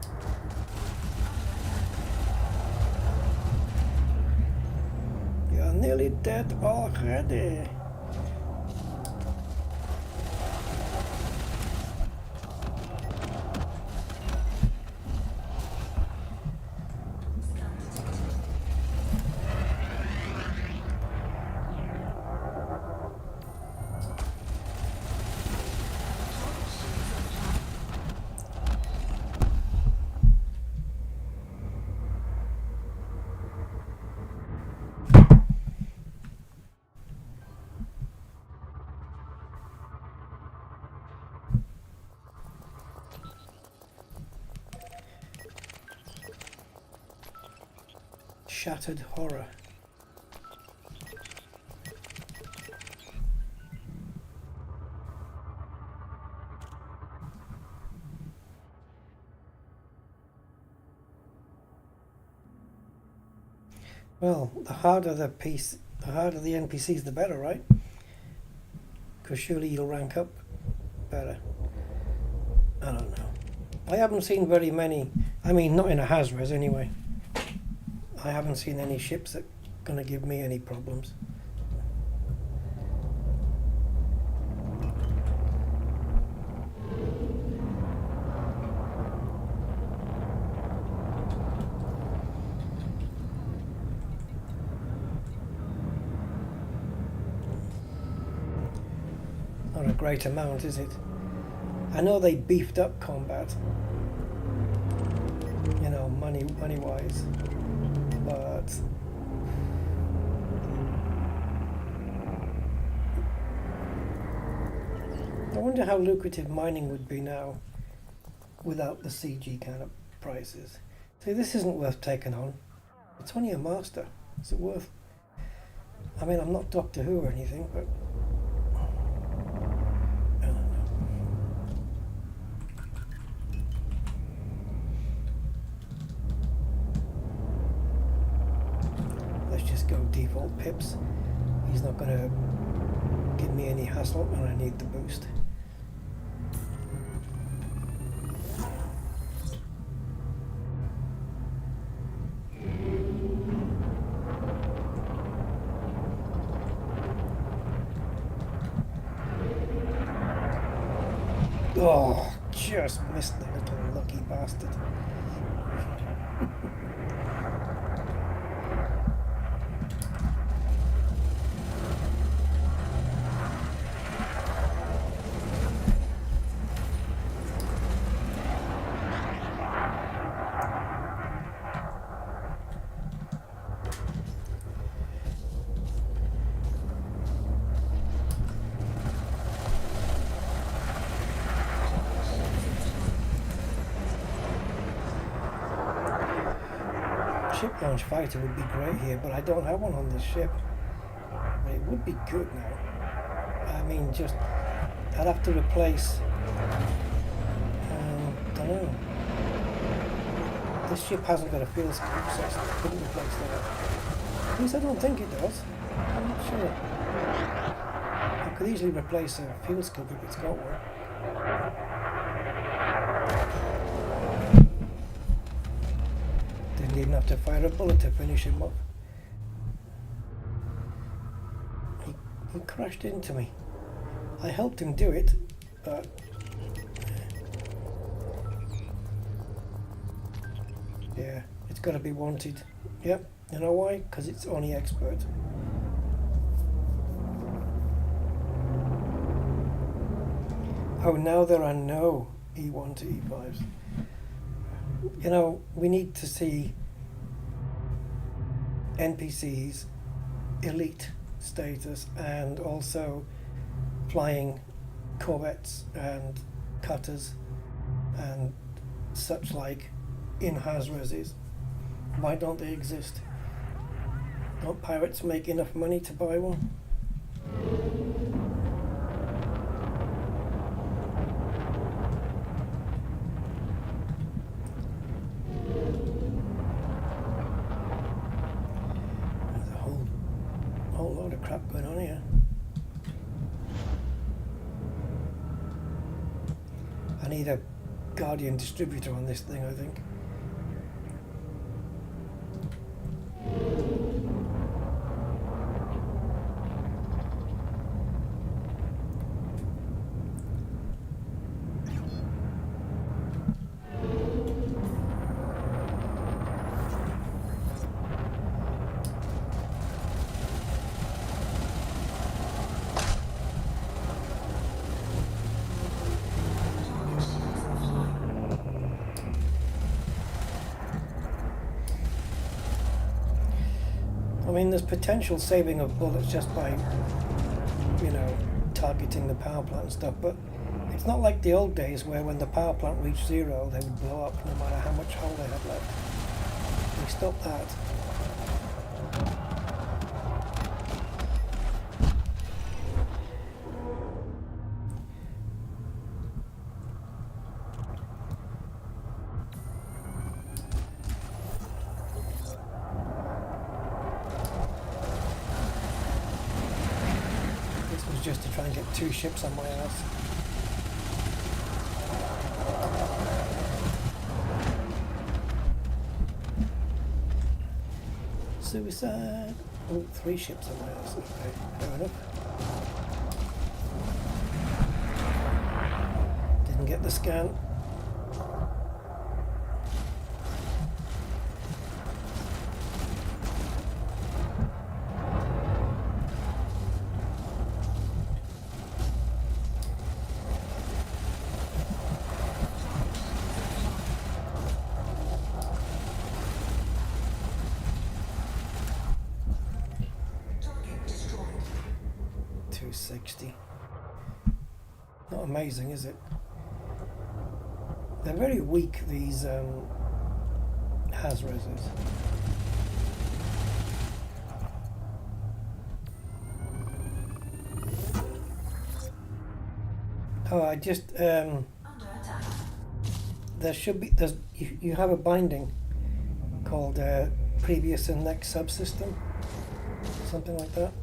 You're nearly dead already. Shattered horror. Well, the harder the NPCs, the better, right? Because surely you'll rank up better. I don't know. I haven't seen very many. I mean, not in a Hazres anyway. I haven't seen any ships that are going to give me any problems. Not a great amount, is it? I know they beefed up combat, you know, money-wise. But I wonder how lucrative mining would be now without the CG kind of prices. See, this isn't worth taking on. It's only a master. Is it worth? I mean, I'm not Doctor Who or anything, but I don't know. Go default pips. He's not going to give me any hassle, and I need the boost. Oh, just missed the little lucky bastard. Ship launch fighter would be great here, but I don't have one on this ship. But it would be good now. I mean, just I'd have to replace. Don't know. This ship hasn't got a fuel scope, so I couldn't replace that. At least I don't think it does. I'm not sure. I could easily replace a fuel scope if it's got one. Didn't even have to fire a bullet to finish him off. He crashed into me. I helped him do it, but yeah, it's got to be wanted. Yep, you know why? Because it's only expert. Oh, now there are no E1 to E5s. You know, we need to see NPCs elite status and also flying corvettes and cutters and such like in Has-Reses. Why don't they exist? Don't pirates make enough money to buy one? There's a whole load of crap going on here. I need a Guardian distributor on this thing, I think. I mean, there's potential saving of bullets just by, you know, targeting the power plant and stuff, but it's not like the old days where when the power plant reached zero, they would blow up no matter how much hull they had left. They stopped that. Just to try and get 2 ships on my ass. Suicide! Oh, 3 ships on my ass. Okay, fair enough. Didn't get the scan. Not amazing, is it? They're very weak, these Has-Reses. Oh, I just there should be you have a binding called previous and next subsystem, something like that.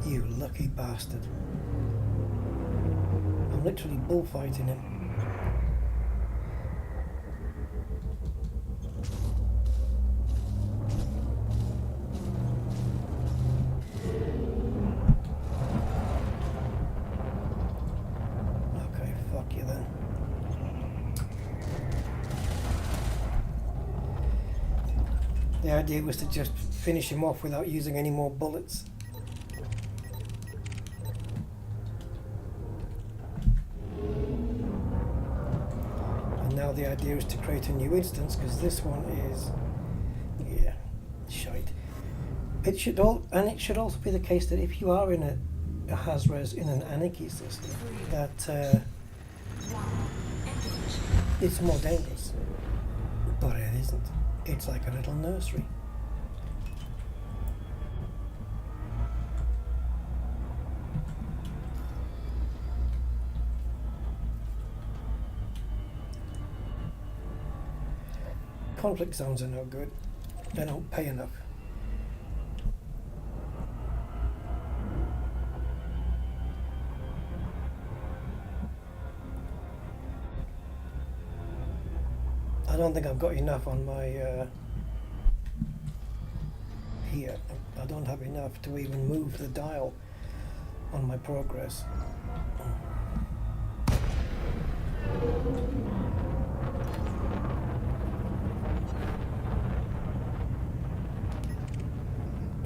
You lucky bastard. I'm literally bullfighting him. Okay, fuck you then. The idea was to just finish him off without using any more bullets. Now the idea is to create a new instance, because this one is, yeah, shite. It should also be the case that if you are in a Has-Res in an anarchy system, that it's more dangerous. But it isn't. It's like a little nursery. Conflict zones are no good. They don't pay enough. I don't think I've got enough on my here. I don't have enough to even move the dial on my progress.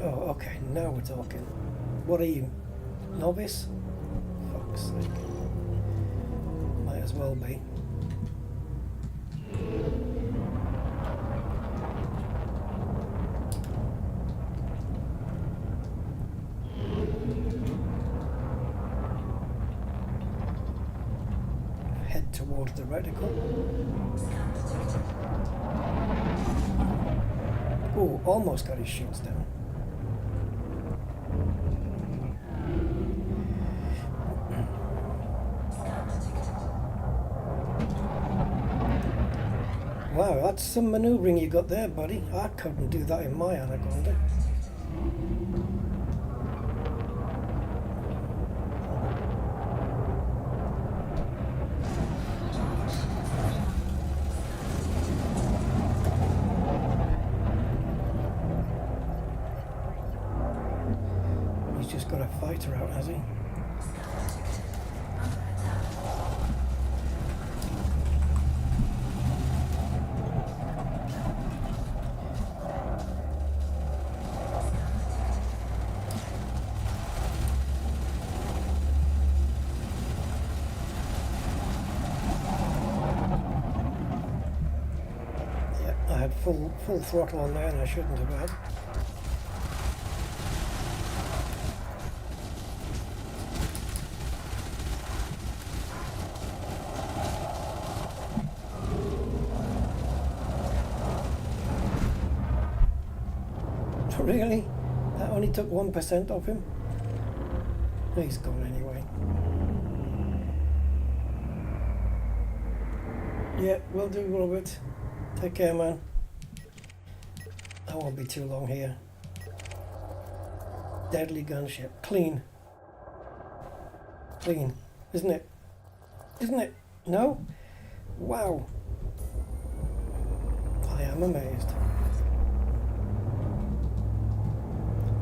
Oh, okay, now we're talking. What are you? Novice? Fuck's sake. Might as well be. Head towards the reticle. Oh, almost got his shields down. Wow, that's some manoeuvring you got there, buddy. I couldn't do that in my Anaconda. He's just got a fighter out, has he? Full throttle on there and I shouldn't have had. Really? That only took 1% off him? He's gone anyway. Yeah, will do, Robert. Take care, man. I won't be too long here. Deadly gunship. Clean. Clean. Isn't it? Isn't it? No? Wow. I am amazed.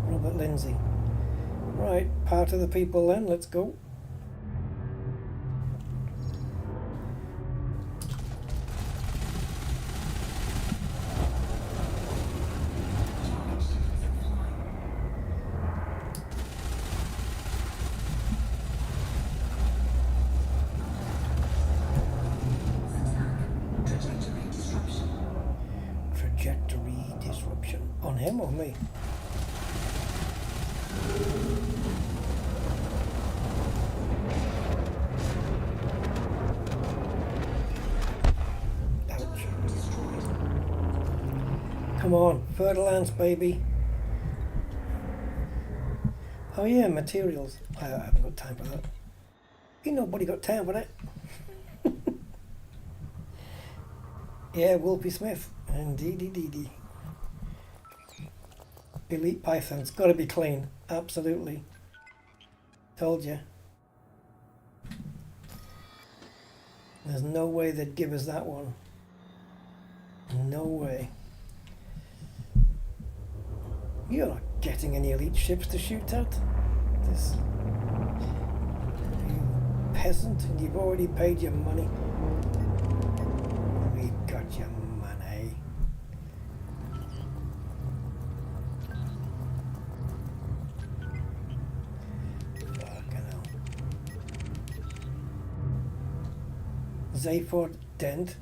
Robert Lindsay. Right, part of the people then. Let's go. On him or me? Ouch. Come on, Fer-de-Lance, baby. Oh yeah, materials. I haven't got time for that. Ain't nobody got time for that. Yeah, Wolfie Smith. Indeedy. Elite Python's got to be clean. Absolutely. Told you. There's no way they'd give us that one. No way. You're not getting any elite ships to shoot at. This... You peasant, and you've already paid your money. We've got your money. Zayford Dent.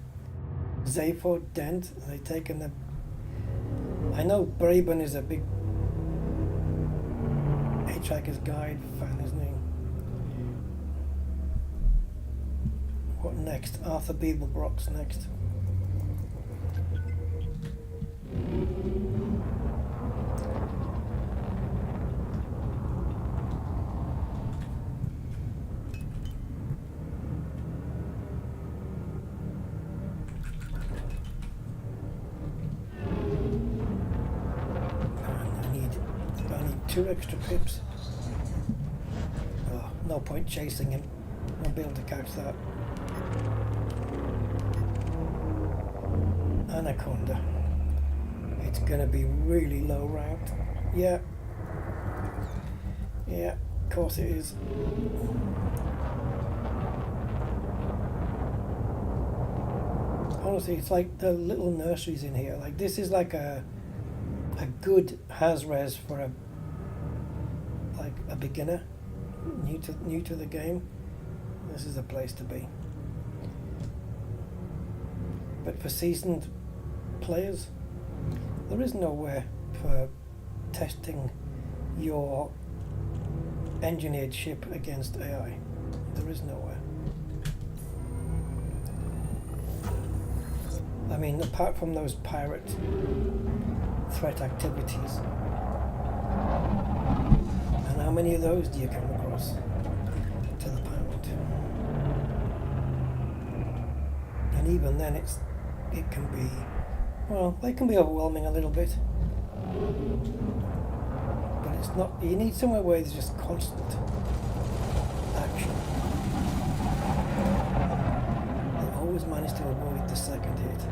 They taken the... I know Braben is a big Hitchhiker's Guide fan, isn't he? What next? Arthur Beeblebrock's next. I need 2 extra pips. Oh, no point chasing him. I'll be able to catch that. Anaconda. It's gonna be really low ranked. Yeah. Yeah, of course it is. Honestly, it's like the little nurseries in here. Like this is like a good has-res for a beginner, new to the game. This is the place to be. But for seasoned players, there is nowhere for testing your engineered ship against AI. There is nowhere. I mean, apart from those pirate threat activities. And how many of those do you come across to the pound? And even then it can be, well, they can be overwhelming a little bit. But it's not, you need somewhere where there's just constant action. They always manage to avoid the second hit.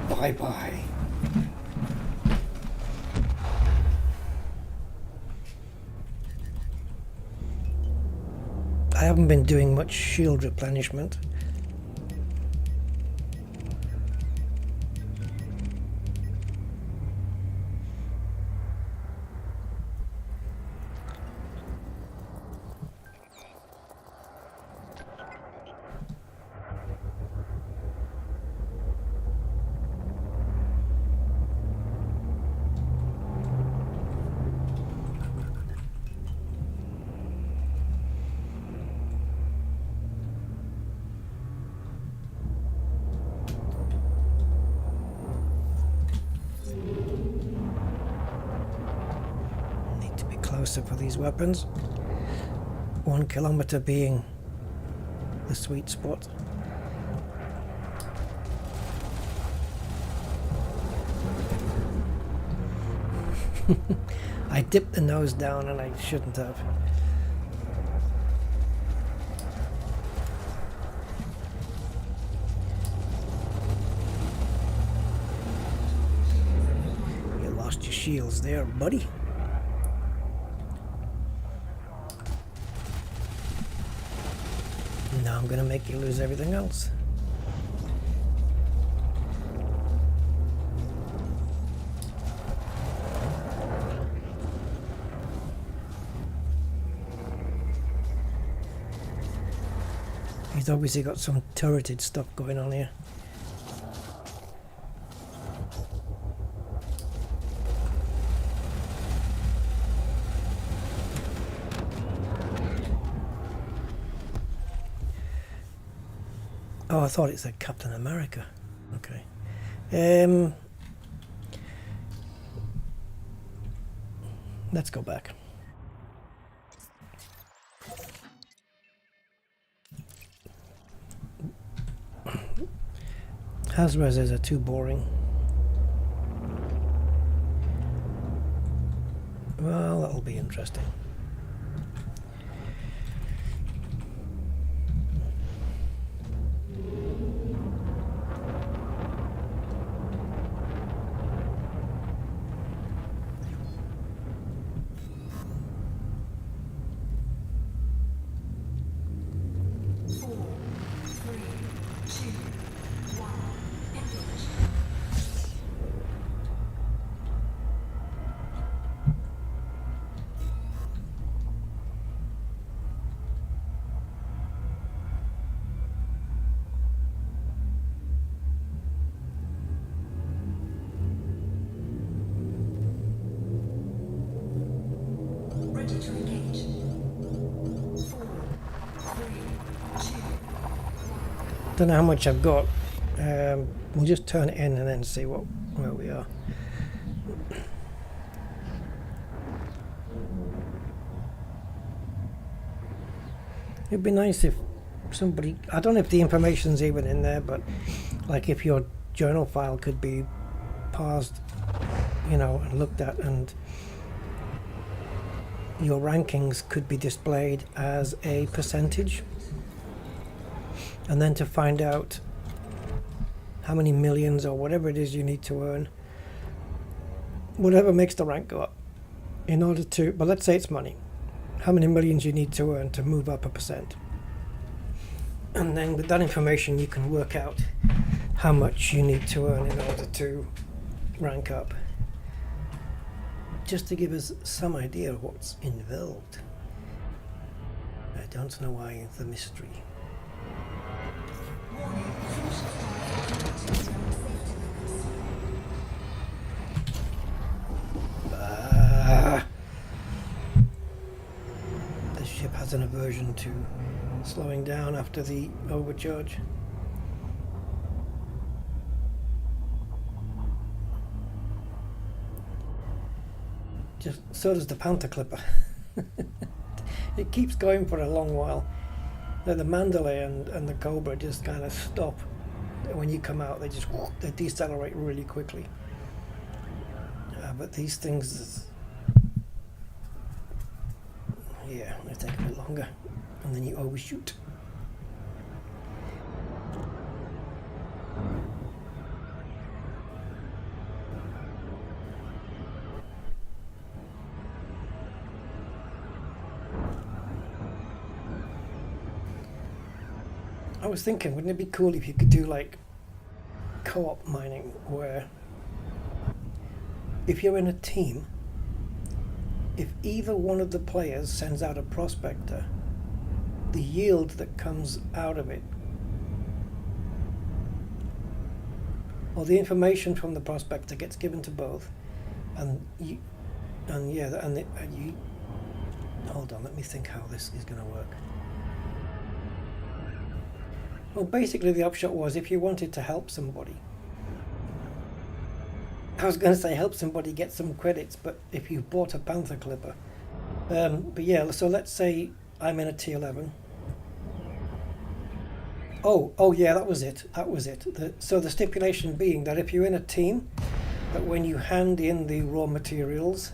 Bye-bye. I haven't been doing much shield replenishment. For these weapons, 1 kilometer being the sweet spot. I dipped the nose down and I shouldn't have. You lost your shields there, buddy. Now I'm going to make you lose everything else. He's obviously got some turreted stuff going on here. Oh, I thought it said Captain America. Okay. Let's go back. Has-reses are too boring. Well, that'll be interesting. Don't know how much I've got. We'll just turn it in and then see where we are. It'd be nice if somebody, I don't know if the information's even in there, but like if your journal file could be parsed, you know, and looked at, and your rankings could be displayed as a percentage, and then to find out how many millions or whatever it is you need to earn, whatever makes the rank go up, in order to, but let's say it's money, how many millions you need to earn to move up a percent. And then with that information you can work out how much you need to earn in order to rank up, just to give us some idea of what's involved. I don't know why the mystery. This ship has an aversion to slowing down after the overcharge. Just so does the Panther Clipper. It keeps going for a long while. The Mandalay and the Cobra just kind of stop when you come out. They decelerate really quickly. But these things, yeah, they take a bit longer, and then you overshoot. I was thinking, wouldn't it be cool if you could do like co-op mining, where if you're in a team, if either one of the players sends out a prospector, the yield that comes out of it, or the information from the prospector, gets given to both, and you, and yeah, and you. Hold on, let me think how this is going to work. Well, basically the upshot was, if you wanted to help somebody, I was going to say help somebody get some credits, but if you bought a Panther Clipper. But yeah, so let's say I'm in a T11. Oh yeah, that was it. So the stipulation being that if you're in a team, that when you hand in the raw materials,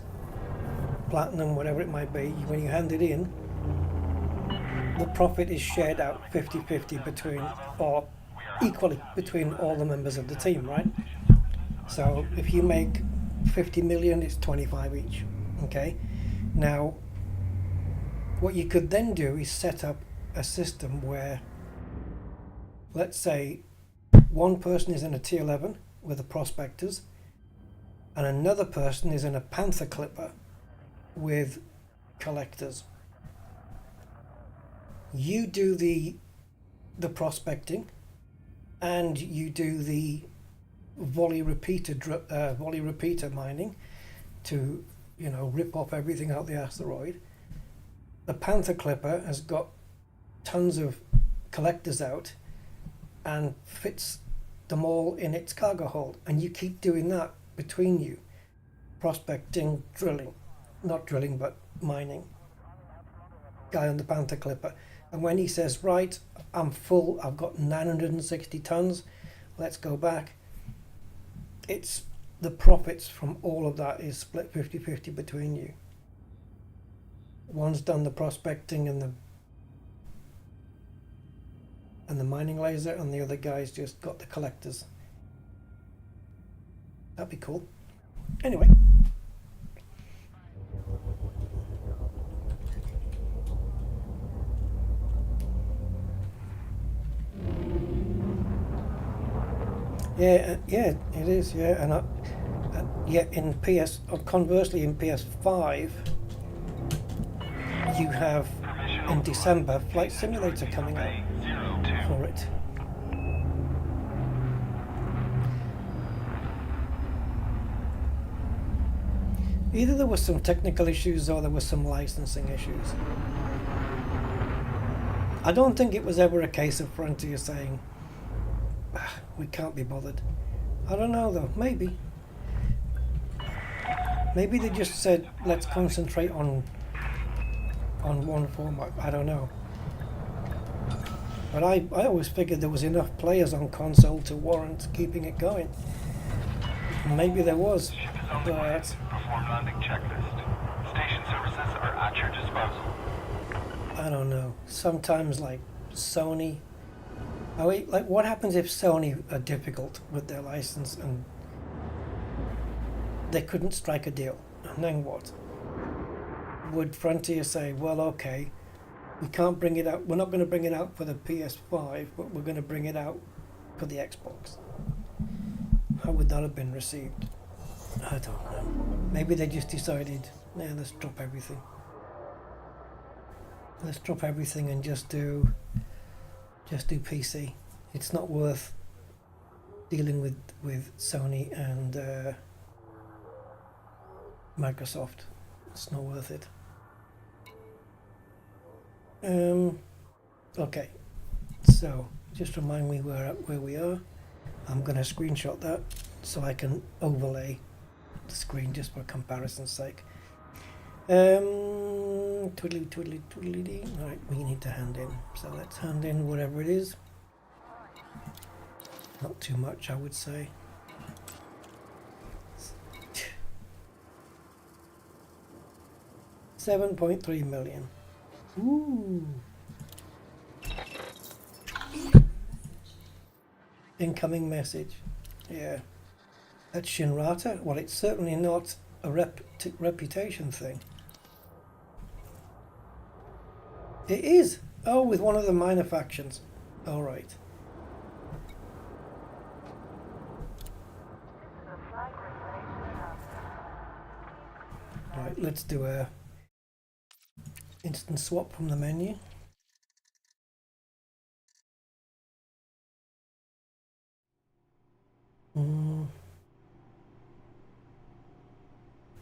platinum, whatever it might be, when you hand it in, the profit is shared out 50-50 between, or equally between all the members of the team, right? So if you make 50 million, it's 25 each. Okay. Now, what you could then do is set up a system where, let's say, one person is in a T11 with the prospectors, and another person is in a Panther Clipper with collectors. You do the prospecting, and you do the volley repeater mining to, you know, rip off everything out the asteroid. The Panther Clipper has got tons of collectors out and fits them all in its cargo hold, and you keep doing that between you, prospecting, drilling, not drilling but mining, guy on the Panther Clipper. And when he says, right, I'm full, I've got 960 tons, let's go back, it's the profits from all of that is split 50-50 between you. One's done the prospecting and the mining laser, and the other guy's just got the collectors. That'd be cool. Anyway. Yeah, it is. Yeah, and in PS, or conversely in PS5, you have in December Flight Simulator coming out for it. Either there were some technical issues or there were some licensing issues. I don't think it was ever a case of Frontier saying, we can't be bothered. I don't know though, maybe. Maybe they just said, let's concentrate on one format. I don't know. But I always figured there was enough players on console to warrant keeping it going. Maybe there was, Ship is on the grid. but Perform landing checklist. Station services are at your disposal. I don't know. Sometimes like Sony. Like what happens if Sony are difficult with their license and they couldn't strike a deal? And then what? Would Frontier say, well, okay, we can't bring it out, we're not going to bring it out for the PS5, but we're going to bring it out for the Xbox? How would that have been received? I don't know. Maybe they just decided, nah, let's drop everything. Let's drop everything and just do PC. It's not worth dealing with Sony and Microsoft. It's not worth it. Okay, so just remind me where we are. I'm going to screenshot that so I can overlay the screen just for comparison's sake. Twiddly twiddly twiddly dee. Alright, we need to hand in. So let's hand in whatever it is. Not too much, I would say. $7.3 million. Ooh. Incoming message. Yeah. That's Shinrata? Well, it's certainly not a reputation thing. It is. Oh, with one of the minor factions. All right. Right, let's do a instant swap from the menu.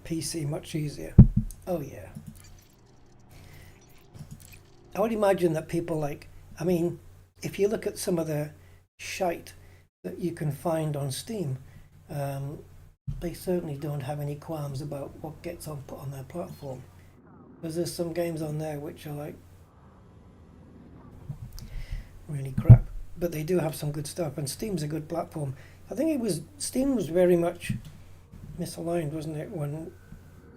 PC much easier. Oh yeah. I would imagine that people like, I mean, if you look at some of the shite that you can find on Steam, they certainly don't have any qualms about what gets put on their platform. Because there's some games on there which are like really crap, but they do have some good stuff, and Steam's a good platform. I think Steam was very much misaligned, wasn't it? When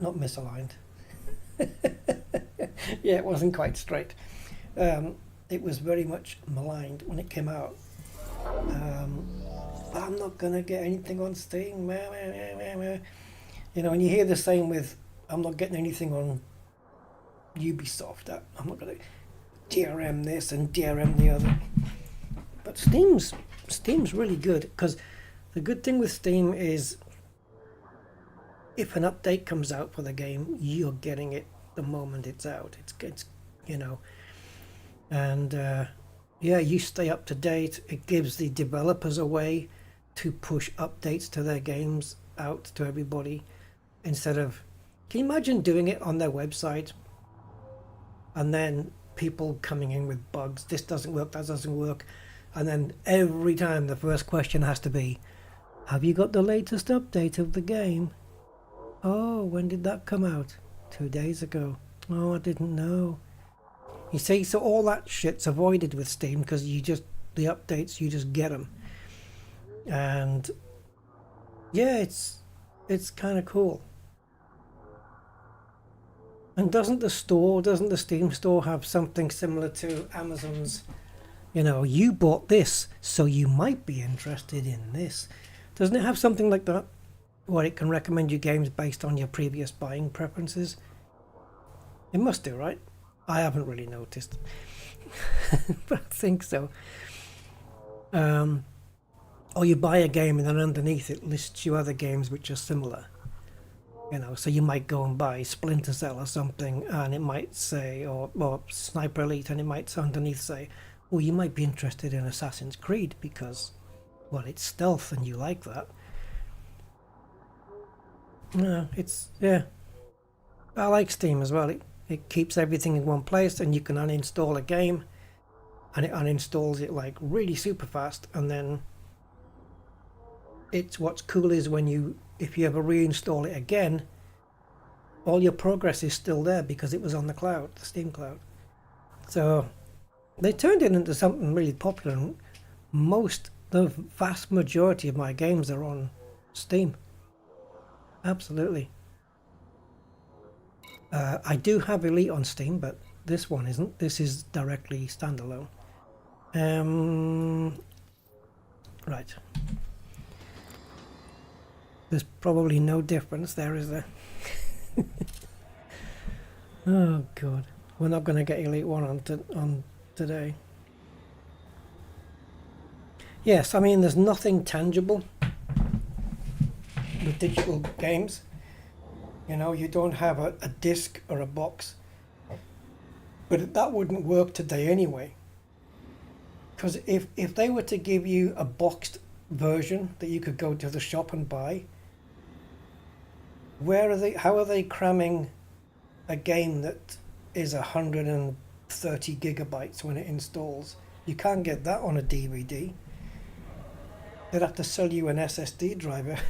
not misaligned. Yeah, it wasn't quite straight. It was very much maligned when it came out. I'm not gonna get anything on Steam. You know, and you hear the same with, I'm not getting anything on Ubisoft. I'm not gonna DRM this and DRM the other. But Steam's really good, because the good thing with Steam is if an update comes out for the game, you're getting it the moment it's out. It's you know, and yeah, you stay up to date. It gives the developers a way to push updates to their games out to everybody, instead of, can you imagine doing it on their website and then people coming in with bugs, this doesn't work, that doesn't work, and then every time the first question has to be, have you got the latest update of the game? Oh, when did that come out? 2 days ago. Oh, I didn't know. You see, so all that shit's avoided with Steam, because the updates, you just get them. And yeah, it's kind of cool. And doesn't the Steam store have something similar to Amazon's, you know, you bought this, so you might be interested in this? Doesn't it have something like that, where it can recommend you games based on your previous buying preferences? It must do, right? I haven't really noticed. But I think so. Or you buy a game and then underneath it lists you other games which are similar. You know, so you might go and buy Splinter Cell or something, and it might say, or Sniper Elite, and it might underneath say, well, you might be interested in Assassin's Creed because, well, it's stealth and you like that. No, yeah. I like Steam as well. It keeps everything in one place, and you can uninstall a game, and it uninstalls it like really super fast, and then what's cool is if you ever reinstall it again, all your progress is still there because it was on the cloud, the Steam cloud. So They turned it into something really popular. And the vast majority of my games are on Steam. Absolutely. I do have Elite on Steam, but this one isn't. This is directly standalone. Right. There's probably no difference there, is there? Oh god, we're not going to get Elite 1 on today. Yes, I mean there's nothing tangible with digital games. You know, you don't have a disc or a box. But that wouldn't work today anyway. Because if they were to give you a boxed version that you could go to the shop and buy, how are they cramming a game that is 130 gigabytes when it installs? You can't get that on a DVD. They'd have to sell you an SSD drive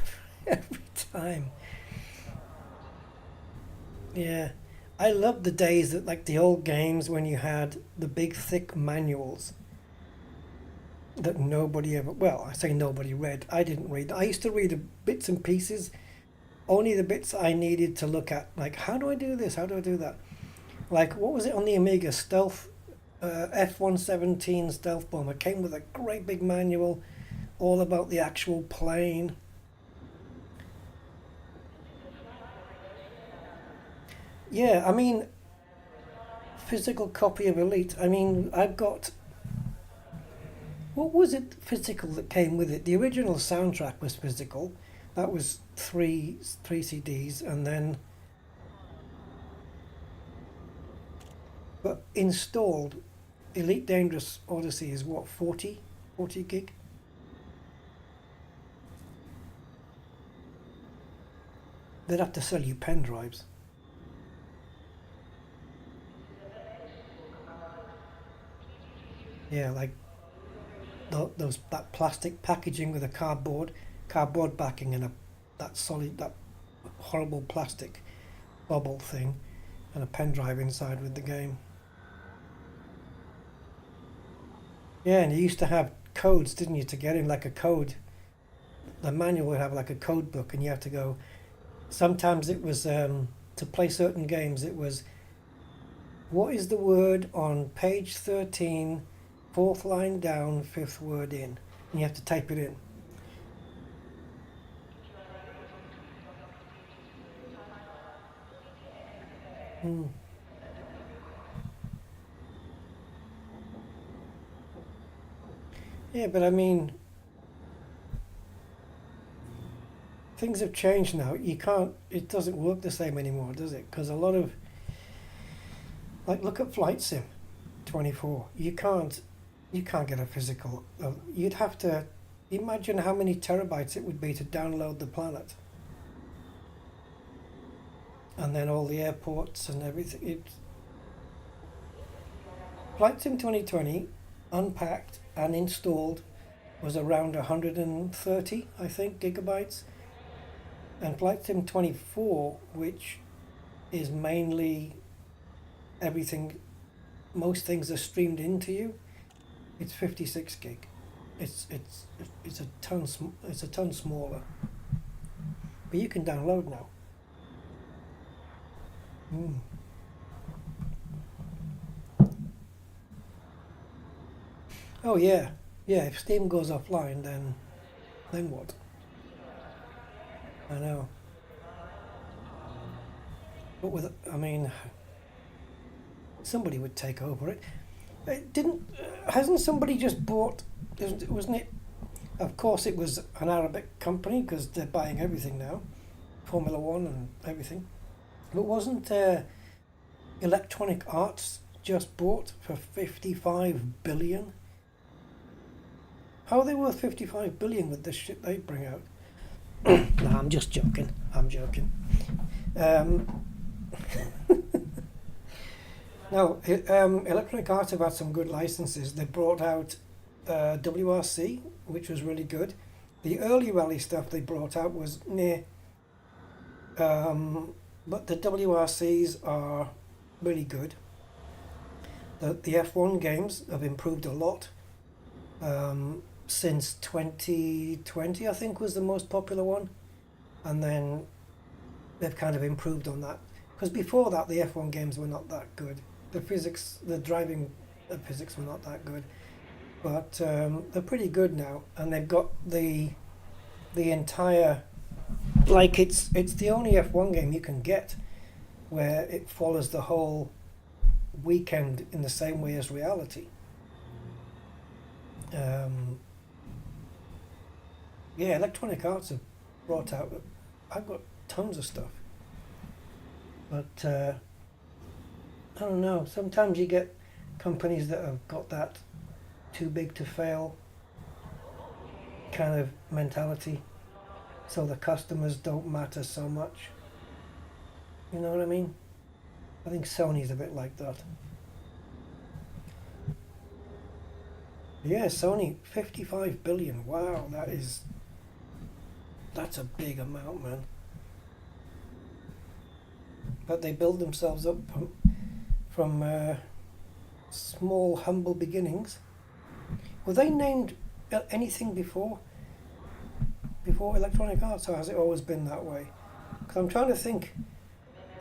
every time. Yeah, I love the days that, like the old games when you had the big thick manuals that nobody ever, well, I say nobody read. I didn't read. I used to read the bits and pieces, only the bits I needed to look at. Like, how do I do this? How do I do that? Like, what was it on the Amiga? Stealth, F-117 Stealth Bomber came with a great big manual all about the actual plane. Yeah, I mean, physical copy of Elite. I mean, I've got... What was it physical that came with it? The original soundtrack was physical. That was three CDs, and then... But installed, Elite Dangerous Odyssey is what, 40 gig? They'd have to sell you pen drives. Yeah, like that plastic packaging with a cardboard backing and that horrible plastic bubble thing, and a pen drive inside with the game. Yeah, and you used to have codes, didn't you, to get in, like a code. The manual would have like a code book, and you have to go. Sometimes it was to play certain games. It was, what is the word on page 13? Fourth line down, fifth word in. And you have to type it in. Yeah, but I mean, things have changed now. It doesn't work the same anymore, does it? Because a lot of, like, look at Flight Sim 24. You can't get a physical. You'd have to imagine how many terabytes it would be to download the planet, and then all the airports and everything. Flight Sim 2020 unpacked and installed was around 130, I think, gigabytes, and Flight Sim 24, which is mainly everything, most things are streamed into you. It's 56 gig. It's a ton smaller. But you can download now. Oh yeah. Yeah, if Steam goes offline, then what? I know. But somebody would take over it. Hasn't somebody just bought, wasn't it? Of course it was an Arabic company because they're buying everything now, Formula One and everything. But wasn't Electronic Arts just bought for 55 billion? How are they worth 55 billion with this shit they bring out? No, I'm just joking. No, Electronic Arts have had some good licenses. They brought out WRC, which was really good. The early rally stuff they brought out was near, but the WRCs are really good. the F1 games have improved a lot. Since 2020, I think, was the most popular one, and then they've kind of improved on that, because before that the F1 games were not that good. The driving physics were not that good, but they're pretty good now, and they've got the entire, like, it's the only F1 game you can get where it follows the whole weekend in the same way as reality. Yeah, Electronic Arts have brought out, I've got tons of stuff, but I don't know, sometimes you get companies that have got that too big to fail kind of mentality, so the customers don't matter so much. You know what I mean? I think Sony's a bit like that. Yeah, Sony, 55 billion. Wow, that's a big amount, man. But they build themselves up from small, humble beginnings. Were they named anything before Electronic Arts, or has it always been that way? Because I'm trying to think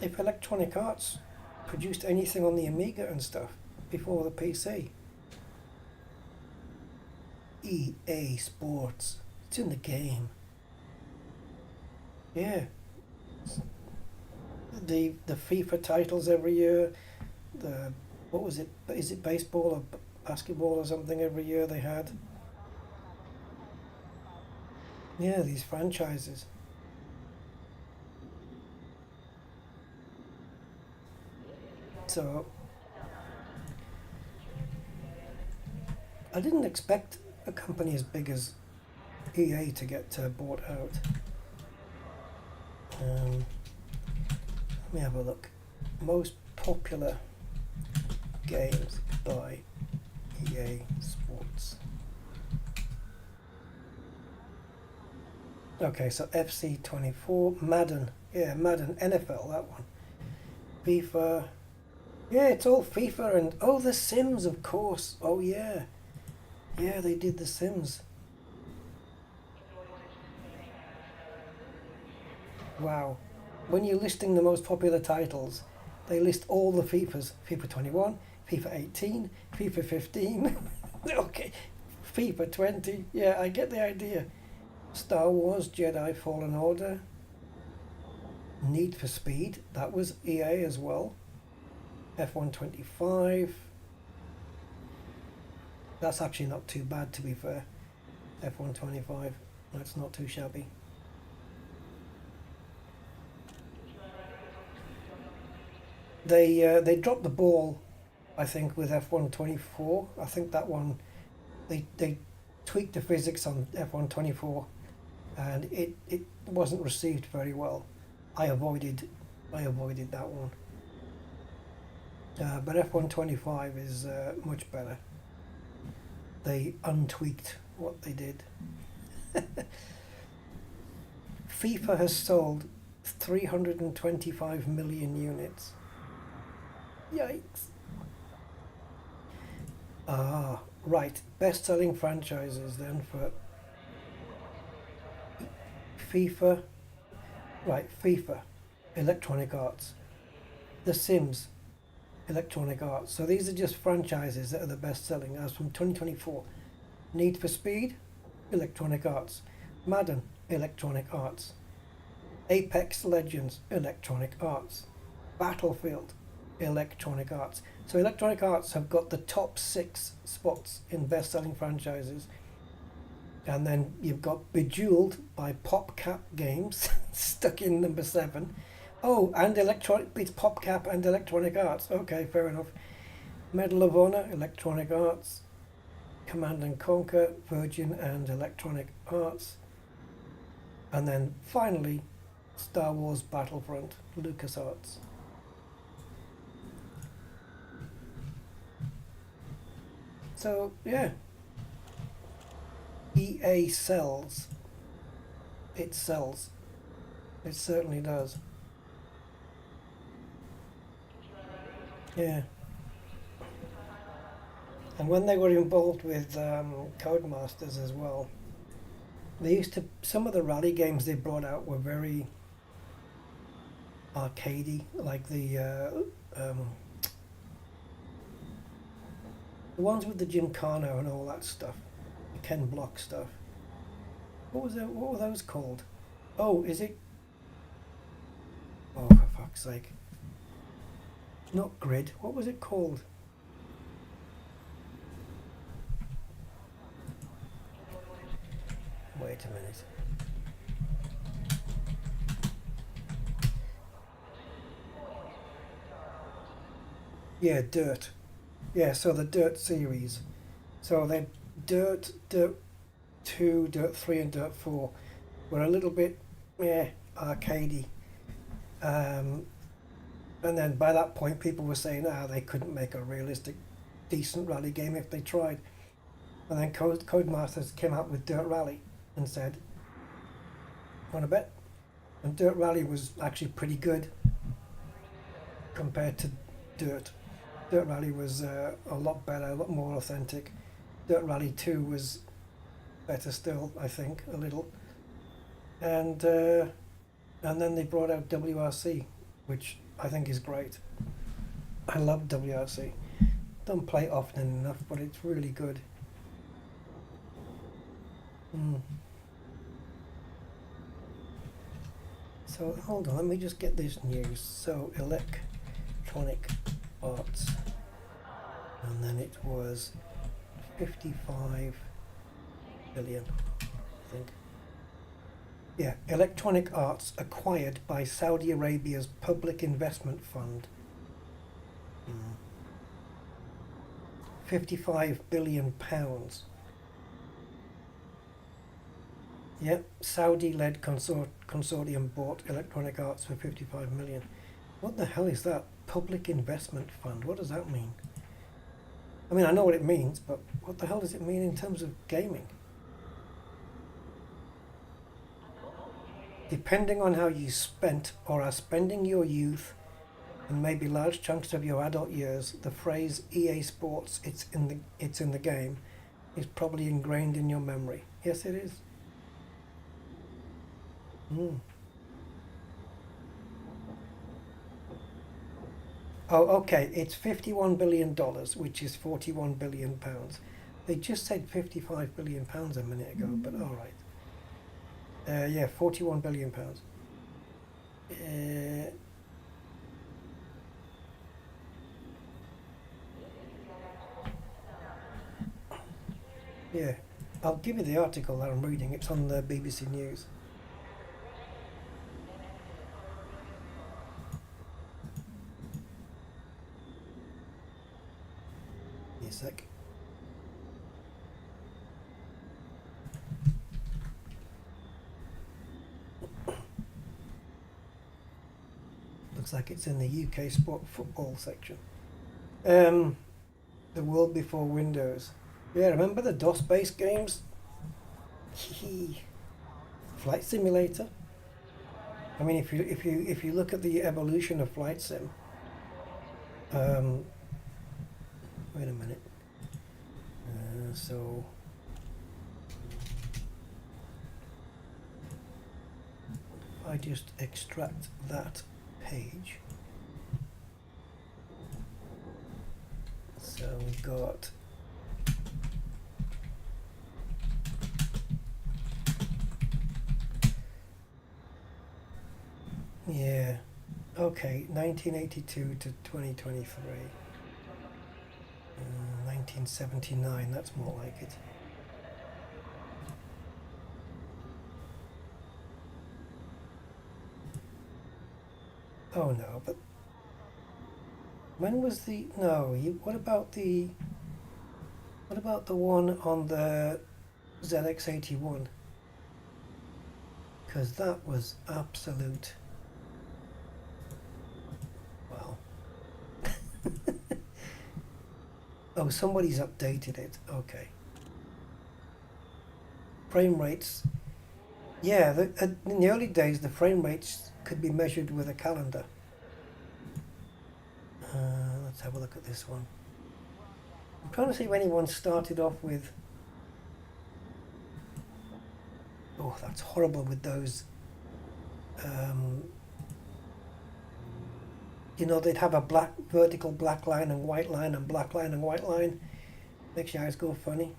if Electronic Arts produced anything on the Amiga and stuff before the PC. EA Sports. It's in the game. Yeah. The FIFA titles every year. What was it? Is it baseball or basketball or something every year they had? Yeah, these franchises. So I didn't expect a company as big as EA to get bought out. Let me have a look. Most popular games by EA Sports. Okay, so FC24, Madden, yeah, Madden, NFL, that one. FIFA, yeah, it's all FIFA, and oh, The Sims, of course. Oh yeah, yeah, they did The Sims. Wow, when you're listing the most popular titles, they list all the FIFAs. FIFA 21, FIFA 18, FIFA 15, okay, FIFA 20, yeah, I get the idea. Star Wars Jedi Fallen Order, Need for Speed, that was EA as well. F125, that's actually not too bad, to be fair. F125, that's not too shabby. They dropped the ball, I think, with F124. I think that one, they tweaked the physics on F124, and it wasn't received very well. I avoided that one. But F125 is much better. They untweaked what they did. FIFA has sold 325 million units. Yikes. Ah, right. Best-selling franchises then for FIFA. Right, FIFA, Electronic Arts. The Sims, Electronic Arts. So these are just franchises that are the best-selling as from 2024. Need for Speed, Electronic Arts. Madden, Electronic Arts. Apex Legends, Electronic Arts. Battlefield, Electronic Arts. So Electronic Arts have got the top 6 spots in best-selling franchises. And then you've got Bejeweled by PopCap Games, stuck in number 7. Oh, and it's PopCap and Electronic Arts. Okay, fair enough. Medal of Honor, Electronic Arts. Command and Conquer, Virgin and Electronic Arts. And then finally, Star Wars Battlefront, LucasArts. So, yeah. EA sells. It sells. It certainly does. And when they were involved with Codemasters as well, they used to, some of the rally games they brought out were very arcadey, like the ones with the Gymkhana and all that stuff, the Ken Block stuff. What was it? What were those called? Oh, is it? Oh, for fuck's sake! Not Grid. What was it called? Wait a minute. Yeah, Dirt. Yeah, so the Dirt series. So they Dirt 2, Dirt 3 and Dirt 4 were a little bit arcadey. And then by that point people were saying they couldn't make a realistic, decent rally game if they tried. And then Codemasters came out with Dirt Rally and said, want to bet? And Dirt Rally was actually pretty good compared to Dirt. Dirt Rally was a lot better, a lot more authentic. Dirt Rally 2 was better still, I think, a little. And then they brought out WRC, which I think is great. I love WRC. Don't play it often enough, but it's really good. So hold on, let me just get this news. So Electronic Arts, and then it was 55 billion, I think. Yeah, Electronic Arts acquired by Saudi Arabia's Public Investment Fund. 55 billion pounds. Yep, Saudi-led consortium bought Electronic Arts for 55 million. What the hell is that? Public Investment Fund. What does that mean? I mean, I know what it means, but what the hell does it mean in terms of gaming? Depending on how you spent or are spending your youth and maybe large chunks of your adult years, the phrase EA Sports, it's in the game, is probably ingrained in your memory. Yes, it is. Oh, okay, it's $51 billion, which is 41 billion pounds. They just said 55 billion pounds a minute ago, but all right. Yeah, 41 billion pounds. Yeah, I'll give you the article that I'm reading. It's on the BBC News. Sec. Looks like it's in the UK sport football section. The world before Windows. Yeah, remember the DOS-based games? Flight Simulator. I mean, if you look at the evolution of Flight Sim. Wait a minute. So if I just extract that page, so we've got okay, 1982 to 2023. 1979, that's more like it. Oh no, but when was the what about the one on the ZX81? Because that was absolute, well. Oh, somebody's updated it. Okay. Frame rates. Yeah, in the early days, the frame rates could be measured with a calendar. Let's have a look at this one. I'm trying to see if anyone started off with. Oh, that's horrible with those. You know, they'd have a black vertical black line and white line and black line and white line. Makes your eyes go funny.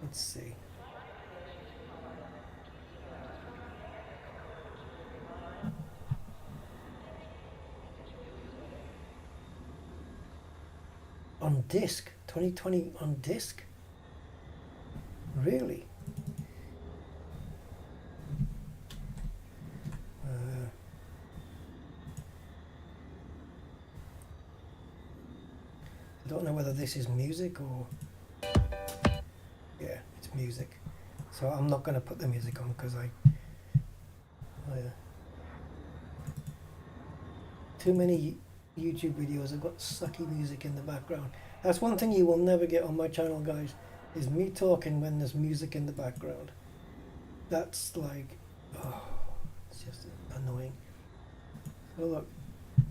Let's see. On disc, 2020 on disc? Really? I don't know whether this is music or... Yeah, it's music. So I'm not going to put the music on because too many YouTube videos have got sucky music in the background. That's one thing you will never get on my channel, guys, is me talking when there's music in the background. That's like, oh, it's just annoying. So look,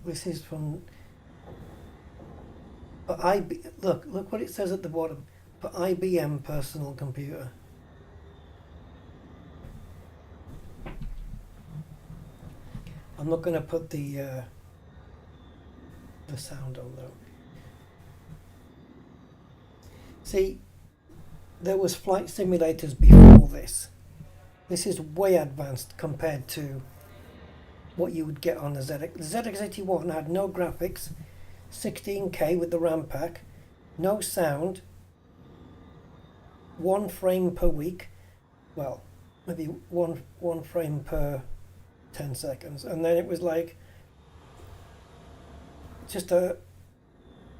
this is from, look what it says at the bottom, for IBM personal computer. I'm not going to put the sound on though. See, there was flight simulators before this. This is way advanced compared to what you would get on the ZX. The ZX81 had no graphics, 16K with the RAM pack, no sound, 1 frame per week, well, maybe one frame per 10 seconds, and then it was like just a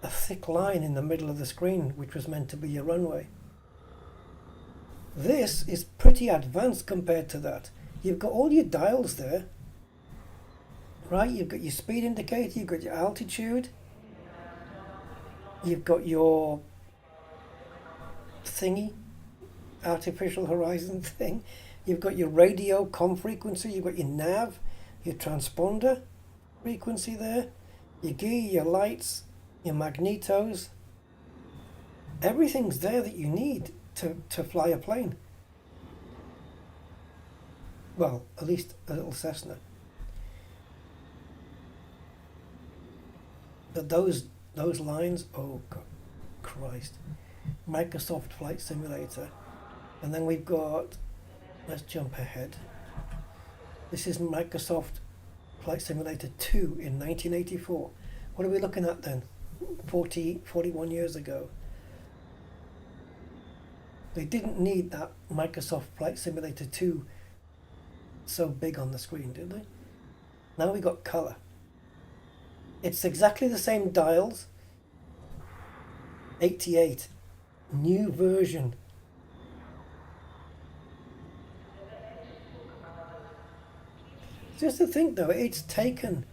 thick line in the middle of the screen, which was meant to be a runway. This is pretty advanced compared to that. You've got all your dials there, right? You've got your speed indicator, you've got your altitude, you've got your thingy, artificial horizon thing, you've got your radio comm frequency, you've got your nav, your transponder frequency there, your gear, your lights, your magnetos. Everything's there that you need to fly a plane. Well, at least a little Cessna. But those lines, oh God, Christ. Microsoft Flight Simulator. And then we've got, let's jump ahead. This is Microsoft Flight Simulator 2 in 1984. What are we looking at then? 41 years ago. They didn't need that Microsoft Flight Simulator 2 so big on the screen, did they? Now we got color. It's exactly the same dials. 88. New version. Just to think though, it's taken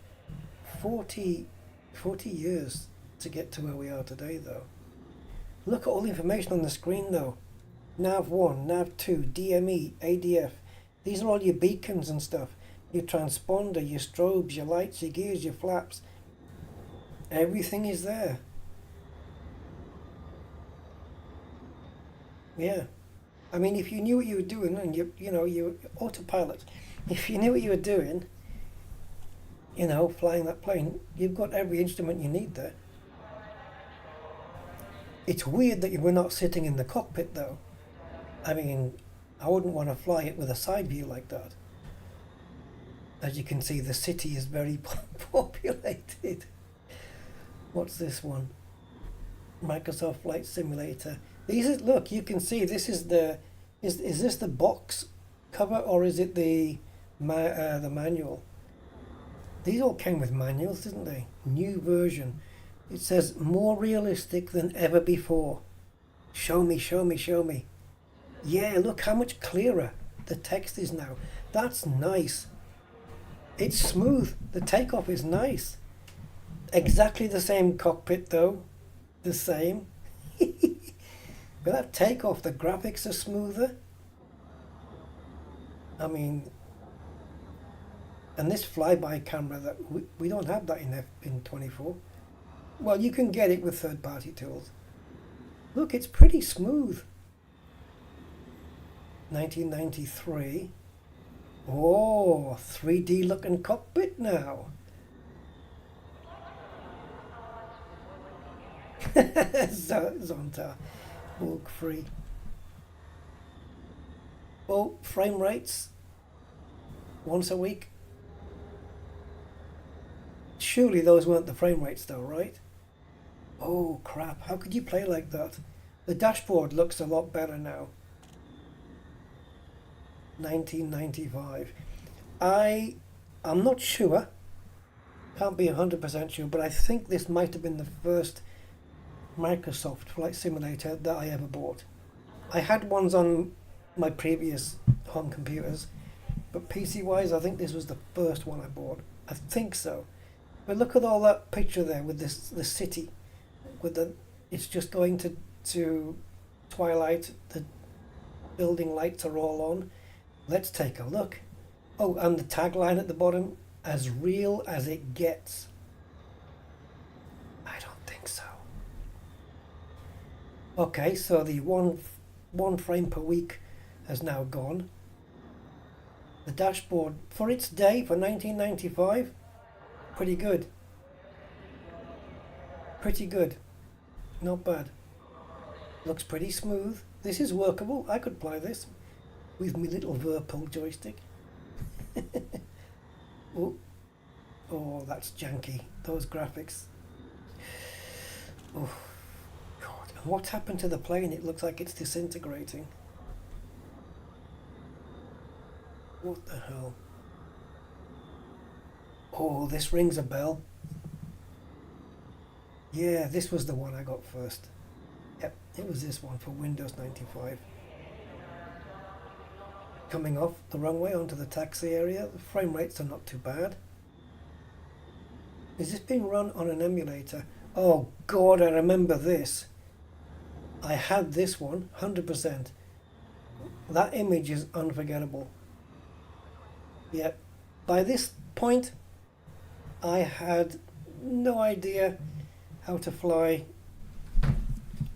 40 years to get to where we are today though. Look at all the information on the screen though. Nav1, Nav2, DME, ADF. These are all your beacons and stuff. Your transponder, your strobes, your lights, your gears, your flaps. Everything is there. Yeah. I mean, if you knew what you were doing and you autopilot, if you knew what you were doing, flying that plane, you've got every instrument you need there. It's weird that you were not sitting in the cockpit though. I mean, I wouldn't want to fly it with a side view like that. As you can see, the city is very populated. What's this one? Microsoft Flight Simulator. Look, you can see this is is this the box cover or is it the manual? These all came with manuals, didn't they? New version. It says more realistic than ever before. Show me, show me, show me. Yeah, look how much clearer the text is now. That's nice. It's smooth. The takeoff is nice. Exactly the same cockpit though. The same. But that takeoff, the graphics are smoother. I mean, And this flyby camera, that we don't have that in 24. Well, you can get it with third-party tools. Look, it's pretty smooth. 1993. Oh, 3D looking cockpit now. Zonta, walk free. Oh, frame rates once a week. Surely those weren't the frame rates though, right? Oh crap, how could you play like that? The dashboard looks a lot better now. 1995. I'm not sure, can't be 100% sure, but I think this might have been the first Microsoft Flight Simulator that I ever bought. I had ones on my previous home computers, but PC wise I think this was the first one I bought. I think so. But look at all that picture there with the city, with it's just going to twilight, the building lights are all on. Let's take a look. Oh, and the tagline at the bottom, as real as it gets. I don't think so. Okay, so the one frame per week has now gone. The dashboard, for its day, for 1995, pretty good. Pretty good. Not bad. Looks pretty smooth. This is workable. I could play this with my little Virpil joystick. Oh, that's janky. Those graphics. Oh, God. And what's happened to the plane? It looks like it's disintegrating. What the hell? Oh, this rings a bell. Yeah, this was the one I got first. Yep, it was this one for Windows 95. Coming off the runway onto the taxi area. The frame rates are not too bad. Is this being run on an emulator? Oh God, I remember this. I had this one, 100%. That image is unforgettable. Yep. By this point, I had no idea how to fly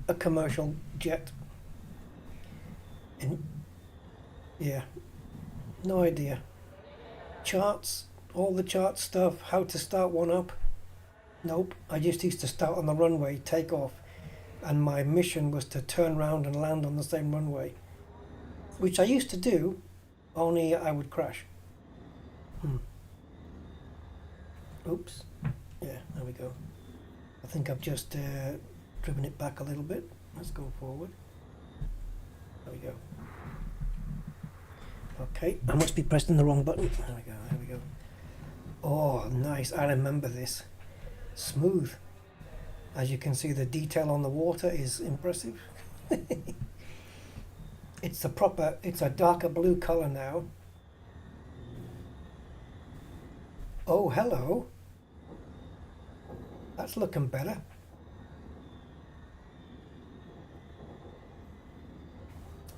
a commercial jet. And yeah, no idea. Charts, all the chart stuff, how to start one up. Nope, I just used to start on the runway, take off, and my mission was to turn around and land on the same runway, which I used to do, only I would crash. Oops. Yeah, there we go. I think I've just driven it back a little bit. Let's go forward. There we go. Okay, I must be pressing the wrong button. There we go, there we go. Oh, nice. I remember this. Smooth. As you can see, the detail on the water is impressive. It's a darker blue color now. Oh, hello. That's looking better.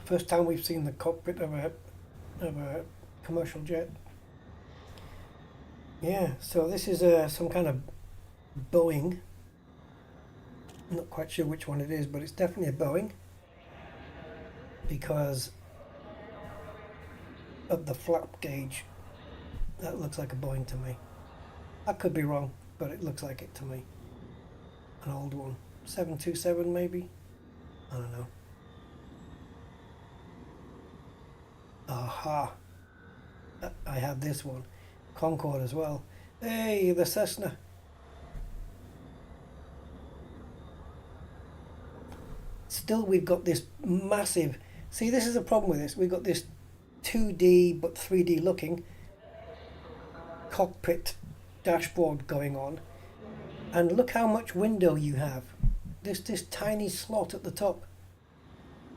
First time we've seen the cockpit of a commercial jet. Yeah, so this is some kind of Boeing. I'm not quite sure which one it is, but it's definitely a Boeing because of the flap gauge. That looks like a Boeing to me. I could be wrong, but it looks like it to me. An old one. 727 maybe? I don't know. Aha! I have this one. Concorde as well. Hey, the Cessna. Still, we've got this massive... See, this is the problem with this. We've got this 2D but 3D looking cockpit dashboard going on, and look how much window you have. This tiny slot at the top.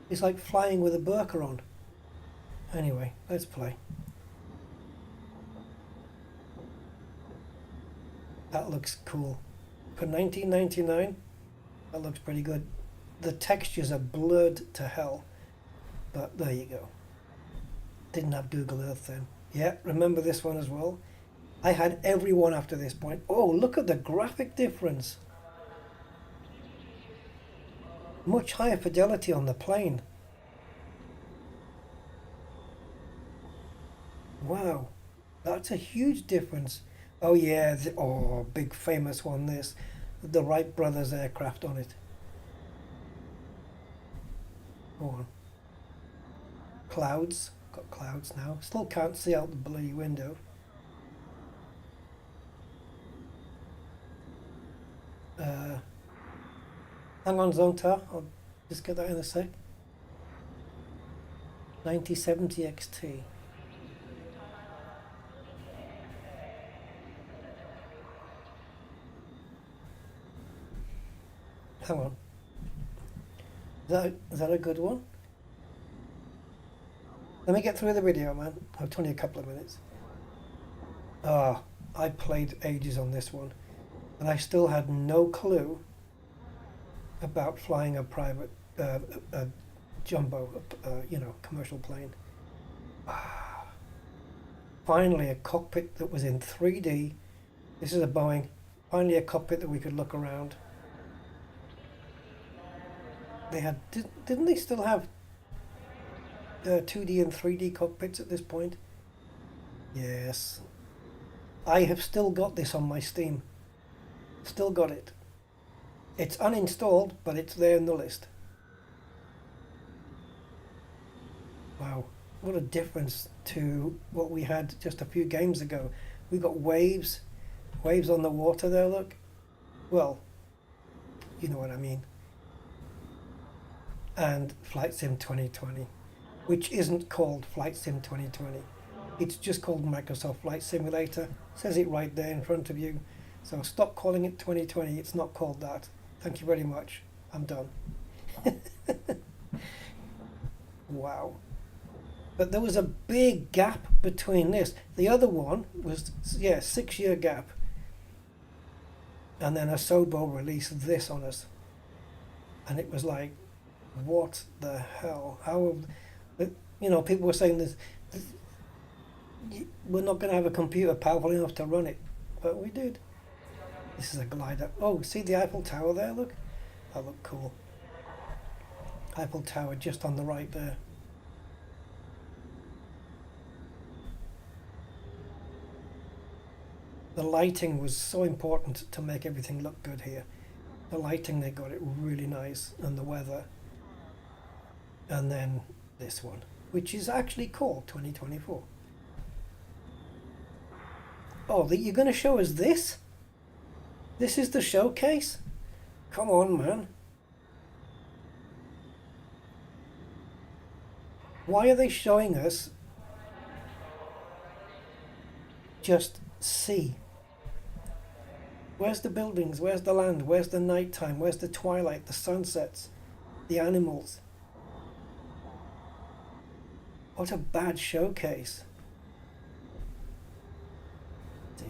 It's like flying with a burqa on. Anyway, let's play. That looks cool. For 1999, that looks pretty good. The textures are blurred to hell, but there you go. Didn't have Google Earth then. Yeah, remember this one as well. I had everyone after this point. Oh, look at the graphic difference. Much higher fidelity on the plane. Wow, that's a huge difference. Oh yeah, oh, big famous one this. The Wright brothers aircraft on it. Go on. Clouds. Got clouds now. Still can't see out the bloody window. Hang on, Zonta. I'll just get that in a sec. 9070 XT. Hang on. Is that a good one? Let me get through the video, man. I've only a couple of minutes. Ah, I played ages on this one, and I still had no clue about flying a private, a jumbo, you know, commercial plane. Ah, finally, a cockpit that was in 3D. This is a Boeing. Finally, a cockpit that we could look around. They had, didn't they still have 2D and 3D cockpits at this point? Yes. I have still got this on my Steam. Still got it. It's uninstalled, but it's there in the list. Wow, what a difference to what we had just a few games ago. We got waves on the water there, look. Well, you know what I mean. And Flight Sim 2020, which isn't called Flight Sim 2020. It's just called Microsoft Flight Simulator. Says it right there in front of you. So stop calling it 2020. It's not called that. Thank you very much. I'm done. Wow. But there was a big gap between this. The other one was, yeah, 6-year gap. And then Asobo released this on us. And it was like, what the hell? How, you know, people were saying this, we're not going to have a computer powerful enough to run it. But we did. This is a glider. Oh, see the Eiffel Tower there? Look. That looked cool. Eiffel Tower just on the right there. The lighting was so important to make everything look good here. The lighting, they got it really nice, and the weather. And then this one, which is actually called 2024. Oh, you're going to show us this? This is the showcase? Come on, man. Why are they showing us just sea? Where's the buildings? Where's the land? Where's the nighttime? Where's the twilight? The sunsets? The animals? What a bad showcase. Dude.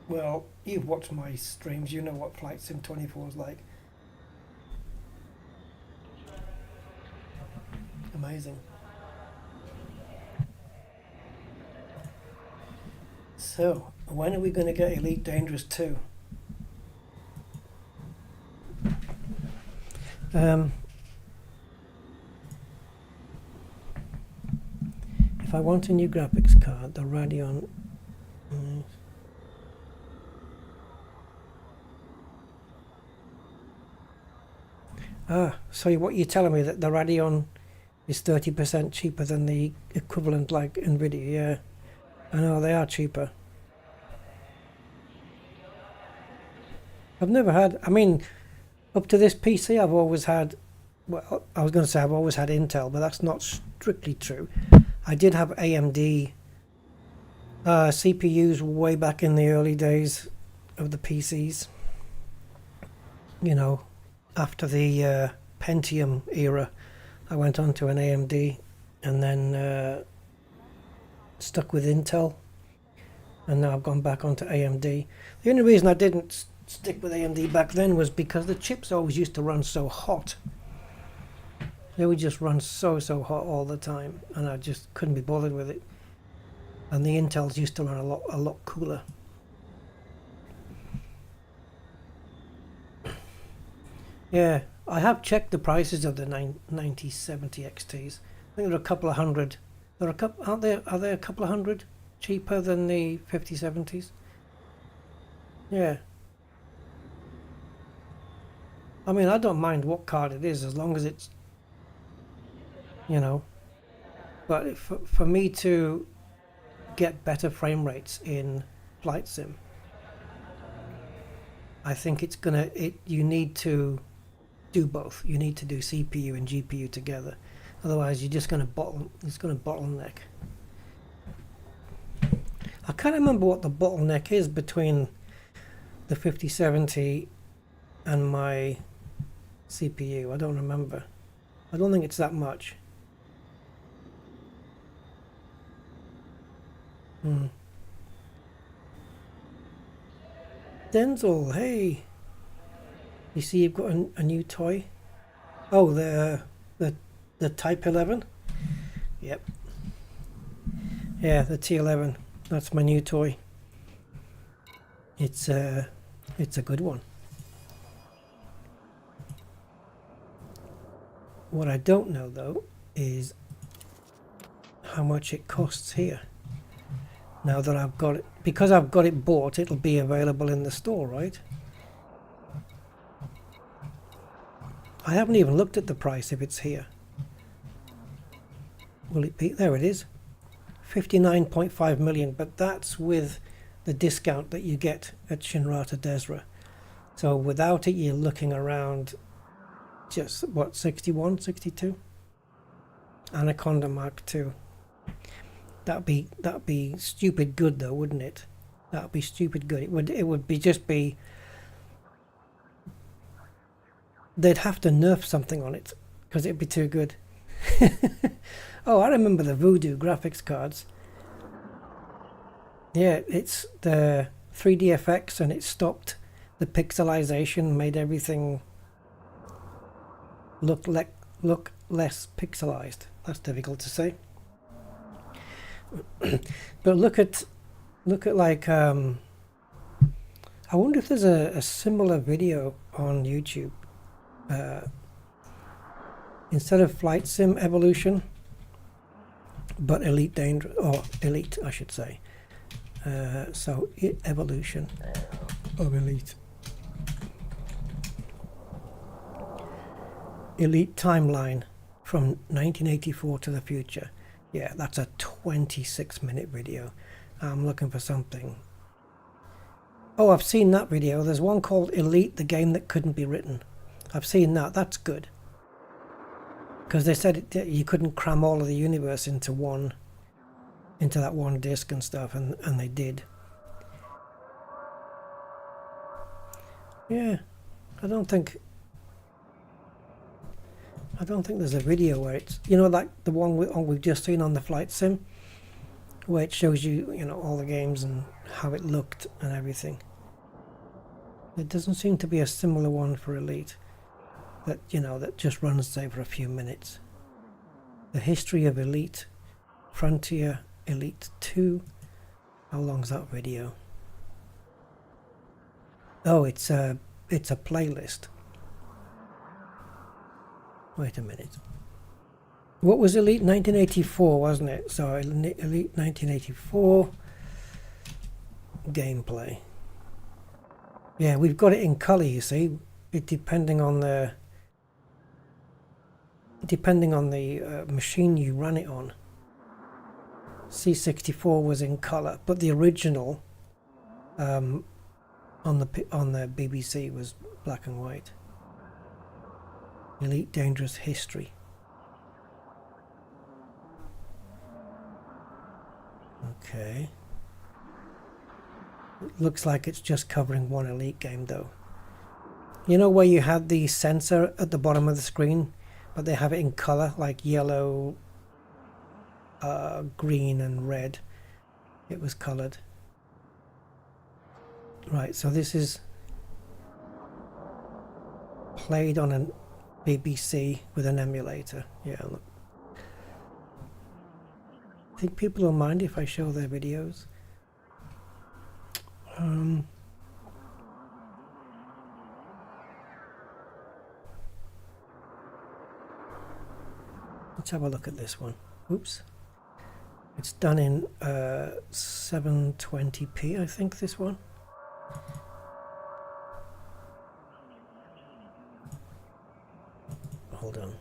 Well, you've watched my streams, you know what Flight Sim 24 is like. Amazing. So, when are we going to get Elite Dangerous 2? If I want a new graphics card, the Radeon... so what you're telling me that the Radeon is 30% cheaper than the equivalent like Nvidia? Yeah, I know they are cheaper. I've never had, I mean, up to this PC I've always had, well, I was going to say I've always had Intel, but that's not strictly true. I did have AMD CPUs way back in the early days of the PCs, you know. After the Pentium era, I went on to an AMD and then stuck with Intel, and now I've gone back onto AMD. The only reason I didn't stick with AMD back then was because the chips always used to run so hot. They would just run so hot all the time, and I just couldn't be bothered with it. And the Intels used to run a lot cooler. Yeah, I have checked the prices of the 9070 XTs. I think there are a couple of hundred. There are a couple. Are there a couple of hundred cheaper than the 5070s? Yeah. I mean, I don't mind what card it is as long as it's, you know. But for me to get better frame rates in flight sim, I think you need to do both. You need to do CPU and GPU together. Otherwise, you're just going to it's going to bottleneck. I can't remember what the bottleneck is between the 5070 and my CPU. I don't remember. I don't think it's that much. Denzel, hey. You see you've got a new toy? Oh, the Type 11? Yep. Yeah, the T11. That's my new toy. It's a good one. What I don't know though is how much it costs here. Now that I've got it, because I've got it bought, it'll be available in the store, right? I haven't even looked at the price if it's here. Will it be? There it is. 59.5 million, but that's with the discount that you get at Shinrata Desra. So without it, you're looking around just, what, 61, 62? Anaconda Mark II. That'd be stupid good though, wouldn't it? That'd be stupid good. It would be just be. They'd have to nerf something on it because it'd be too good. Oh, I remember the Voodoo graphics cards. Yeah, it's the 3DFX and it stopped the pixelization, made everything look less pixelized. That's difficult to say. But look at like I wonder if there's a similar video on YouTube. Instead of Flight Sim Evolution, but Elite Dangerous, or Elite I should say. So evolution of Elite. Elite timeline from 1984 to the future. Yeah, that's a 26-minute video. I'm looking for something. Oh, I've seen that video. There's one called Elite, the game that couldn't be written. I've seen that. That's good. Because they said you couldn't cram all of the universe into that one disc and stuff, and they did. Yeah, I don't think there's a video where it's, you know, like the one we've just seen on the flight sim, where it shows you, you know, all the games and how it looked and everything. There doesn't seem to be a similar one for Elite that, you know, that just runs, say, for a few minutes. The history of Elite, Frontier, Elite 2. How long's that video? Oh, it's a playlist. Wait a minute. What was Elite? 1984, wasn't it? So Elite 1984 gameplay. Yeah, we've got it in color, you see. Depending on the machine you run it on. C64 was in color, but the original on the BBC was black and white. Elite Dangerous History. Okay. It looks like it's just covering one Elite game though. You know where you had the sensor at the bottom of the screen, but they have it in color, like yellow, green and red. It was colored. Right, so this is played on an BBC with an emulator. Yeah, look. Think people will mind if I show their videos. Let's have a look at this one. Oops. It's done in 720p, I think, this one. Hold on.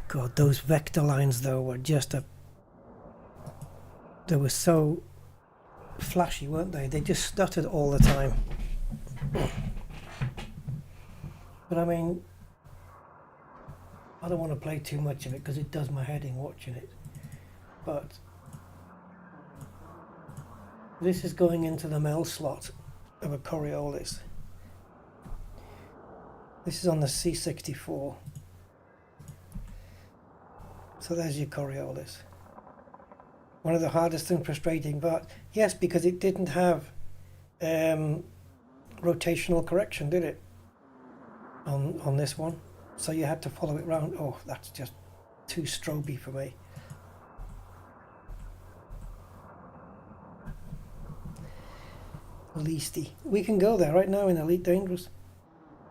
God, those vector lines though were just they were so flashy, weren't they? They just stuttered all the time. But I mean, I don't want to play too much of it because it does my head in watching it. But this is going into the mail slot of a Coriolis. This is on the C64. So there's your Coriolis. One of the hardest and frustrating parts. Yes, because it didn't have rotational correction, did it? On this one. So you had to follow it round. Oh, that's just too stroby for me. Leasty. We can go there right now in Elite Dangerous.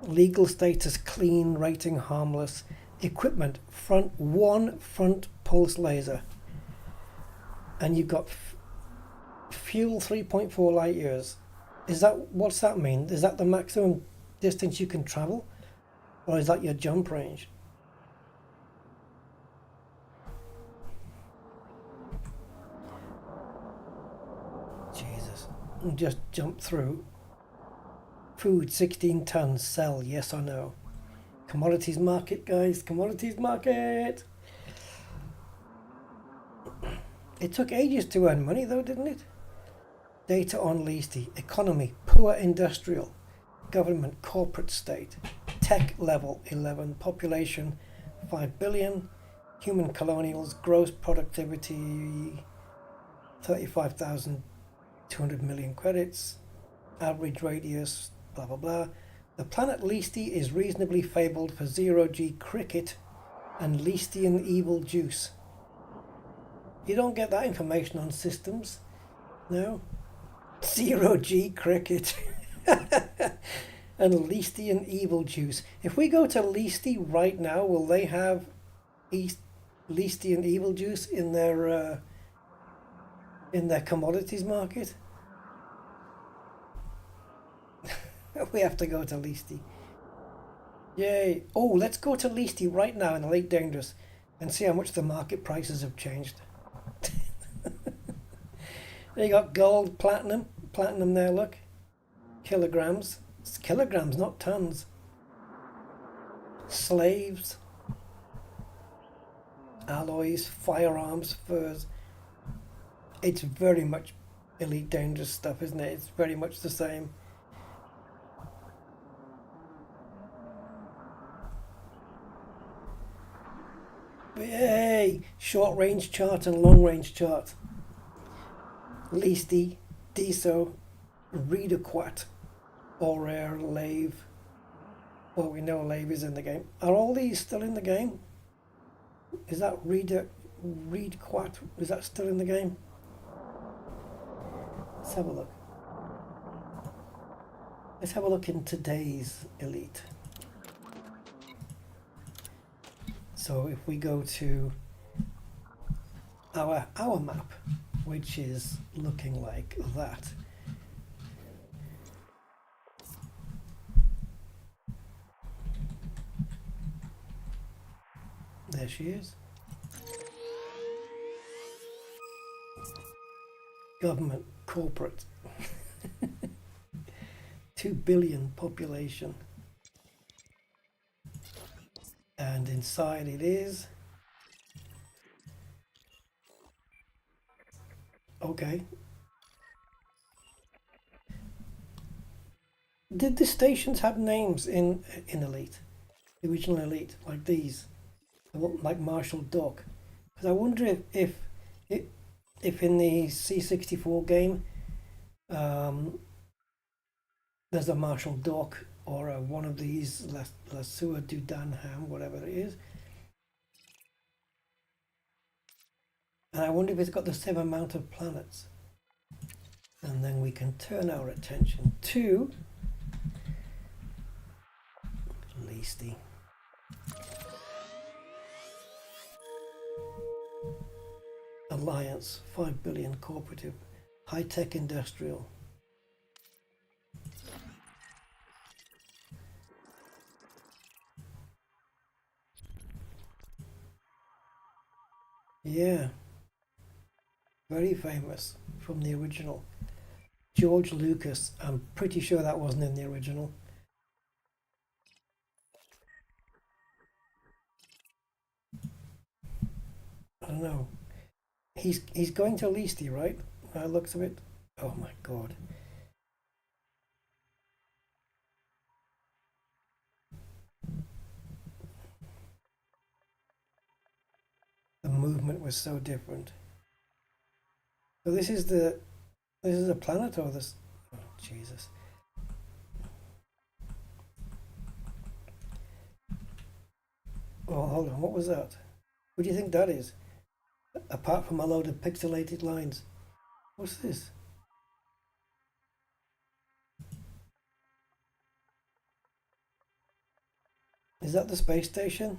Legal status clean, rating harmless. Equipment one front pulse laser. And you've got fuel 3.4 light years. What's that mean? Is that the maximum distance you can travel? Or is that your jump range? Jesus. Just jump through. Food 16 tons. Sell, yes or no? Commodities market, guys. Commodities market. It took ages to earn money though, didn't it? Data on Leasty. Economy. Poor industrial. Government. Corporate state. Tech level 11. Population 5 billion. Human colonials. Gross productivity 35,200 million credits. Average radius blah blah blah. The planet Leasty is reasonably fabled for zero-G cricket and Leastian evil juice. You don't get that information on systems. No. Zero-G cricket. And Leastian evil juice. If we go to Leasty right now, will they have Leastian evil juice in their commodities market? We have to go to Leasty. Yay. Oh, let's go to Leasty right now in Elite Dangerous and see how much the market prices have changed. You got gold, platinum there, look. Kilograms. It's kilograms, not tons. Slaves. Alloys, firearms, furs. It's very much Elite Dangerous stuff, isn't it? It's very much the same. Yay! Short range chart and long range chart. Leasty, Deso, Readerquat, Orair, Lave. Well, we know Lave is in the game. Are all these still in the game? Is that Readquat? Is that still in the game? Let's have a look. Let's have a look in today's Elite. So if we go to our map, which is looking like that. There she is. Government, corporate. 2 billion population. And inside it is. Okay. Did the stations have names in Elite? The original Elite, like these? Like Marshall Dock? Because I wonder if if in the C64 game there's a Marshall Dock or one of these Lasua Dudanham, whatever it is. And I wonder if it's got the same amount of planets. And then we can turn our attention to Leasty. Alliance, 5 billion cooperative, high-tech industrial. Yeah, very famous from the original. George Lucas, I'm pretty sure that wasn't in the original. I don't know. He's going to Leasty, right? By the looks of it. Oh my god. The movement was so different. So this is a planet or this? Oh Jesus. Oh, hold on. What was that? What do you think that is? Apart from a load of pixelated lines. What's this? Is that the space station?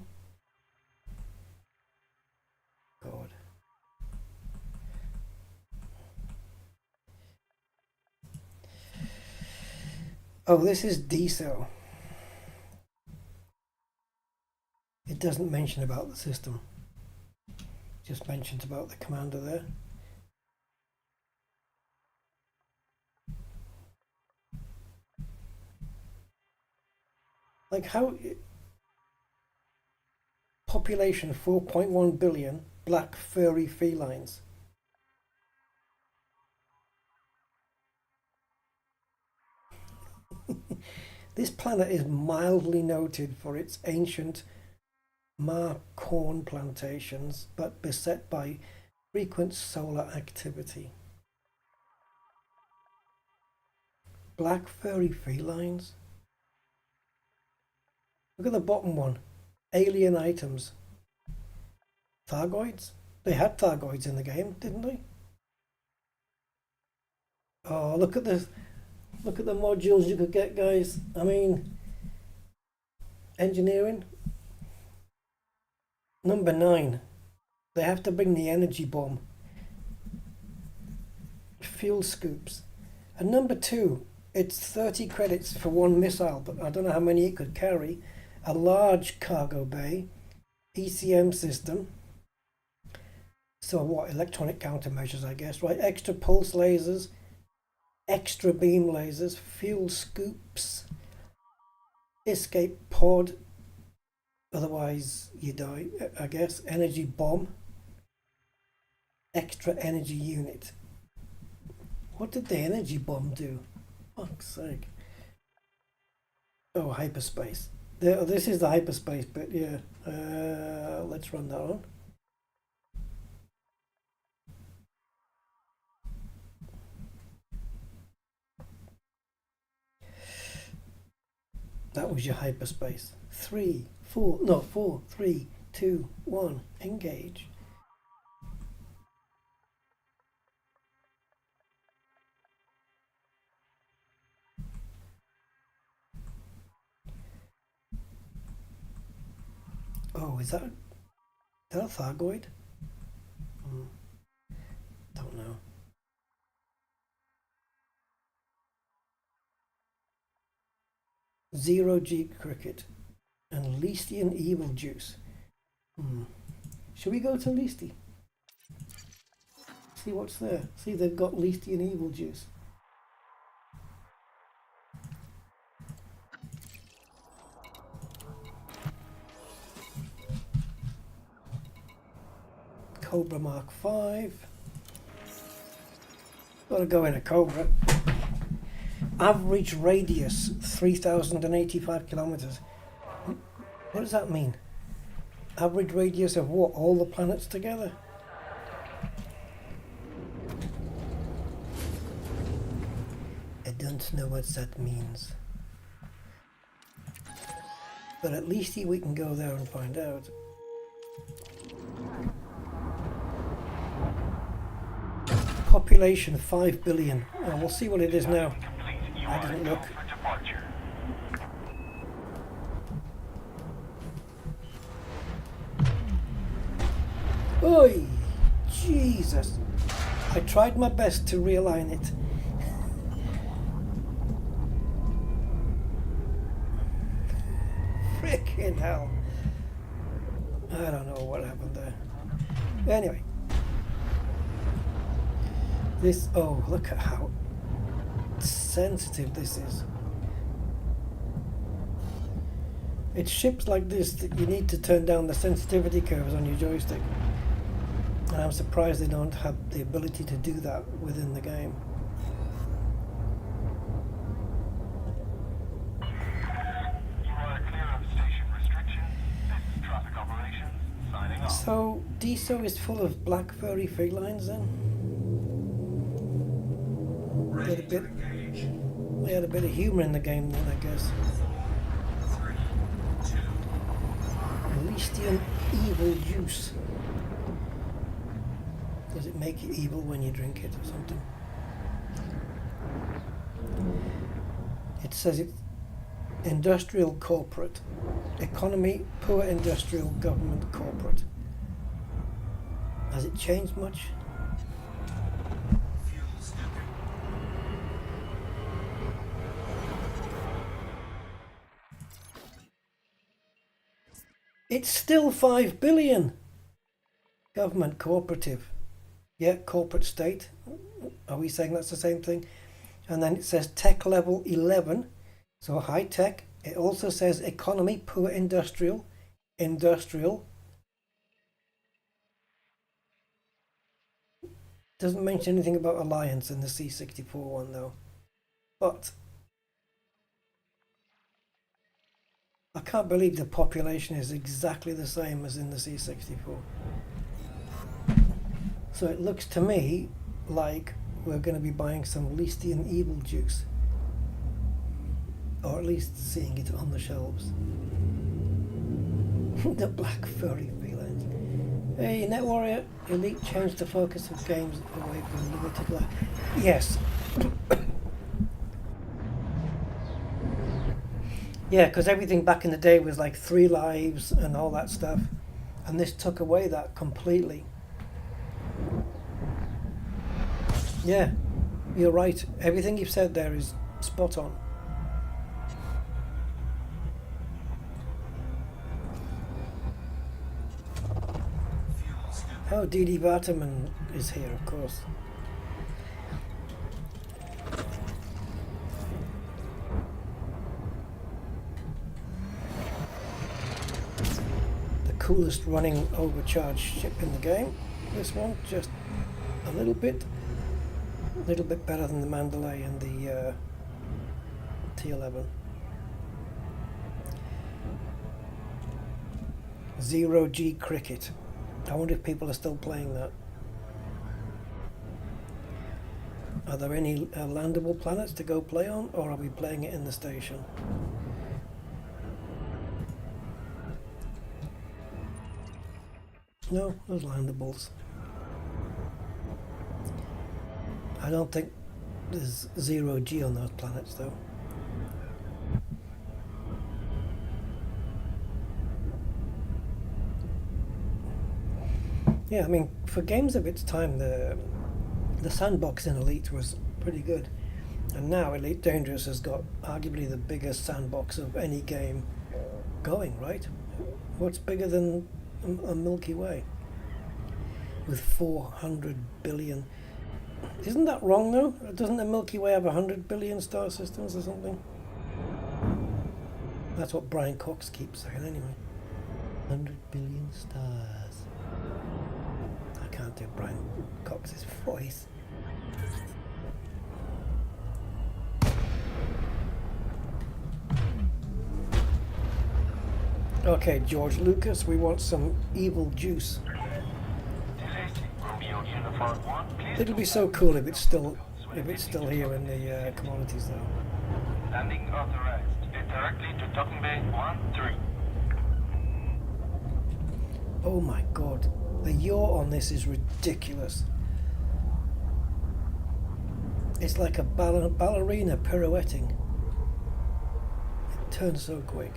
God. Oh, this is D-Cell. It doesn't mention about the system. Just mentions about the commander there. Like how... Population 4.1 billion, black furry felines. This planet is mildly noted for its ancient corn plantations, but beset by frequent solar activity. Black furry felines. Look at the bottom one. Alien items. Thargoids? They had Thargoids in the game, didn't they? Oh, look at the modules you could get, guys. I mean, engineering. Number 9. They have to bring the energy bomb. Fuel scoops. And number 2, it's 30 credits for one missile, but I don't know how many it could carry. A large cargo bay, ECM system. So what? Electronic countermeasures, I guess, right? Extra pulse lasers, extra beam lasers, fuel scoops, escape pod, otherwise you die, I guess. Energy bomb, extra energy unit. What did the energy bomb do? Fuck's sake. Oh, hyperspace. This is the hyperspace bit, yeah. Let's run that on. That was your hyperspace. 4, 3, 2, 1, engage. Oh, is that a Thargoid? Don't know. Zero G cricket and Leastian evil juice. Should we go to Leasty? See what's there. See, they've got Leastian evil juice. Cobra Mark 5. Gotta go in a Cobra. Average radius 3,085 kilometers. What does that mean? Average radius of what? All the planets together? don't know what that means. But at least we can go there and find out. Population 5 billion. Oh, we'll see what it is now. I didn't look. Oi! Jesus! I tried my best to realign it. Frickin' hell. I don't know what happened there. Anyway. This, oh, look at how sensitive this is. It's ships like this that you need to turn down the sensitivity curves on your joystick. And I'm surprised they don't have the ability to do that within the game. You are clear of station restrictions. This is traffic operations. Signing off. So, DSO is full of black furry felines then? They had a bit of humour in the game then, I guess. Elysian evil juice. Does it make it evil when you drink it or something? It says it's industrial corporate. Economy, poor industrial, government corporate. Has it changed much? It's still 5 billion. Government cooperative. Yeah, corporate state. Are we saying that's the same thing? And then it says tech level 11. So high tech. It also says economy, poor industrial. Industrial. Doesn't mention anything about alliance in the C64 one though. But I can't believe the population is exactly the same as in the C64. So it looks to me like we're going to be buying some Elysian evil juice. Or at least seeing it on the shelves. The black furry felines. Hey, Net Warrior, Elite changed the focus of games away from limited life. Yes. Yeah, because everything back in the day was like 3 lives and all that stuff. And this took away that completely. Yeah, you're right. Everything you've said there is spot on. Oh, DD Barterman is here, of course. Coolest running overcharged ship in the game. This one just a little bit better than the Mandalay and the T11. 0G cricket. I wonder if people are still playing that. Are there any landable planets to go play on, or are we playing it in the station? No, those landables. I don't think there's 0G on those planets though. Yeah, I mean, for games of its time, the sandbox in Elite was pretty good. And now Elite Dangerous has got arguably the biggest sandbox of any game going, right? What's bigger than a Milky Way with 400 billion? Isn't that wrong though? Doesn't the Milky Way have 100 billion star systems or something? That's what Brian Cox keeps saying anyway. 100 billion stars. I can't do Brian Cox's voice. Okay, George Lucas, we want some evil juice. It'll be so cool if it's still if it's still here in the commodities though. Landing authorized. Get directly to docking bay 13. Oh my god, the yaw on this is ridiculous. It's like a ballerina pirouetting. It turns so quick.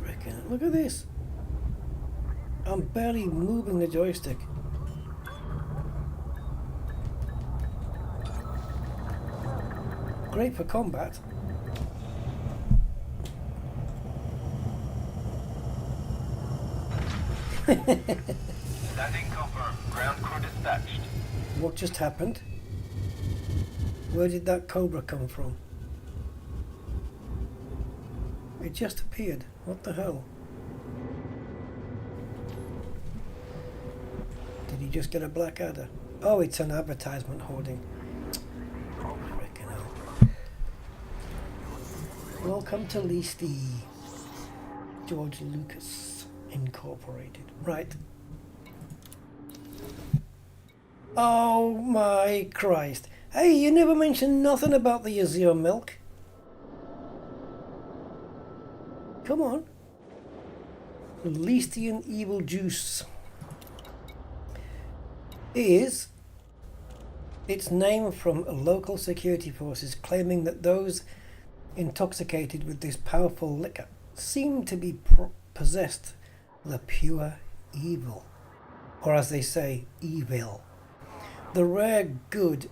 Frickin', look at this. I'm barely moving the joystick. Great for combat. Landing confirmed. Ground crew dispatched. What just happened? Where did that cobra come from? It just appeared. What the hell? Did he just get a black adder? Oh, it's an advertisement hoarding. Frickin' hell. Welcome to Leasty. George Lucas Incorporated. Right. Oh my Christ. Hey, you never mentioned nothing about the Azure milk. Come on. Leastian Evil Juice is its name from local security forces claiming that those intoxicated with this powerful liquor seem to be possessed with a pure evil, or as they say, evil. The rare good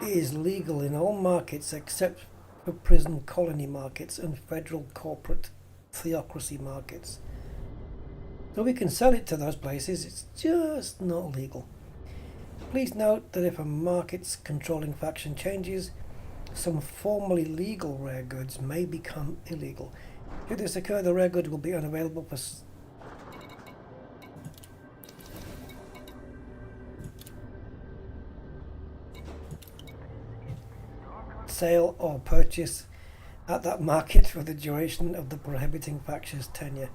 is legal in all markets except for prison colony markets and federal corporate theocracy markets. So we can sell it to those places, it's just not legal. Please note that if a market's controlling faction changes, some formerly legal rare goods may become illegal. Should this occur, the rare good will be unavailable for sale or purchase at that market for the duration of the prohibiting faction's tenure.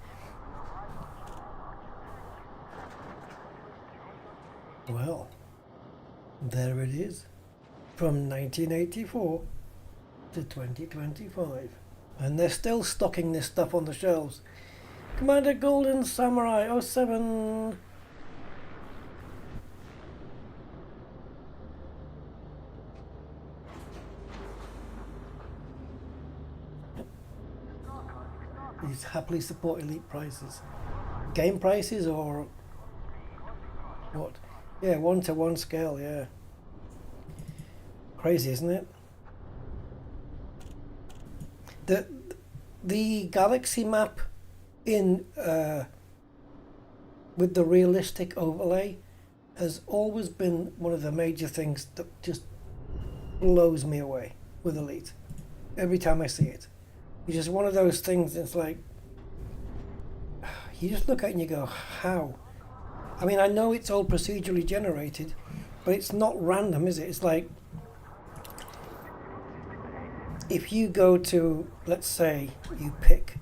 Well, there it is. From 1984 to 2025. And they're still stocking this stuff on the shelves. Commander Golden Samurai 07. These happily support elite prices. Game prices or what? Yeah, 1-to-1 scale, yeah. Crazy, isn't it? The galaxy map in with the realistic overlay has always been one of the major things that just blows me away with Elite. Every time I see it. It's just one of those things that's like, you just look at it and you go, how? I mean, I know it's all procedurally generated, but it's not random, is it? It's like, if you go to, let's say, you pick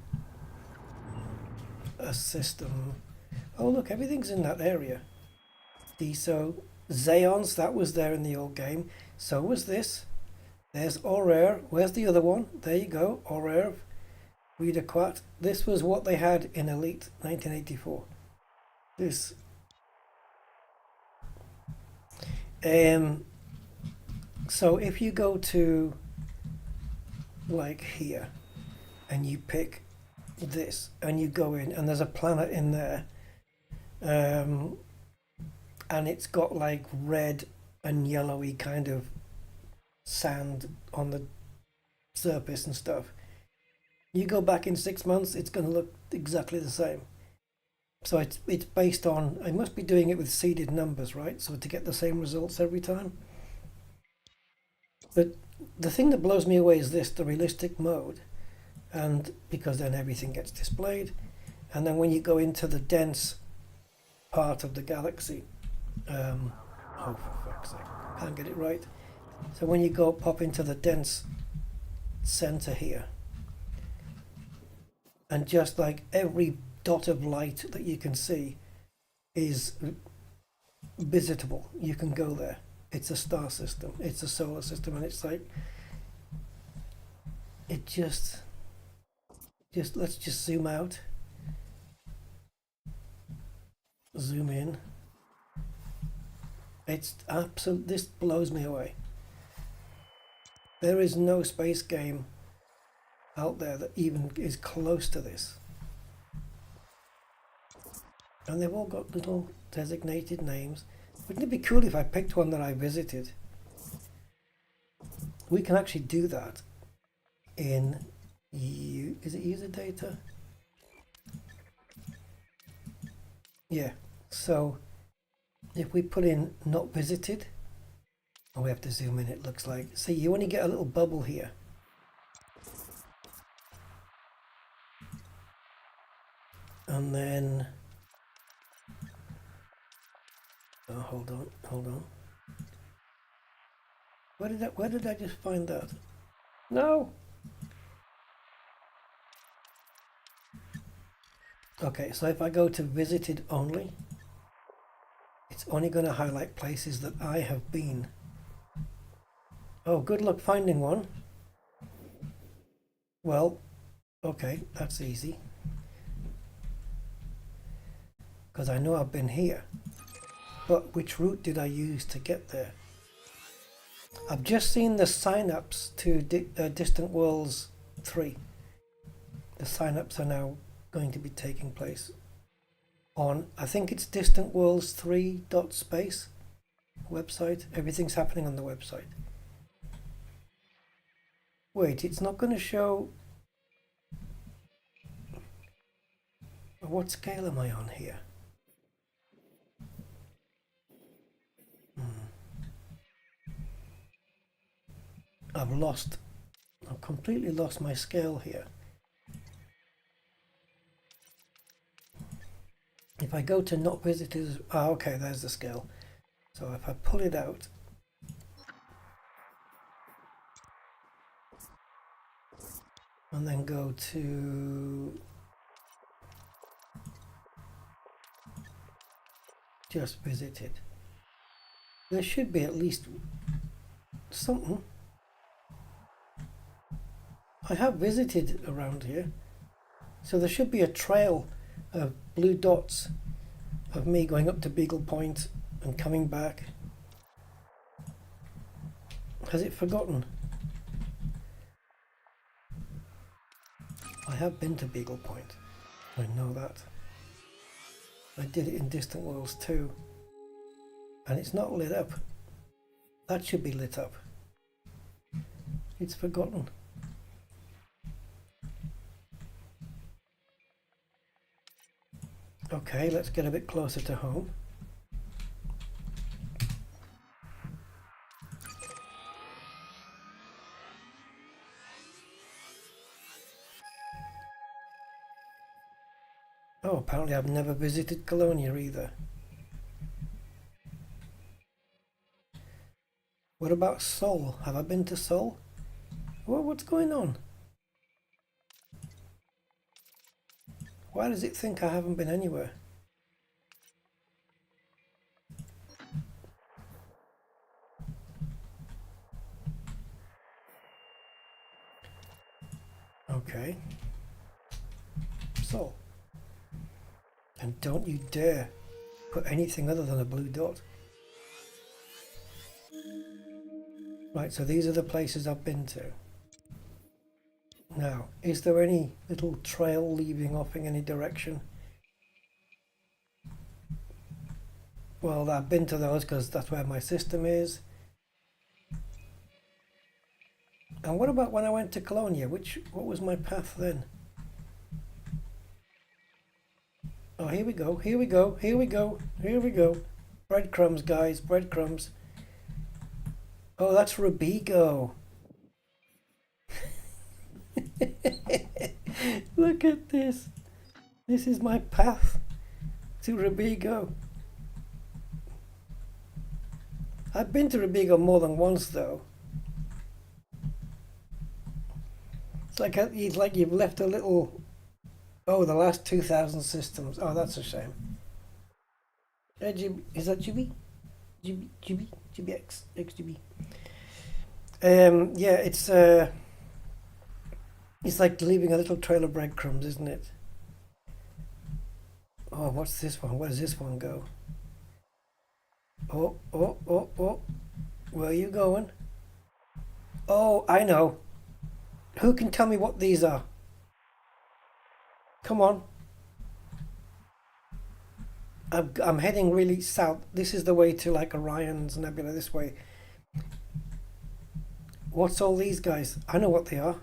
a system. Oh, look, everything's in that area. So, Xeons, that was there in the old game. So was this. There's Horreur. Where's the other one? There you go, Horreur. Redequat. This was what they had in Elite 1984. This. So if you go to like here and you pick this and you go in and there's a planet in there, and it's got like red and yellowy kind of sand on the surface and stuff. You go back in 6 months, it's going to look exactly the same. So it's based on, I must be doing it with seeded numbers, right? So to get the same results every time. But the thing that blows me away is this, the realistic mode. And because then everything gets displayed. And then when you go into the dense part of the galaxy, oh for fuck's sake, can't get it right. So when you go pop into the dense center here, and just like every dot of light that you can see is visitable. You can go there. It's a star system. It's a solar system, and it's like it just let's just zoom out, zoom in. It's absolute. This blows me away. There is no space game out there that even is close to this. And they've all got little designated names. Wouldn't it be cool if I picked one that I visited? We can actually do that in is it user data? Yeah. So if we put in not visited, oh, we have to zoom in, it looks like. See, you only get a little bubble here. And then, oh, hold on. Where did I just find that? No. Okay, so if I go to visited only, it's only going to highlight places that I have been. Oh, good luck finding one. Well, okay, that's easy. Because I know I've been here. But which route did I use to get there? I've just seen the sign-ups to Distant Worlds 3. The sign-ups are now going to be taking place on, I think it's Distant Worlds 3.space website. Everything's happening on the website. Wait, it's not going to show. What scale am I on here? I've completely lost my scale here. If I go to not visitors, okay, there's the scale. So if I pull it out, and then go to just visited, there should be at least something. I have visited around here, so there should be a trail of blue dots of me going up to Beagle Point and coming back. Has it forgotten? I have been to Beagle Point. I know that. I did it in Distant Worlds 2. And it's not lit up. That should be lit up. It's forgotten. Okay, let's get a bit closer to home. Oh, apparently I've never visited Colonia either. What about Seoul? Have I been to Seoul? What's going on? Why does it think I haven't been anywhere? Okay. So, and don't you dare put anything other than a blue dot. Right, so these are the places I've been to. Now, is there any little trail leading off in any direction? Well, I've been to those because that's where my system is. And what about when I went to Colonia? What was my path then? Oh, here we go, here we go, here we go, here we go. Breadcrumbs, guys, breadcrumbs. Oh, that's Rubigo. Look at this. This is my path to Rubigo. I've been to Rubigo more than once though. It's like you've left a little. Oh, the last 2,000 systems. Oh, that's a shame. Is that Jimmy? GBX, XGB. Yeah, it's like leaving a little trail of breadcrumbs, isn't it? Oh, what's this one? Where does this one go? Oh, oh, oh, oh. Where are you going? Oh, I know. Who can tell me what these are? Come on. I'm heading really south. This is the way to like Orion's Nebula, this way. What's all these guys? I know what they are.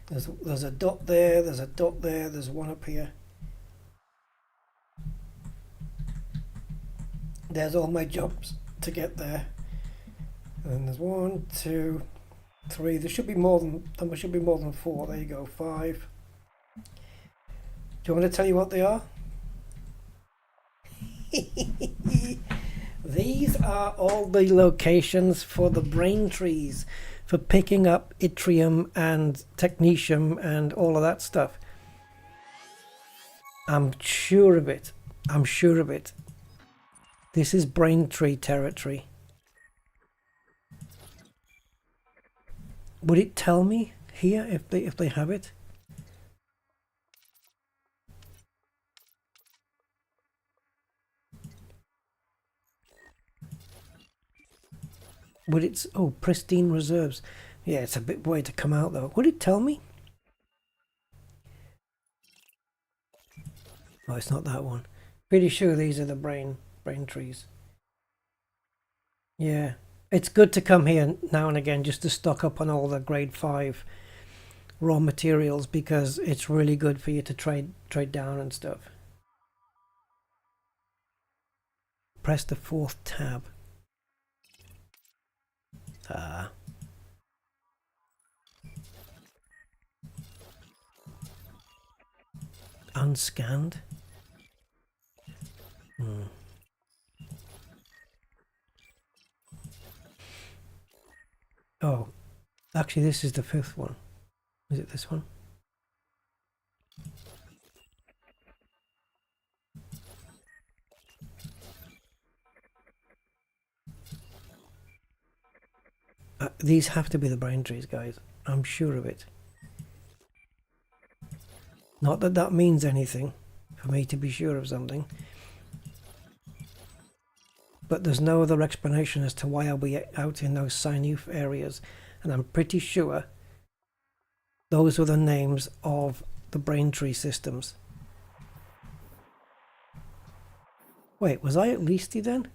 There's a dot there, there's a dot there, there's one up here. There's all my jumps to get there. And there's 1, 2, 3. There should be more than 4. There you go. 5. Do you want me to tell you what they are? These are all the locations for the brain trees for picking up yttrium and technetium and all of that stuff. I'm sure of it. I'm sure of it. This is brain tree territory. Would it tell me here if they have it? Would it? Oh, pristine reserves. Yeah, it's a bit way to come out though. Would it tell me? Oh, it's not that one. Pretty sure these are the brain trees. Yeah, it's good to come here now and again just to stock up on all the grade 5 raw materials, because it's really good for you to trade down and stuff. Press the 4th tab. Unscanned. Oh, actually this is the 5th one. Is it this one? These have to be the brain trees, guys. I'm sure of it. Not that that means anything for me to be sure of something, but there's no other explanation as to why I'll be out in those Sinuf areas, and I'm pretty sure those were the names of the brain tree systems. Wait, was I at Leasty then?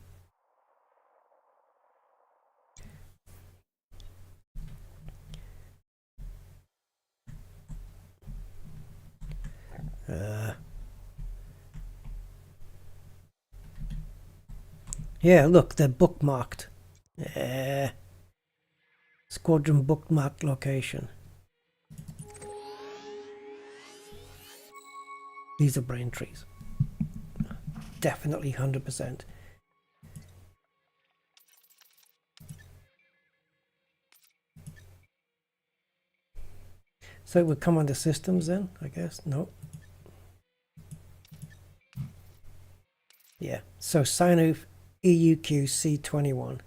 Yeah, look, they're bookmarked. Squadron bookmarked location. These are brain trees. Definitely 100%. So it would come under systems then, I guess. No. Yeah, so Sinuf EUQ C21.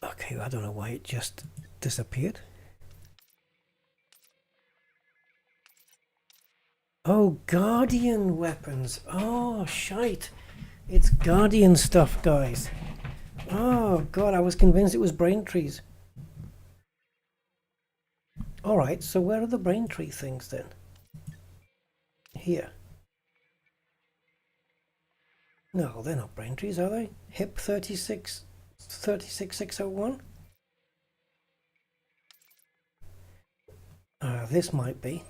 Okay, I don't know why it just disappeared. Oh, Guardian weapons. Oh, shite. It's Guardian stuff, guys. Oh, God, I was convinced it was brain trees. Alright, so where are the brain tree things then? Here. No, they're not brain trees, are they? HIP 36601? This might be.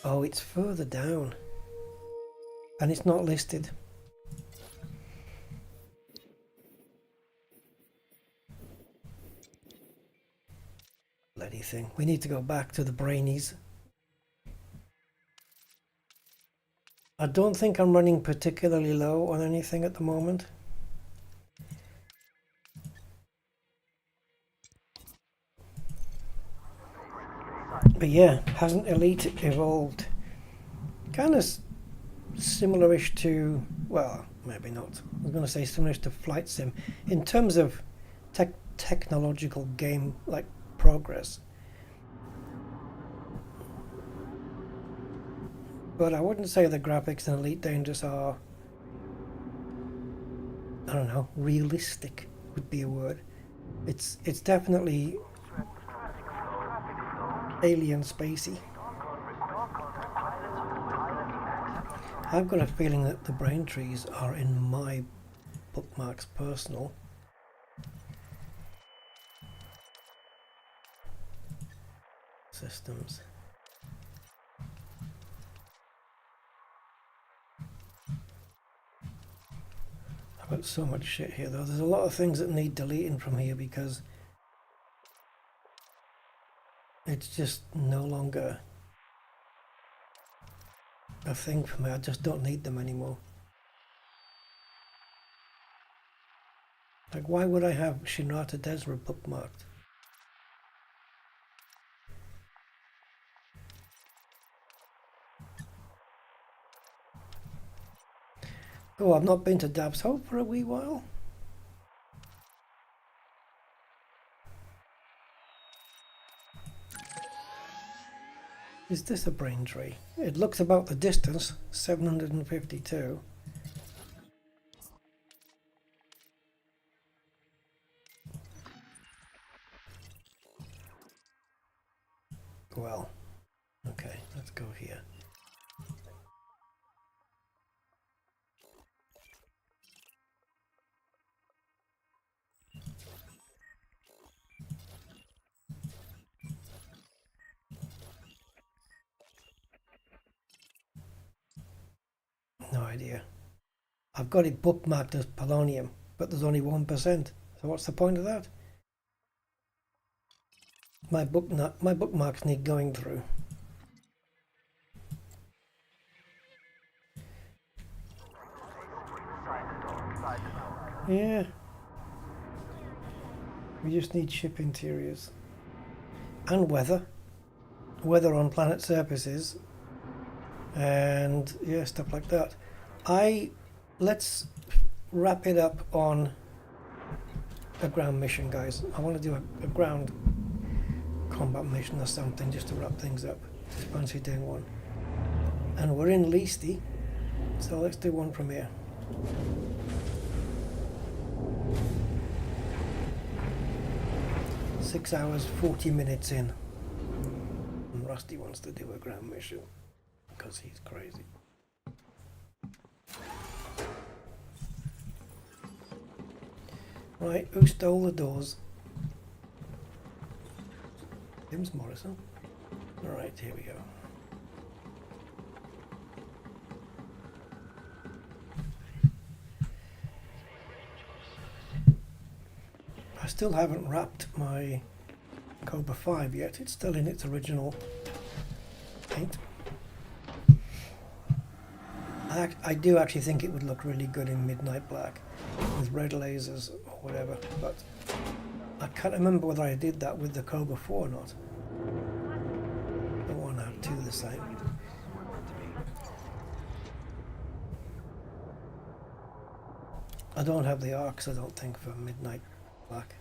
Oh, it's further down. And it's not listed. Bloody thing. We need to go back to the brainies. I don't think I'm running particularly low on anything at the moment. But yeah, hasn't Elite evolved kind of similar-ish to, well, maybe not. I was going to say similar to Flight Sim in terms of technological game like progress. But I wouldn't say the graphics in Elite Dangerous are, I don't know, realistic would be a word. It's definitely alien spacey. I've got a feeling that the brain trees are in my bookmarks personal. Systems. I've got so much shit here though. There's a lot of things that need deleting from here because it's just no longer a thing for me. I just don't need them anymore. Like, why would I have Shinrata Desra bookmarked? Oh, I've not been to Dab's Hope for a wee while. Is this a brain tree? It looks about the distance, 752. Well, okay, let's go here. No idea. I've got it bookmarked as polonium, but there's only 1%. So what's the point of that? My bookmarks need going through. Yeah. We just need ship interiors. And weather. Weather on planet surfaces. And yeah, stuff like that. Let's wrap it up on a ground mission, guys. I want to do a ground combat mission or something just to wrap things up. Just fancy doing one. And we're in Leasty, so let's do one from here. Six hours, 40 minutes in. And Rusty wants to do a ground mission because he's crazy. Right, who stole the doors? James Morrison. Alright, here we go. I still haven't wrapped my Cobra 5 yet. It's still in its original paint. I do actually think it would look really good in midnight black with red lasers or whatever, but I can't remember whether I did that with the Cobra 4 or not. The one had two the same. I don't have the arcs, I don't think, for midnight black.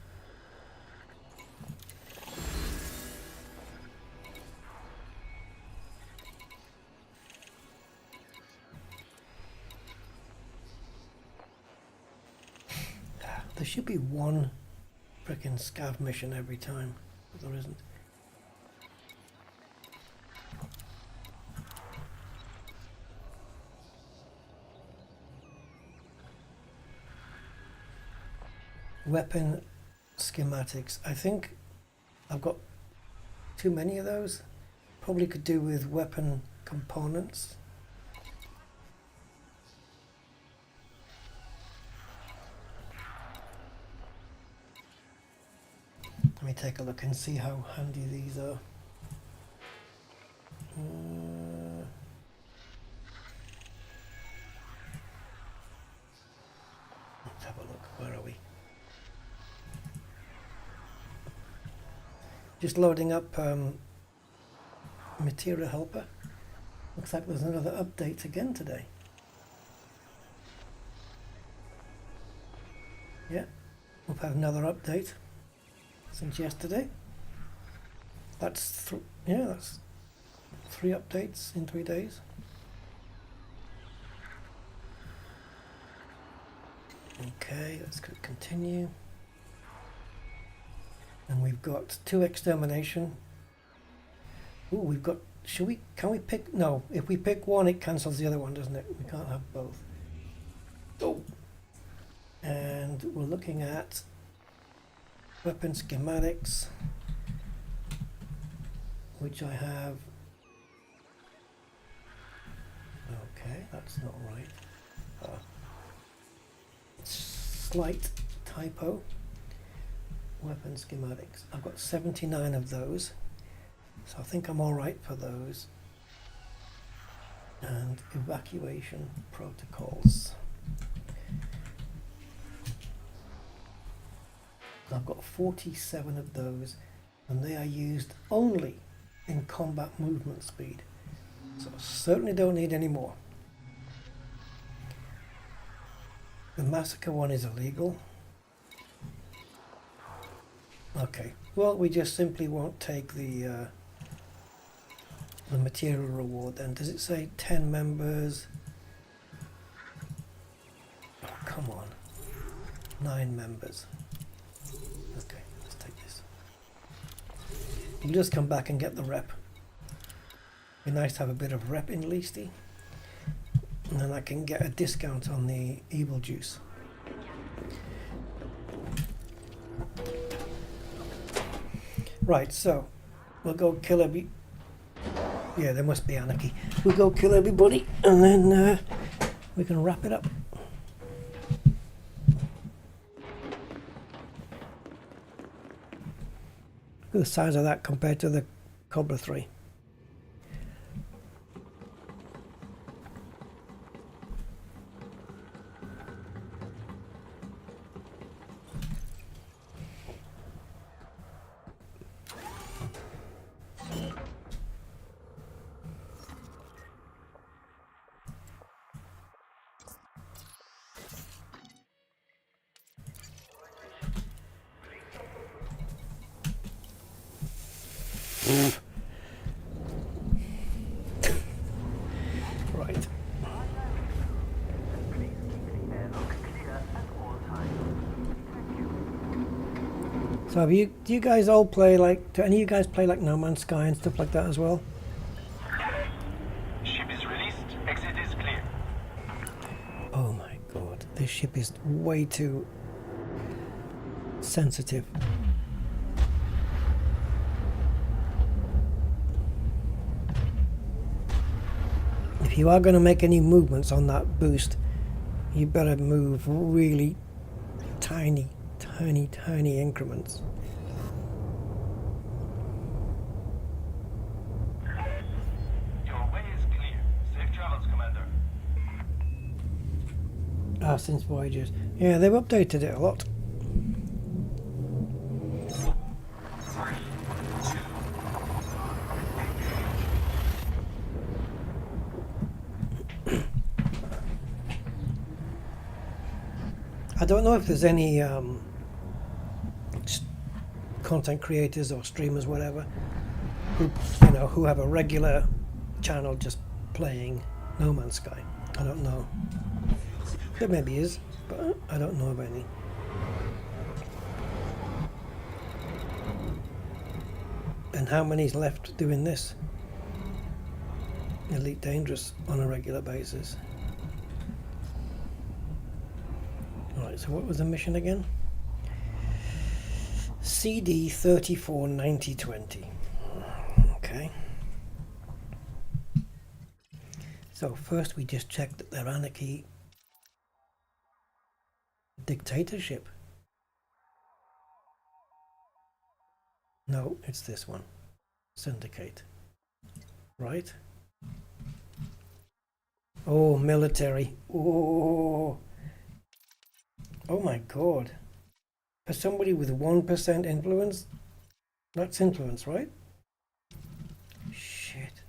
There should be one frickin' scav mission every time, but there isn't. Weapon schematics. I think I've got too many of those. Probably could do with weapon components. Let me take a look and see how handy these are. Let's have a look. Where are we? Just loading up material helper. Looks like there's another update again today. Yeah, we've had another update since yesterday. That's that's 3 updates in 3 days. Okay, let's continue. And we've got 2 extermination. Ooh, we've got, can we pick, no, if we pick one it cancels the other one, doesn't it? We can't have both. Oh. And we're looking at weapon schematics, which I have. Okay, that's not right. Slight typo. Weapon schematics. I've got 79 of those, so I think I'm all right for those. And evacuation protocols. I've got 47 of those, and they are used only in combat movement speed. So I certainly don't need any more. The massacre one is illegal. Okay, well, we just simply won't take the material reward then. Does it say 10 members? Oh, come on. 9 members. Okay, let's take this. We'll just come back and get the rep. Be nice to have a bit of rep in Leasty. And then I can get a discount on the evil juice. Right, so we'll go kill every. Yeah, there must be anarchy. We'll go kill everybody, and then we can wrap it up. Look at the size of that compared to the Cobra 3. Right. So do you guys all play like, do any of you guys play like No Man's Sky and stuff like that as well? Ship is released. Exit is clear. Oh my god, this ship is way too sensitive. If you are going to make any movements on that boost, you better move really tiny increments. Your way is clear. Safe travels, Commander. Ah, since Voyagers. Yeah, they've updated it a lot. I don't know if there's any content creators or streamers, whatever, who have a regular channel just playing No Man's Sky. I don't know. There maybe is, but I don't know of any. And how many's left doing this? Elite Dangerous on a regular basis. Alright, so what was the mission again? CD 349020. Okay. So first we just check that they're anarchy dictatorship. No, it's this one. Syndicate. Right? Oh, military. Oh. Oh my god. For somebody with 1% influence, that's influence, right? Shit.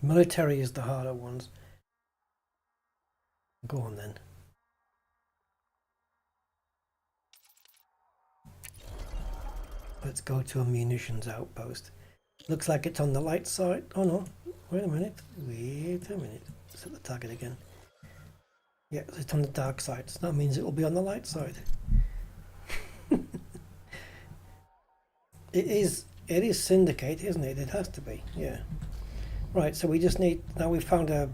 Military is the harder ones. Go on then. Let's go to a munitions outpost. Looks like it's on the light side. Oh no, wait a minute. Set the target again. Yeah, it's on the dark side, so that means it will be on the light side. It is Syndicate, isn't it? It has to be, yeah. Right, so we just need, now we've found a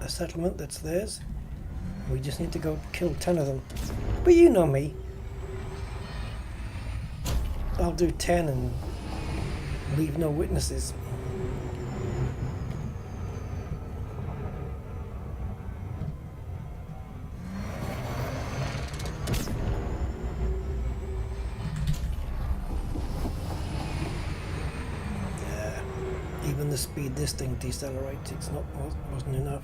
settlement that's theirs. We just need to go kill 10 of them. But you know me. I'll do 10 and leave no witnesses. Even the speed this thing decelerates, wasn't enough.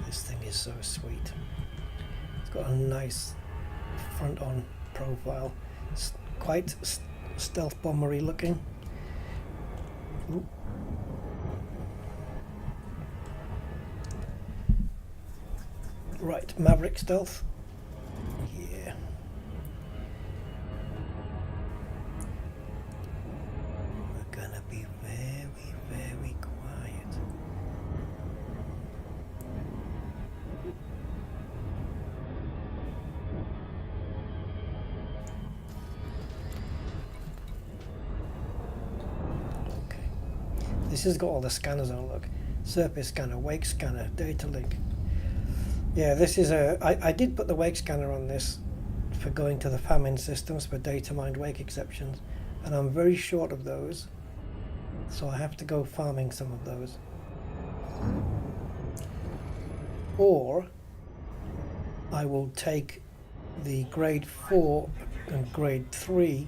This thing is so sweet. It's got a nice front-on profile. It's quite stealth bombery looking. Ooh. Right, Maverick stealth. Yeah. We're gonna be very, very quiet. This has got all the scanners on, look. Surface scanner, wake scanner, data link. Yeah, this is I did put the wake scanner on this for going to the famine systems for data mined wake exceptions. And I'm very short of those. So I have to go farming some of those. Or I will take the grade 4 and grade 3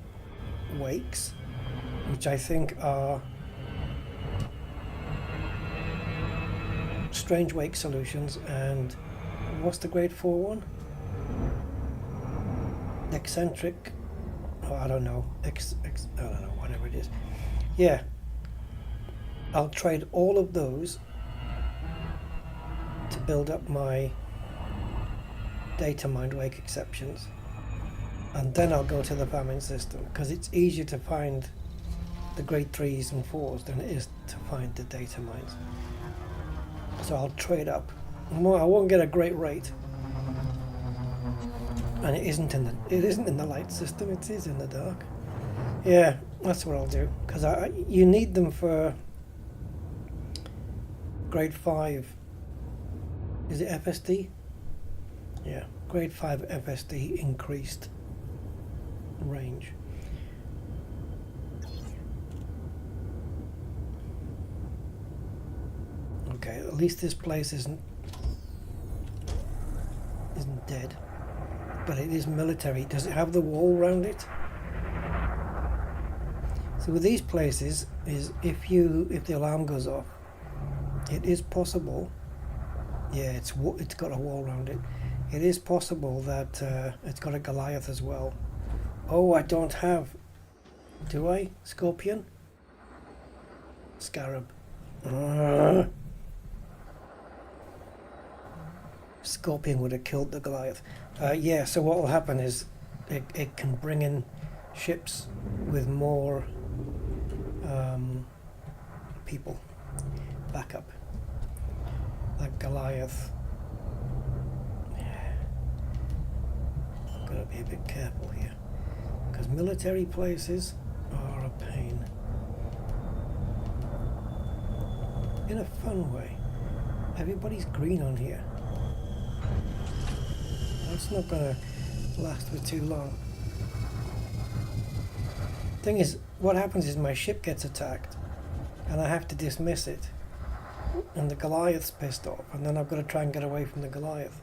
wakes, which I think are strange wake solutions, and what's the grade 4 one? Eccentric, oh, I don't know, I don't know, whatever it is. Yeah, I'll trade all of those to build up my data mined wake exceptions, and then I'll go to the famine system, because it's easier to find the grade 3s and 4s than it is to find the data mines. So I'll trade up. Well, I won't get a great rate, and it isn't in the light system. It is in the dark. Yeah, that's what I'll do, because you need them for grade 5. Is it FSD? Yeah, grade 5 FSD increased range. Okay, at least this place isn't dead, but it is military. Does it have the wall around it? So with these places, is if the alarm goes off, it is possible. Yeah, it's got a wall around it. It is possible that it's got a Goliath as well. Oh, I don't have. Do I? Scorpion? Scarab. Scorpion would have killed the Goliath. Yeah, so what will happen is it can bring in ships with more people backup. That Goliath. Yeah. I've got to be a bit careful here, because military places are a pain. In a fun way. Everybody's green on here. That's not going to last for too long. Thing is, what happens is my ship gets attacked and I have to dismiss it, and the Goliath's pissed off, and then I've got to try and get away from the Goliath,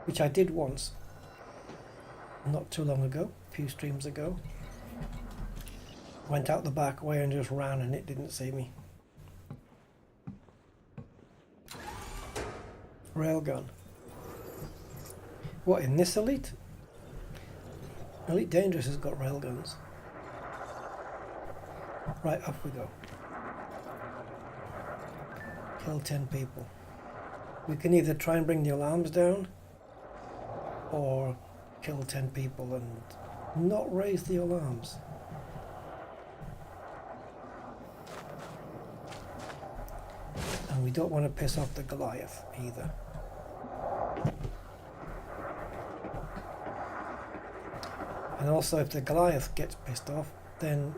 which I did once, not too long ago, a few streams ago. Went out the back way and just ran and it didn't see me. Railgun. What, in this Elite? Elite Dangerous has got railguns. Right, up we go. Kill 10 people. We can either try and bring the alarms down or kill 10 people and not raise the alarms. And we don't want to piss off the Goliath either. And also if the Goliath gets pissed off, then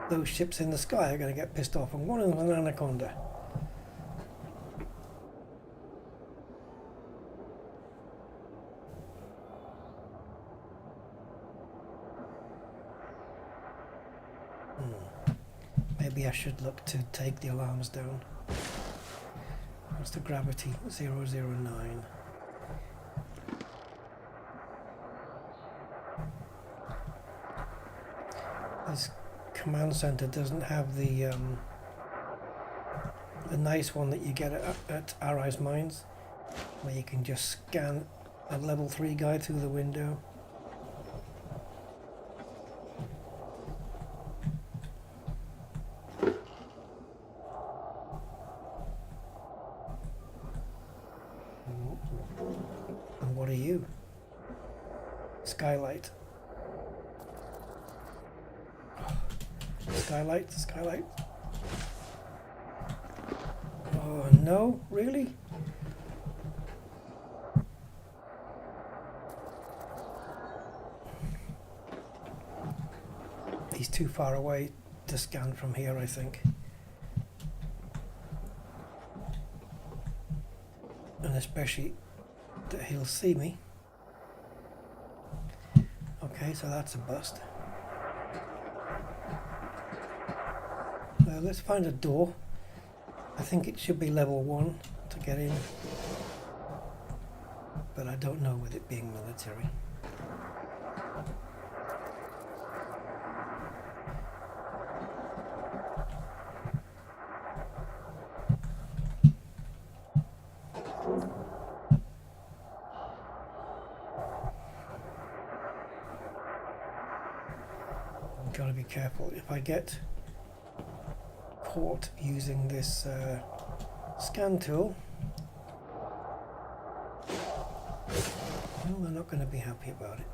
those ships in the sky are going to get pissed off, and one of them is an Anaconda. Maybe I should look to take the alarms down. What's the gravity? 009. This command center doesn't have the nice one that you get at Arise Mines, where you can just scan a level 3 guy through the window. And what are you? Skylight. Skylight, skylight. Oh no, really? He's too far away to scan from here, I think. And especially that he'll see me. Okay, so that's a bust. Let's find a door. I think it should be level 1 to get in, but I don't know with it being military. I've got to be careful. If I get caught using this scan tool, well, they're not going to be happy about it.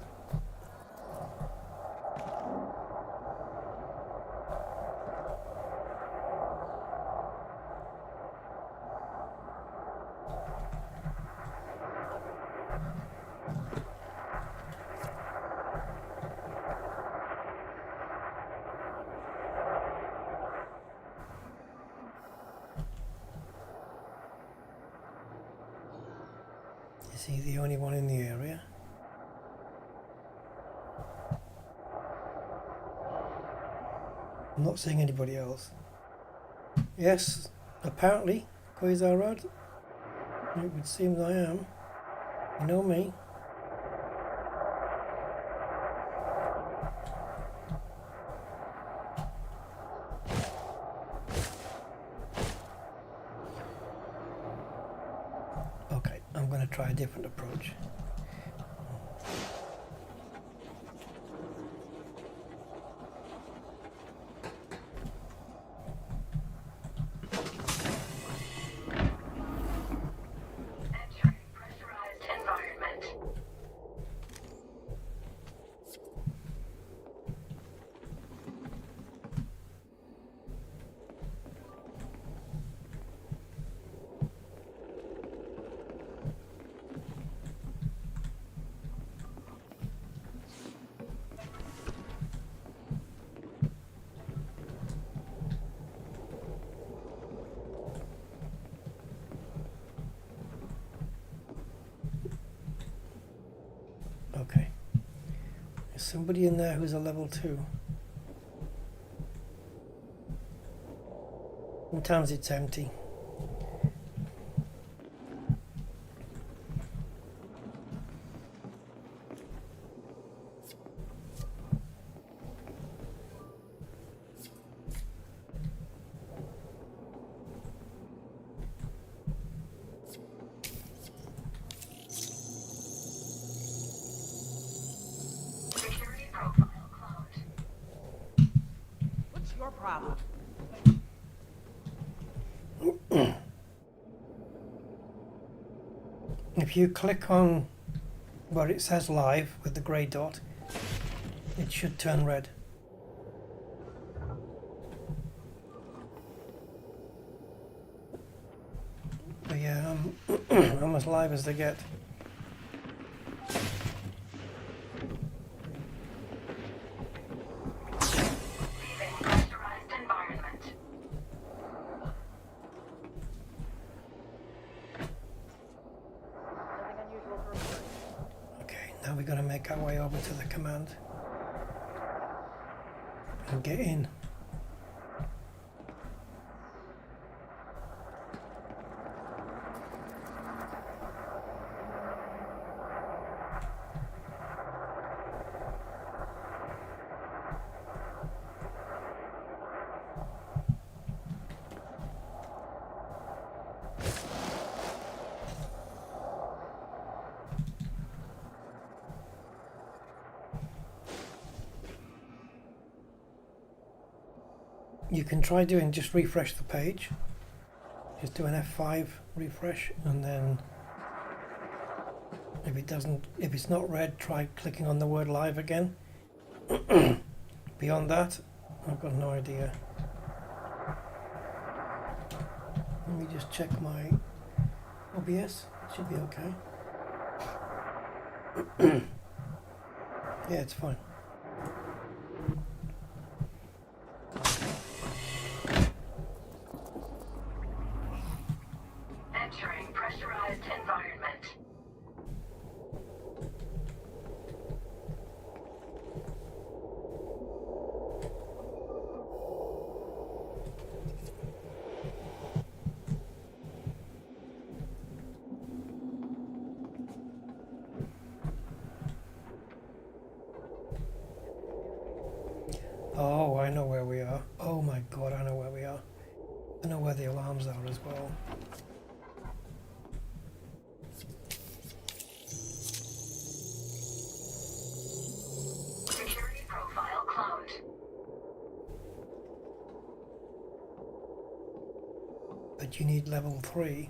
Is he the only one in the area? I'm not seeing anybody else. Yes, apparently, Quasar, it would seem I am. You know me. Okay, I'm going to try a different approach. Entering pressurized environment. Okay. There's somebody in there who's a level 2. Sometimes it's empty. if you click on where it says live with the grey dot, it should turn red. But yeah, I'm as live as they get. Leaving pressurized environment. Okay, now we're going to make our way over to the command and get in. You can try doing, just refresh the page, just do an F5 refresh, and then if it's not red, try clicking on the word live again. Beyond that, I've got no idea. Let me just check my OBS, it should be okay. Yeah, it's fine. Entering pressurized environment. Oh, I know where we are. Oh my god, I know where we are. I know where the alarms are as well. Security profile cloned. But you need level 3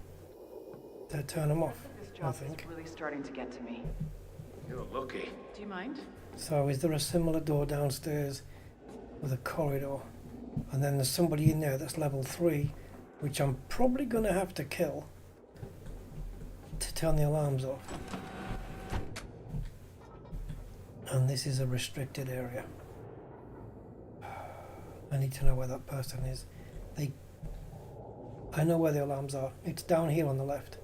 to turn them off, This I job think. is really starting to get to me. You're lucky. Do you mind? So is there a similar door downstairs with a corridor? And then there's somebody in there that's level 3, which I'm probably going to have to kill to turn the alarms off. And this is a restricted area. I need to know where that person is. I know where the alarms are. It's down here on the left.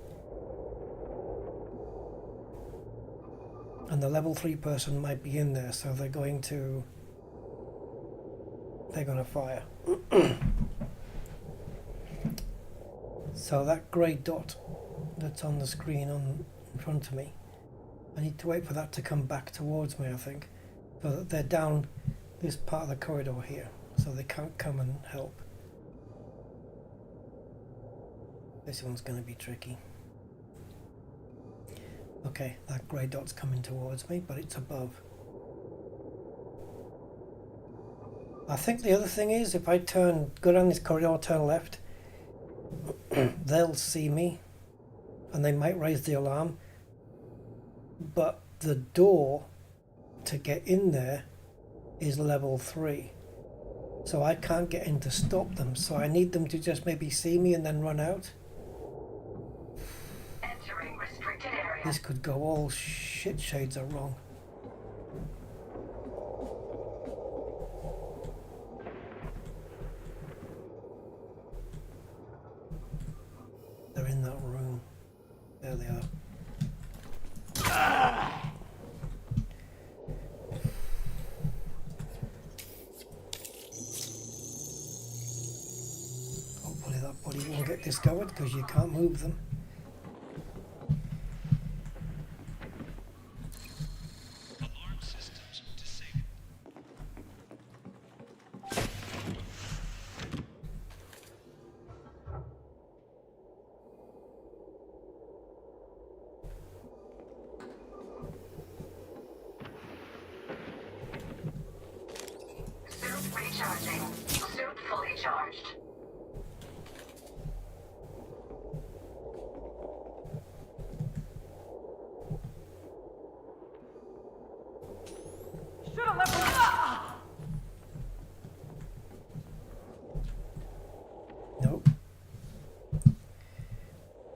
And the level 3 person might be in there, so they're going to fire. So that grey dot that's on the screen in front of me, I need to wait for that to come back towards me, I think, so that they're down this part of the corridor here, so they can't come and help. This one's going to be tricky. Okay, that grey dot's coming towards me, but it's above. I think the other thing is, if I go down this corridor, turn left, they'll see me, and they might raise the alarm, but the door to get in there is level 3. So I can't get in to stop them, so I need them to just maybe see me and then run out. Entering restricted area. This could go all shit shades of wrong. They're in that room. There they are. Hopefully that body won't get discovered because you can't move them. Suit recharging. Suit fully charged.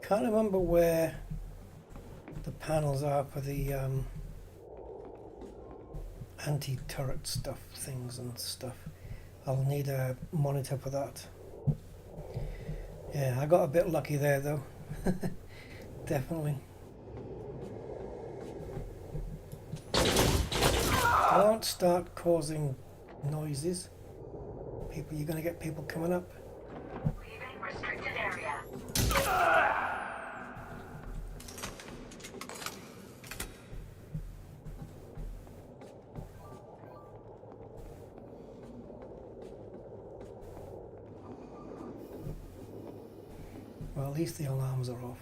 Can't remember where the panels are for the anti-turret stuff, things and stuff. I'll need a monitor for that. Yeah, I got a bit lucky there though. Definitely. Don't start causing noises. People, you're gonna get people coming up. Leaving restricted area. Well, at least the alarms are off.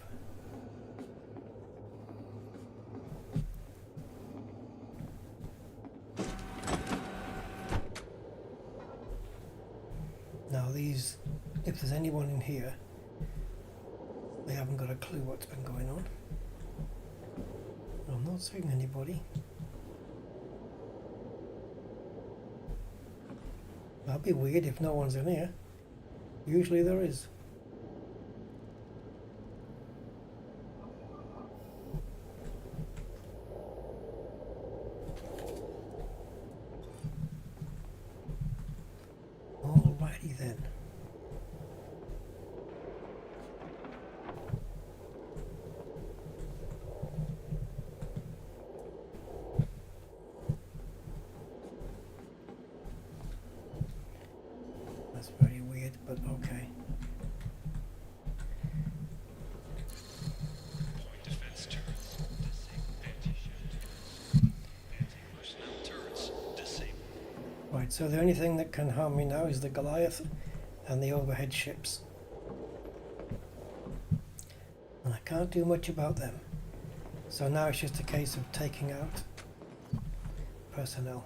Now these, if there's anyone in here, they haven't got a clue what's been going on. I'm not seeing anybody. That'd be weird if no one's in here. Usually there is. Alrighty then. That's very weird, but okay. Defense turrets disabled. Anti-ship turrets. Anti-personnel turrets disabled. Right, so the only thing that can harm me now is the Goliath and the overhead ships. And I can't do much about them. So now it's just a case of taking out personnel.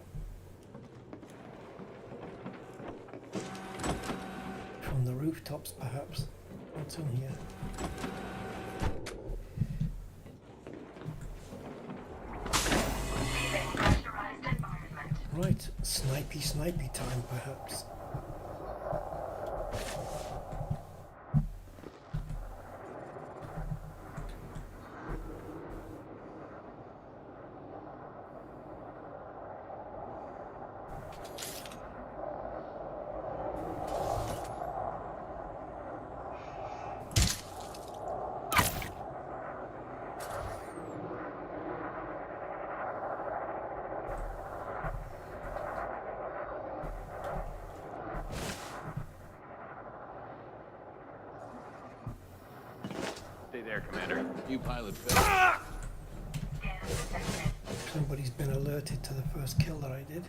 From the rooftops perhaps. What's in here? Leaving pressurized environment. Right, snipey time perhaps. Stay there, Commander. You pilot Phil. Scan detected. Somebody's been alerted to the first kill that I did.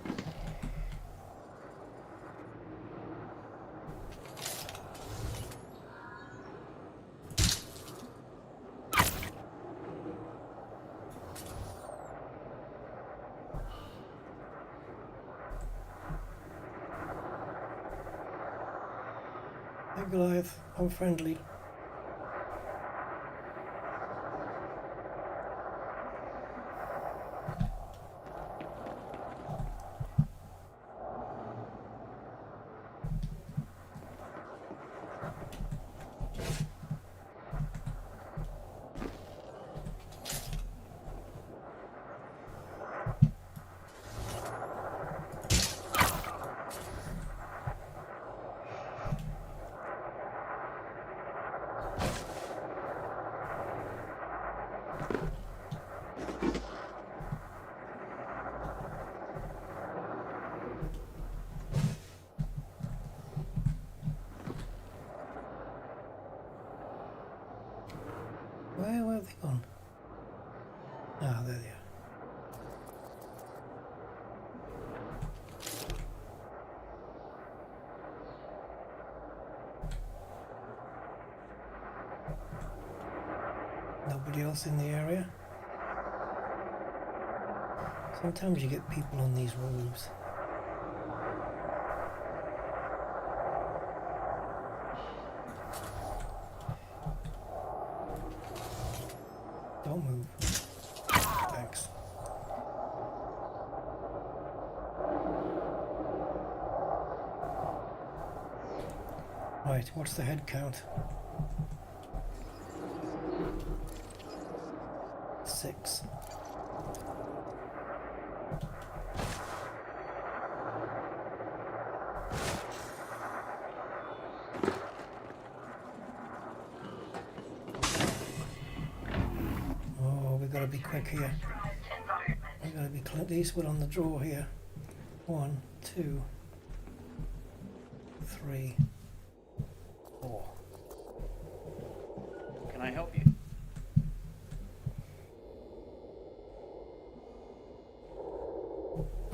Hey Goliath, I'm friendly. Where have they gone? Ah, there they are. Nobody else in the area? Sometimes you get people on these roofs. Don't move. Thanks. Right, what's the head count? to be quick here. I've got to be Clint Eastwood on the draw here. 1, 2, 3, 4. Can I help you?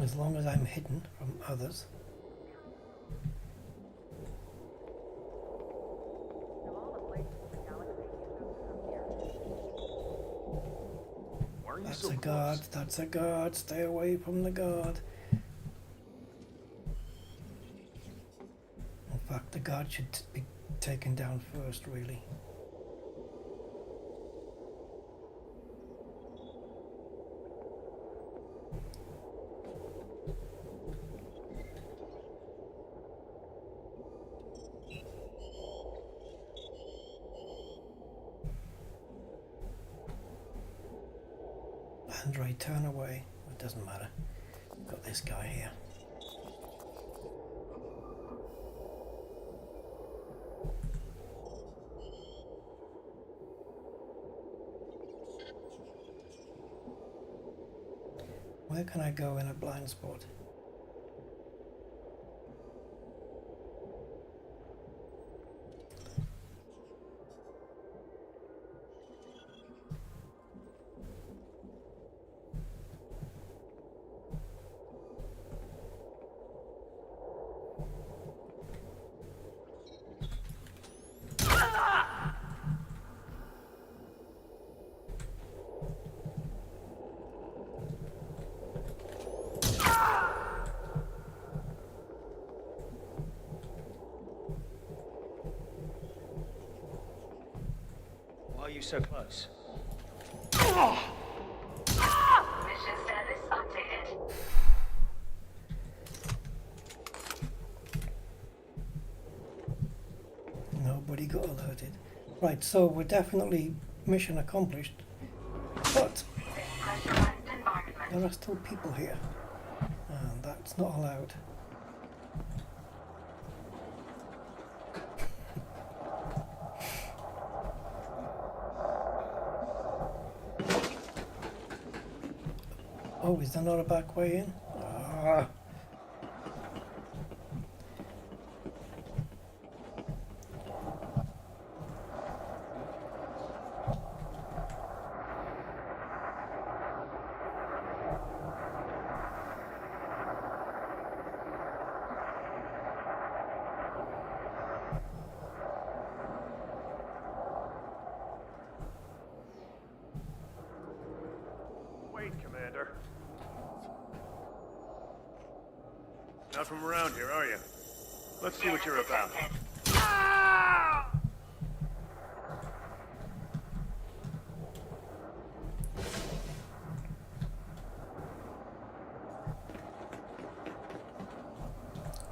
As long as I'm hidden from others. Why are you That's so a close? guard, that's a guard, stay away from the guard. In fact, the guard should be taken down first, really. Andre, turn away. It doesn't matter. Got this guy here. Where can I go in a blind spot? Why are you so close? Mission status updated. Nobody got alerted. Right, so we're definitely mission accomplished. But Pressurized environment. there are still people here. And that's not allowed. Oh, is there not a back way in? Ah. Wait, Commander. Not from around here, are you? Let's see what you're about.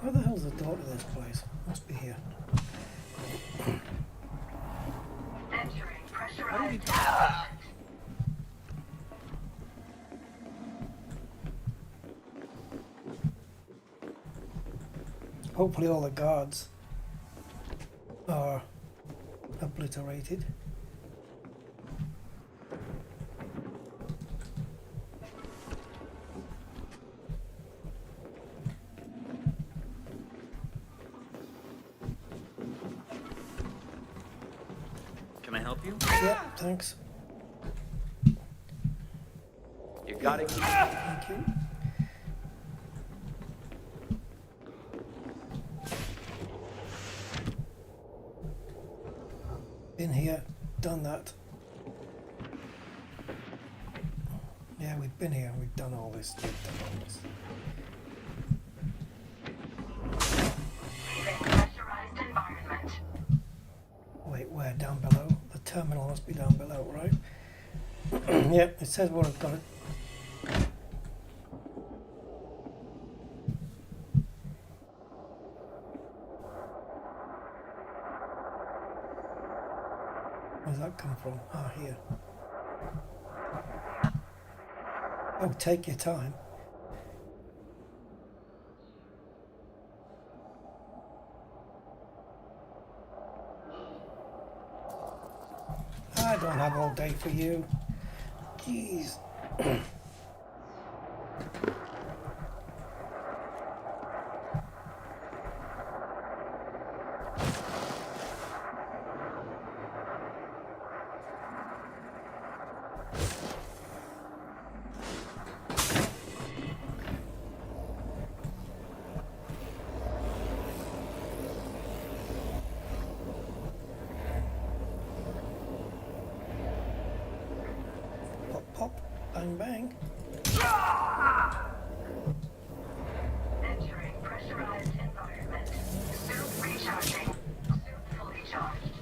Where the hell's the door to this place? Must be here. Entering pressurized. Hopefully all the guards are obliterated. Can I help you? Yeah, thanks. You got it. Thank you. Been here, done that. Yeah, we've been here, we've done all this. We've done all this. Leaving pressurized environment. Wait, where? Down below? The terminal must be down below, right? Yep, it says where I've got it. Where's that come from? Ah, here. Oh, take your time. I don't have all day for you. Jeez. Pop, pop, bang, bang. Entering pressurized environment. Suit recharging. Suit fully charged.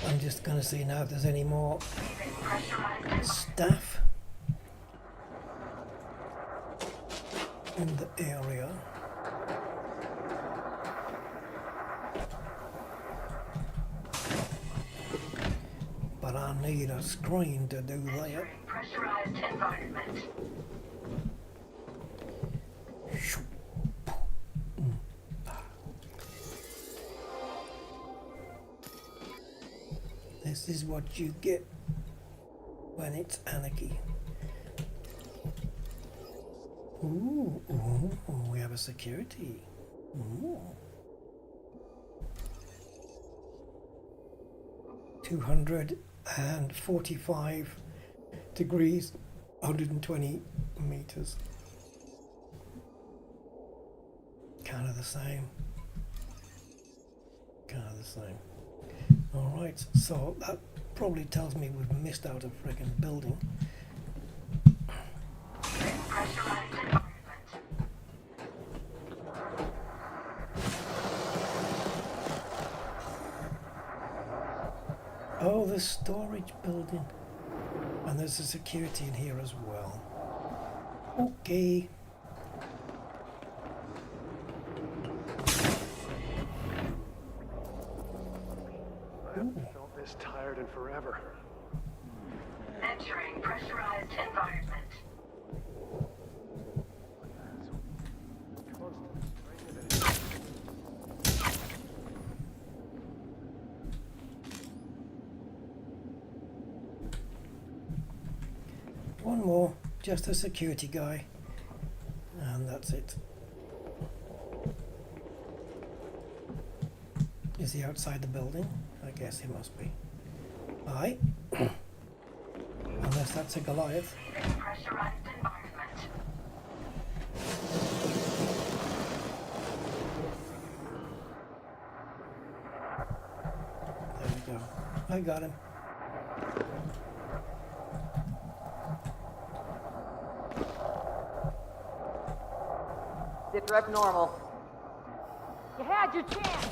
I'm just gonna see now if there's any more Leaving pressurized staff in the area. But I need a screen to do that. entering pressurized environment. This is what you get when it's anarchy. Ooh, ooh, ooh, we have a security. Ooh. 245 degrees, 120 meters. Kind of the same. Kind of the same. Alright, so that probably tells me we've missed out a friggin' building. Pressurized environment. Oh, the storage building. And there's a security in here as well. Okay. I haven't felt this tired in forever. Entering pressurized environment. One more, just a security guy. And that's it. Is he outside the building? I guess he must be. Aye. Unless that's a Goliath. Leaving pressurized environment. There we go. I got him. Sit rep normal. You had your chance.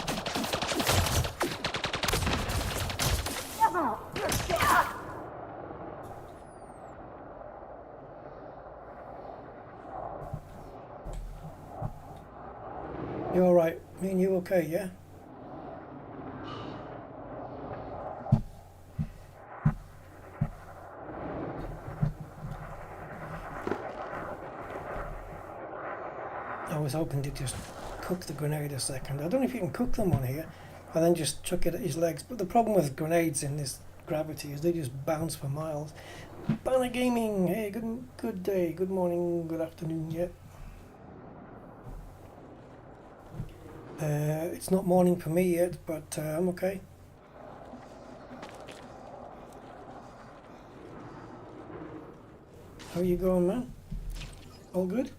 You alright? Me and you okay, yeah? I was hoping to just cook the grenade a second. I don't know if you can cook them on here and then just chuck it at his legs. But the problem with grenades in this gravity is they just bounce for miles. Banner Gaming, hey, good day, good morning, good afternoon, yeah. It's not morning for me yet, but I'm okay. How are you going, man? All good?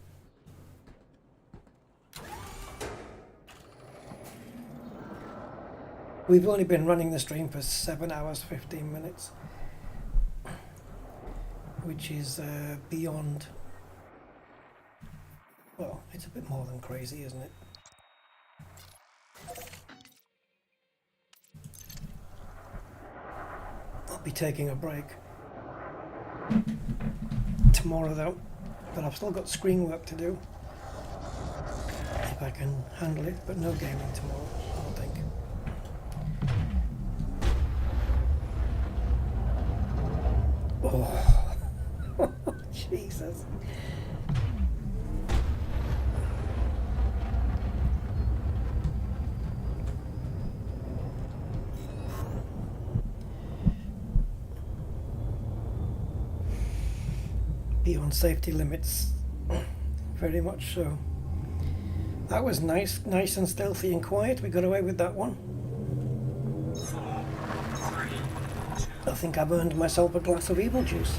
We've only been running the stream for 7 hours, 15 minutes. Which is beyond... Well, it's a bit more than crazy, isn't it? I'll be taking a break tomorrow though, but I've still got screen work to do if I can handle it, but no gaming tomorrow, I don't think. Oh, Jesus. stealthy on safety limits. Very much so. That was nice and stealthy and quiet. We got away with that one. I think I've earned myself a glass of evil juice.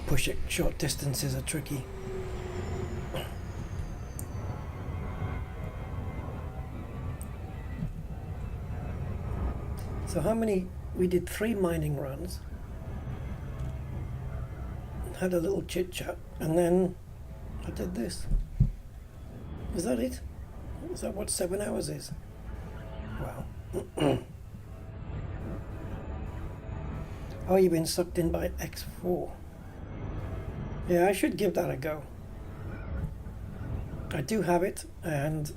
Push it, short distances are tricky. So how many? We did 3 mining runs, had a little chit chat, and then I did this. Is that it? Is that what 7 hours is? Wow. Oh, you've been sucked in by X4. Yeah, I should give that a go. I do have it, and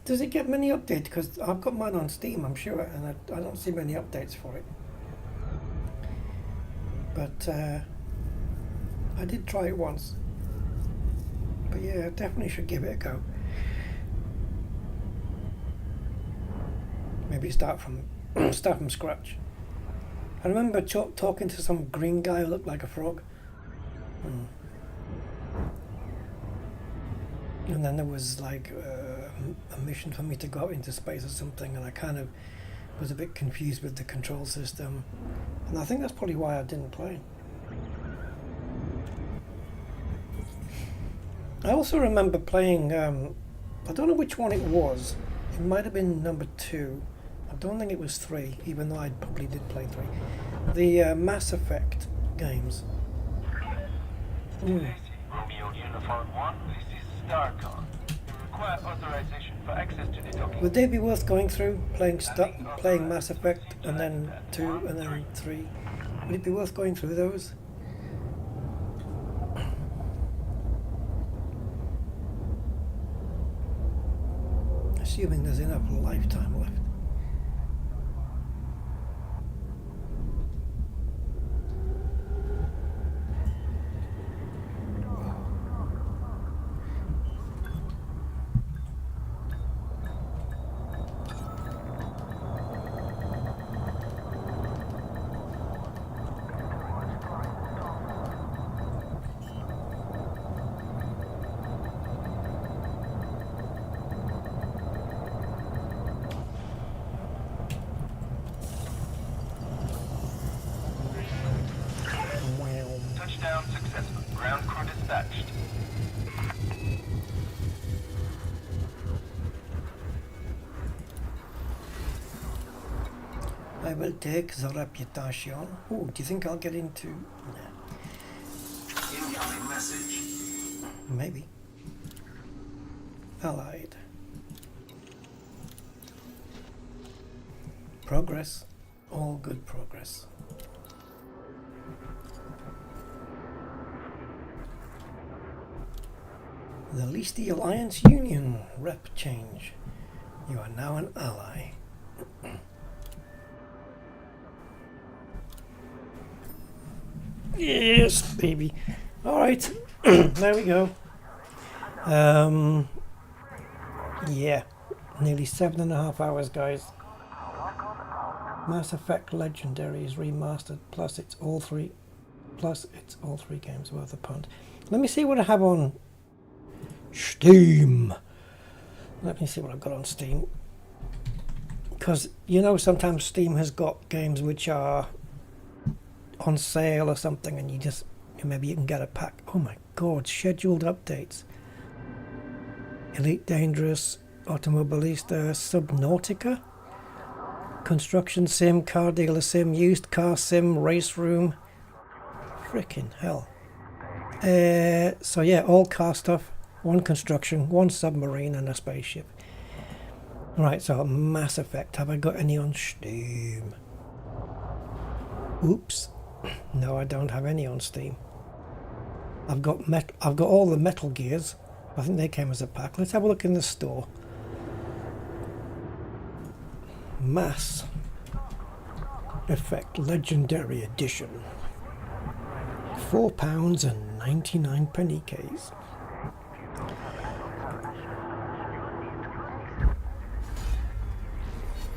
does it get many updates? Because I've got mine on Steam, I'm sure, and I don't see many updates for it. But I did try it once. But yeah, I definitely should give it a go. Maybe start from scratch. I remember talking to some green guy who looked like a frog. And then there was like a mission for me to go out into space or something, and I kind of was a bit confused with the control system. And I think that's probably why I didn't play. I also remember playing, I don't know which one it was. It might have been number 2. I don't think it was 3, even though I probably did play 3. The Mass Effect games. Romeo Uniform 1, this is StarCon. You require authorization for access to the docking. Would they be worth going through, playing Mass Effect, and then 2, and then 3? Would it be worth going through those? Assuming there's enough lifetime left. Touchdown successful. Ground crew dispatched. I will take the reputation. Oh, do you think I'll get into... Nah. Incoming message. Maybe. Allied. Progress. All good progress. The Leasty Alliance Union rep change. You are now an ally. Yes, baby. Alright, there we go. Yeah, nearly 7.5 hours, guys. Mass Effect Legendary is remastered, plus it's all three games worth of punt. Let me see what I have on Steam. Let me see what I've got on Steam. Because, you know, sometimes Steam has got games which are on sale or something, and maybe you can get a pack. Oh my god, scheduled updates. Elite Dangerous, Automobilista, Subnautica, Construction Sim, Car Dealer Sim, Used Car Sim, Race Room. Frickin' hell. So yeah, all car stuff. 1 construction, 1 submarine, and a spaceship. Right, so Mass Effect. Have I got any on Steam? Oops. No, I don't have any on Steam. I've got all the Metal Gears. I think they came as a pack. Let's have a look in the store. Mass Effect Legendary Edition. £4.99 case.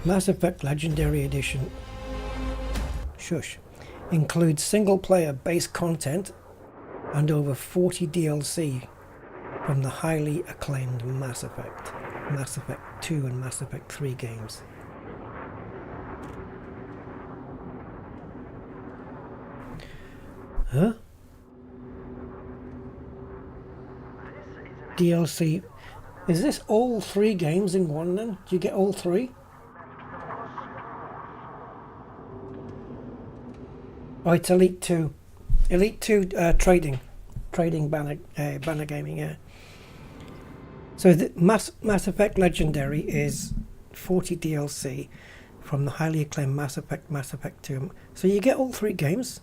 Mass Effect Legendary Edition. Shush. Includes single-player base content and over 40 DLC from the highly acclaimed Mass Effect 2 and Mass Effect 3 games. Huh? DLC. Is this all 3 games in one then? Do you get all 3? Oh, it's Elite 2. Elite 2 trading banner gaming, yeah. So the Mass Effect Legendary is 40 DLC from the highly acclaimed Mass Effect 2. So you get all 3 games.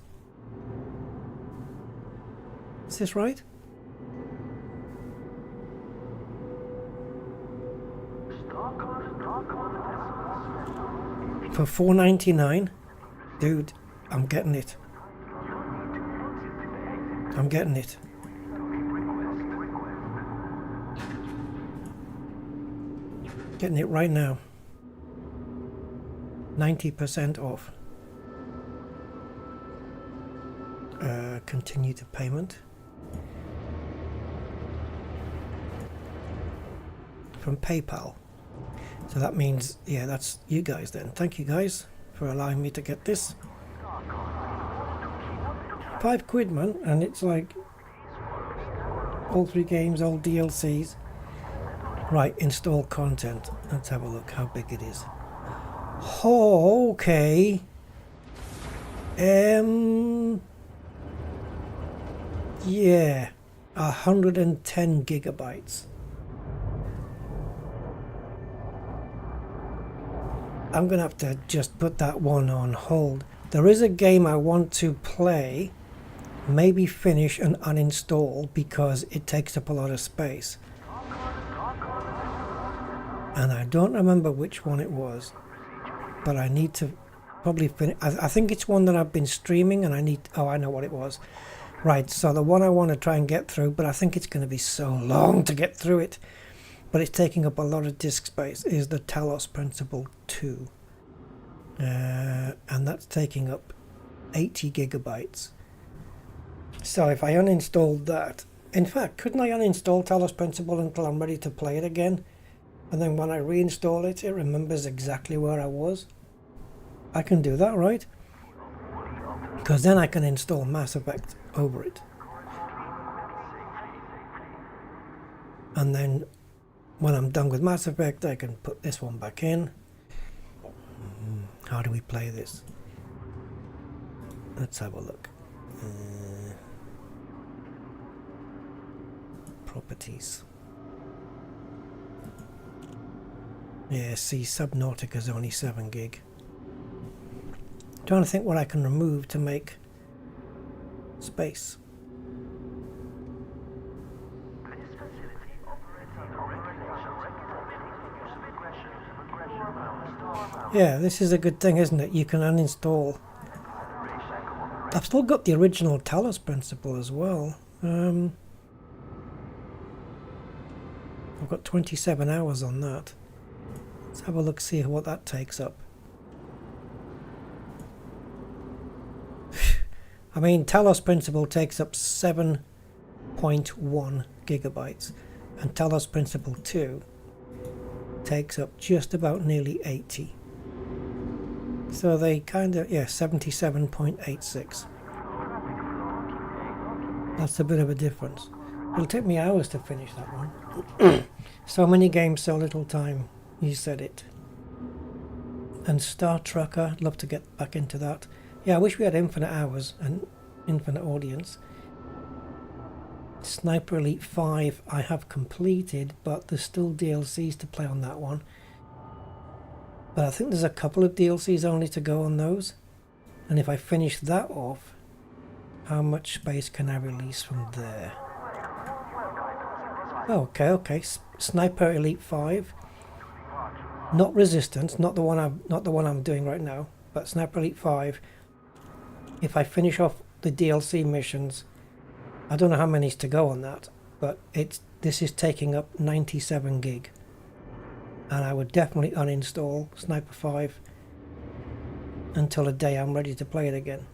Is this right? For $4.99, dude, I'm getting it. I'm getting it. Getting it right now. 90% off. Continue to payment. From PayPal. So that means, yeah, that's you guys then. Thank you guys for allowing me to get this. £5, man, and it's like all 3 games, all DLCs. Right, install content. Let's have a look how big it is. Oh, okay. Yeah, 110 gigabytes. I'm gonna have to just put that one on hold. There is a game I want to play, maybe finish and uninstall because it takes up a lot of space. And I don't remember which one it was, but I need to probably finish. I think it's one that I've been streaming and I need, oh, I know what it was. Right, so the one I want to try and get through, but I think it's going to be so long to get through it, but it's taking up a lot of disk space, is the Talos Principle 2. And that's taking up 80 gigabytes. So if I uninstalled that, in fact, couldn't I uninstall Talos Principle until I'm ready to play it again? And then when I reinstall it, it remembers exactly where I was. I can do that, right? Because then I can install Mass Effect over it. And then when I'm done with Mass Effect, I can put this one back in. How do we play this? Let's have a look. Properties. Yeah, see, Subnautica's only 7 gig. Trying to think what I can remove to make space. Yeah, this is a good thing, isn't it? You can uninstall. I've still got the original Talos Principle as well. I've got 27 hours on that. Let's have a look, see what that takes up. I mean, Talos Principle takes up 7.1 gigabytes, and Talos Principle 2 takes up just about nearly 80. So they kind of, yeah, 77.86. That's a bit of a difference. It'll take me hours to finish that one. So many games, so little time. You said it. And Star Trucker, I'd love to get back into that. Yeah, I wish we had infinite hours and infinite audience. Sniper Elite 5 I have completed, but there's still DLCs to play on that one. But I think there's a couple of DLCs only to go on those. And if I finish that off, how much space can I release from there? Oh, okay. Sniper Elite 5. Not Resistance, not the one I'm doing right now, but Sniper Elite 5. If I finish off the DLC missions, I don't know how many's to go on that, but this is taking up 97 gig. And I would definitely uninstall Sniper 5 until the day I'm ready to play it again.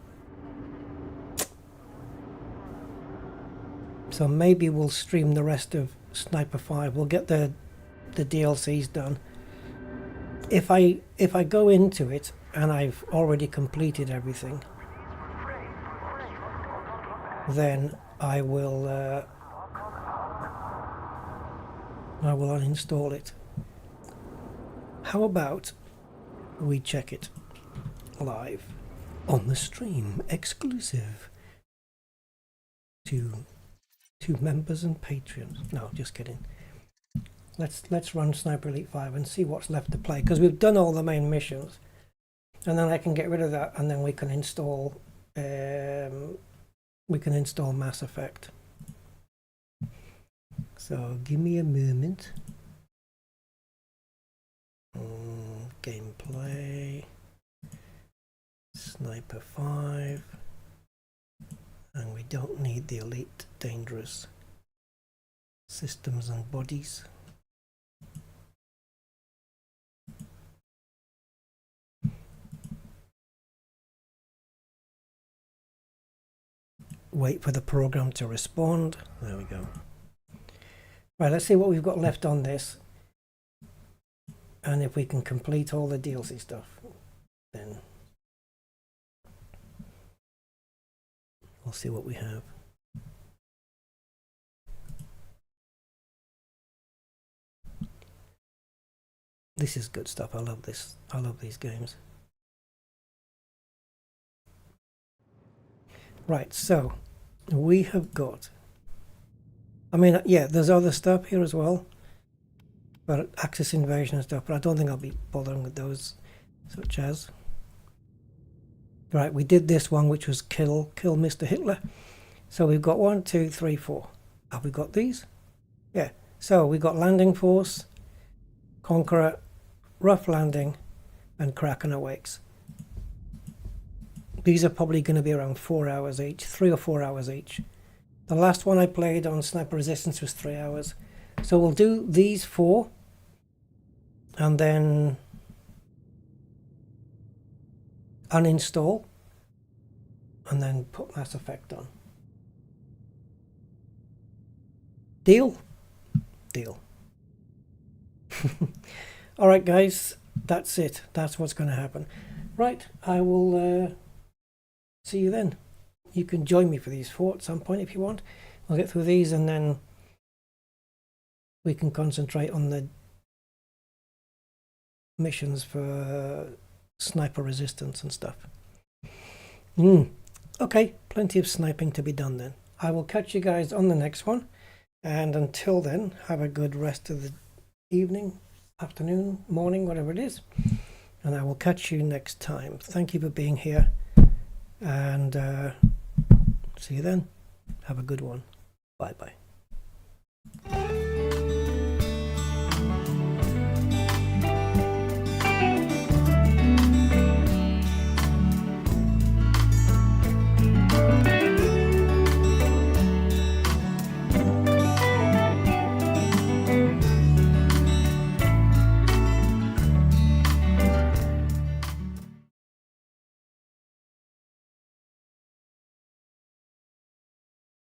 So maybe we'll stream the rest of Sniper 5. We'll get the DLCs done. If I go into it and I've already completed everything, then I will uninstall it. How about we check it live on the stream, exclusive to members and patrons? No, just kidding. Let's run Sniper Elite 5 and see what's left to play, because we've done all the main missions, and then I can get rid of that, and then we can install Mass Effect. So give me a moment. Gameplay, Sniper 5, and we don't need the Elite Dangerous Systems and Bodies. Wait for the program to respond. There we go. Right, let's see what we've got left on this. And if we can complete all the DLC stuff, then we'll see what we have. This is good stuff. I love this. I love these games. Right, so we have got, I mean, yeah, there's other stuff here as well, but Axis Invasion and stuff, but I don't think I'll be bothering with those, such as, right, we did this one, which was kill Mr. Hitler. So we've got 1, 2, 3, 4. Have we got these? Yeah, so we got Landing Force, Conqueror, Rough Landing, and Kraken Awakes. These are probably going to be around 4 hours each, 3 or 4 hours each. The last one I played on Sniper Resistance was 3 hours. So we'll do these 4 and then uninstall and then put Mass Effect on. Deal? Deal. Alright guys, that's it. That's what's going to happen. Right, I will see you then. You can join me for these 4 at some point if you want. We'll get through these and then we can concentrate on the missions for Sniper Resistance and stuff. Okay, plenty of sniping to be done then. I will catch you guys on the next one, and until then, have a good rest of the evening, afternoon, morning, whatever it is, and I will catch you next time. Thank you for being here, and see you then. Have a good one. Bye bye.